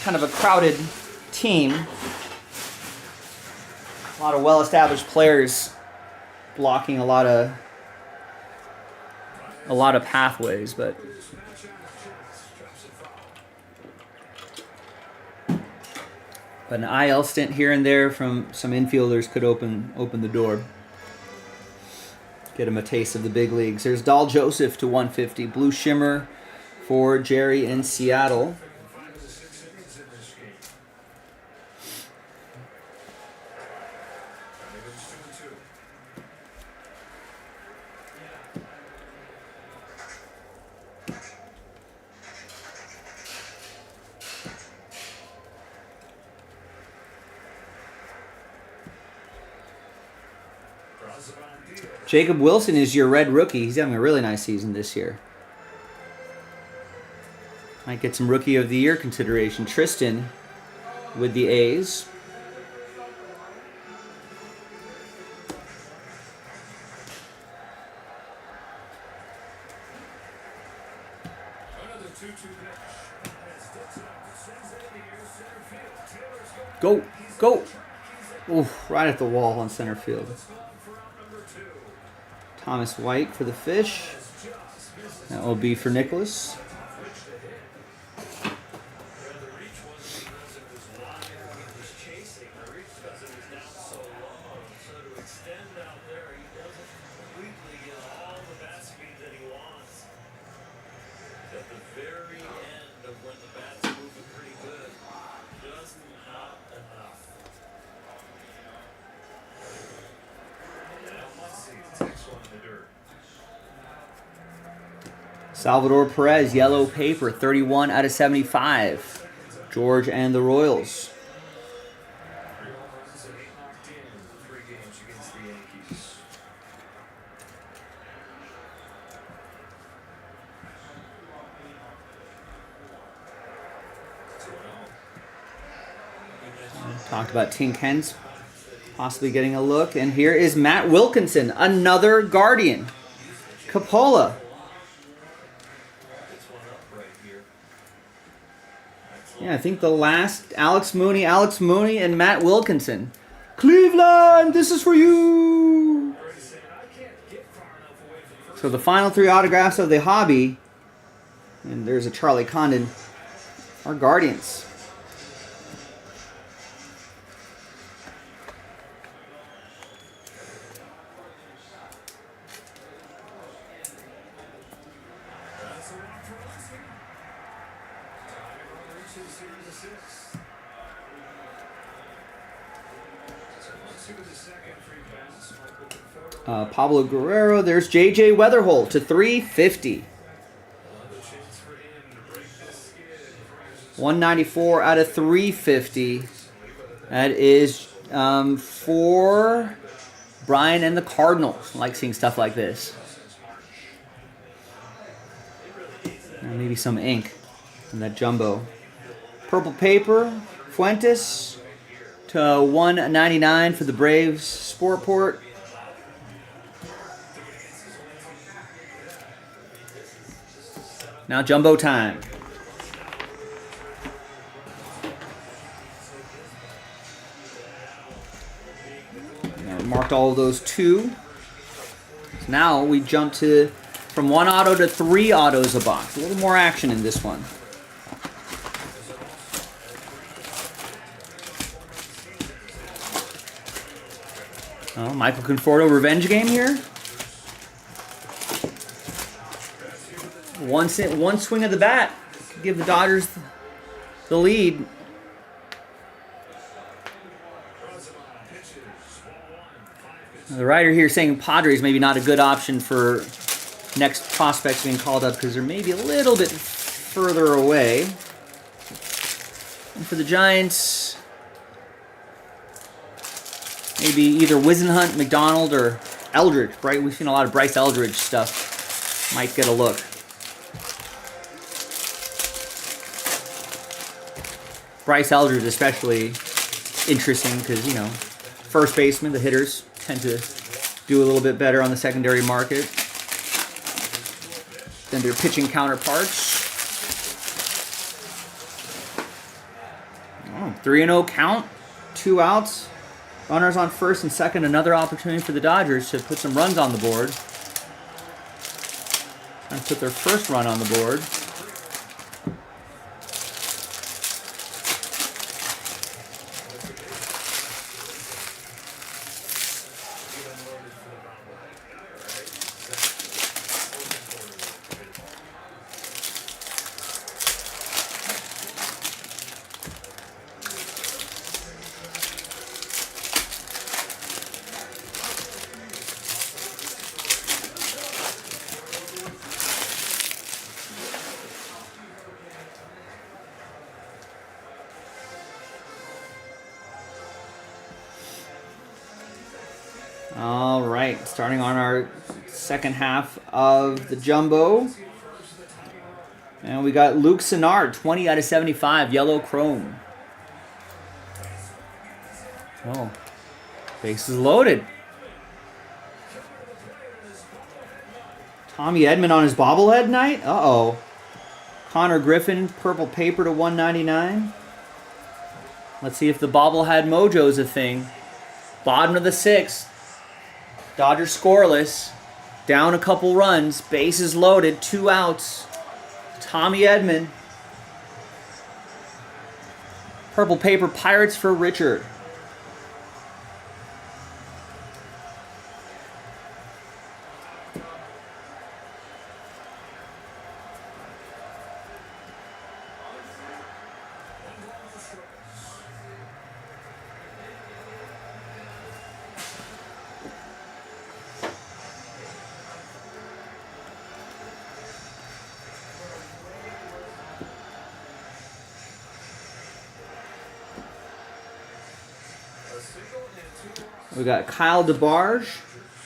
kind of a crowded team. A lot of well-established players blocking a lot of pathways, but an IL stint here and there from some infielders could open the door. Get him a taste of the big leagues. There's Dahl Joseph to 150. Blue Shimmer for Jerry in Seattle. Jacob Wilson is your red rookie. He's having a really nice season this year. Might get some Rookie of the Year consideration. Tristan with the A's. Go, go. Oof, right at the wall on center field. Thomas White for the Fish. That will be for Nicholas. Salvador Perez, yellow paper, 31 out of 75. George and the Royals. Talked about Tink Hens possibly getting a look. And here is Matt Wilkinson, another Guardian. Coppola. Yeah, I think the last Alex Mooney, and Matt Wilkinson. Cleveland, this is for you. So the final three autographs of the hobby, and there's a Charlie Condon, are Guardians. Pablo Guerrero. There's J.J. Weatherholt to 350. 194 out of 350. That is for Brian and the Cardinals like seeing stuff like this. And maybe some ink in that jumbo. Purple paper, Fuentes to $1.99 for the Braves Sportport. Now jumbo time. Marked all of those 2. So now we jump to from 1 auto to 3 autos a box. A little more action in this one. Oh, Michael Conforto revenge game here. One swing of the bat, give the Dodgers the lead. The writer here saying Padres maybe not a good option for next prospects being called up because they're maybe a little bit further away. And for the Giants, maybe either Wisenhunt, McDonald, or Eldridge. Right? We've seen a lot of Bryce Eldridge stuff. Might get a look. Bryce Eldridge especially interesting because, you know, first baseman, the hitters tend to do a little bit better on the secondary market than their pitching counterparts. Oh, 3-0 count, 2 outs. Runners on first and second, another opportunity for the Dodgers to put some runs on the board. And put their first run on the board. All right, starting on our second half of the jumbo. And we got Luke Sennard, 20 out of 75, yellow chrome. Oh, bases loaded. Tommy Edman on his bobblehead night? Uh-oh. Connor Griffin, purple paper to $1.99. Let's see if the bobblehead mojo is a thing. Bottom of the 6th. Dodgers scoreless. Down a couple runs. Bases loaded. 2 outs. Tommy Edman. Purple paper Pirates for Richard. We got Kyle DeBarge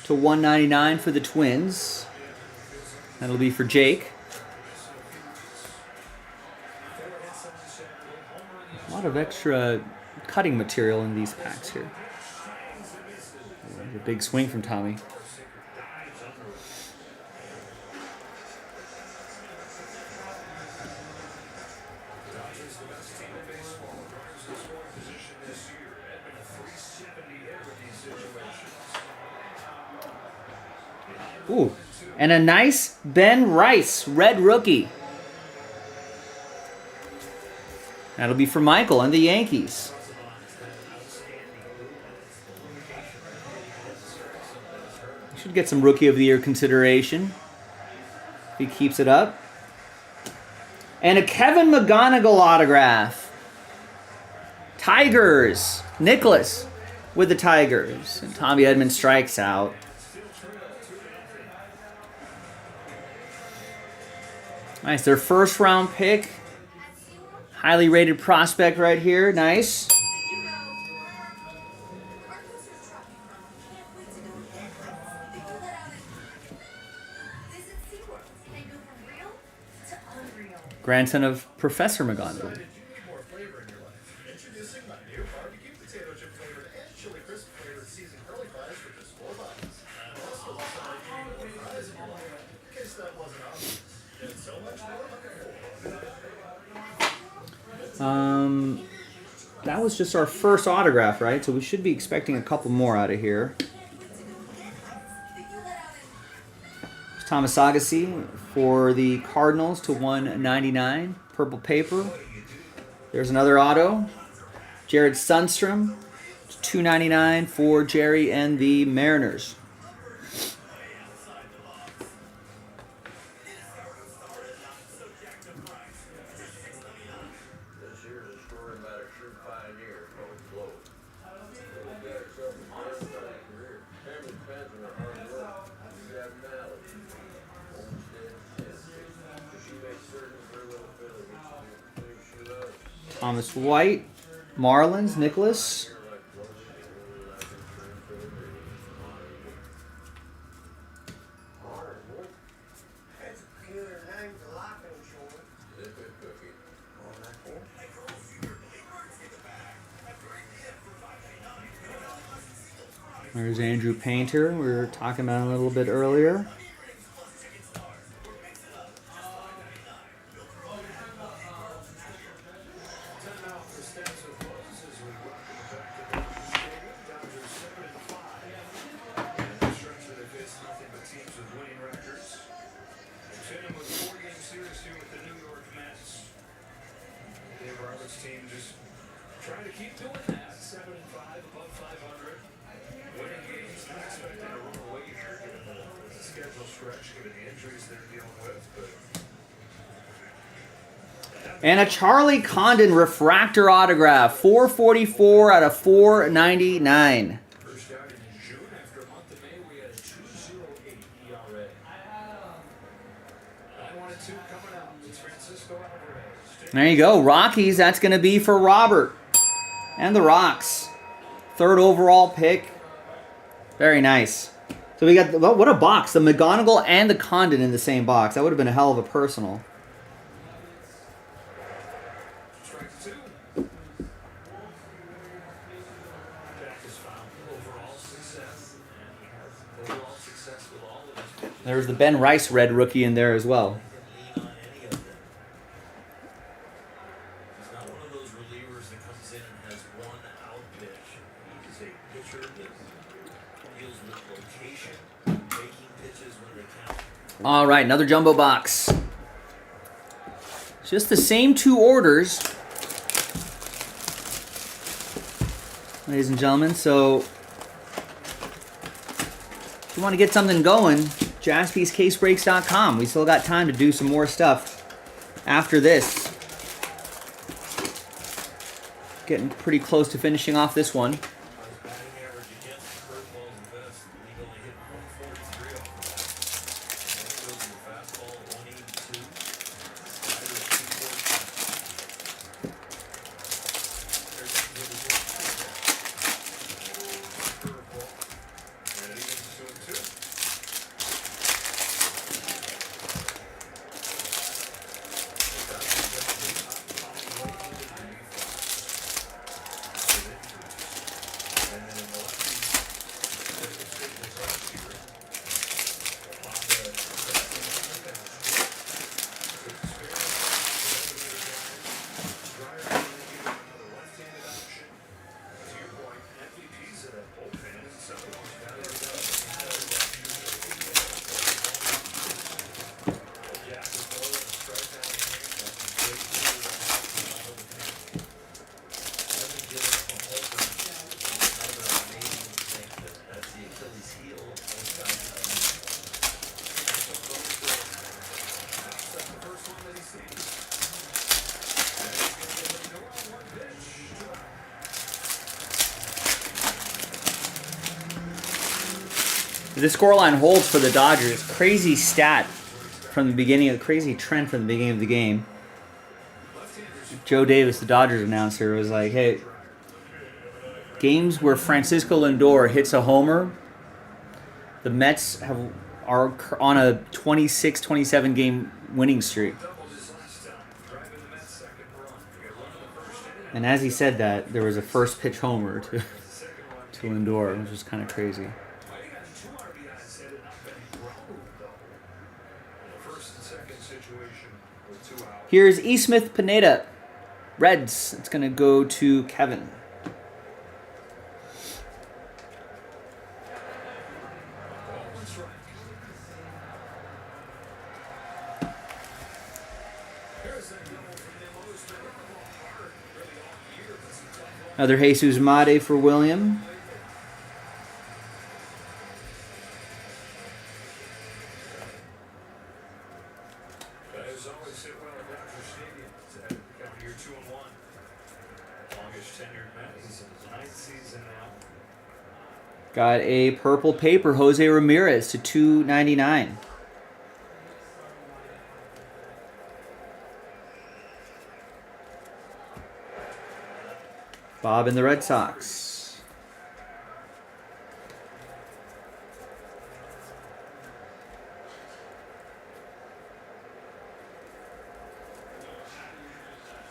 to $1.99 for the Twins. That'll be for Jake. A lot of extra cutting material in these packs here. A big swing from Tommy. Ooh, and a nice Ben Rice, red rookie. That'll be for Michael and the Yankees. Should get some Rookie of the Year consideration if he keeps it up. And a Kevin McGonigal autograph. Tigers. Nicholas with the Tigers. And Tommy Edman strikes out. Nice, their first round pick. Highly rated prospect right here. Nice. grandson of Professor McGonagall. More flavor in your life. Introducing my new barbecue potato chip flavored and chili crisp flavored seasoned curly fries for just $4. And also decided you need more fries in your life. In case that wasn't obvious. And so much more. That was just our first autograph, right? So we should be expecting a couple more out of here. Thomas Agassi for the Cardinals to 199, purple paper. There's another auto. Jared Sundstrom to 299 for Jerry and the Mariners. Thomas White, Marlins, Nicholas. There's Andrew Painter, we were talking about a little bit earlier. Team just trying to keep doing that. 7-5, above 500. Winning games, not expecting to run away here given the schedule stretch, given the injuries they're dealing with. But And a Charlie Condon refractor autograph, 444 out of 499. first out in June after a month of May, we had a 2.08 ERA. 9-1-2 coming out. It's Francisco Alvarez. There you go, Rockies. That's going to be for Robert and the Rocks. 3rd overall pick. Very nice. So we got, well, what a box. The McGonagall and the Condon in the same box. That would have been a hell of a personal. Strike 2. Jack has found overall success, and he has overall success with all of his pitches. There's the Ben Rice red rookie in there as well. Lean on any of them. He's not one of those relievers that comes in and has one out pitch. He's a pitcher that deals with location, making pitches when they count. All right, another jumbo box. Just the same 2 orders, ladies and gentlemen. So if you want to get something going, JaspysCaseBreaks.com. We still got time to do some more stuff after this. Getting pretty close to finishing off this one. Batting average against curveballs and best, he only hit 143 off the bat. That goes to the fastball, 182. Slider, 214. There's the curveball. And he gets to it too. This scoreline holds for the Dodgers. Crazy stat from the beginning of the crazy trend from the beginning of the game. Joe Davis, the Dodgers announcer, was like, "Hey, games where Francisco Lindor hits a homer, the Mets are on a 26-27 game winning streak." And as he said that, there was a first pitch homer to Lindor, which was kind of crazy. Here's E. Smith Pineda, Reds. It's going to go to Kevin. Another Jesus Mate for William. As always, sit well at Dodger Stadium to become year 2-1. Longest tenured Mets, 9th season now. Got a purple paper, Jose Ramirez to 299. Bob and the Red Sox.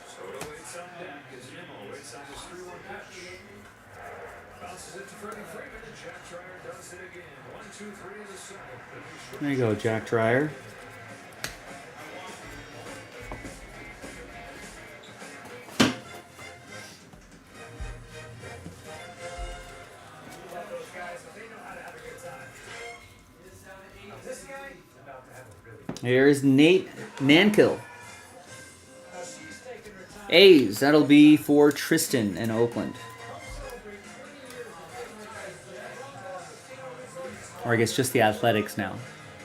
Soto waits on deck as Nimmo waits on his 3-1 pitch. Bounces it to Freddie Freeman and Jack Dreyer does it again. 1-2-3 in the second. There you go, Jack Dreyer. Here's Nate Nankill. A's, that'll be for Tristan in Oakland. Or I guess just the Athletics now.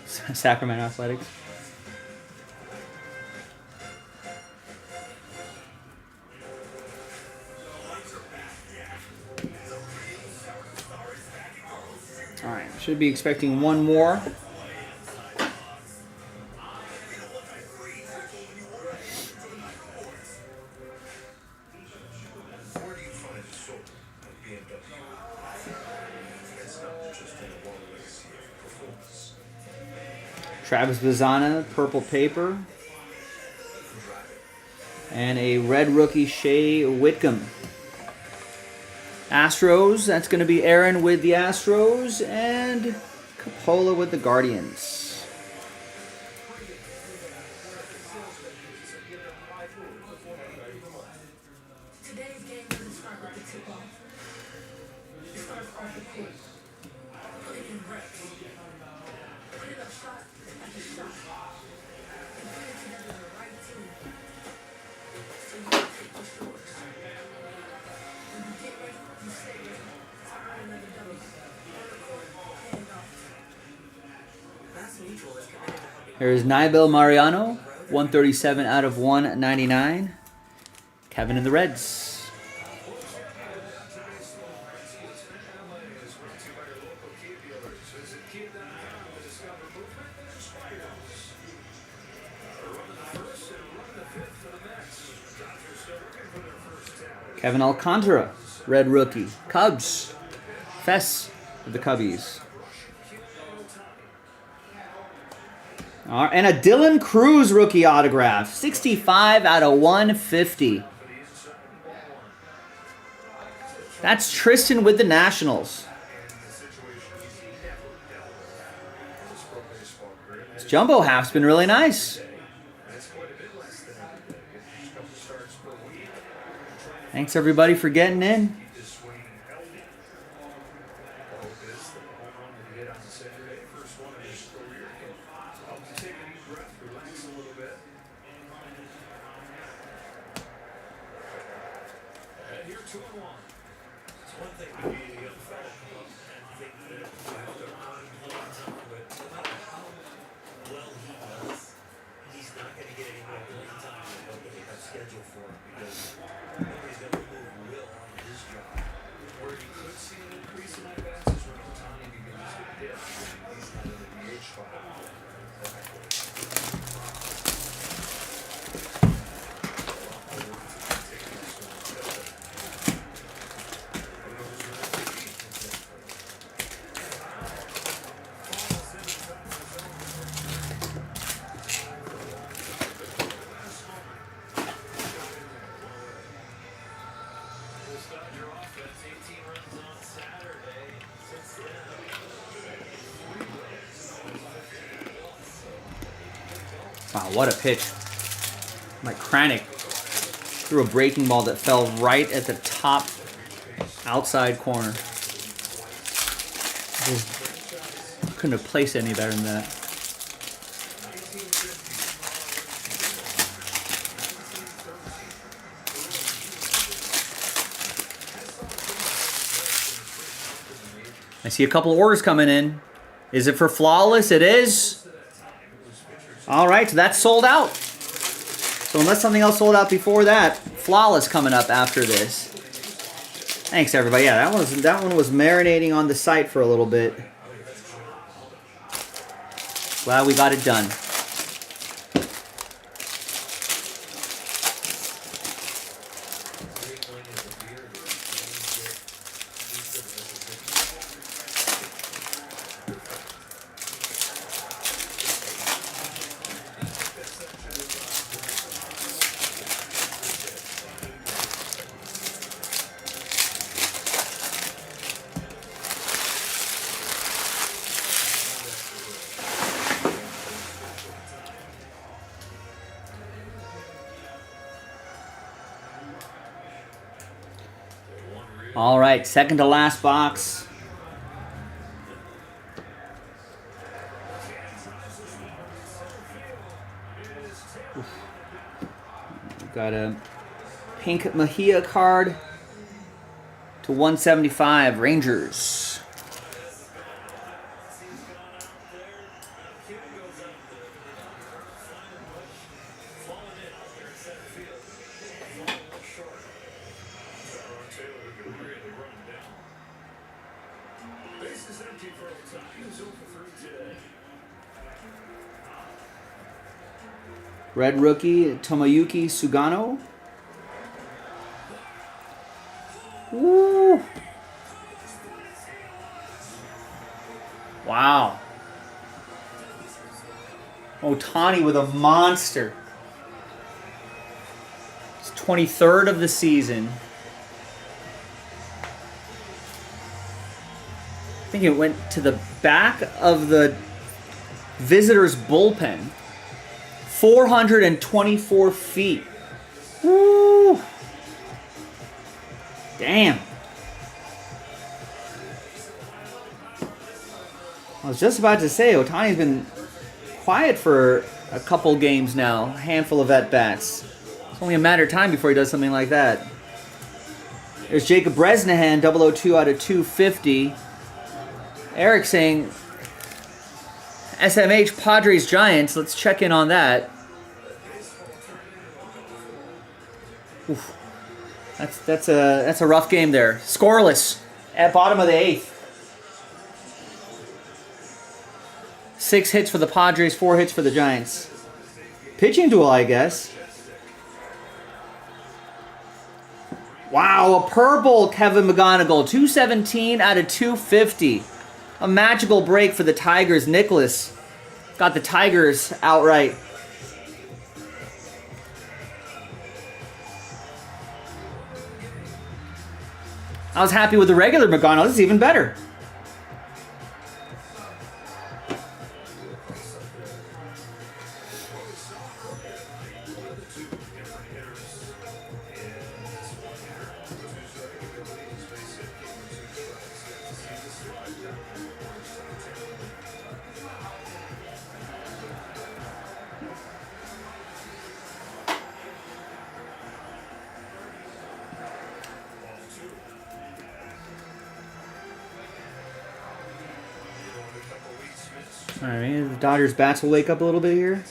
Sacramento Athletics. Alright, should be expecting one more. Travis Bazzana, purple paper. And a red rookie, Shea Whitcomb. Astros, that's going to be Aaron with the Astros and Coppola with the Guardians. Today's game doesn't start with the tip-off. It starts off the court. Put it in reps. Put it up shot after shot. And put it together in the right team. So you can take the shorts. When you get ready, you stay ready. Fire another double. On the court, hand off. Mass Mutual is committed to helping. There's Nibel Mariano, 137 out of 199. Kevin and the Reds. Kevin Alcantara, red rookie. Cubs. Fess of the Cubbies. And a Dylan Cruz rookie autograph. 65 out of 150. That's Tristan with the Nationals. This jumbo half's been really nice. Thanks everybody for getting in. Wow, what a pitch. Mike Kranick threw a breaking ball that fell right at the top outside corner. Just couldn't have placed any better than that. I see a couple of orders coming in. Is it for Flawless? It is. All right, so that's sold out. So unless something else sold out before that, Flawless coming up after this. Thanks, everybody. Yeah, that one was marinating on the site for a little bit. Glad we got it done. All right, second to last box. Got a pink Mejia card to 175, Rangers. Red rookie, Tomoyuki Sugano. Woo! Wow. Ohtani with a monster. It's 23rd of the season. I think it went to the back of the visitors' bullpen. 424 feet. Woo! Damn. I was just about to say, Ohtani's been quiet for a couple games now. A handful of at-bats. It's only a matter of time before he does something like that. There's Jacob Bresnahan, 002 out of 250. Eric saying, SMH Padres Giants. Let's check in on that. Oof. That's a rough game there. Scoreless at bottom of the 8th. 6 hits for the Padres, 4 hits for the Giants. Pitching duel, I guess. Wow, a purple Kevin McGonigal, 217 out of 250. A magical break for the Tigers. Nicholas got the Tigers outright. I was happy with the regular McGonigal. This is even better. All right, the Dodgers bats will wake up a little bit here.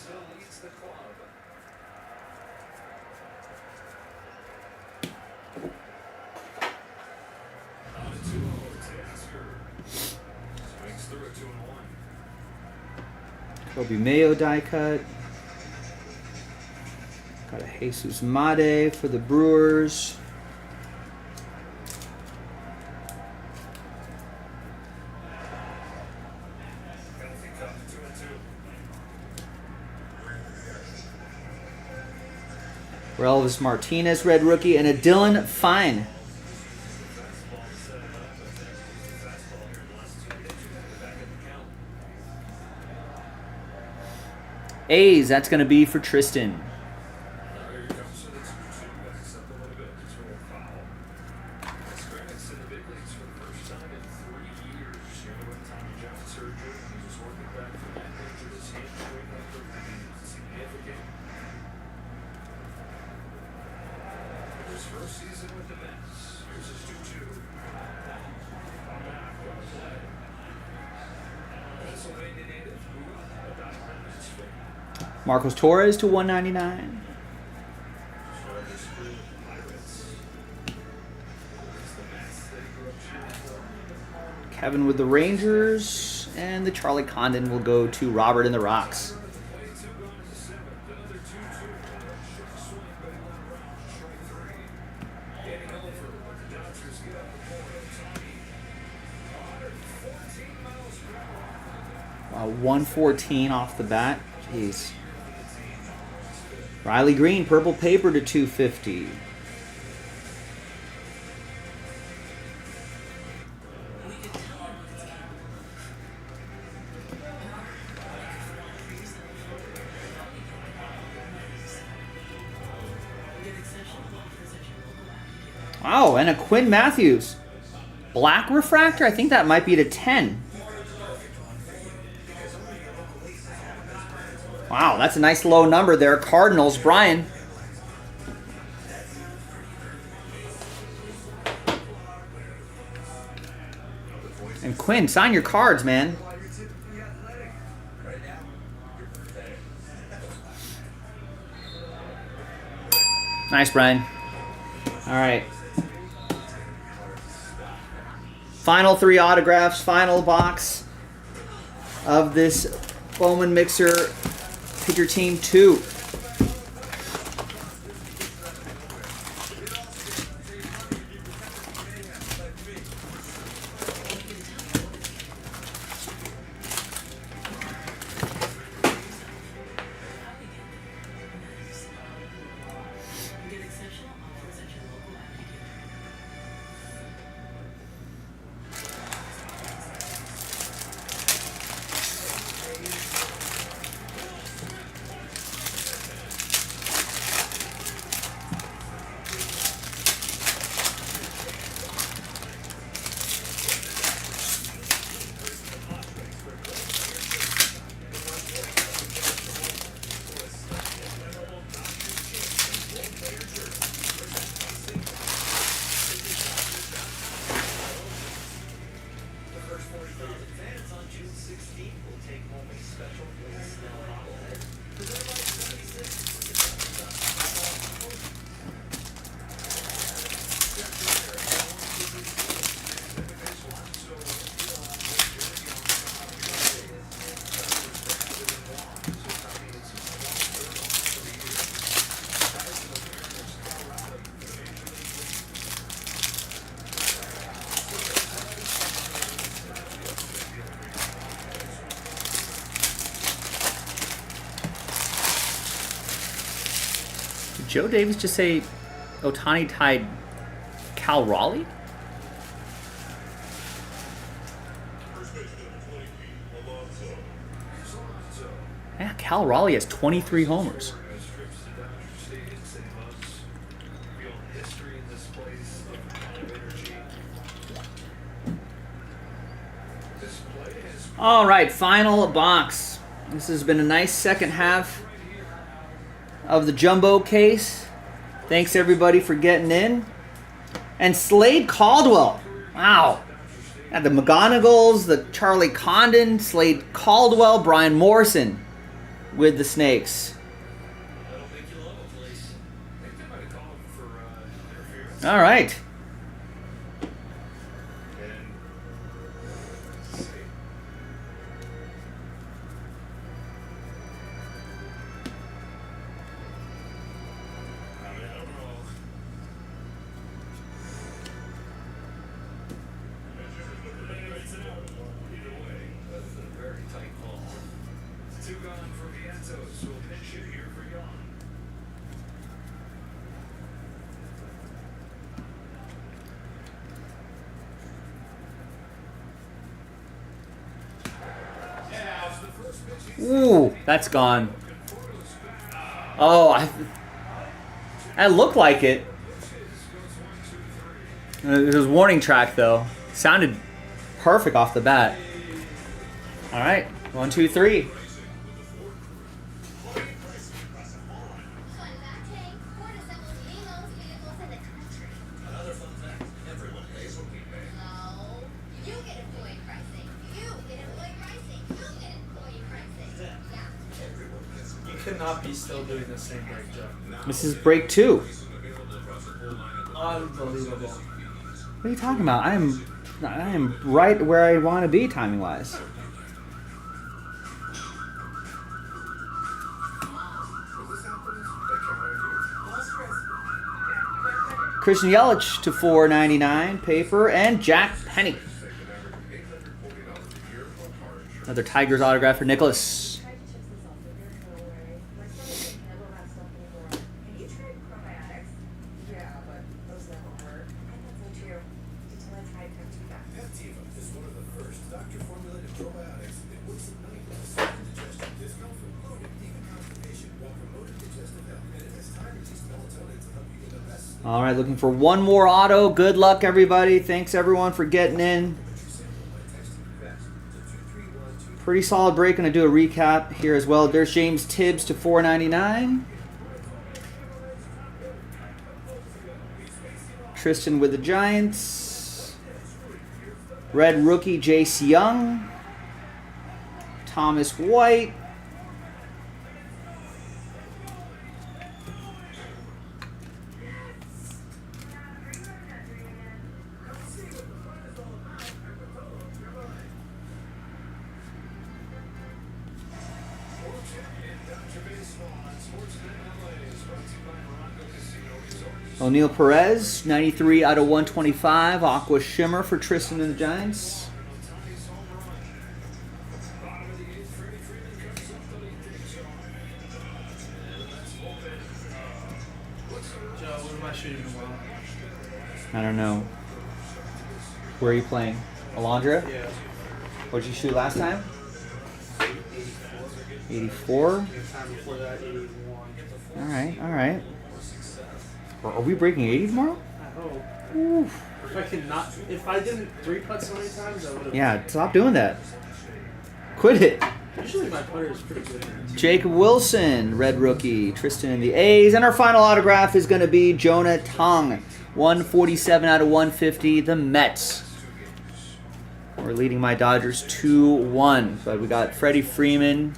Kobe Mayo die cut. Got a Jesus Made for the Brewers. Relvis Martinez, red rookie, and a Dylan Fine A's, that's going to be for Tristan. Marcos Torres to 199. Kevin with the Rangers, and the Charlie Condon will go to Robert in the Rocks. Wow, 114 off the bat. Jeez. Riley Green, purple paper to 250. Wow, and a Quinn Matthews. Black refractor? I think that might be to 10. Wow, that's a nice low number there. Cardinals, Brian. And Quinn, sign your cards, man. Nice, Brian. All right. Final 3 autographs, final box of this Bowman Mixer Picker Team 2. Joe Davis just say Ohtani tied Cal Raleigh? Yeah, Cal Raleigh has 23 homers. All right, final box. This has been a nice second half of the jumbo case. Thanks everybody for getting in. And Slade Caldwell. Wow. Got the McGonagalls, the Charlie Condon, Slade Caldwell, Brian Morrison with the Snakes. All right. Ooh, that's gone. Oh, that looked like it. It was warning track though. Sounded perfect off the bat. All right, 1, 2, 3. You cannot be still doing the same break, Joe. This is break 2. Unbelievable. What are you talking about? I am right where I want to be timing wise. Christian Yelich to 499 paper and Jack Penny. Another Tigers autograph for Nicholas. All right, looking for one more auto. Good luck, everybody. Thanks, everyone, for getting in. Pretty solid break. Going to do a recap here as well. There's James Tibbs to 499. Tristan with the Giants. Red rookie Jace Young. Thomas White. O'Neal Perez, 93 out of 125. Aqua Shimmer for Tristan and the Giants. Joe, what am I shooting well? I don't know. Where are you playing? Alondra? Yeah. What did you shoot last time? 84. The time before that, 81. All right, all right. Are we breaking 80 tomorrow? I hope. Oof. If I didn't 3-putt so many times, I would have. Yeah, stop doing that. Quit it. Usually my putter is pretty good. Jacob Wilson, red rookie. Tristan in the A's. And our final autograph is going to be Jonah Tong. 147 out of 150, the Mets. We're leading my Dodgers 2-1. But we got Freddie Freeman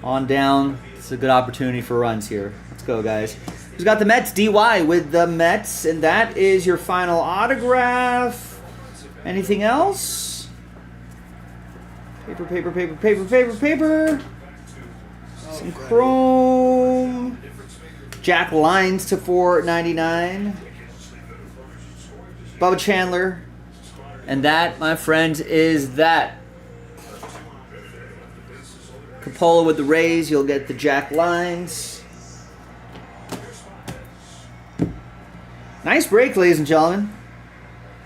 on down. It's a good opportunity for runs here. Let's go, guys. Who's got the Mets? DY with the Mets. And that is your final autograph. Anything else? Paper, paper, paper, paper, paper, paper. Some chrome. Jack Lyons to 499. Bubba Chandler. And that, my friends, is that. Coppola with the Rays. You'll get the Jack Lyons. Nice break, ladies and gentlemen.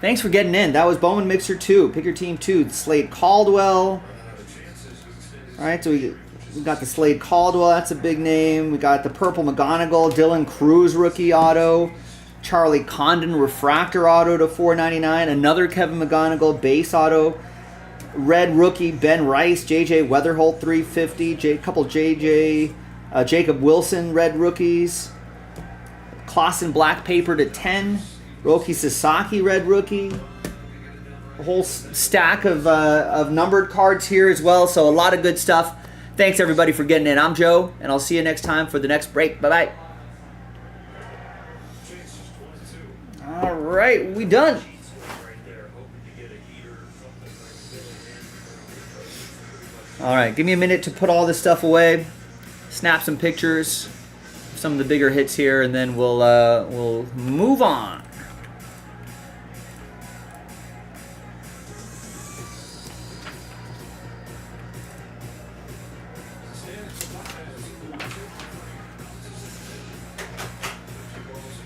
Thanks for getting in. That was Bowman Mixer 2. Pick your team 2. Slade Caldwell. All right, so we got the Slade Caldwell. That's a big name. We got the Purple McGonigal. Dylan Cruz rookie auto. Charlie Condon refractor auto to 499. Another Kevin McGonigal base auto. Red rookie Ben Rice. JJ Weatherholt 350. Couple Jacob Wilson red rookies. Clausen black paper to 10. Roki Sasaki red rookie. A whole stack of numbered cards here as well. So a lot of good stuff. Thanks everybody for getting in. I'm Joe, and I'll see you next time for the next break. Bye-bye. All right, we done. All right, give me a minute to put all this stuff away. Snap some pictures. Some of the bigger hits here, and then we'll move on.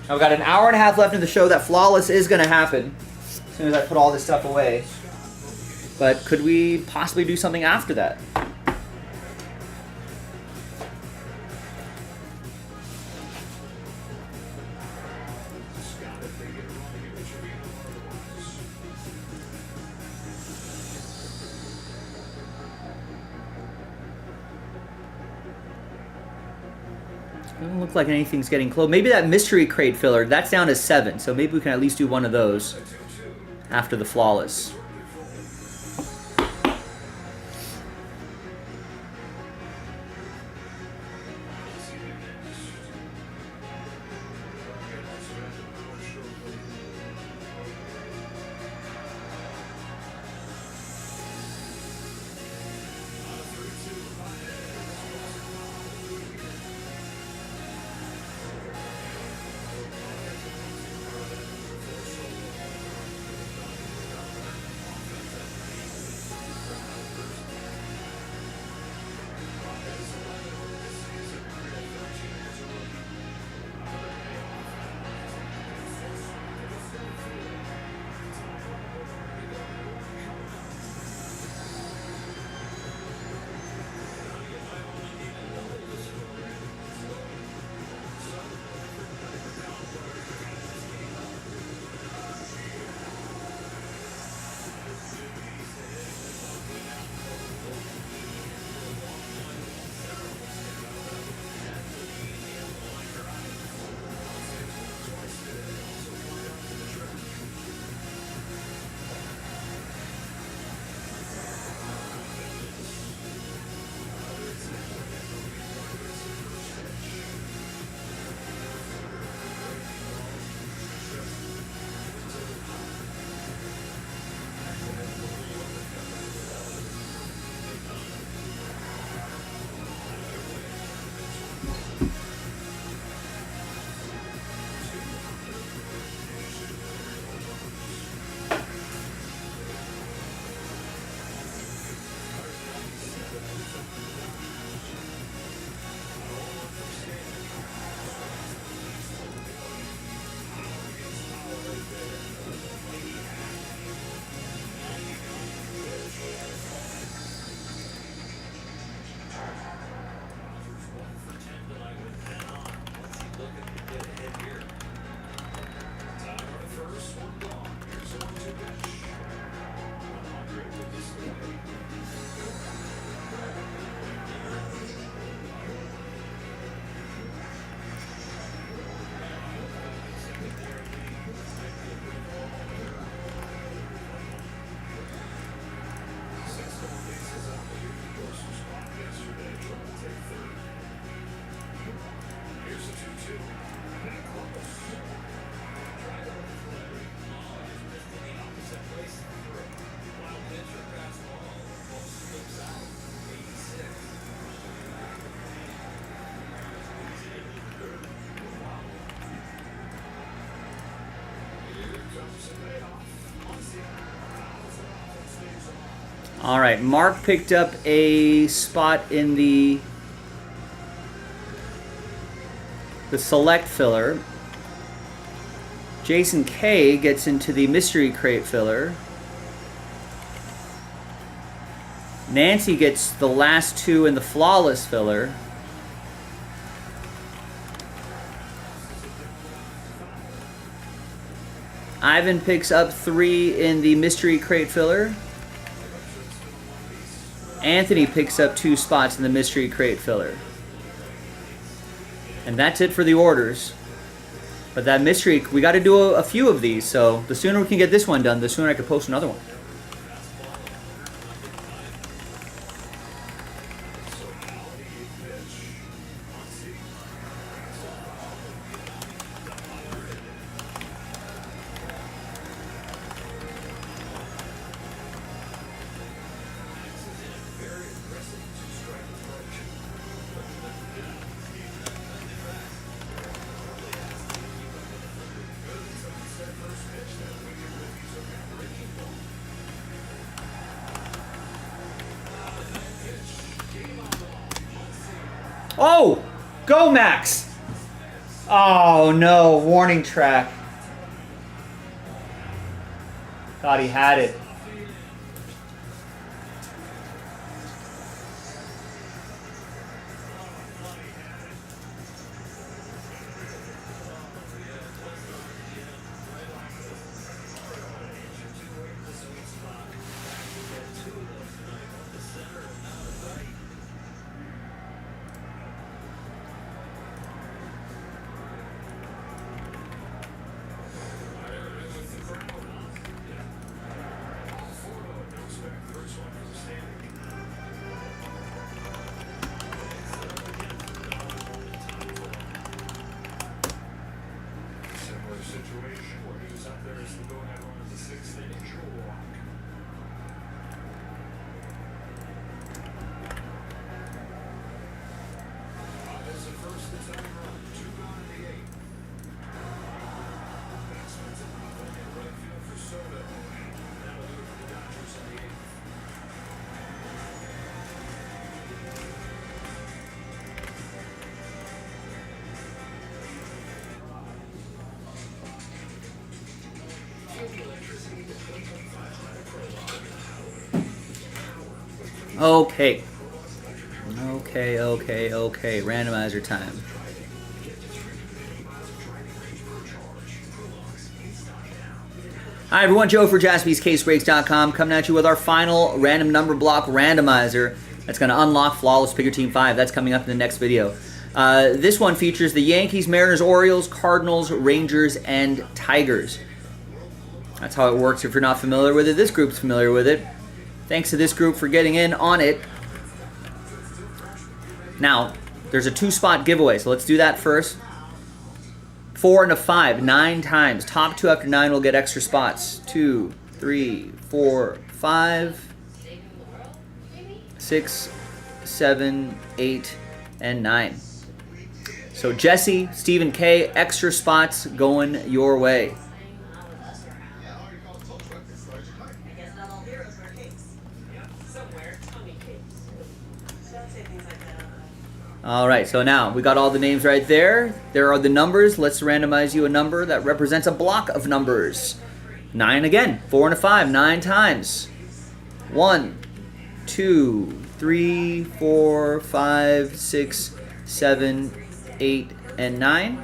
I've got an hour and a half left in the show. That flawless is going to happen as soon as I put all this stuff away. But could we possibly do something after that? Doesn't look like anything's getting close. Maybe that mystery crate filler, that's down to 7, so maybe we can at least do one of those after the flawless. All right, Mark picked up a spot in the select filler. Jason K gets into the mystery crate filler. Nancy gets the last 2 in the flawless filler. Ivan picks up 3 in the mystery crate filler. Anthony picks up 2 spots in the mystery crate filler. And that's it for the orders. But that mystery, we got to do a few of these, so the sooner we can get this one done, the sooner I can post another one. Oh! Go, Max! Oh, no. Warning track. Thought he had it. Okay. Okay. Randomizer time. Hi everyone, Joe for JaspysCaseBreaks.com coming at you with our final random number block randomizer that's going to unlock Flawless Pick Your Team 5. That's coming up in the next video. This one features the Yankees, Mariners, Orioles, Cardinals, Rangers, and Tigers. That's how it works if you're not familiar with it. This group's familiar with it. Thanks to this group for getting in on it. Now, there's a 2-spot giveaway, so let's do that first. 4 and a 5, 9 times. Top 2 after 9 will get extra spots. 2, 3, 4, 5, 6, 7, 8, and 9. So Jesse, Stephen K, extra spots going your way. All right, so now we got all the names right there. There are the numbers. Let's randomize you a number that represents a block of numbers. 9 again. 4 and a 5, 9 times. 1, 2, 3, 4, 5, 6, 7, 8, and 9.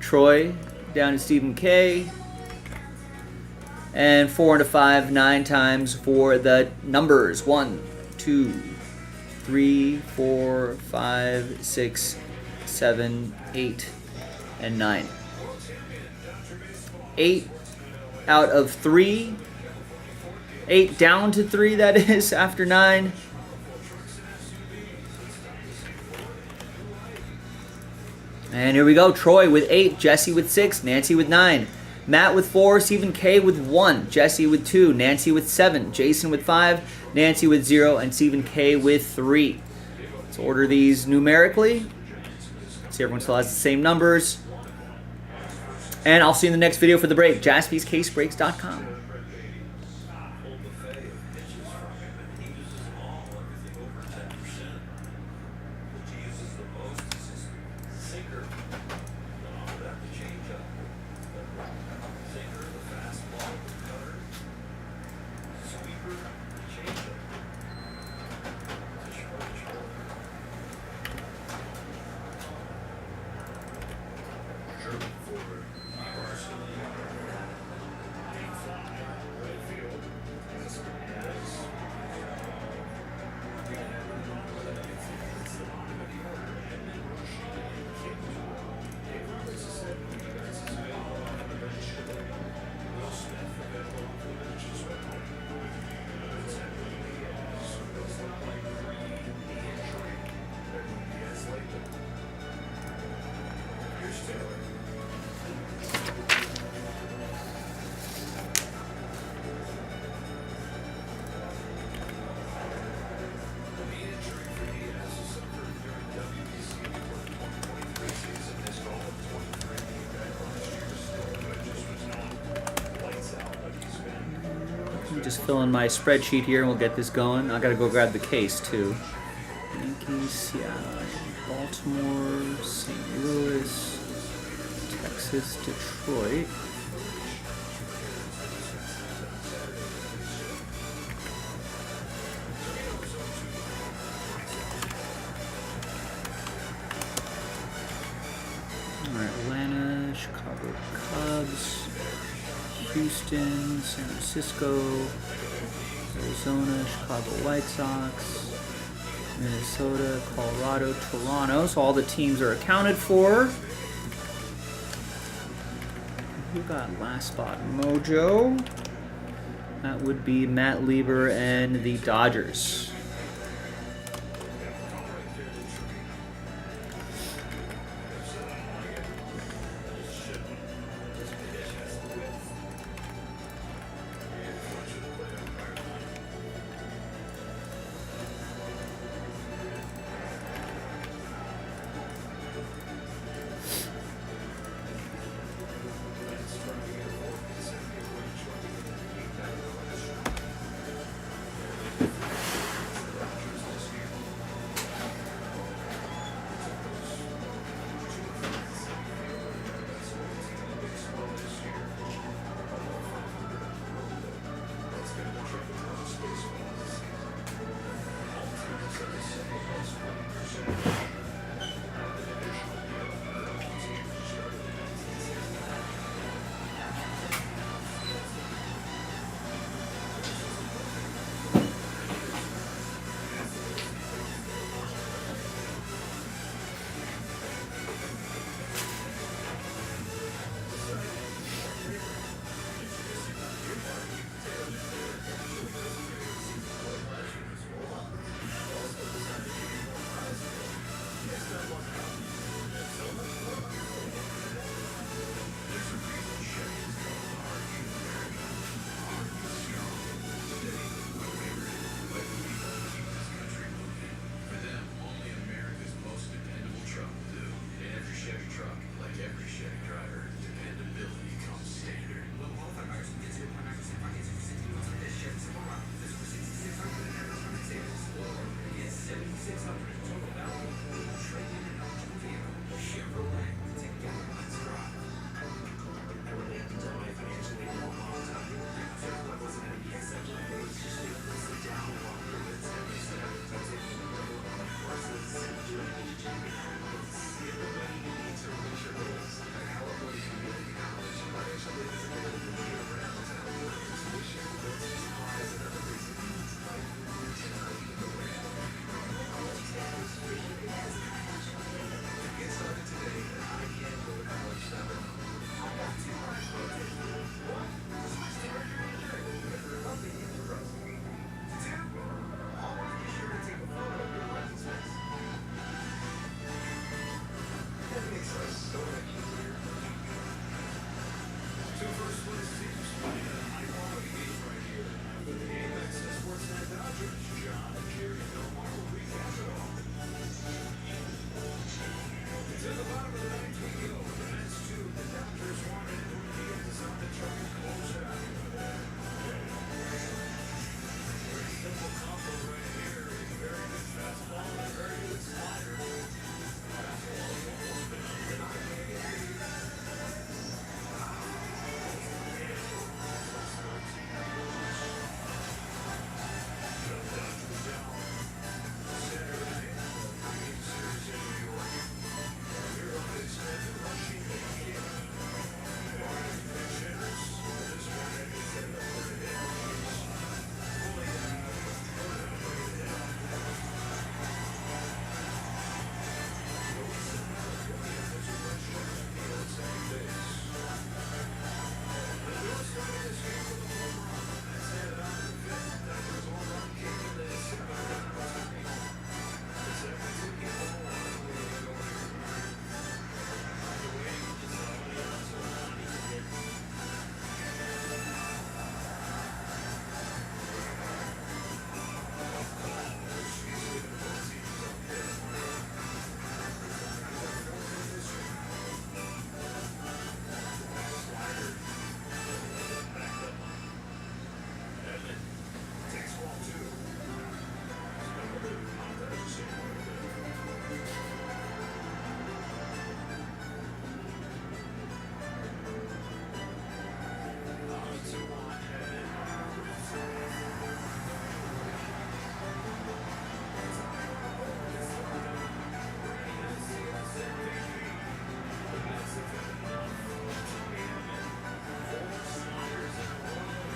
Troy down to Stephen K. And 4 and a 5, 9 times for the numbers. 1, 2, 3, 4, 5, 6, 7, 8, and 9. 8 out of 3. 8 down to 3, that is, after 9. And here we go. Troy with 8, Jesse with 6, Nancy with 9, Matt with 4, Stephen K with 1, Jesse with 2, Nancy with 7, Jason with 5, Nancy with 0, and Stephen K with 3. Let's order these numerically. See, everyone still has the same numbers. And I'll see you in the next video for the break. JaspysCaseBreaks.com. Just fill in my spreadsheet here and we'll get this going. I gotta go grab the case too. Yankees, Seattle, Baltimore, St. Louis, Texas, Detroit. Alright, Atlanta, Chicago Cubs, Houston, San Francisco, Arizona, Chicago White Sox, Minnesota, Colorado, Toronto. So all the teams are accounted for. Who got last spot? Mojo. That would be Matt Lieber and the Dodgers.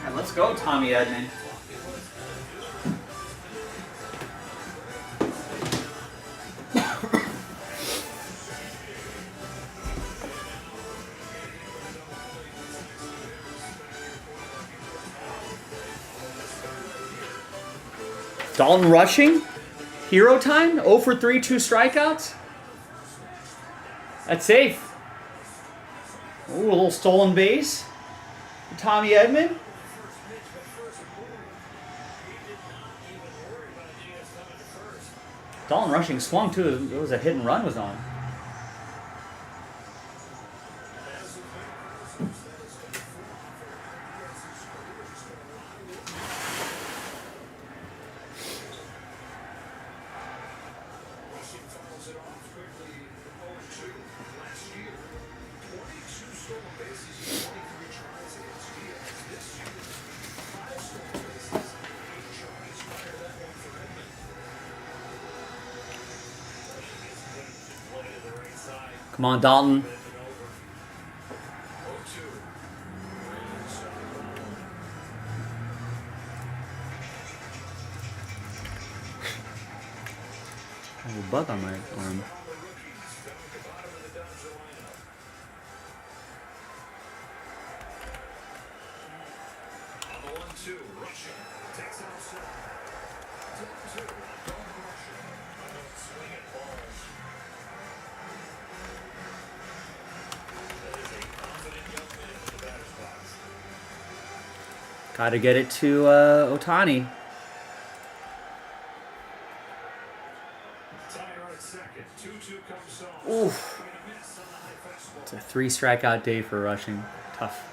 And let's go, Tommy Edman. Dalton rushing? Hero time? 0 for 3, 2 strikeouts? That's safe. Ooh, a little stolen base. Tommy Edman. Dalton rushing swung too. It was a hit and run was on. Come on, Dalton. I have a bug on my arm. Got to get it to Ohtani. Oof. It's a 3 strikeout day for rushing. Tough.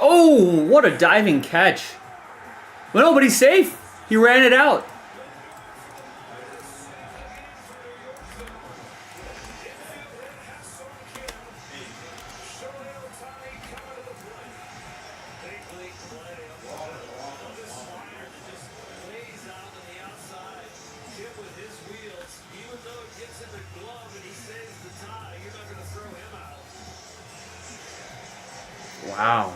Oh, what a diving catch. Well, nobody's safe. He ran it out. Wow.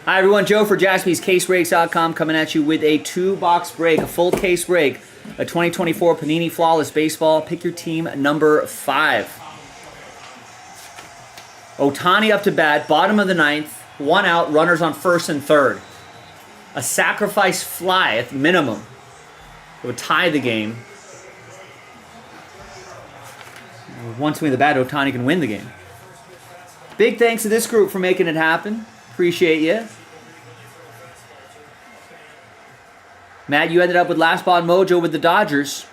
Hi everyone, Joe for JaspysCaseBreaks.com coming at you with a 2-box break, a full case break, a 2024 Panini Flawless Baseball. Pick your team number 5. Ohtani up to bat, bottom of the 9th, 1 out, runners on 1st and 3rd. A sacrifice fly at the minimum. It would tie the game. Once we the bat, Ohtani can win the game. Big thanks to this group for making it happen. Appreciate you. Matt, you ended up with Last Spot Mojo with the Dodgers.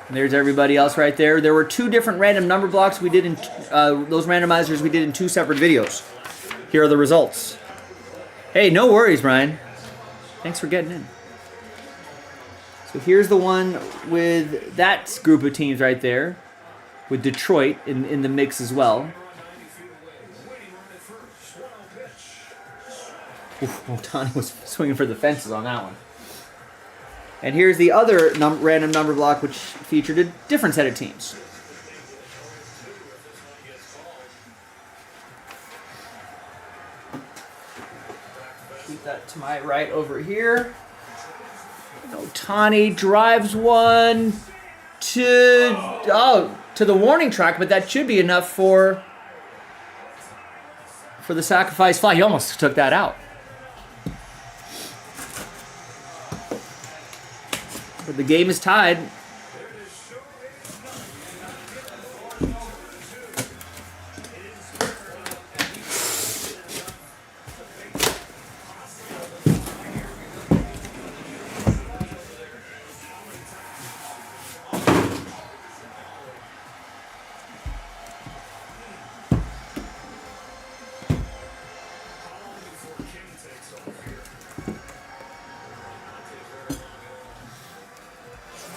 And there's everybody else right there. There were 2 different random number blocks we did in those randomizers we did in 2 separate videos. Here are the results. Hey, no worries, Brian. Thanks for getting in. So here's the one with that group of teams right there, with Detroit in the mix as well. Oof, Ohtani was swinging for the fences on that one. And here's the other random number block, which featured a different set of teams. Keep that to my right over here. Ohtani drives one to... Oh, to the warning track, but that should be enough for the sacrifice fly. He almost took that out. But the game is tied.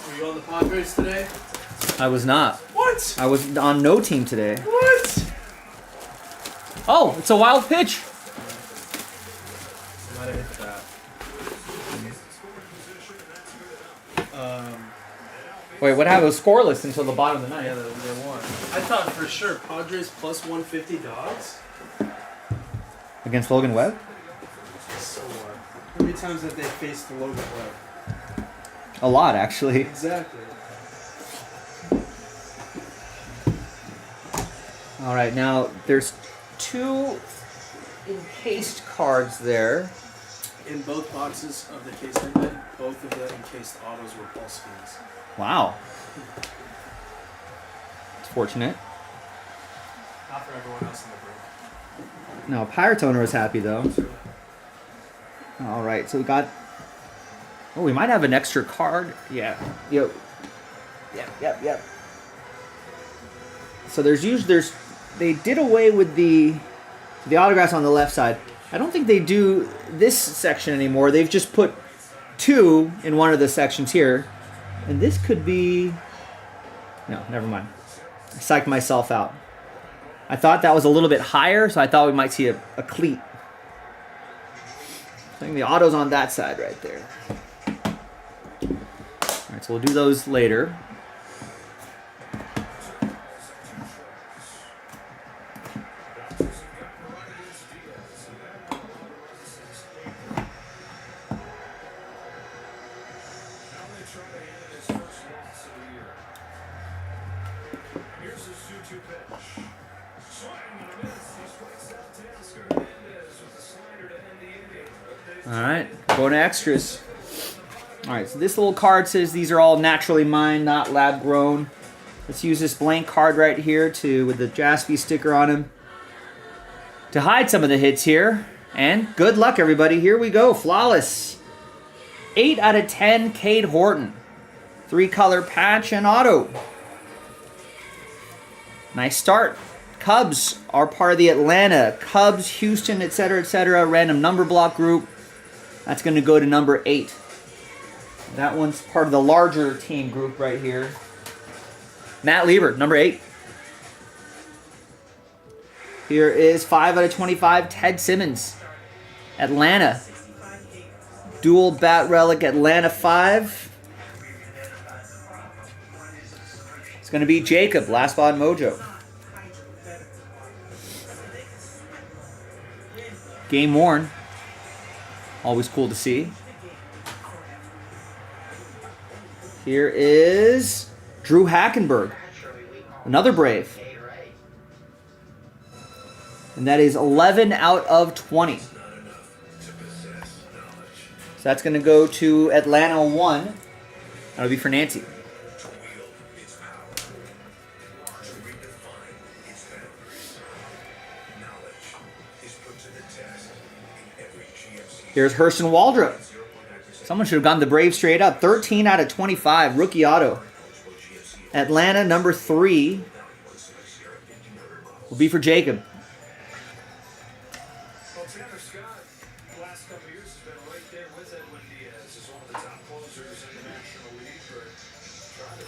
Were you on the Padres today? I was not. What? I was on no team today. What? Oh, it's a wild pitch. Might have hit that. Wait, what happened? It was scoreless until the bottom of the ninth. Yeah, they won. I thought for sure Padres plus 150 dogs. Against Logan Webb? So what? How many times have they faced the Logan Webb? A lot, actually. Exactly. All right, now there's 2 encased cards there. In both boxes of the case inlet, both of the encased autos were pulse skins. Wow. It's fortunate. Not for everyone else in the break. No, Pirate Owner is happy, though. All right, so we got... Oh, we might have an extra card. Yeah. Yep. Yep. So they did away with the autographs on the left side. I don't think they do this section anymore. They've just put 2 in one of the sections here. And this could be... No, never mind. I psyched myself out. I thought that was a little bit higher, so I thought we might see a cleat. I think the auto's on that side right there. All right, so we'll do those later. All right, going to extras. All right, so this little card says these are all naturally mined, not lab grown. Let's use this blank card right here with the JASPY sticker on him to hide some of the hits here. And good luck, everybody. Here we go, flawless. 8 out of 10, Cade Horton. 3-color patch and auto. Nice start. Cubs are part of the Atlanta, Cubs, Houston, etc., random number block group. That's going to go to number 8. That one's part of the larger team group right here. Matt Lieber, number 8. Here is 5 out of 25, Ted Simmons. Atlanta. Dual bat relic, Atlanta 5. It's going to be Jacob, last spot mojo. Game worn. Always cool to see. Here is Drew Hackenberg. Another Brave. And that is 11 out of 20. So that's going to go to Atlanta 1. That'll be for Nancy. Here's Hurston Waldrop. Someone should have gone the Braves straight up. 13 out of 25, rookie auto. Atlanta, number 3, will be for Jacob.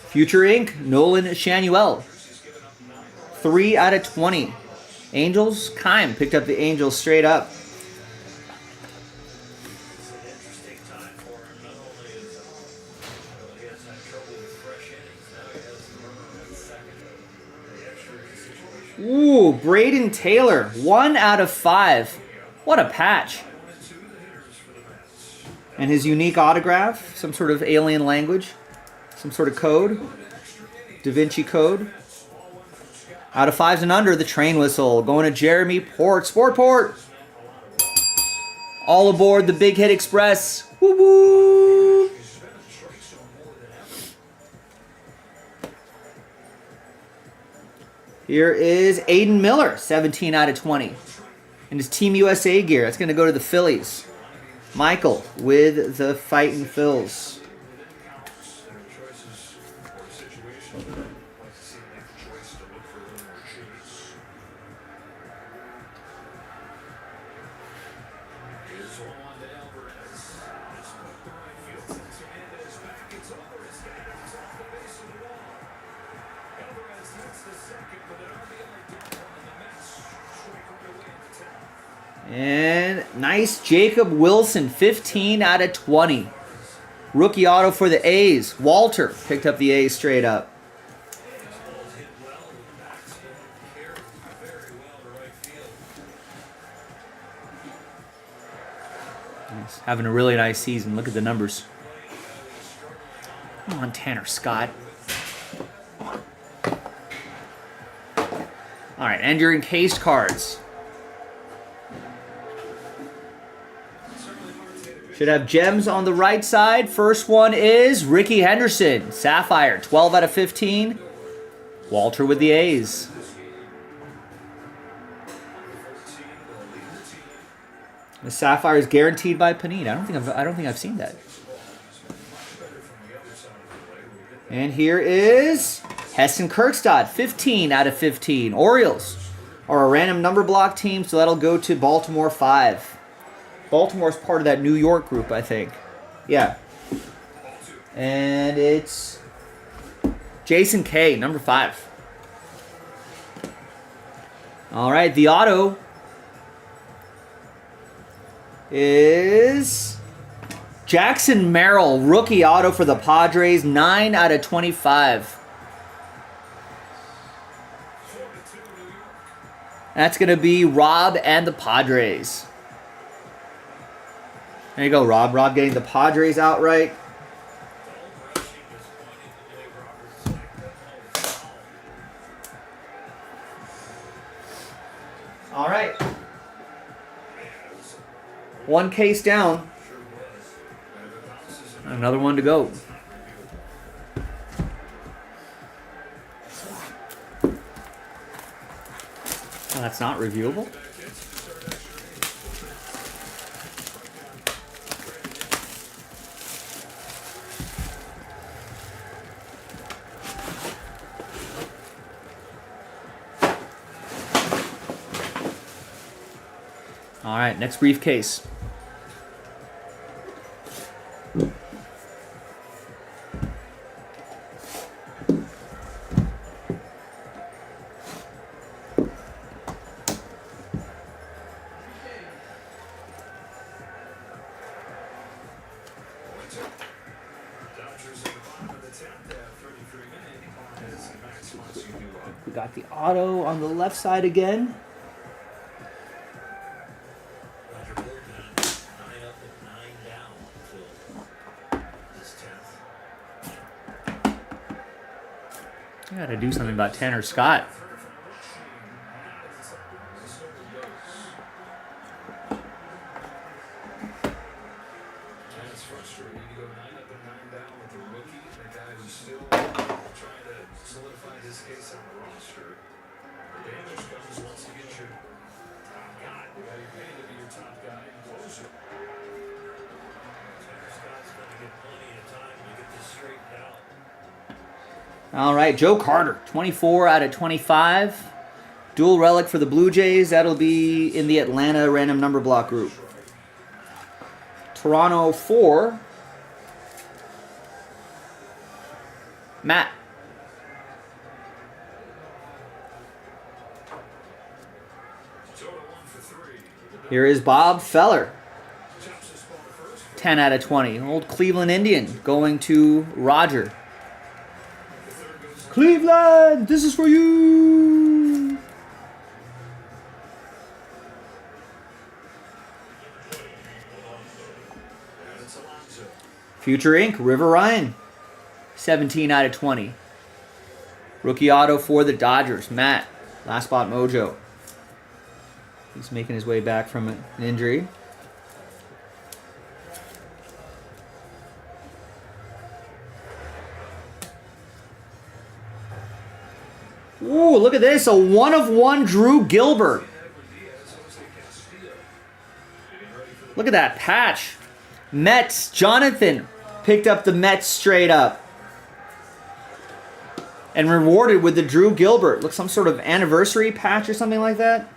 Future Inc., Nolan Shanuel. 3 out of 20. Angels, Kime picked up the Angels straight up. Ooh, Braden Taylor, 1 out of 5. What a patch. And his unique autograph, some sort of alien language, some sort of code, Da Vinci code. Out of 5s and under, the train whistle going to Jeremy Port. Sportport. All aboard the Big Hit Express. Woo woo. Here is Aiden Miller, 17 out of 20. In his Team USA gear. That's going to go to the Phillies. Michael with the Fightin' Phils. And nice Jacob Wilson, 15 out of 20. Rookie auto for the A's. Walter picked up the A's straight up. Nice. Having a really nice season. Look at the numbers. Come on, Tanner Scott. All right, and your encased cards. Should have gems on the right side. First one is Ricky Henderson. Sapphire, 12 out of 15. Walter with the A's. The Sapphire is guaranteed by Panini. I don't think I've seen that. And here is Heston Kjerstad, 15 out of 15. Orioles are a random number block team, so that'll go to Baltimore 5. Baltimore's part of that New York group, I think. Yeah. And it's Jason K, number 5. All right, the auto is Jackson Merrill, rookie auto for the Padres, 9 out of 25. That's going to be Rob and the Padres. There you go, Rob. Rob getting the Padres outright. All right. One case down. Another one to go. Oh, that's not reviewable. All right, next briefcase. We got the auto on the left side again. I gotta do something about Tanner Scott. It's frustrating. You go 9 up and 9 down with a rookie, and a guy who's still trying to solidify his case on the roster. The damage comes once you get your top guy. You got your paying to be your top guy and closer. Scott's gonna get plenty of time to get this straightened out. All right, Joe Carter, 24 out of 25. Dual relic for the Blue Jays. That'll be in the Atlanta random number block group. Toronto 4. Matt. Here is Bob Feller. 10 out of 20. Old Cleveland Indian going to Roger. Cleveland, this is for you. Future Inc., River Ryan, 17 out of 20. Rookie auto for the Dodgers, Matt. Last spot Mojo. He's making his way back from an injury. Ooh, look at this. A 1-of-1 Drew Gilbert. Look at that patch. Mets. Jonathan picked up the Mets straight up. And rewarded with the Drew Gilbert. Looks some sort of anniversary patch or something like that.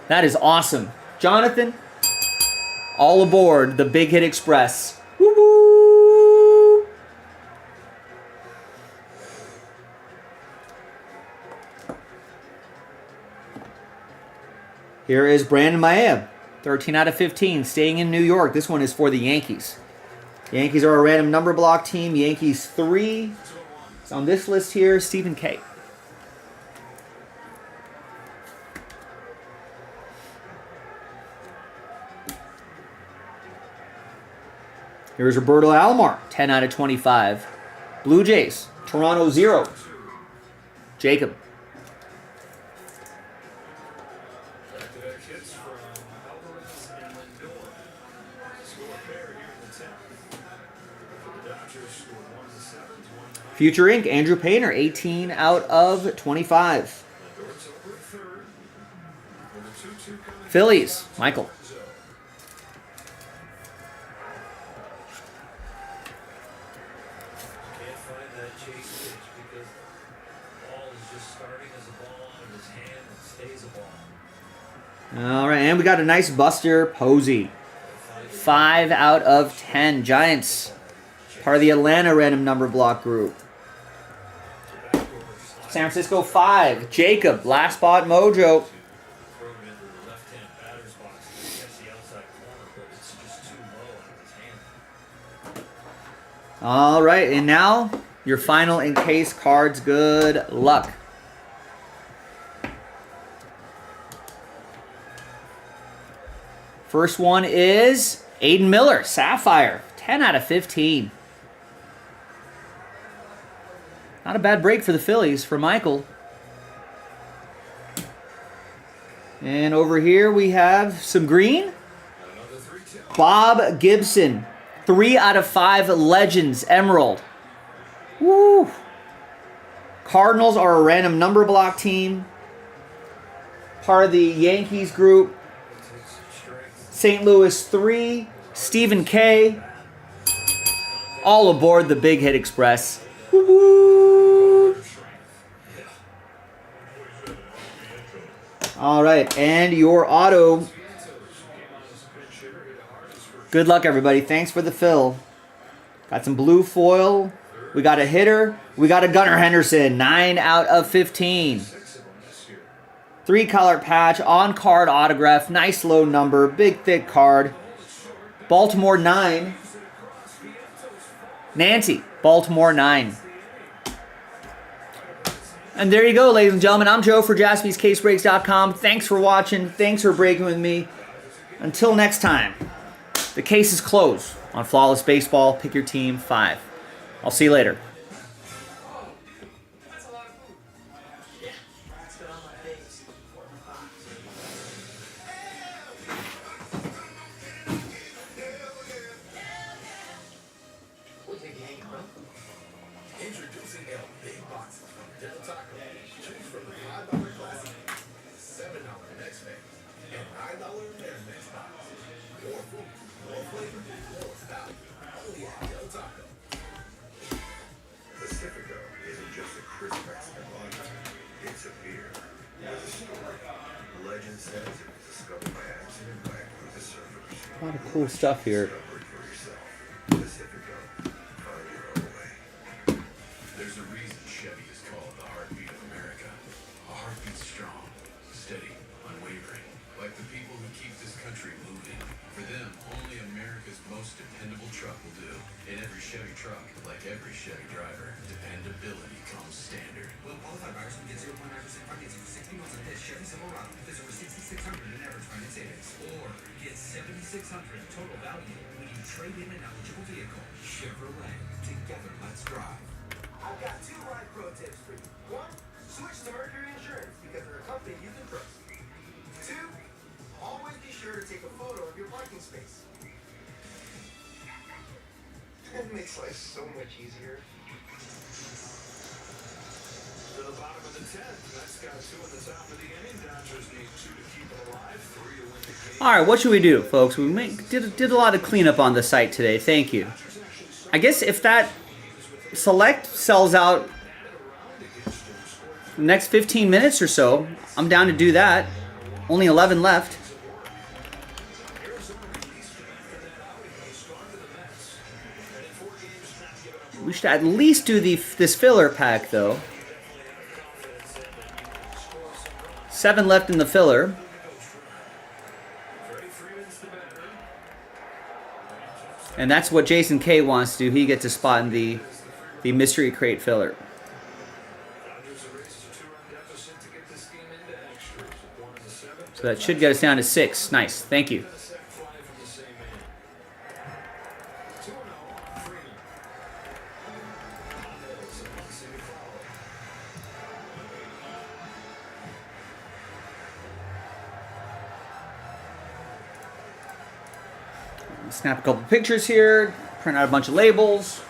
That is awesome. Jonathan, all aboard the Big Hit Express. Woo-hoo! Here is Brandon Maea, 13 out of 15, staying in New York. This one is for the Yankees. Yankees are a random number block team. Yankees 3. It's on this list here, Stephen K. Here's Roberto Alomar, 10 out of 25. Blue Jays, Toronto 0. Jacob. Future Inc., Andrew Painter, 18 out of 25. Phillies, Michael. All right, and we got a nice Buster Posey. 5 out of 10. Giants, part of the Atlanta random number block group. San Francisco 5. Jacob, last spot Mojo. All right, and now your final encased cards. Good luck. First one is Aiden Miller, Sapphire, 10 out of 15. Not a bad break for the Phillies, for Michael. And over here we have some green. Bob Gibson, 3 out of 5 Legends, Emerald. Woo! Cardinals are a random number block team. Part of the Yankees group. St. Louis 3, Stephen K. All aboard the Big Hit Express. Woo-hoo. All right, and your auto. Good luck, everybody. Thanks for the fill. Got some blue foil. We got a hitter. We got a Gunnar Henderson, 9 out of 15. 3-color patch, on-card autograph, nice low number, big thick card. Baltimore 9. Nancy, Baltimore 9. And there you go, ladies and gentlemen. I'm Joe for JaspysCaseBreaks.com. Thanks for watching. Thanks for breaking with me. Until next time, the case is closed on Flawless Baseball. Pick your team 5. I'll see you later. Introducing El Big Boxes from Del Taco. Choose from the $5 classic, $7 next phase, and $9 next box. More food, more flavor, more style. Only at Del Taco. Pacifico isn't just a crisp Mexican lager. It's a beer with a story. Legend says it was discovered by accident by a group of surfers. A lot of cool stuff here. Pacifico, find your own way. There's a reason Chevy is called the heartbeat of America. A heartbeat strong, steady, unwavering. Like the people who keep this country moving. For them, only America's most dependable truck will do. In every Chevy truck, like every Chevy driver, dependability comes standard. Well, qualified buyers can get 0.9% financing for 60 months on this Chevy Silverado with over $6,600 in average finance savings. Or get $7,600 total value when you trade in an eligible vehicle. Chevrolet. Together, let's drive. something you can trust. 2, always be sure to take a photo of your parking space. It makes life so much easier. To the bottom of the 10th. That's got 2 at the top of the inning. Dodgers need 2 to keep it alive, 3 to win the game. All right, what should we do, folks? We did a lot of cleanup on the site today. Thank you. I guess if that select sells out next 15 minutes or so, I'm down to do that. Only 11 left. We should at least do this filler pack, though. 7 left in the filler. And that's what Jason K wants to do. He gets a spot in the mystery crate filler. So that should get us down to 6. Nice. Thank you. Snap a couple pictures here, print out a bunch of labels.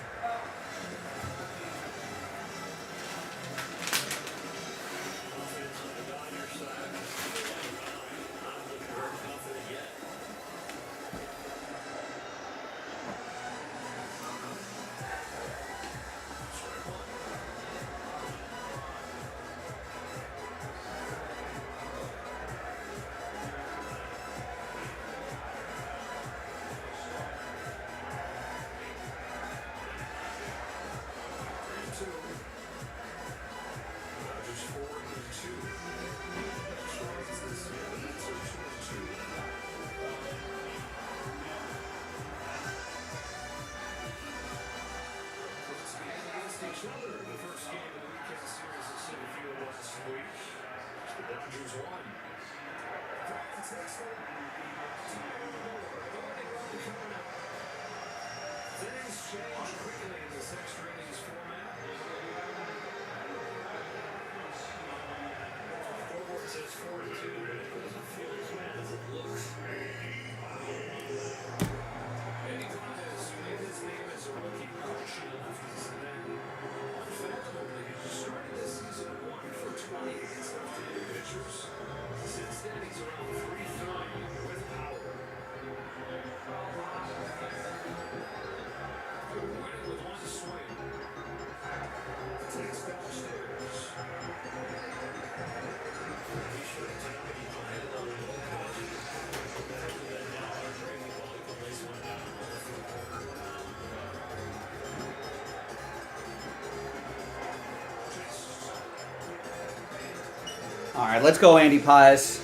All right, let's go, Andy Pies.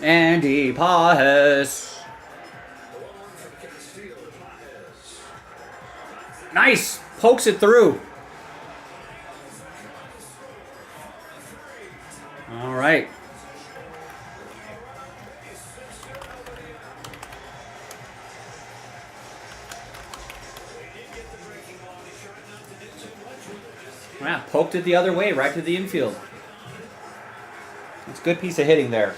Andy Pies. Nice! Pokes it through. All right. Yeah, poked it the other way, right to the infield. It's a good piece of hitting there.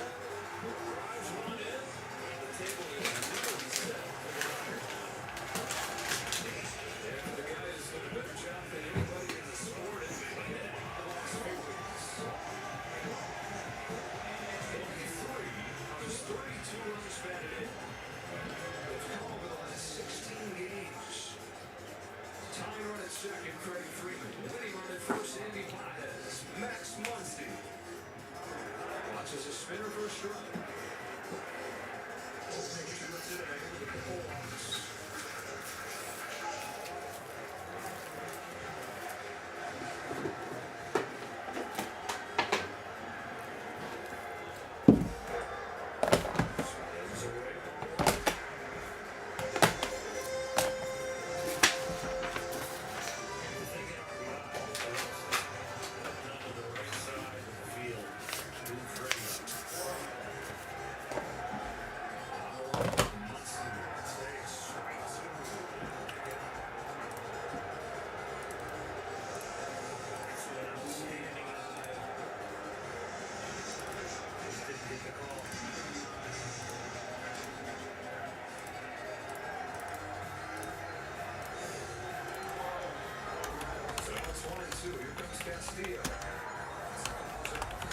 2, here comes Castillo.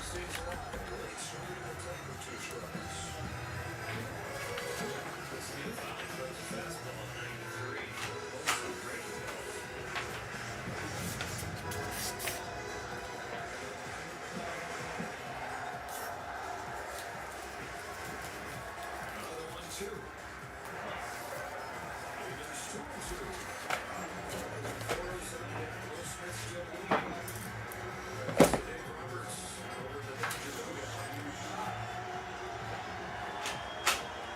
Stays alive. Late shooter to take with 2 strikes. Castillo finally throws a fastball at 93. Also breaking ball. Another 1-2. There's 2-2. Will Smith still leading. Dave Roberts over the danger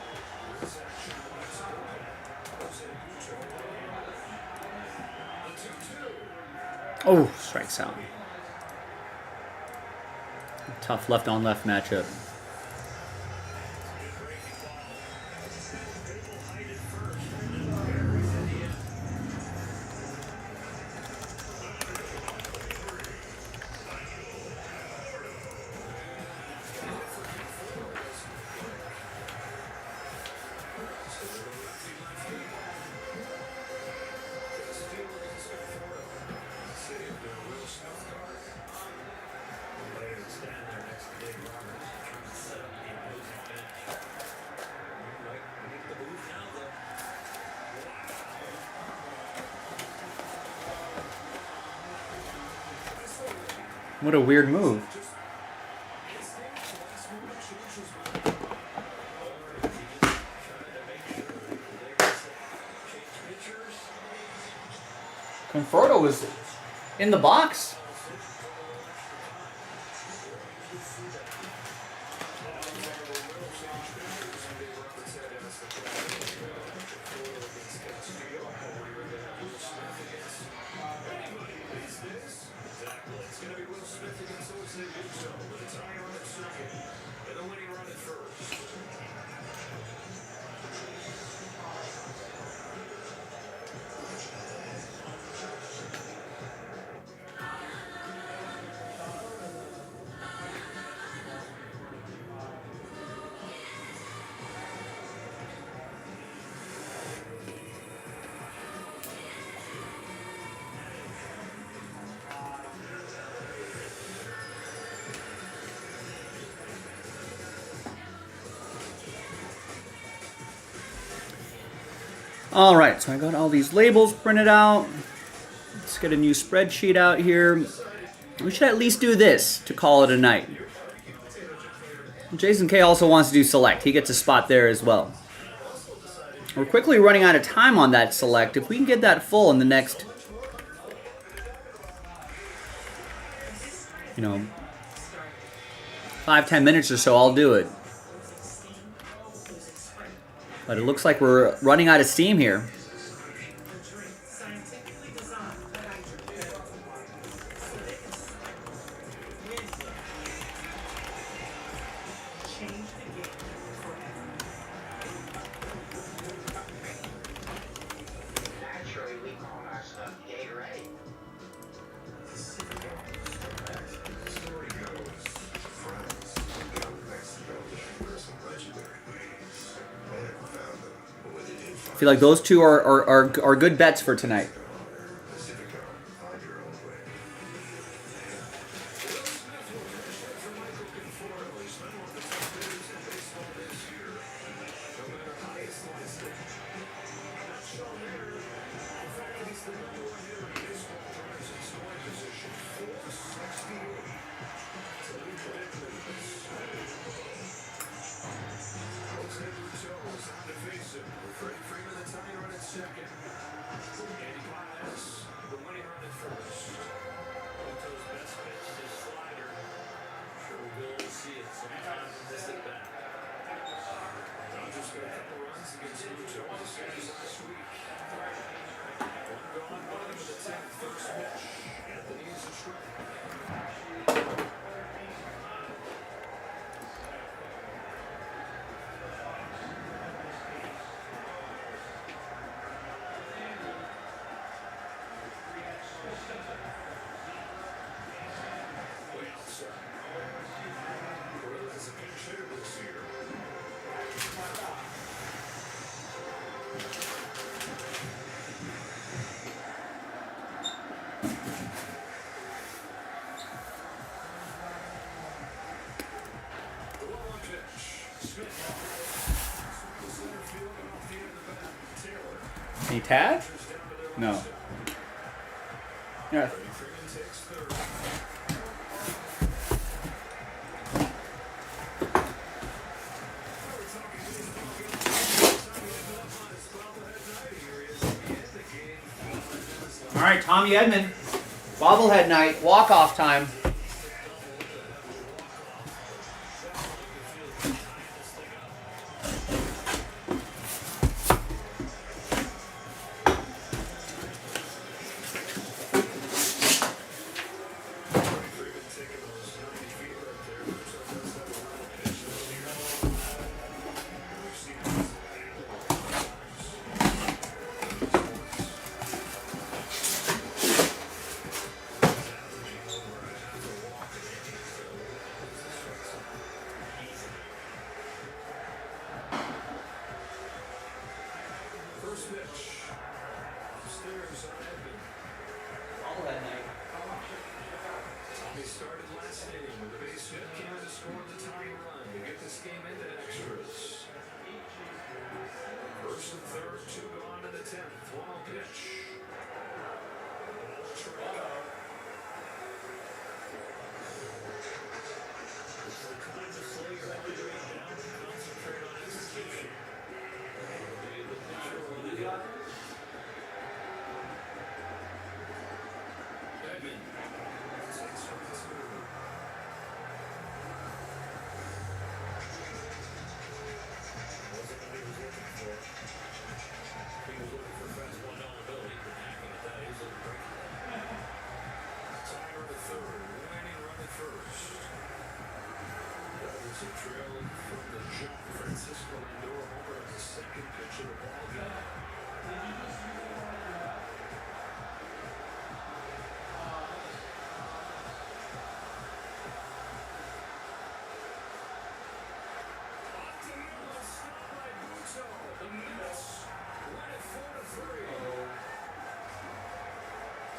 zone. This action leads good. Jose Bucho. The 2-2. Oh, strikes out. Tough left on left matchup. What a weird move. Conforto was in the box. It's going to be Will Smith against Jose Bucho with a tie on at second. And the winning run at first. All right, so I got all these labels printed out. Let's get a new spreadsheet out here. We should at least do this to call it a night. Jason K also wants to do select. He gets a spot there as well. We're quickly running out of time on that select. If we can get that full in the next, 5-10 minutes or so, I'll do it. But it looks like we're running out of steam here. I feel like those two are good bets for tonight. Ready for the tie run at second. Andy Any tag? No. Yeah. All right, Tommy Edmond, bobblehead night, walk-off time. First pitch. Upstairs on Edmond. Bobblehead night. Tommy started last inning with a base hit and scored the tying run to get this game into extras. First and third, 2 gone in the 10th. 1-0 pitch. Strike out. Concentrate on execution. The pitcher will lead up. Edmond. Takes 1-2. Wasn't what he was looking for. He was looking for fastball downability, but hacking at that, he was looking breaking. Tiger to third, winning run at first. Dodgers have trailed from the John Francisco Lindor homer as the second pitch of the ball game.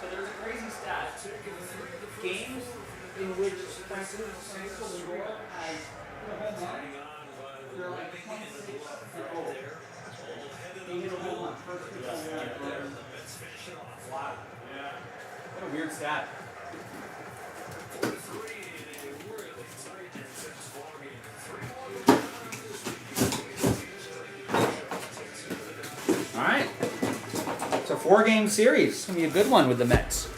So there's a crazy stat. Games in which Francisco Lindor has they're like 26 and over. He hit a home run first pitch on the line. Wow. What a weird stat. All right. It's a 4-game series. It's going to be a good one with the Mets.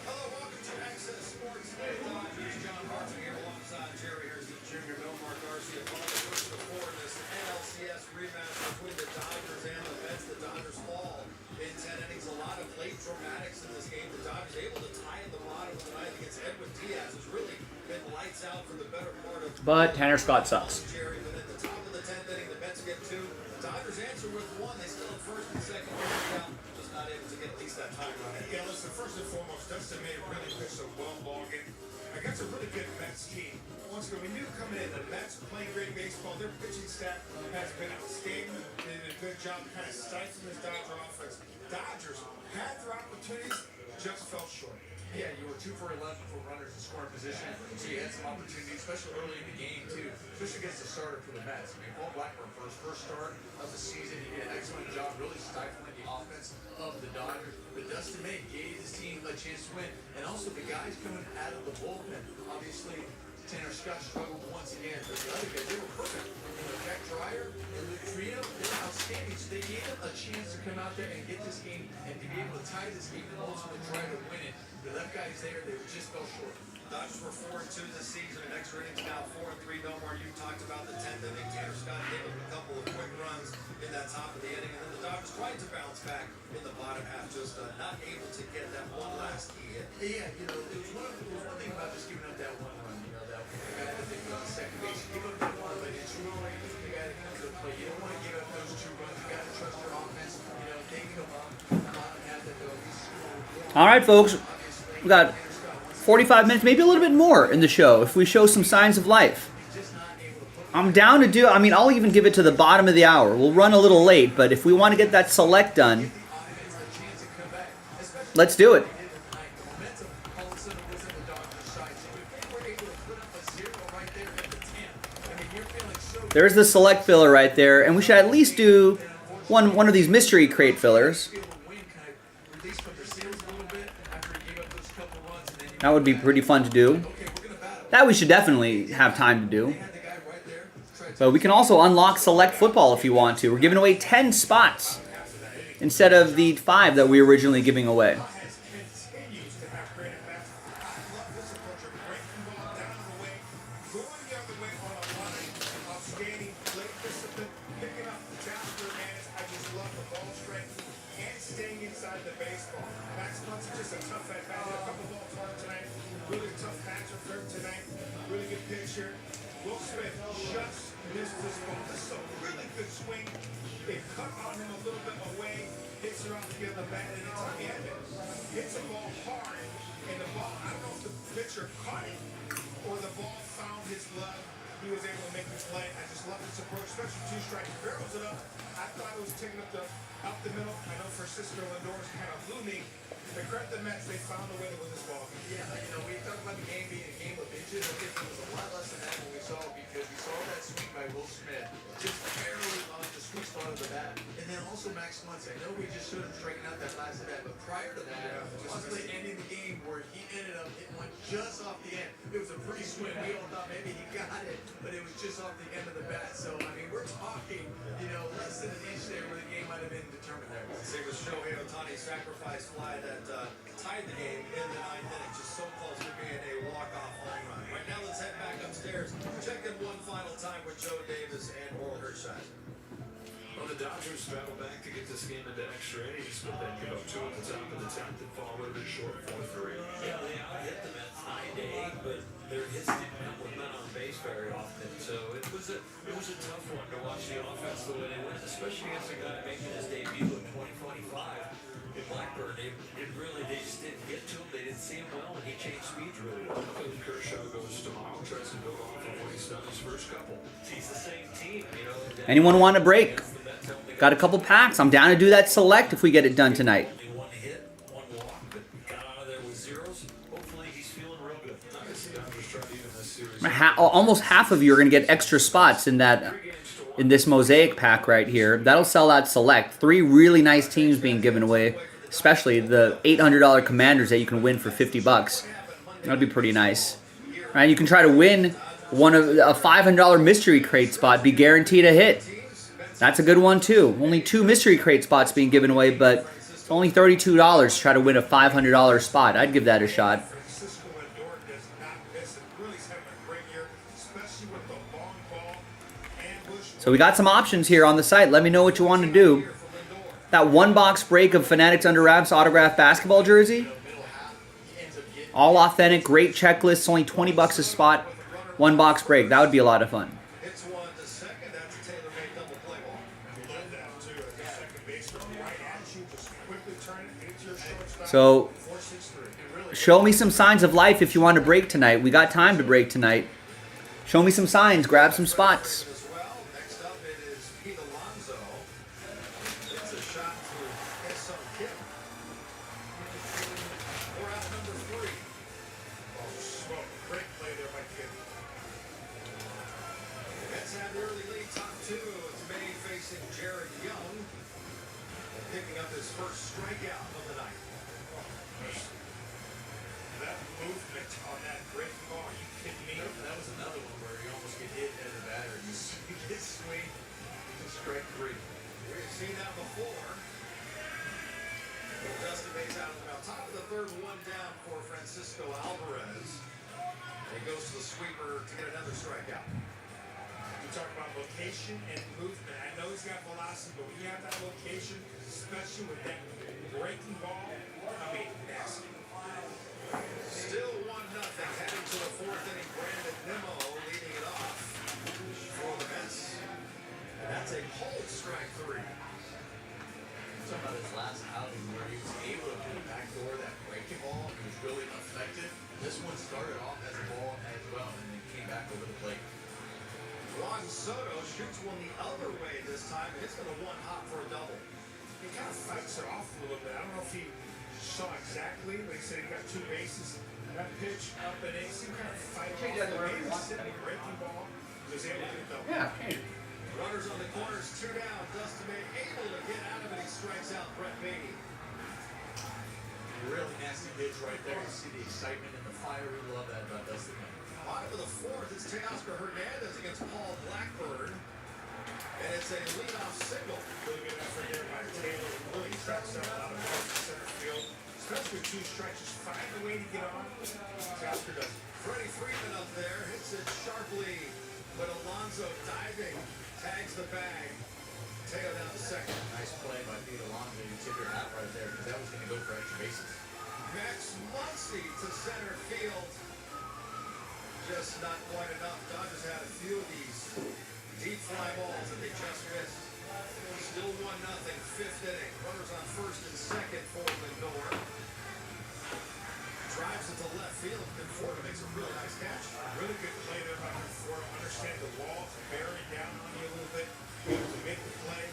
Hello, welcome to Access Sports Day Live. Here's John Hartman here alongside Jerry Harrison Jr., Belmar Garcia. Following first before this NLCS rematch between the Dodgers and the Mets. The Dodgers fall in 10 innings. A lot of late dramatics in this game. The Dodgers able to tie in the bottom tonight against Edwin Diaz, who's really been lights out for the better part of But Tanner Scott sucks. Jerry. But at the top of the 10th inning, the Mets get 2. The Dodgers answer with 1. They still have first and second down. Just not able to get at least that time run. Yeah, listen, first and foremost, Dustin May really pitched a well ball game. Against a really good Mets team. Once again, we knew coming in, the Mets playing great baseball. Their pitching staff has been outstanding. They did a good job kind of stifling this Dodger offense. Dodgers had their opportunities, just fell short. Yeah, you were 2 for 11 for runners in scoring position, so you had some opportunities, especially early in the game, too, especially against the starter for the Mets. I mean, Paul Blackburn, for his first start of the season, he did an excellent job really stifling the offense of the Dodgers. But Dustin May gave his team a chance to win, and also the guys coming out of the bullpen. Obviously, Tanner Scott struggled once again, but the other guys, they were perfect. Jack Dreyer and Luke Trio, they were outstanding, so they gave them a chance to come out there and get this game and to be able to tie this game and ultimately try to win it. The left guys there, they just fell short. Dodgers were 4-2 this season, and extra innings now 4-3. Belmar, you talked about the 10th inning. Tanner Scott gave them a couple of quick runs in that top of the inning, and then the Dodgers tried to bounce back in the bottom half, just not able to get that one last key hit. Yeah, you know, it was one thing about just giving up that one run, you know, that the guy that they put on second base, you give up that one, but it's really the guy that comes to the plate. You don't want to give up those 2 runs. You got to trust your offense. You know, they come up, the bottom half that they'll at least score. All right, folks. We got 45 minutes, maybe a little bit more in the show if we show some signs of life. I'm down to do, I mean, I'll even give it to the bottom of the hour. We'll run a little late, but if we want to get that select done, let's do it. There's the select filler right there, and we should at least do one of these mystery crate fillers. That would be pretty fun to do. That we should definitely have time to do. But we can also unlock select football if you want to. We're giving away 10 spots instead of the 5 that we were originally giving away. Well, the Dodgers battle back to get this game into extra innings, but then give up 2 at the top of the 10th and fall a little bit short 4-3. Yeah, they out-hit the Mets 9-8, but their hits didn't come with men on base very often. So it was a tough one to watch the offense the way they went, especially against a guy making his debut in 2025 in Blackburn. They just didn't get to him. They didn't see him well, and he changed speeds really well. And Kershaw goes tomorrow, tries to build off of what he's done his first couple. He's the same team, you know. Anyone want a break? Got a couple packs. I'm down to do that select if we get it done tonight. Only one hit, one walk, but got out of there with zeros. Hopefully he's feeling real good. Almost half of you are going to get extra spots in this mosaic pack right here. That'll sell out select. 3 really nice teams being given away, especially the $800 Commanders that you can win for $50. That'll be pretty nice. Right? You can try to win a $500 mystery crate spot, be guaranteed a hit. That's a good one too. Only 2 mystery crate spots being given away, but it's only $32 to try to win a $500 spot. I'd give that a shot. So we got some options here on the site. Let me know what you want to do. That 1 box break of Fanatics Under Wraps autographed basketball jersey. All authentic, great checklists, only $20 a spot. 1 box break. That would be a lot of fun. So, show me some signs of life if you want to break tonight. We got time to break tonight. Show me some signs. Grab some spots. About his last outing where he was able to do the backdoor, that breaking ball, he was really effective. This one started off as a ball as well and then came back over the plate. Juan Soto shoots one the other way this time. It's going to one hop for a double. He kind of fights it off a little bit. I don't know if he saw exactly, but he said he got 2 bases. That pitch up and in, he kind of fight it off. Maybe he's sitting breaking ball. He was able to get it double. Yeah, hey. Runners on the corners, 2 down. Dustin May able to get out of it. He strikes out Brett Beatty. Really nasty pitch right there. You see the excitement and the fire. We love that about Dustin May. 5 to the 4th. It's Teoscar Hernandez against Paul Blackburn. And it's a leadoff single. Really good effort there by Taylor. Really tracks out a lot of balls in center field. Especially with 2 strikes. Just find a way to get on. Teoscar does. Freddie Freeman up there. Hits it sharply. But Alonso diving. Tags the bag. Teo down to second. Nice play by Pete Alonso. You tip your hat right there because that was going to go for extra bases. Max Muncy to center field. Just not quite enough. Dodgers had a few of these deep fly balls that they just missed. Still 1-0. 5th inning. Runners on first and second for Lindor. Drives it to left field. Conforto makes a really nice catch. Really good play there by Conforto. Understand the wall to bear it down on you a little bit. To make the play.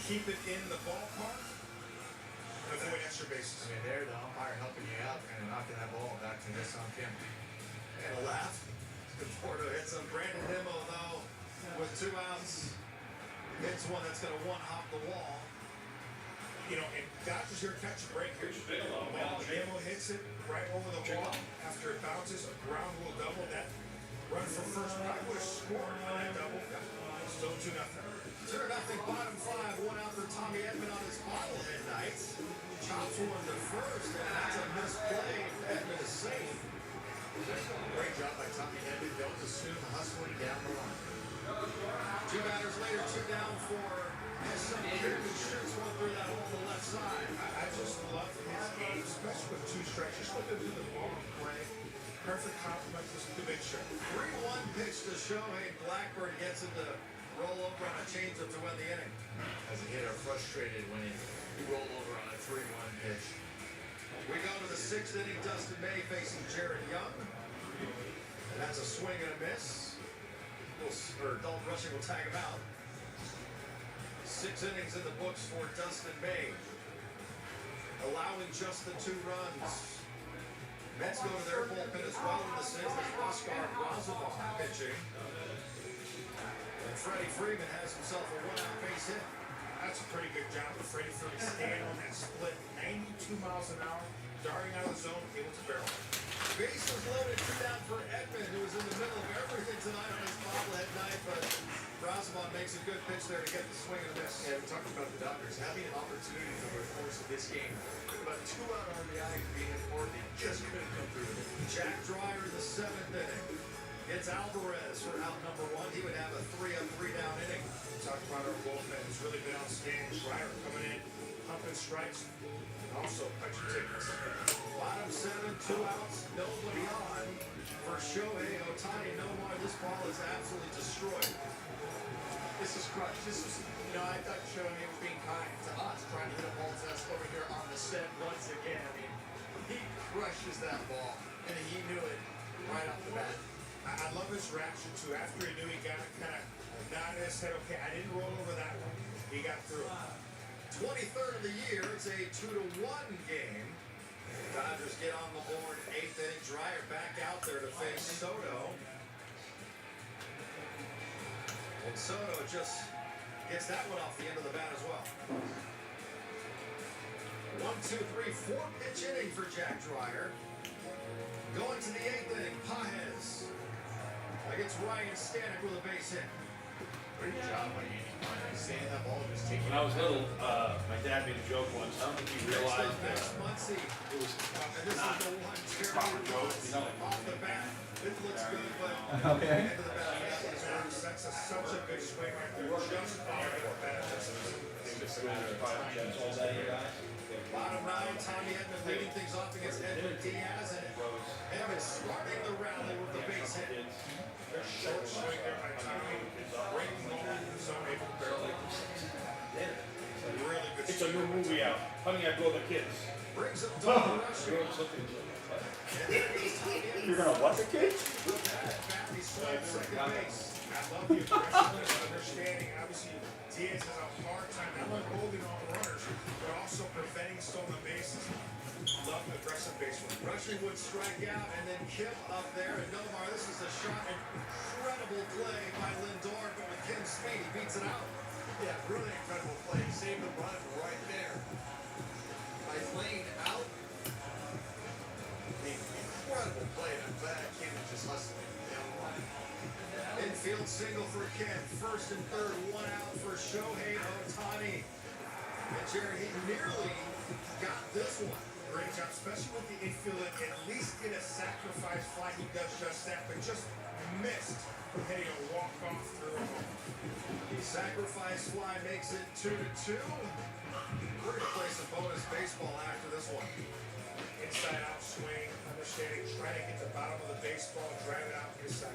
Keep it in the ballpark. And avoid extra bases. I mean, there the umpire helping you out and knocking that ball back to this on camera. And a laugh. Conforto hits him. Brandon Nimmo, though, with 2 outs. Hits one that's going to one-hop the wall. You know, and Dodgers here catch a break here. Nimmo hits it right over the wall after it bounces. A ground rule double. That run for first probably would have scored on that double. Still 2-0. 2-0 bottom 5. 1 out for Tommy Edman on his bobblehead night. Chops one to first, and that's a misplay. Edman is safe. Great job by Tommy Edman. Don't assume hustling down the line. 2 batters later, 2 down for Son. Kierkegaard shoots one through that hole on the left side. I just love his game, especially with 2 strikes. Just let him do the ball play. Perfect compliment to the big show. 3-1 pitch to Shohei. Blackburn gets him to roll over on a changeup to win the inning. As a hitter, frustrated when he rolled over on a 3-1 pitch. We go to the 6th inning. Dustin May facing Jared Young. And that's a swing and a miss. Dalton Rushing will tag him out. 6 innings in the books for Dustin May. Allowing just the 2 runs. Mets go to their bullpen as well in the 6th as Oscar Brazovan pitching. And Freddie Freeman has himself a 1-out base hit. That's a pretty good job of Freddie Freeman staying on that split. 92 miles an hour, darting out of the zone, able to barrel. Bases loaded, 2 down for Edman, who was in the middle of everything tonight on his bobblehead night, but Brazovan makes a good pitch there to get the swing and a miss. Yeah, we talked about the Dodgers having opportunities over the course of this game. About 2 out RBI being important, they just couldn't come through with it. Jack Dreyer in the 7th inning. It's Alvarez for out number 1. He would have a 3-3 down inning. Talked about our bullpen. It's really been outstanding. Dreyer coming in, pumping strikes, and also punching tickets. Bottom 7, 2 outs, nobody on for Shohei Ohtani. No more. This ball is absolutely destroyed. This is crushed. This was, I thought Shohei was being kind to us, trying to hit a ball test over here on the set once again. I mean, he crushes that ball, and he knew it right off the bat. I love his reaction too. After he knew he got it, kind of nodded his head, okay, I didn't roll over that one. He got through. 23rd of the year. It's a 2-1 game. Dodgers get on the board. 8th inning. Dreyer back out there to face Soto. And Soto just gets that one off the end of the bat as well. 1, 2, 3, 4 pitch inning for Jack Dreyer. Going to the 8th inning. Pages against Ryan Stanek with a base hit. Great job by Andy Pages. Seeing that ball just taking. When I was little, my dad made a joke once. I don't think he realized that it was not a proper joke. Off the bat, it looks good, but Okay. end of the bat, That's such a good swing right there. Just off the bat. Bottom 9, Tommy Edman leading things off against Edwin Diaz, and Edman starting the rally with the base hit. Short swing there by Tommy. Great moment. So able to barrel it. Really good It's a new movie out. Honey, I Drove the Kids. Brings up double rushing. You're gonna what the kid? Battley swipes second base. I love the aggressiveness and understanding. Obviously, Diaz has a hard time not only holding on runners, but also preventing stolen bases. Love the aggressive base running. Rushing would strike out, and then Kim up there. And Nomar, this is a shot. Incredible play by Lindor, but with Kim's speed, he beats it out. Yeah, really incredible play. He saved the run right there. By Lane out. Incredible play. I'm glad Kim is just hustling. Infield single for Kim. First and third, one out for Shohei Ohtani. And Jared, he nearly got this one. Great job, especially with the infield, and at least get a sacrifice fly. He does just that, but just missed hitting a walk-off through a home. The sacrifice fly makes it 2-2. We're going to play some bonus baseball after this one. Inside out swing, understanding, trying to get the bottom of the baseball, drive it out, get a sack.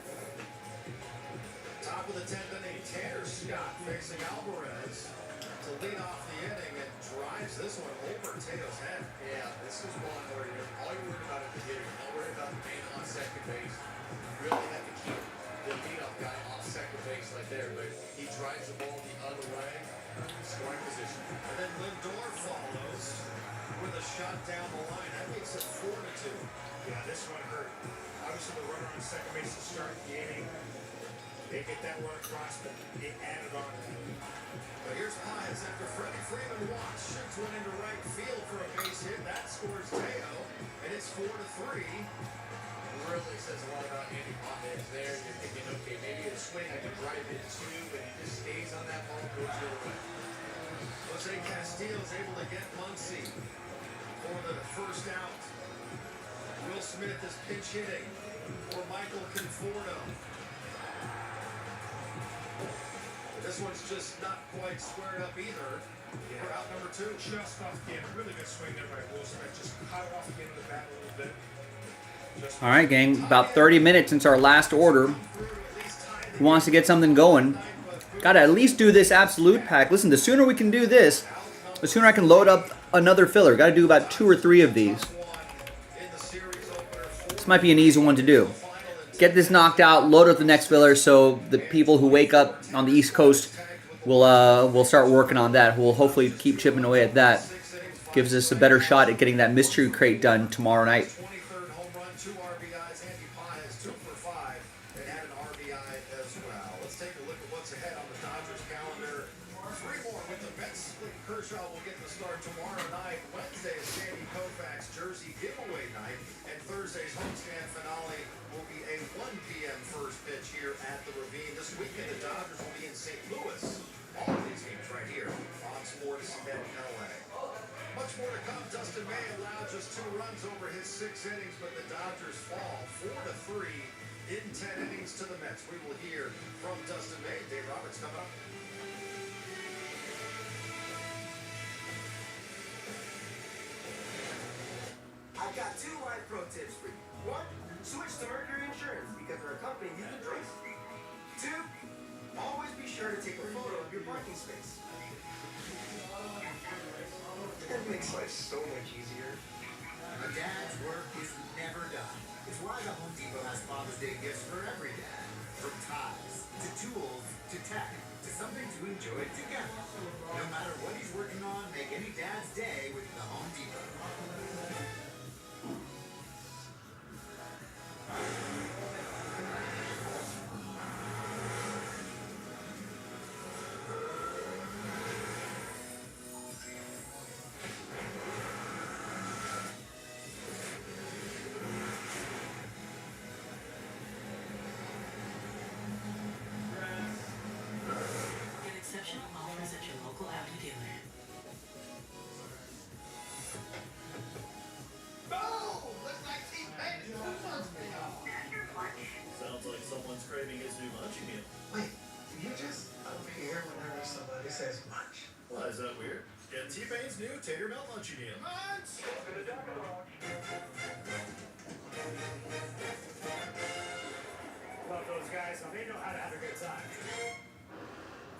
Top of the 10th inning, Tanner Scott facing Alvarez to lead off the inning and drives this one over Teo's head. Yeah, this is one where all you're worried about is the hitter. You're not worried about the man on second base. You really have to keep the leadoff guy off second base right there. But he drives the ball the other way, scoring position. And then Lindor follows with a shot down the line. That makes it 4-2. Yeah, this one hurt. Obviously, the runner on second base to start the inning. They get that one across, but it added on. But here's Pies after Freddie Freeman walks, shoots one into right field for a base hit. That scores Teo, and it's 4-3. Really says a lot about Andy Paez there. You're thinking, okay, maybe a swing I can drive it too, but he just stays on that ball, goes the other way. Jose Castillo is able to get Muncy for the first out. Will Smith is pinch hitting for Michael Conforto. This one's just not quite squared up either for out number 2. Just off again. Really good swing there by Will Smith. Just cut it off again in the bat a little bit. All right, gang. About 30 minutes since our last order. Who wants to get something going? Got to at least do this absolute pack. Listen, the sooner we can do this, the sooner I can load up another filler. Got to do about 2 or 3 of these. This might be an easy one to do. Get this knocked out, load up the next filler, so the people who wake up on the East Coast will start working on that. We'll hopefully keep chipping away at that. Gives us a better shot at getting that mystery crate done tomorrow night. 23rd home run, 2 RBIs. Andy Paez 2 for 5 and had an RBI as well. Let's take a look at what's ahead on the Dodgers calendar. 3 more with the Mets. Kershaw will get the start tomorrow night. Wednesday is Sandy Koufax jersey giveaway night, and Thursday's homestand finale will be a 1 p.m. first pitch here at the Ravine. This weekend, the Dodgers will be in St. Louis. All of these games right here on Sports at LA. Much more to come. Dustin May allowed just 2 runs over his 6 innings, but the Dodgers fall 4-3 in 10 innings to the Mets. We will hear from Dustin May. Dave Roberts coming up. I've got 2 live pro tips for you. 1, switch to Mercury Insurance because they're a company you can trust. 2, always be sure to take a photo of your parking space. That makes life so much easier. A dad's work is never done. It's why the Home Depot has Father's Day gifts for every dad. From ties, to tools, to tech, to something to enjoy together. No matter what he's working on, make any dad's day with the Home Depot. Get exceptional offers at your local Audi dealer. Sounds like someone's craving his new munchie meal. Wait, do you just appear whenever somebody says munch? Why, is that weird? Get T-Pain's new Tater Melt Munchie Meal. Love those guys, so they know how to have a good time.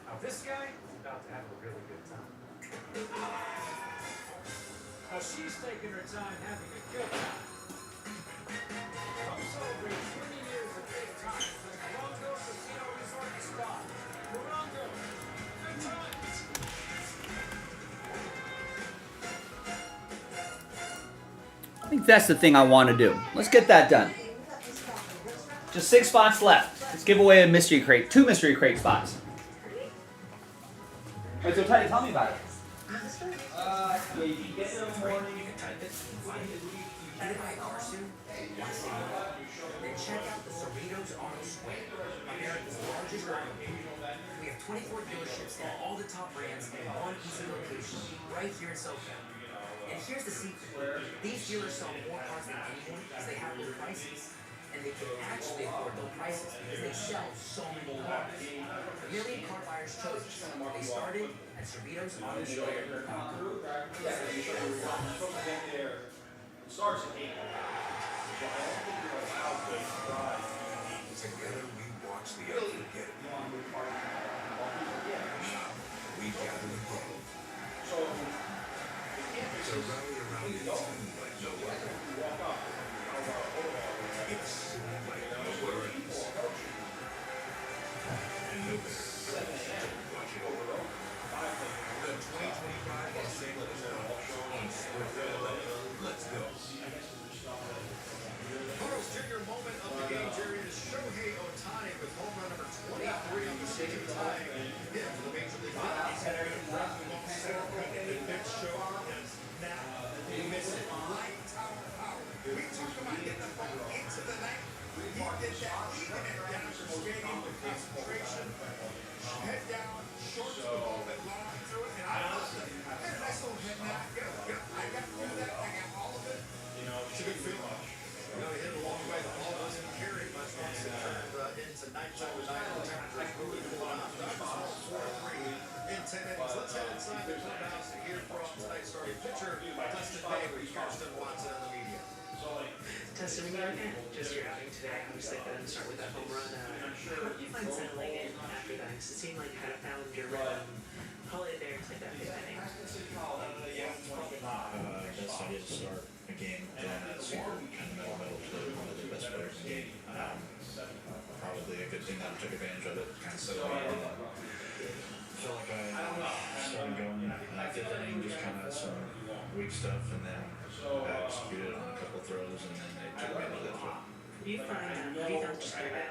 Now this guy is about to have a really good time. Now she She's taking her time having a good time. Come celebrate 20 years of good times at Morongo Casino Resort and Spa. Morongo, good times. I think that's the thing I want to do. Let's get that done. Just 6 spots left. Let's give away a mystery crate. 2 mystery crate spots. Wait, so tell me about it. Yeah, you can get it in the morning, you can type it, find it. You need to buy a car soon? Then check out the Cerritos Auto Square, America's largest auto dealer. We have 24 dealerships and all the top brands in one easy location, right here in SoCal. And here's the secret. These dealers sell more cars than anyone because they have low prices. And they can actually afford low prices because they sell so many cars. A million car buyers chose us. They started at Cerritos Auto Square. Together we watch the unforgettable. Now we gather above. So rally around the team like no other. It's soon like nowhere else. And no better to watch it over. The 2025 Los Angeles on Springfield. Let's go. Carl's Jr. moment of the game, Jerry, is Shohei Ohtani with home run number 23 on the season, tying him for the Major League Rookies. The next show is now. You miss it. Lights-out power. We talk about hitting the ball into the night. He did that even at Dodger Stadium with concentration. Head down, short to the ball, but long to it. And I love it. That nice little head nod. I got to do that. I got all of it. It's a good feeling. You know, he hit a long way. The ball doesn't carry much once it turned into night over night. The temperature's really cooling off. Dodgers fall 4-3 in 10 innings. Let's head inside the clubhouse to hear from tonight's starting pitcher, Dustin May, with Kirsten Watson and the media. Dustin, when you're looking at just your outing today, obviously going to start with that home run. How did you find settling in after that? Because it seemed like you kind of found your rhythm. Call it there, it's like that fifth inning. Best idea to start a game doing that super kind of middle play with one of the best players in the game. Probably a good thing that we took advantage of it, kind of settled in. I felt like I started going fifth inning, just kind of some weak stuff, and then I executed on a couple throws, and then they took advantage of that throw. Do you find just kind of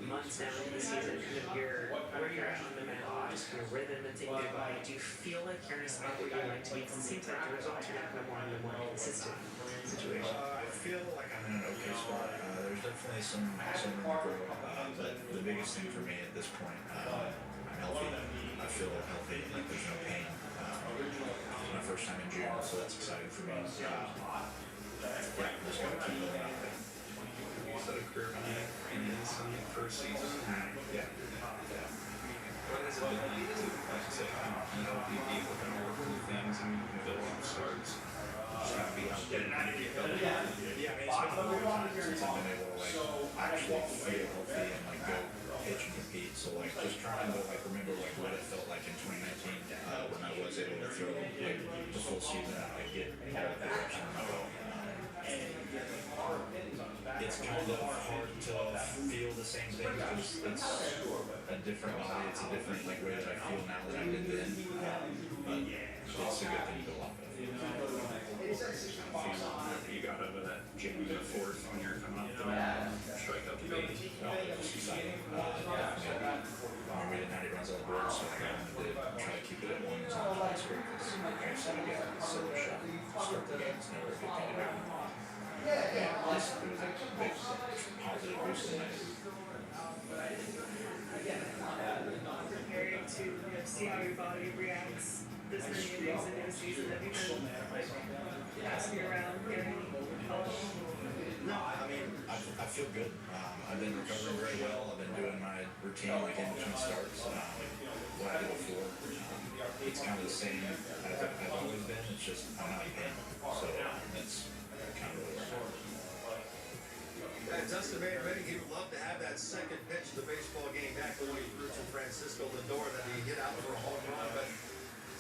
months down into the season, kind of where you're at on the mound, just kind of rhythm and taking your body, do you feel like you're in a spot where you like to be? Because it seems like the results are not more and more consistent situation. I feel like I'm in an okay spot. There's definitely some room to grow, but the biggest thing for me at this point, I'm healthy. I feel healthy, like there's no pain. It's my first time in June, so that's exciting for me. Just gotta keep going out there. You set a career high in the first season. Yeah. What has it been like to, like you say, help people kind of work through things and build up starts? Just gotta be out there and get going. Yeah, I mean, it's been a long time since I've been able to actually feel healthy and go pitch and compete. So just trying to remember what it felt like in 2019 when I was able to throw the full season and get all of the reps in my belt. It's kind of hard to feel the same thing because it's a different body, it's a different way that I feel now than I did then. But it's a good thing to go off of. You got over that January 4th when you're coming up to strike up the base. It was exciting. We didn't have any runs on the board, so I wanted to try to keep it at 1 as long as possible because like I said, we got a solo shot to start the game. It's never a good thing to do. It was a big positive boost tonight. Preparing to see how your body reacts this many innings into the season, have you been asking around, hearing No, I mean, I feel good. I've been recovering very well. I've been doing my routine in between starts, what I did before. It's kind of the same as I've always been. It's just I'm not in pain. So that's kind of where we're at. And Dustin May admitting he would love to have that second pitch of the baseball game back when he threw to Francisco Lindor that he hit out for a home run, but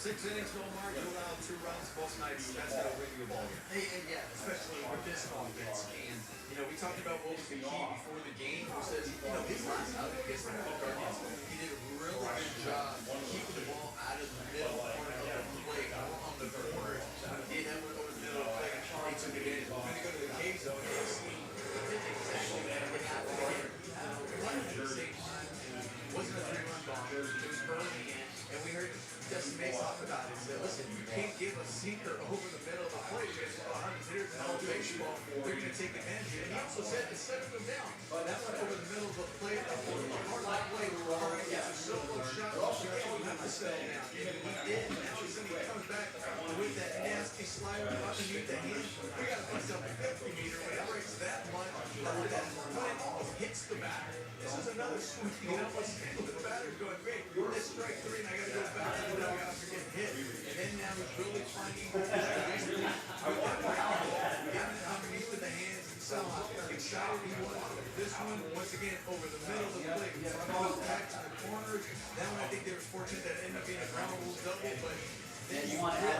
6 innings, no mark, you allow 2 runs most nights. That's gonna win you a ball game. Hey, yeah, especially with this offense. And You know, we talked about what was the key before the game. Who says, you know, his last outing against the Guardians, he did a really good job keeping the ball out of the middle corner of the plate, more on the corner. He did have one over the middle of the plate. He took it in. We're gonna go to the K's though, and you'll see he did exactly what happened again. At the same time, it wasn't a 3-run bomb. It was early, and we heard Justin May talk about it. He said, listen, you can't give a sinker over the middle of the plate because 100 hitters in all baseball, they're going to take advantage of it. And he also said, instead of them down, that went over the middle of the plate, a hard line play, it's a solo shot. You have to settle down. And he did. Now he said he comes back with that nasty slider underneath the hand. We got to bust up 50 meter, whatever it's that much. But it almost hits the batter. This is another swing. You know, the batter's going, great, it's strike 3, and I got to go back to the dugout after getting hit. And then now he's really finding the underneath of the hands and so excited he was. This one, once again, over the middle of the plate. Back to the corners. That one, I think they were fortunate that it ended up being a ground rule double, but then you want to have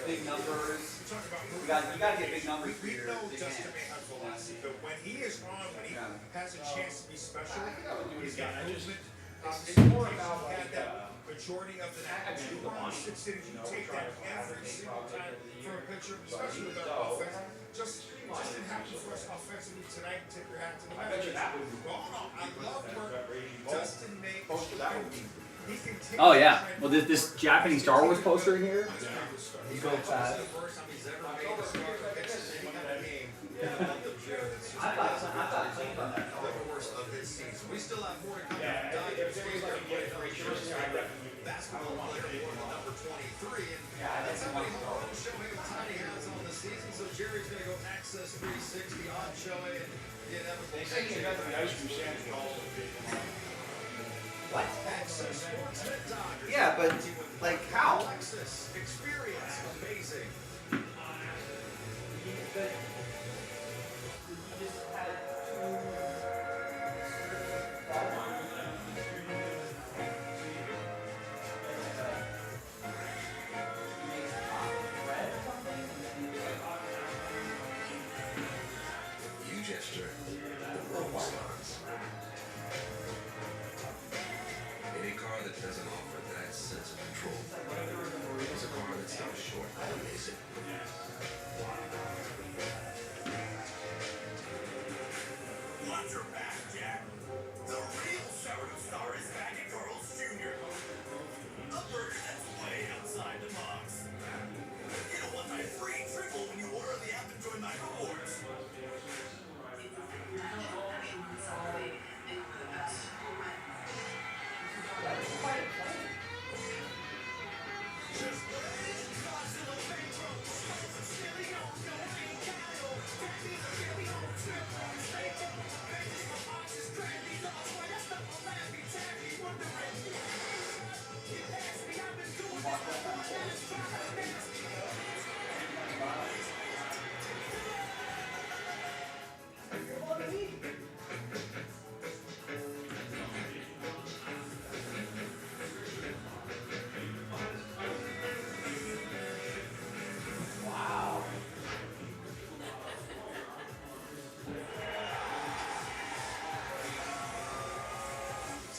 big numbers. You got to get big numbers for your Justin May has velocity, but when he is on, when he has a chance to be special, he's got movement. It's more about that majority of the night. 2 runs, 6 innings, you take that every single time from a pitcher, especially with our offense. Just didn't happen for us offensively tonight. Tip your hat to the manager. I love where Justin May is going. Oh yeah. Well, this Japanese Star Wars poster in here. He's going fast. We still have more to come. Basketball player number 23, and somebody who Shohei Ohtani has on the season. So Jerry's gonna go access 360 on Shohei and get What? Access Sportsnet Dodgers. Yeah, but like how? Access experience amazing. You gesture. Response. Any car that doesn't offer that sense of control is a car that stops short of amazing. Watch your back, Jack. The real sourdough star is back at Carl's Jr. A burger that's way outside the box. Get a one-time free triple when you order the app and join my rewards.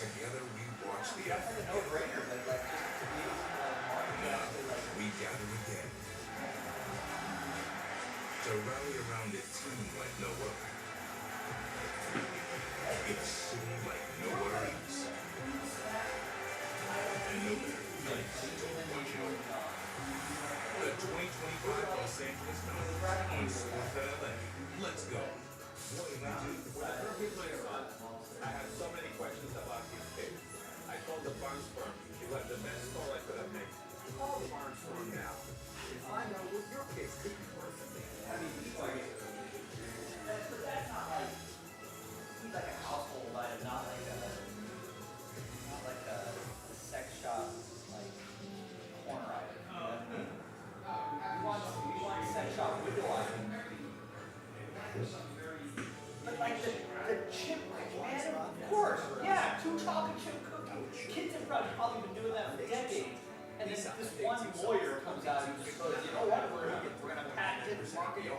Together we watch the No-brainer, but like we gather again to rally around a team like no other. In a city like no other else. And no better place to watch it all. The 2025 Los Angeles Dodgers on Sportsnet LA. Let's go. What did I do? When the perfect player on, I had so many questions about his case. I called the Barnes firm. It was the best call I could have made. Call the Barnes firm now and find out what your case could be worth. I mean, he's like, that's not like he's like a household item, not like a sex shop like corner item. You know what I mean? You want sex shop window item. But like the chip, man, of course, yeah, 2 chocolate chip cookies. Kids in front. I've probably been doing that for decades. And then this one lawyer comes out and just goes, you know what, we're gonna patent it, market it,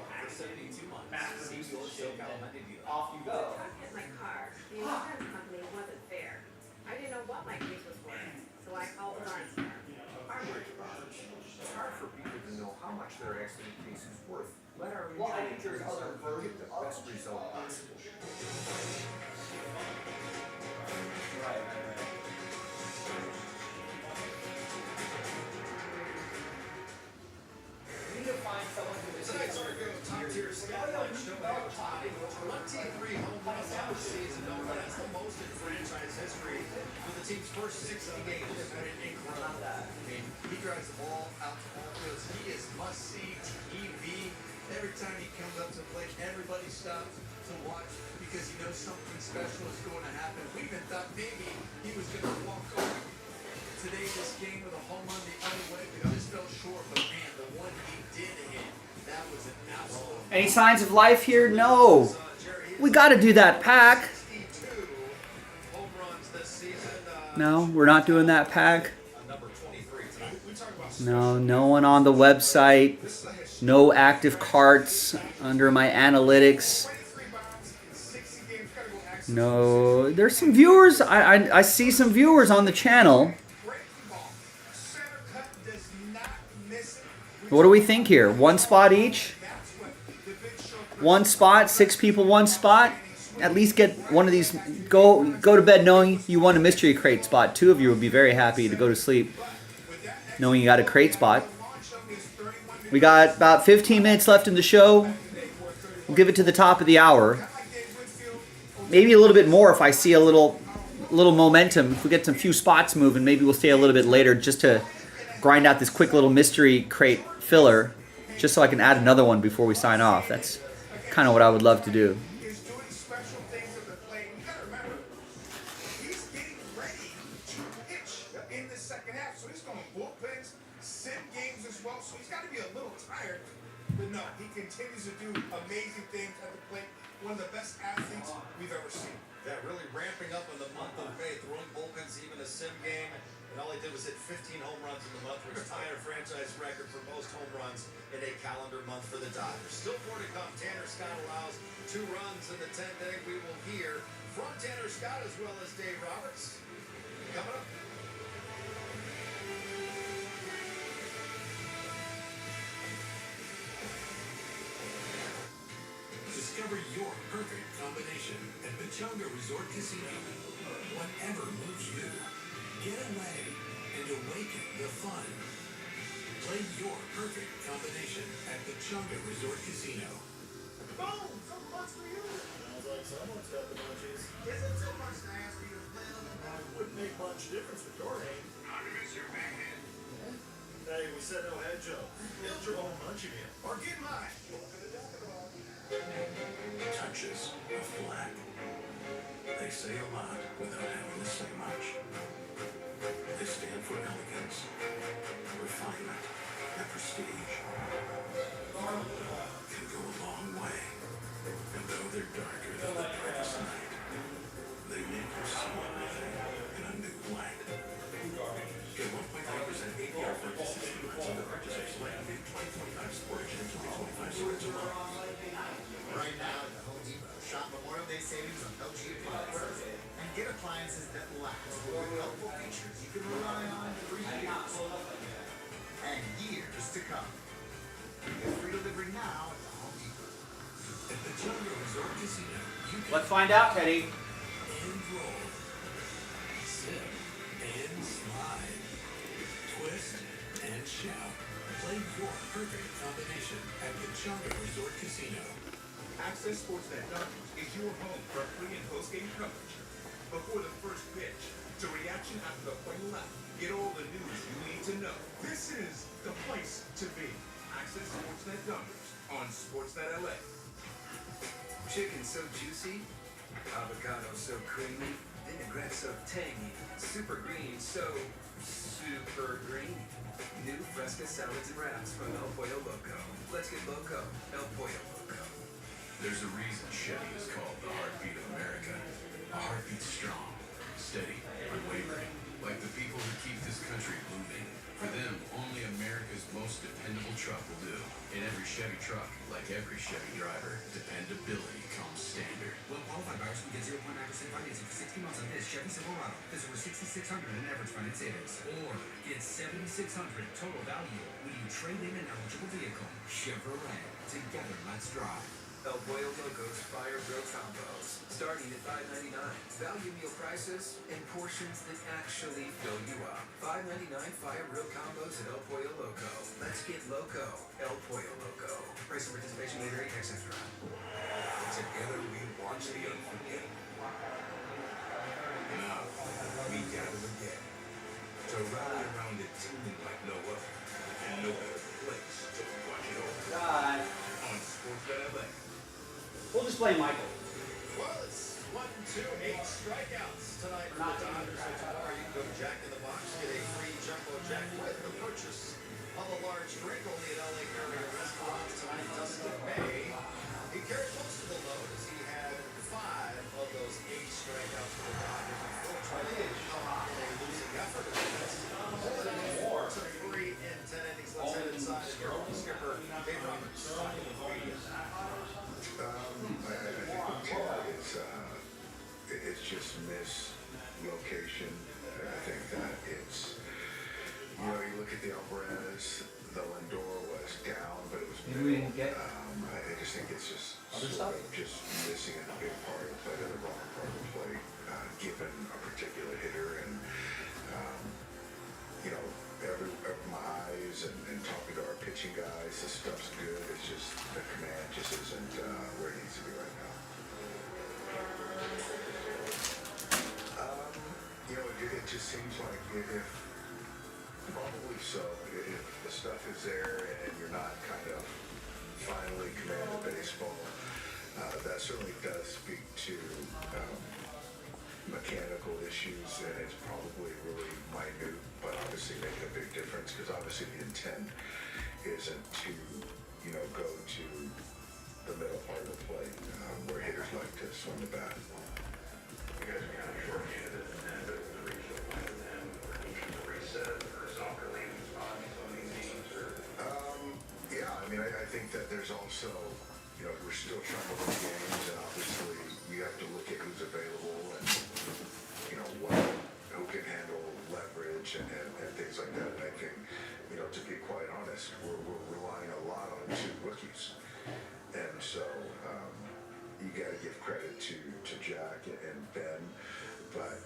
mass produce this shit, and off you go. I hit my car. The insurance company wasn't fair. I didn't know what my case was worth, so I called Barnes. I'm Rich Barnes. It's hard for people to know how much their accident case is worth. Let our Well, I think insurance there's other company versions get the of best result possible. Right. We need to find someone who is Tonight's our go top-tier stat line showing Otani with 23 home runs on the season. That's the most in franchise history with the team's first 60 games. Incredible. I mean, he drives the ball out to all fields. He is must-see TV. Every time he comes up to the plate, everybody stops to watch because he knows something special is going to happen. We even thought maybe he was going to walk over today this game with a home run the other way, but just fell short. But man, the one he did hit, that was an absolute. Any signs of life here? No. We got to do that pack. Home runs this season. No, we're not doing that pack. No, no one on the website. No active carts under my analytics. No, there's some viewers. I see some viewers on the channel. What do we think here? One spot each? One spot, 6 people, one spot. At least get one of these. Go to bed knowing you won a mystery crate spot. 2 of you would be very happy to go to sleep knowing you got a crate spot. We got about 15 minutes left in the show. We'll give it to the top of the hour. Maybe a little bit more if I see a little momentum. If we get some few spots moving, maybe we'll stay a little bit later just to grind out this quick little mystery crate filler, just so I can add another one before we sign off. That's kind of what I would love to do. Continues to do amazing things at the plate. One of the best athletes we've ever seen. Yeah, really ramping up in the month of May, throwing bullpens, even a sim game. And all he did was hit 15 home runs in the month, which tied a franchise record for most home runs in a calendar month for the Dodgers. Still more to come. Tanner Scott allows 2 runs in the 10th inning. We will hear from Tanner Scott as well as Dave Roberts. Coming up. Discover your perfect combination at Pechanga Resort Casino. Whatever moves you, get away and awaken the fun. Play your perfect combination at Pechanga Resort Casino. Boom! Some bucks for you! Sounds like someone's got the munchies. Is it too much to ask you to play on the bar? Wouldn't make much difference with your aim. I miss your backhand. Hey, we said no head joke. Build your own munchie meal. Or get mine. Touches of black. They say a lot without having to say much. They stand for elegance, refinement, and prestige. Can go a long way. And though they're darker than the brightest night, they make you see everything in a new light. Get 1.5% APR for up to 60 months on the purchase of select new 2025 Sport Gen 2025 Sports Alone. Right now at the Home Depot, shop Memorial Day savings on LG appliances and get appliances that last with helpful features you can rely on for years and years to come. Get free delivery now at the Home Depot. At the Pechanga Resort Casino, you can Let's find out, Teddy. and roll, sip and slide, twist and shout. Play your perfect combination at Pechanga Resort Casino. Access Sportsnet Dodgers is your home for pre- and post-game coverage. Before the first pitch, to reaction after the play left, get all the news you need to know. This is the place to be. Access Sportsnet Dodgers on Sportsnet LA. Chicken so juicy, avocado so creamy, vinaigrette so tangy, super green so super green. New Fresca salads and wraps from El Pollo Loco. Let's get loco. El Pollo Loco. There's a reason Chevy is called the heartbeat of America. A heartbeat strong, steady, unwavering, like the people who keep this country moving. For them, only America's most dependable truck will do. In every Chevy truck, like every Chevy driver, dependability comes standard. Well, qualified buyers can get 0.9% financing for 60 months on this Chevy Silverado. That's over $6,600 in average finance savings. Or get $7,600 total value when you trade in an eligible vehicle. Chevrolet. Together, let's drive. El Pollo Loco's Fire Grill Combos, starting at $5.99. Value meal prices and portions that actually fill you up. $5.99 Fire Grill Combos at El Pollo Loco. Let's get loco. El Pollo Loco. Price and participation may vary, tax extra. Together we watch the unforgettable. Now, we gather again to rally around a team like no other, and no better place to watch it all. God. On Sportsbet LA. We'll just play Michael. Well, it's 1, 2, 8 strikeouts tonight for the Dodgers. So tomorrow you can go to Jack in the Box, get a free Jumbo Jack with the purchase of a large drink. Only at LA area restaurants tonight. Dustin May, he carried most of the load as he had 5 of those 8 strikeouts for the Dodgers. Unfortunately, a losing effort. More to 3 in 10 innings. Let's head inside and hear from skipper Dave Roberts talking with media. I think it's just mislocation. I think that it's, you look at the Alvarez, the Lindor was down, but it was middle. I just think it's just sort of just missing a big part of the plate, the wrong part of the plate, given a particular hitter. And my eyes and talking to our pitching guys, this stuff's good. It's just the command just isn't where it needs to be right now. It just seems like if probably so, if the stuff is there and you're not kind of finally commanding baseball, that certainly does speak to mechanical issues, and it's probably really minute, but obviously making a big difference, because obviously the intent isn't to, go to the middle part of the plate where hitters like to swing the bat. You guys are kind of short-handed, and the regional plan and the reset or soccer league spots on these teams, or yeah, I think that there's also, we're still trying to win games, and obviously you have to look at who's available and who can handle leverage and things like that. And I think, to be quite honest, we're relying a lot on 2 rookies, and so you got to give credit to Jack and Ben, but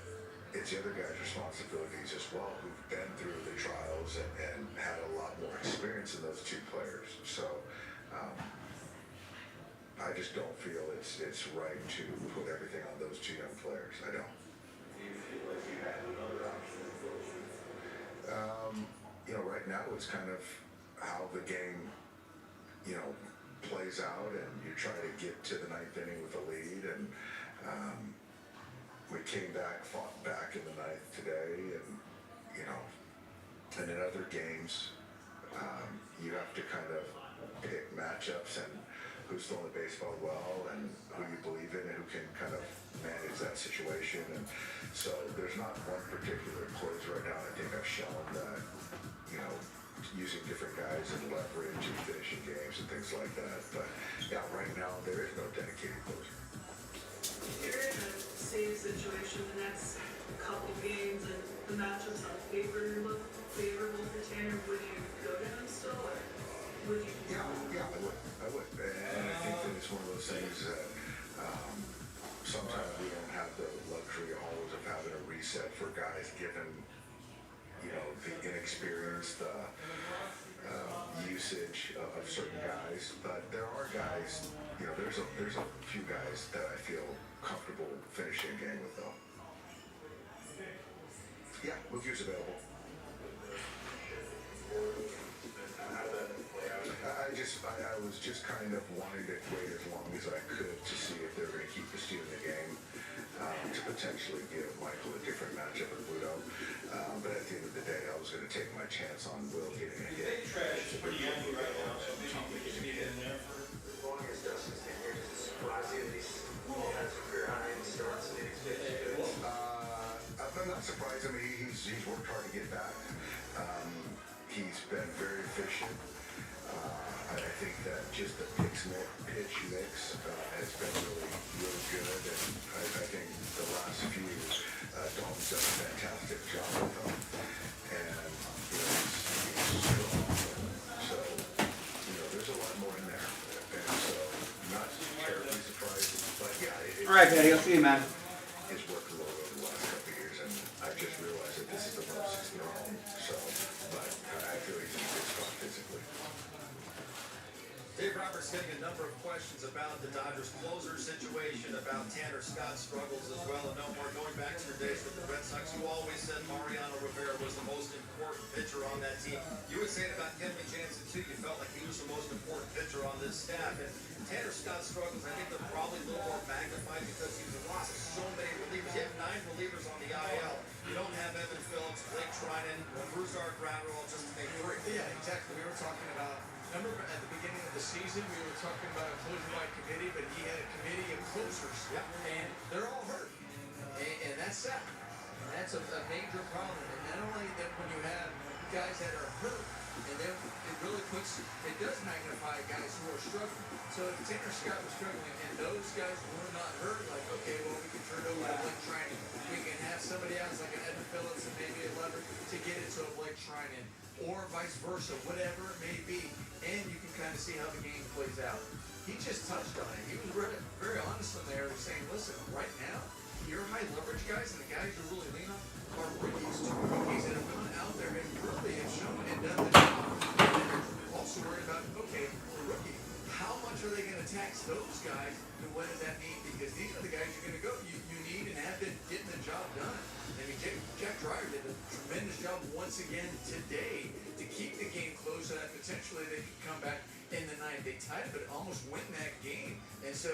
it's the other guys' responsibilities as well, who've been through the trials and had a lot more experience than those 2 players. So I just don't feel it's right to put everything on those 2 young players. I don't. Do you feel like you have another option? Right now it's kind of how the game, plays out, and you try to get to the 9th inning with a lead, and we came back, fought back in the 9th today, and and in other games, you have to kind of pick matchups and who's throwing the baseball well and who you believe in and who can kind of manage that situation. And so there's not one particular close right now. I think I've shown that, using different guys and leverage and finishing games and things like that. But yeah, right now there is no dedicated closer. You're in the same situation the next couple games, and the matchups are favorable for Tanner. Would you go to him still, or would you? Yeah, I would. And I think that it's one of those things that sometimes we don't have the luxury always of having a reset for guys, given the inexperience, the usage of certain guys. But there are guys, there's a few guys that I feel comfortable finishing a game with, though. Yeah, Mookie's available. I was just kind of wanting to wait as long as I could to see if they were going to keep Castillo in the game, to potentially give Michael a different matchup with Ludo. But at the end of the day, I was going to take my chance on Will getting a hit. Trash is pretty young right now, so maybe you can get in there for as long as Dustin's been here. Does it surprise you that he's had some career high and starts and inexperience? I'm not surprised. I mean, he's been very efficient. I think that just the pitch mix has been really good, and I think the last few, Dalton's done a fantastic job with them, and he's strong. So there's a lot more in there, and so not terribly surprised, but yeah. All right, Daddy, I'll see you, man. His workload over the last couple of years, and I just realized that this is the most he's thrown. So, but I feel he's in a good spot physically. Dave Roberts getting a number of questions about the Dodgers closer situation, about Tanner Scott's struggles as well. And no more going back to your days with the Red Sox. You always said Mariano Rivera was the most important pitcher on that team. You would say it about Kenley Jansen too. You felt like he was the most important pitcher on this staff. And Tanner Scott's struggles, I think they're probably a little more magnified because he's lost so many relievers. You have 9 relievers on the IL. You don't have Evan Phillips, Blake Trinan, Brusdar Graterol, just to name 3. Yeah, exactly. We were talking about, remember at the beginning of the season, we were talking about a closer by committee, but he had a committee of closers. Yep. And they're all hurt. And that's sad. And that's a major problem. And not only that when you have guys that are hurt, and then it really does magnify guys who are struggling. So if Tanner Scott was struggling and those guys were not hurt, like, okay, well, we can turn it over to Blake Trinan. We can have somebody else like an Evan Phillips and maybe a lever to get it to a Blake Trinan, or vice versa, whatever it may be. And you can kind of see how the game plays out. He just touched on it. He was very, very honest in there, saying, listen, right now, your high leverage guys and the guys you really lean on are rookies, 2 rookies that have gone out there and really have shown and done the job. And then you're also worried about, okay, the rookie, how much are they going to tax those guys, and what does that mean? Because these are the guys you're going to go, you need and have been getting the job done. I mean, Jack Dreyer did a tremendous job once again today to keep the game close so that potentially they could come back in the 9th. They tied it, but almost win that game. And so,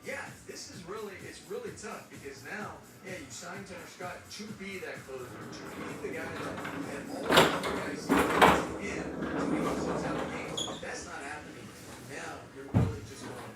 yeah, this is it's really tough because now, yeah, you signed Tanner Scott to be that closer, to be the guy that and all the other guys see him to be close out the games. That's not happening. Now, you're really just going,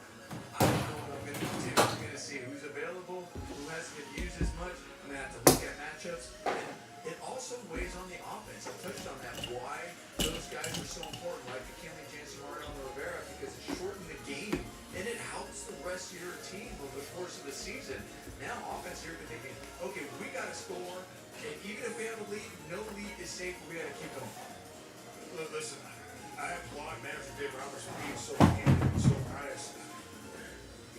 I don't know what I'm going to do. I'm going to see who's available, who hasn't been used as much. I'm going to have to look at matchups. And it also weighs on the offense. I touched on that. Why those guys are so important, like the Kenley Jansen, Mariano Rivera, because it shortened the game and it helps the rest of your team over the course of the season. Now, offense, you're thinking, okay, we got to score, and even if we have a lead, no lead is safe. We got to keep going. Listen, I applaud manager Dave Roberts for being so candid and so honest.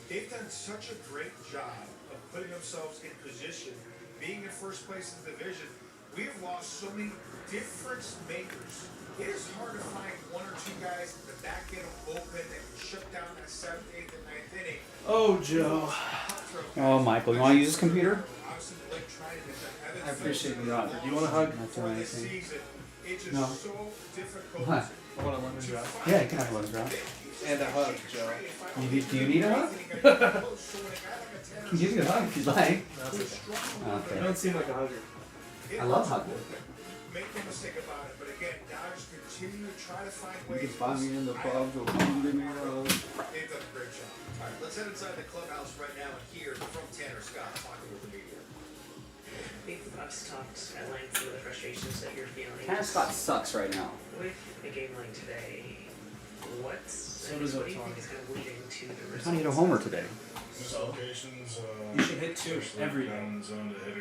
They've done such a great job of putting themselves in position, being in first place in the division. We have lost so many difference makers. It is hard to find 1 or 2 guys in the back end of bullpen that can shut down that 7th, 8th, and 9th inning. Oh, Joe. Oh, Michael, you want to use this computer? I appreciate you, Robert. Do you want a hug? Not doing anything. No. What? I want a lemon drop. Yeah, you can have a lemon drop. And a hug, Joe. Do you need a hug? I can give you a hug if you'd like. Okay. You don't seem like a hugger. I love hugging. Make no mistake about it, but again, Dodgers continue to try to find ways. You can find me in the pub, so come give me a hug. They've done a great job. All right, let's head inside the clubhouse right now and hear from Tanner Scott talking with the media. We've talked at length some of the frustrations that you're feeling. Tanner Scott sucks right now. With a game like today, what do you think is kind of leading to the results? Tony hit a homer today. Mislocations, You should hit 2 every day.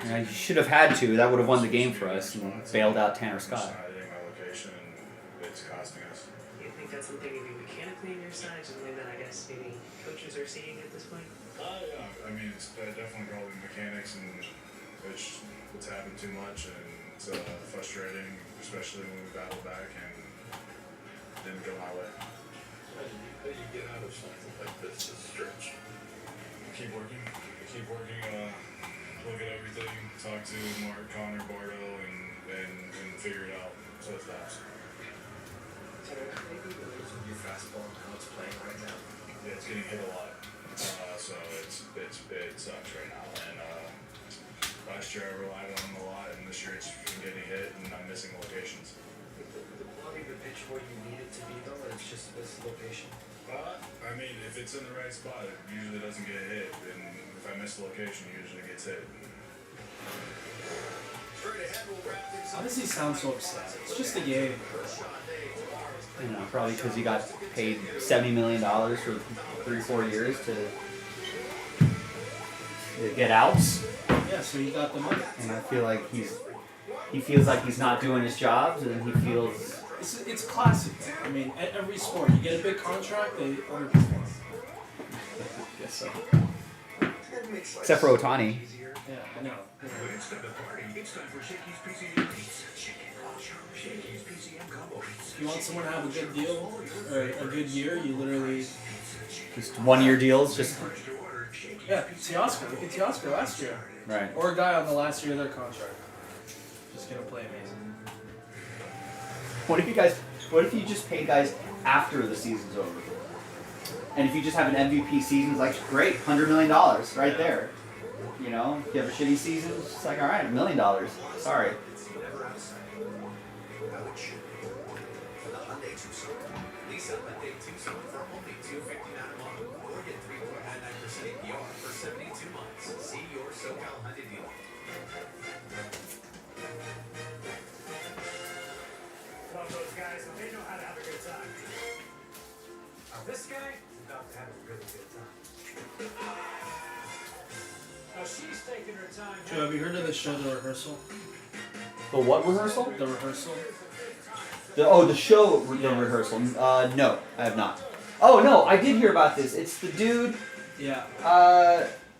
Yeah, you should have had to. That would have won the game for us and bailed out Tanner Scott. Location, and it's costing us. Do you think that's something maybe mechanically on your side, something that I guess maybe coaches are seeing at this point? Yeah. I mean, it's definitely probably mechanics, and it's happened too much, and it's frustrating, especially when we battle back and didn't go my way. How do you get out of something like this stretch? Keep working, look at everything, talk to Mark, Connor, Bardo, and figure it out so it stops. Maybe the reason your fastball and how it's playing right now. Yeah, it's getting hit a lot, so it sucks right now. And last year I relied on him a lot, and this year it's been getting hit, and I'm missing locations. The quality of the pitch where you need it to be, though, it's just this location. I mean, if it's in the right spot, it usually doesn't get hit, and if I miss the location, it usually gets hit. How does he sound so upset? It's just a game. You know, probably because he got paid $70 million for 3-4 years to get outs. Yeah, so he got the money. And I feel like he feels like he's not doing his job, and he feels. It's classic. I mean, at every sport, you get a big contract, they underperform. Guess so. Except for Ohtani. Yeah, I know. It's time to party. It's time for Shakey's PCM Beats. Shakey's PCM combo beats. If you want someone to have a good deal or a good year, you literally Just 1-year deals, just. yeah, Teoscar. Look at Teoscar last year. Right. Or a guy on the last year of their contract. Just gonna play amazing. What if you just pay guys after the season's over? And if you just have an MVP season, it's like, great, $100 million right there. You know, if you have a shitty season, it's just like, all right, $1 million. Sorry. Lisa Monday Tucson for only $259 a month, or get 3.99% APR for 72 months. See your SoCal Hyundai dealer. Love those guys, and they know how to have a good time. Now this guy is about to have a really good time. Now she's taking her time. Joe, have you heard of the show The Rehearsal? The what rehearsal? The Rehearsal? The show, The Rehearsal. No, I have not. Oh, no, I did hear about this. It's the dude Yeah.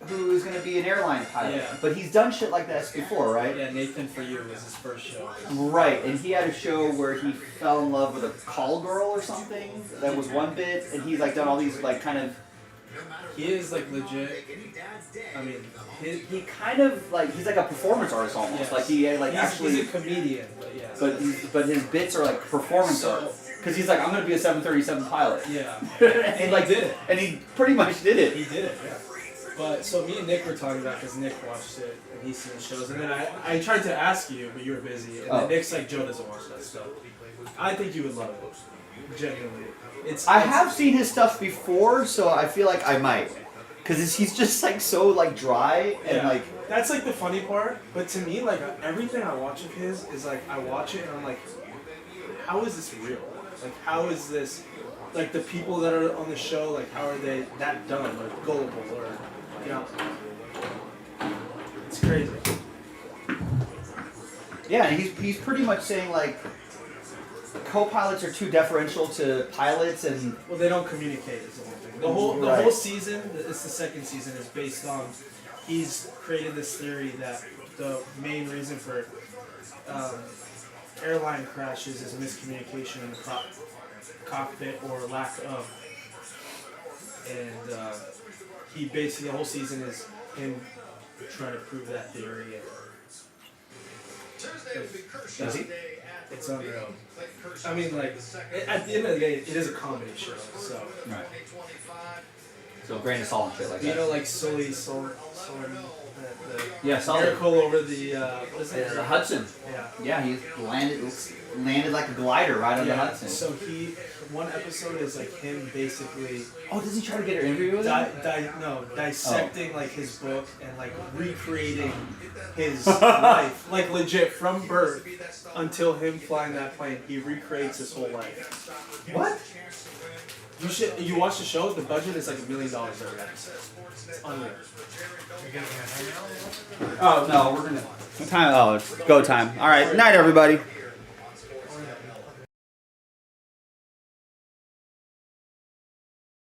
who is going to be an airline pilot. Yeah. But he's done shit like this before, right? Yeah, Nathan For You was his first show. Right, and he had a show where he fell in love with a call girl or something. That was one bit, and he's like done all these like kind of. He is like legit. I mean, He kind of like he's like a performance artist almost. Yes. Like he like he's actually. a comedian, but yeah. But his bits are like performance art. Because he's like, I'm gonna be a 737 pilot. Yeah. And like did it. And he pretty much did it. He did it, yeah. But so me and Nick were talking about because Nick watched it and he's seen the shows, and then I tried to ask you, but you were busy, and then Nick's like, Joe doesn't watch that stuff. I think you would love it, genuinely. I have seen his stuff before, so I feel like I might. Because he's just like so like dry and like. That's like the funny part, but to me, like everything I watch of his is like I watch it and I'm like, how is this real? Like how is this, like the people that are on the show, like how are they that dumb or gullible or, you know, it's crazy. Yeah, and he's pretty much saying like, co-pilots are too deferential to pilots and. Well, they don't communicate is the whole thing. The whole season, it's the second season, is based on he's created this theory that the main reason for airline crashes is miscommunication in the cockpit or lack of. And he basically, the whole season is him trying to prove that theory. Does he? It's unreal. I mean, like, at the end of the day, it is a comedy show, so. Right. So grain of salt and shit like that. You know, like Sully, Yeah, Sully. Miracle over the, what is it? The Hudson. Yeah. Yeah, he landed like a glider right on the Hudson. So one episode is like him basically. Oh, does he try to get an interview with him? Dissecting like his book and like recreating his life, like legit from birth until him flying that plane. He recreates his whole life. What? You watch the show. The budget is like $1 million every episode. It's unreal. Oh no, we're gonna. What time? Oh, it's go time. All right, night everybody.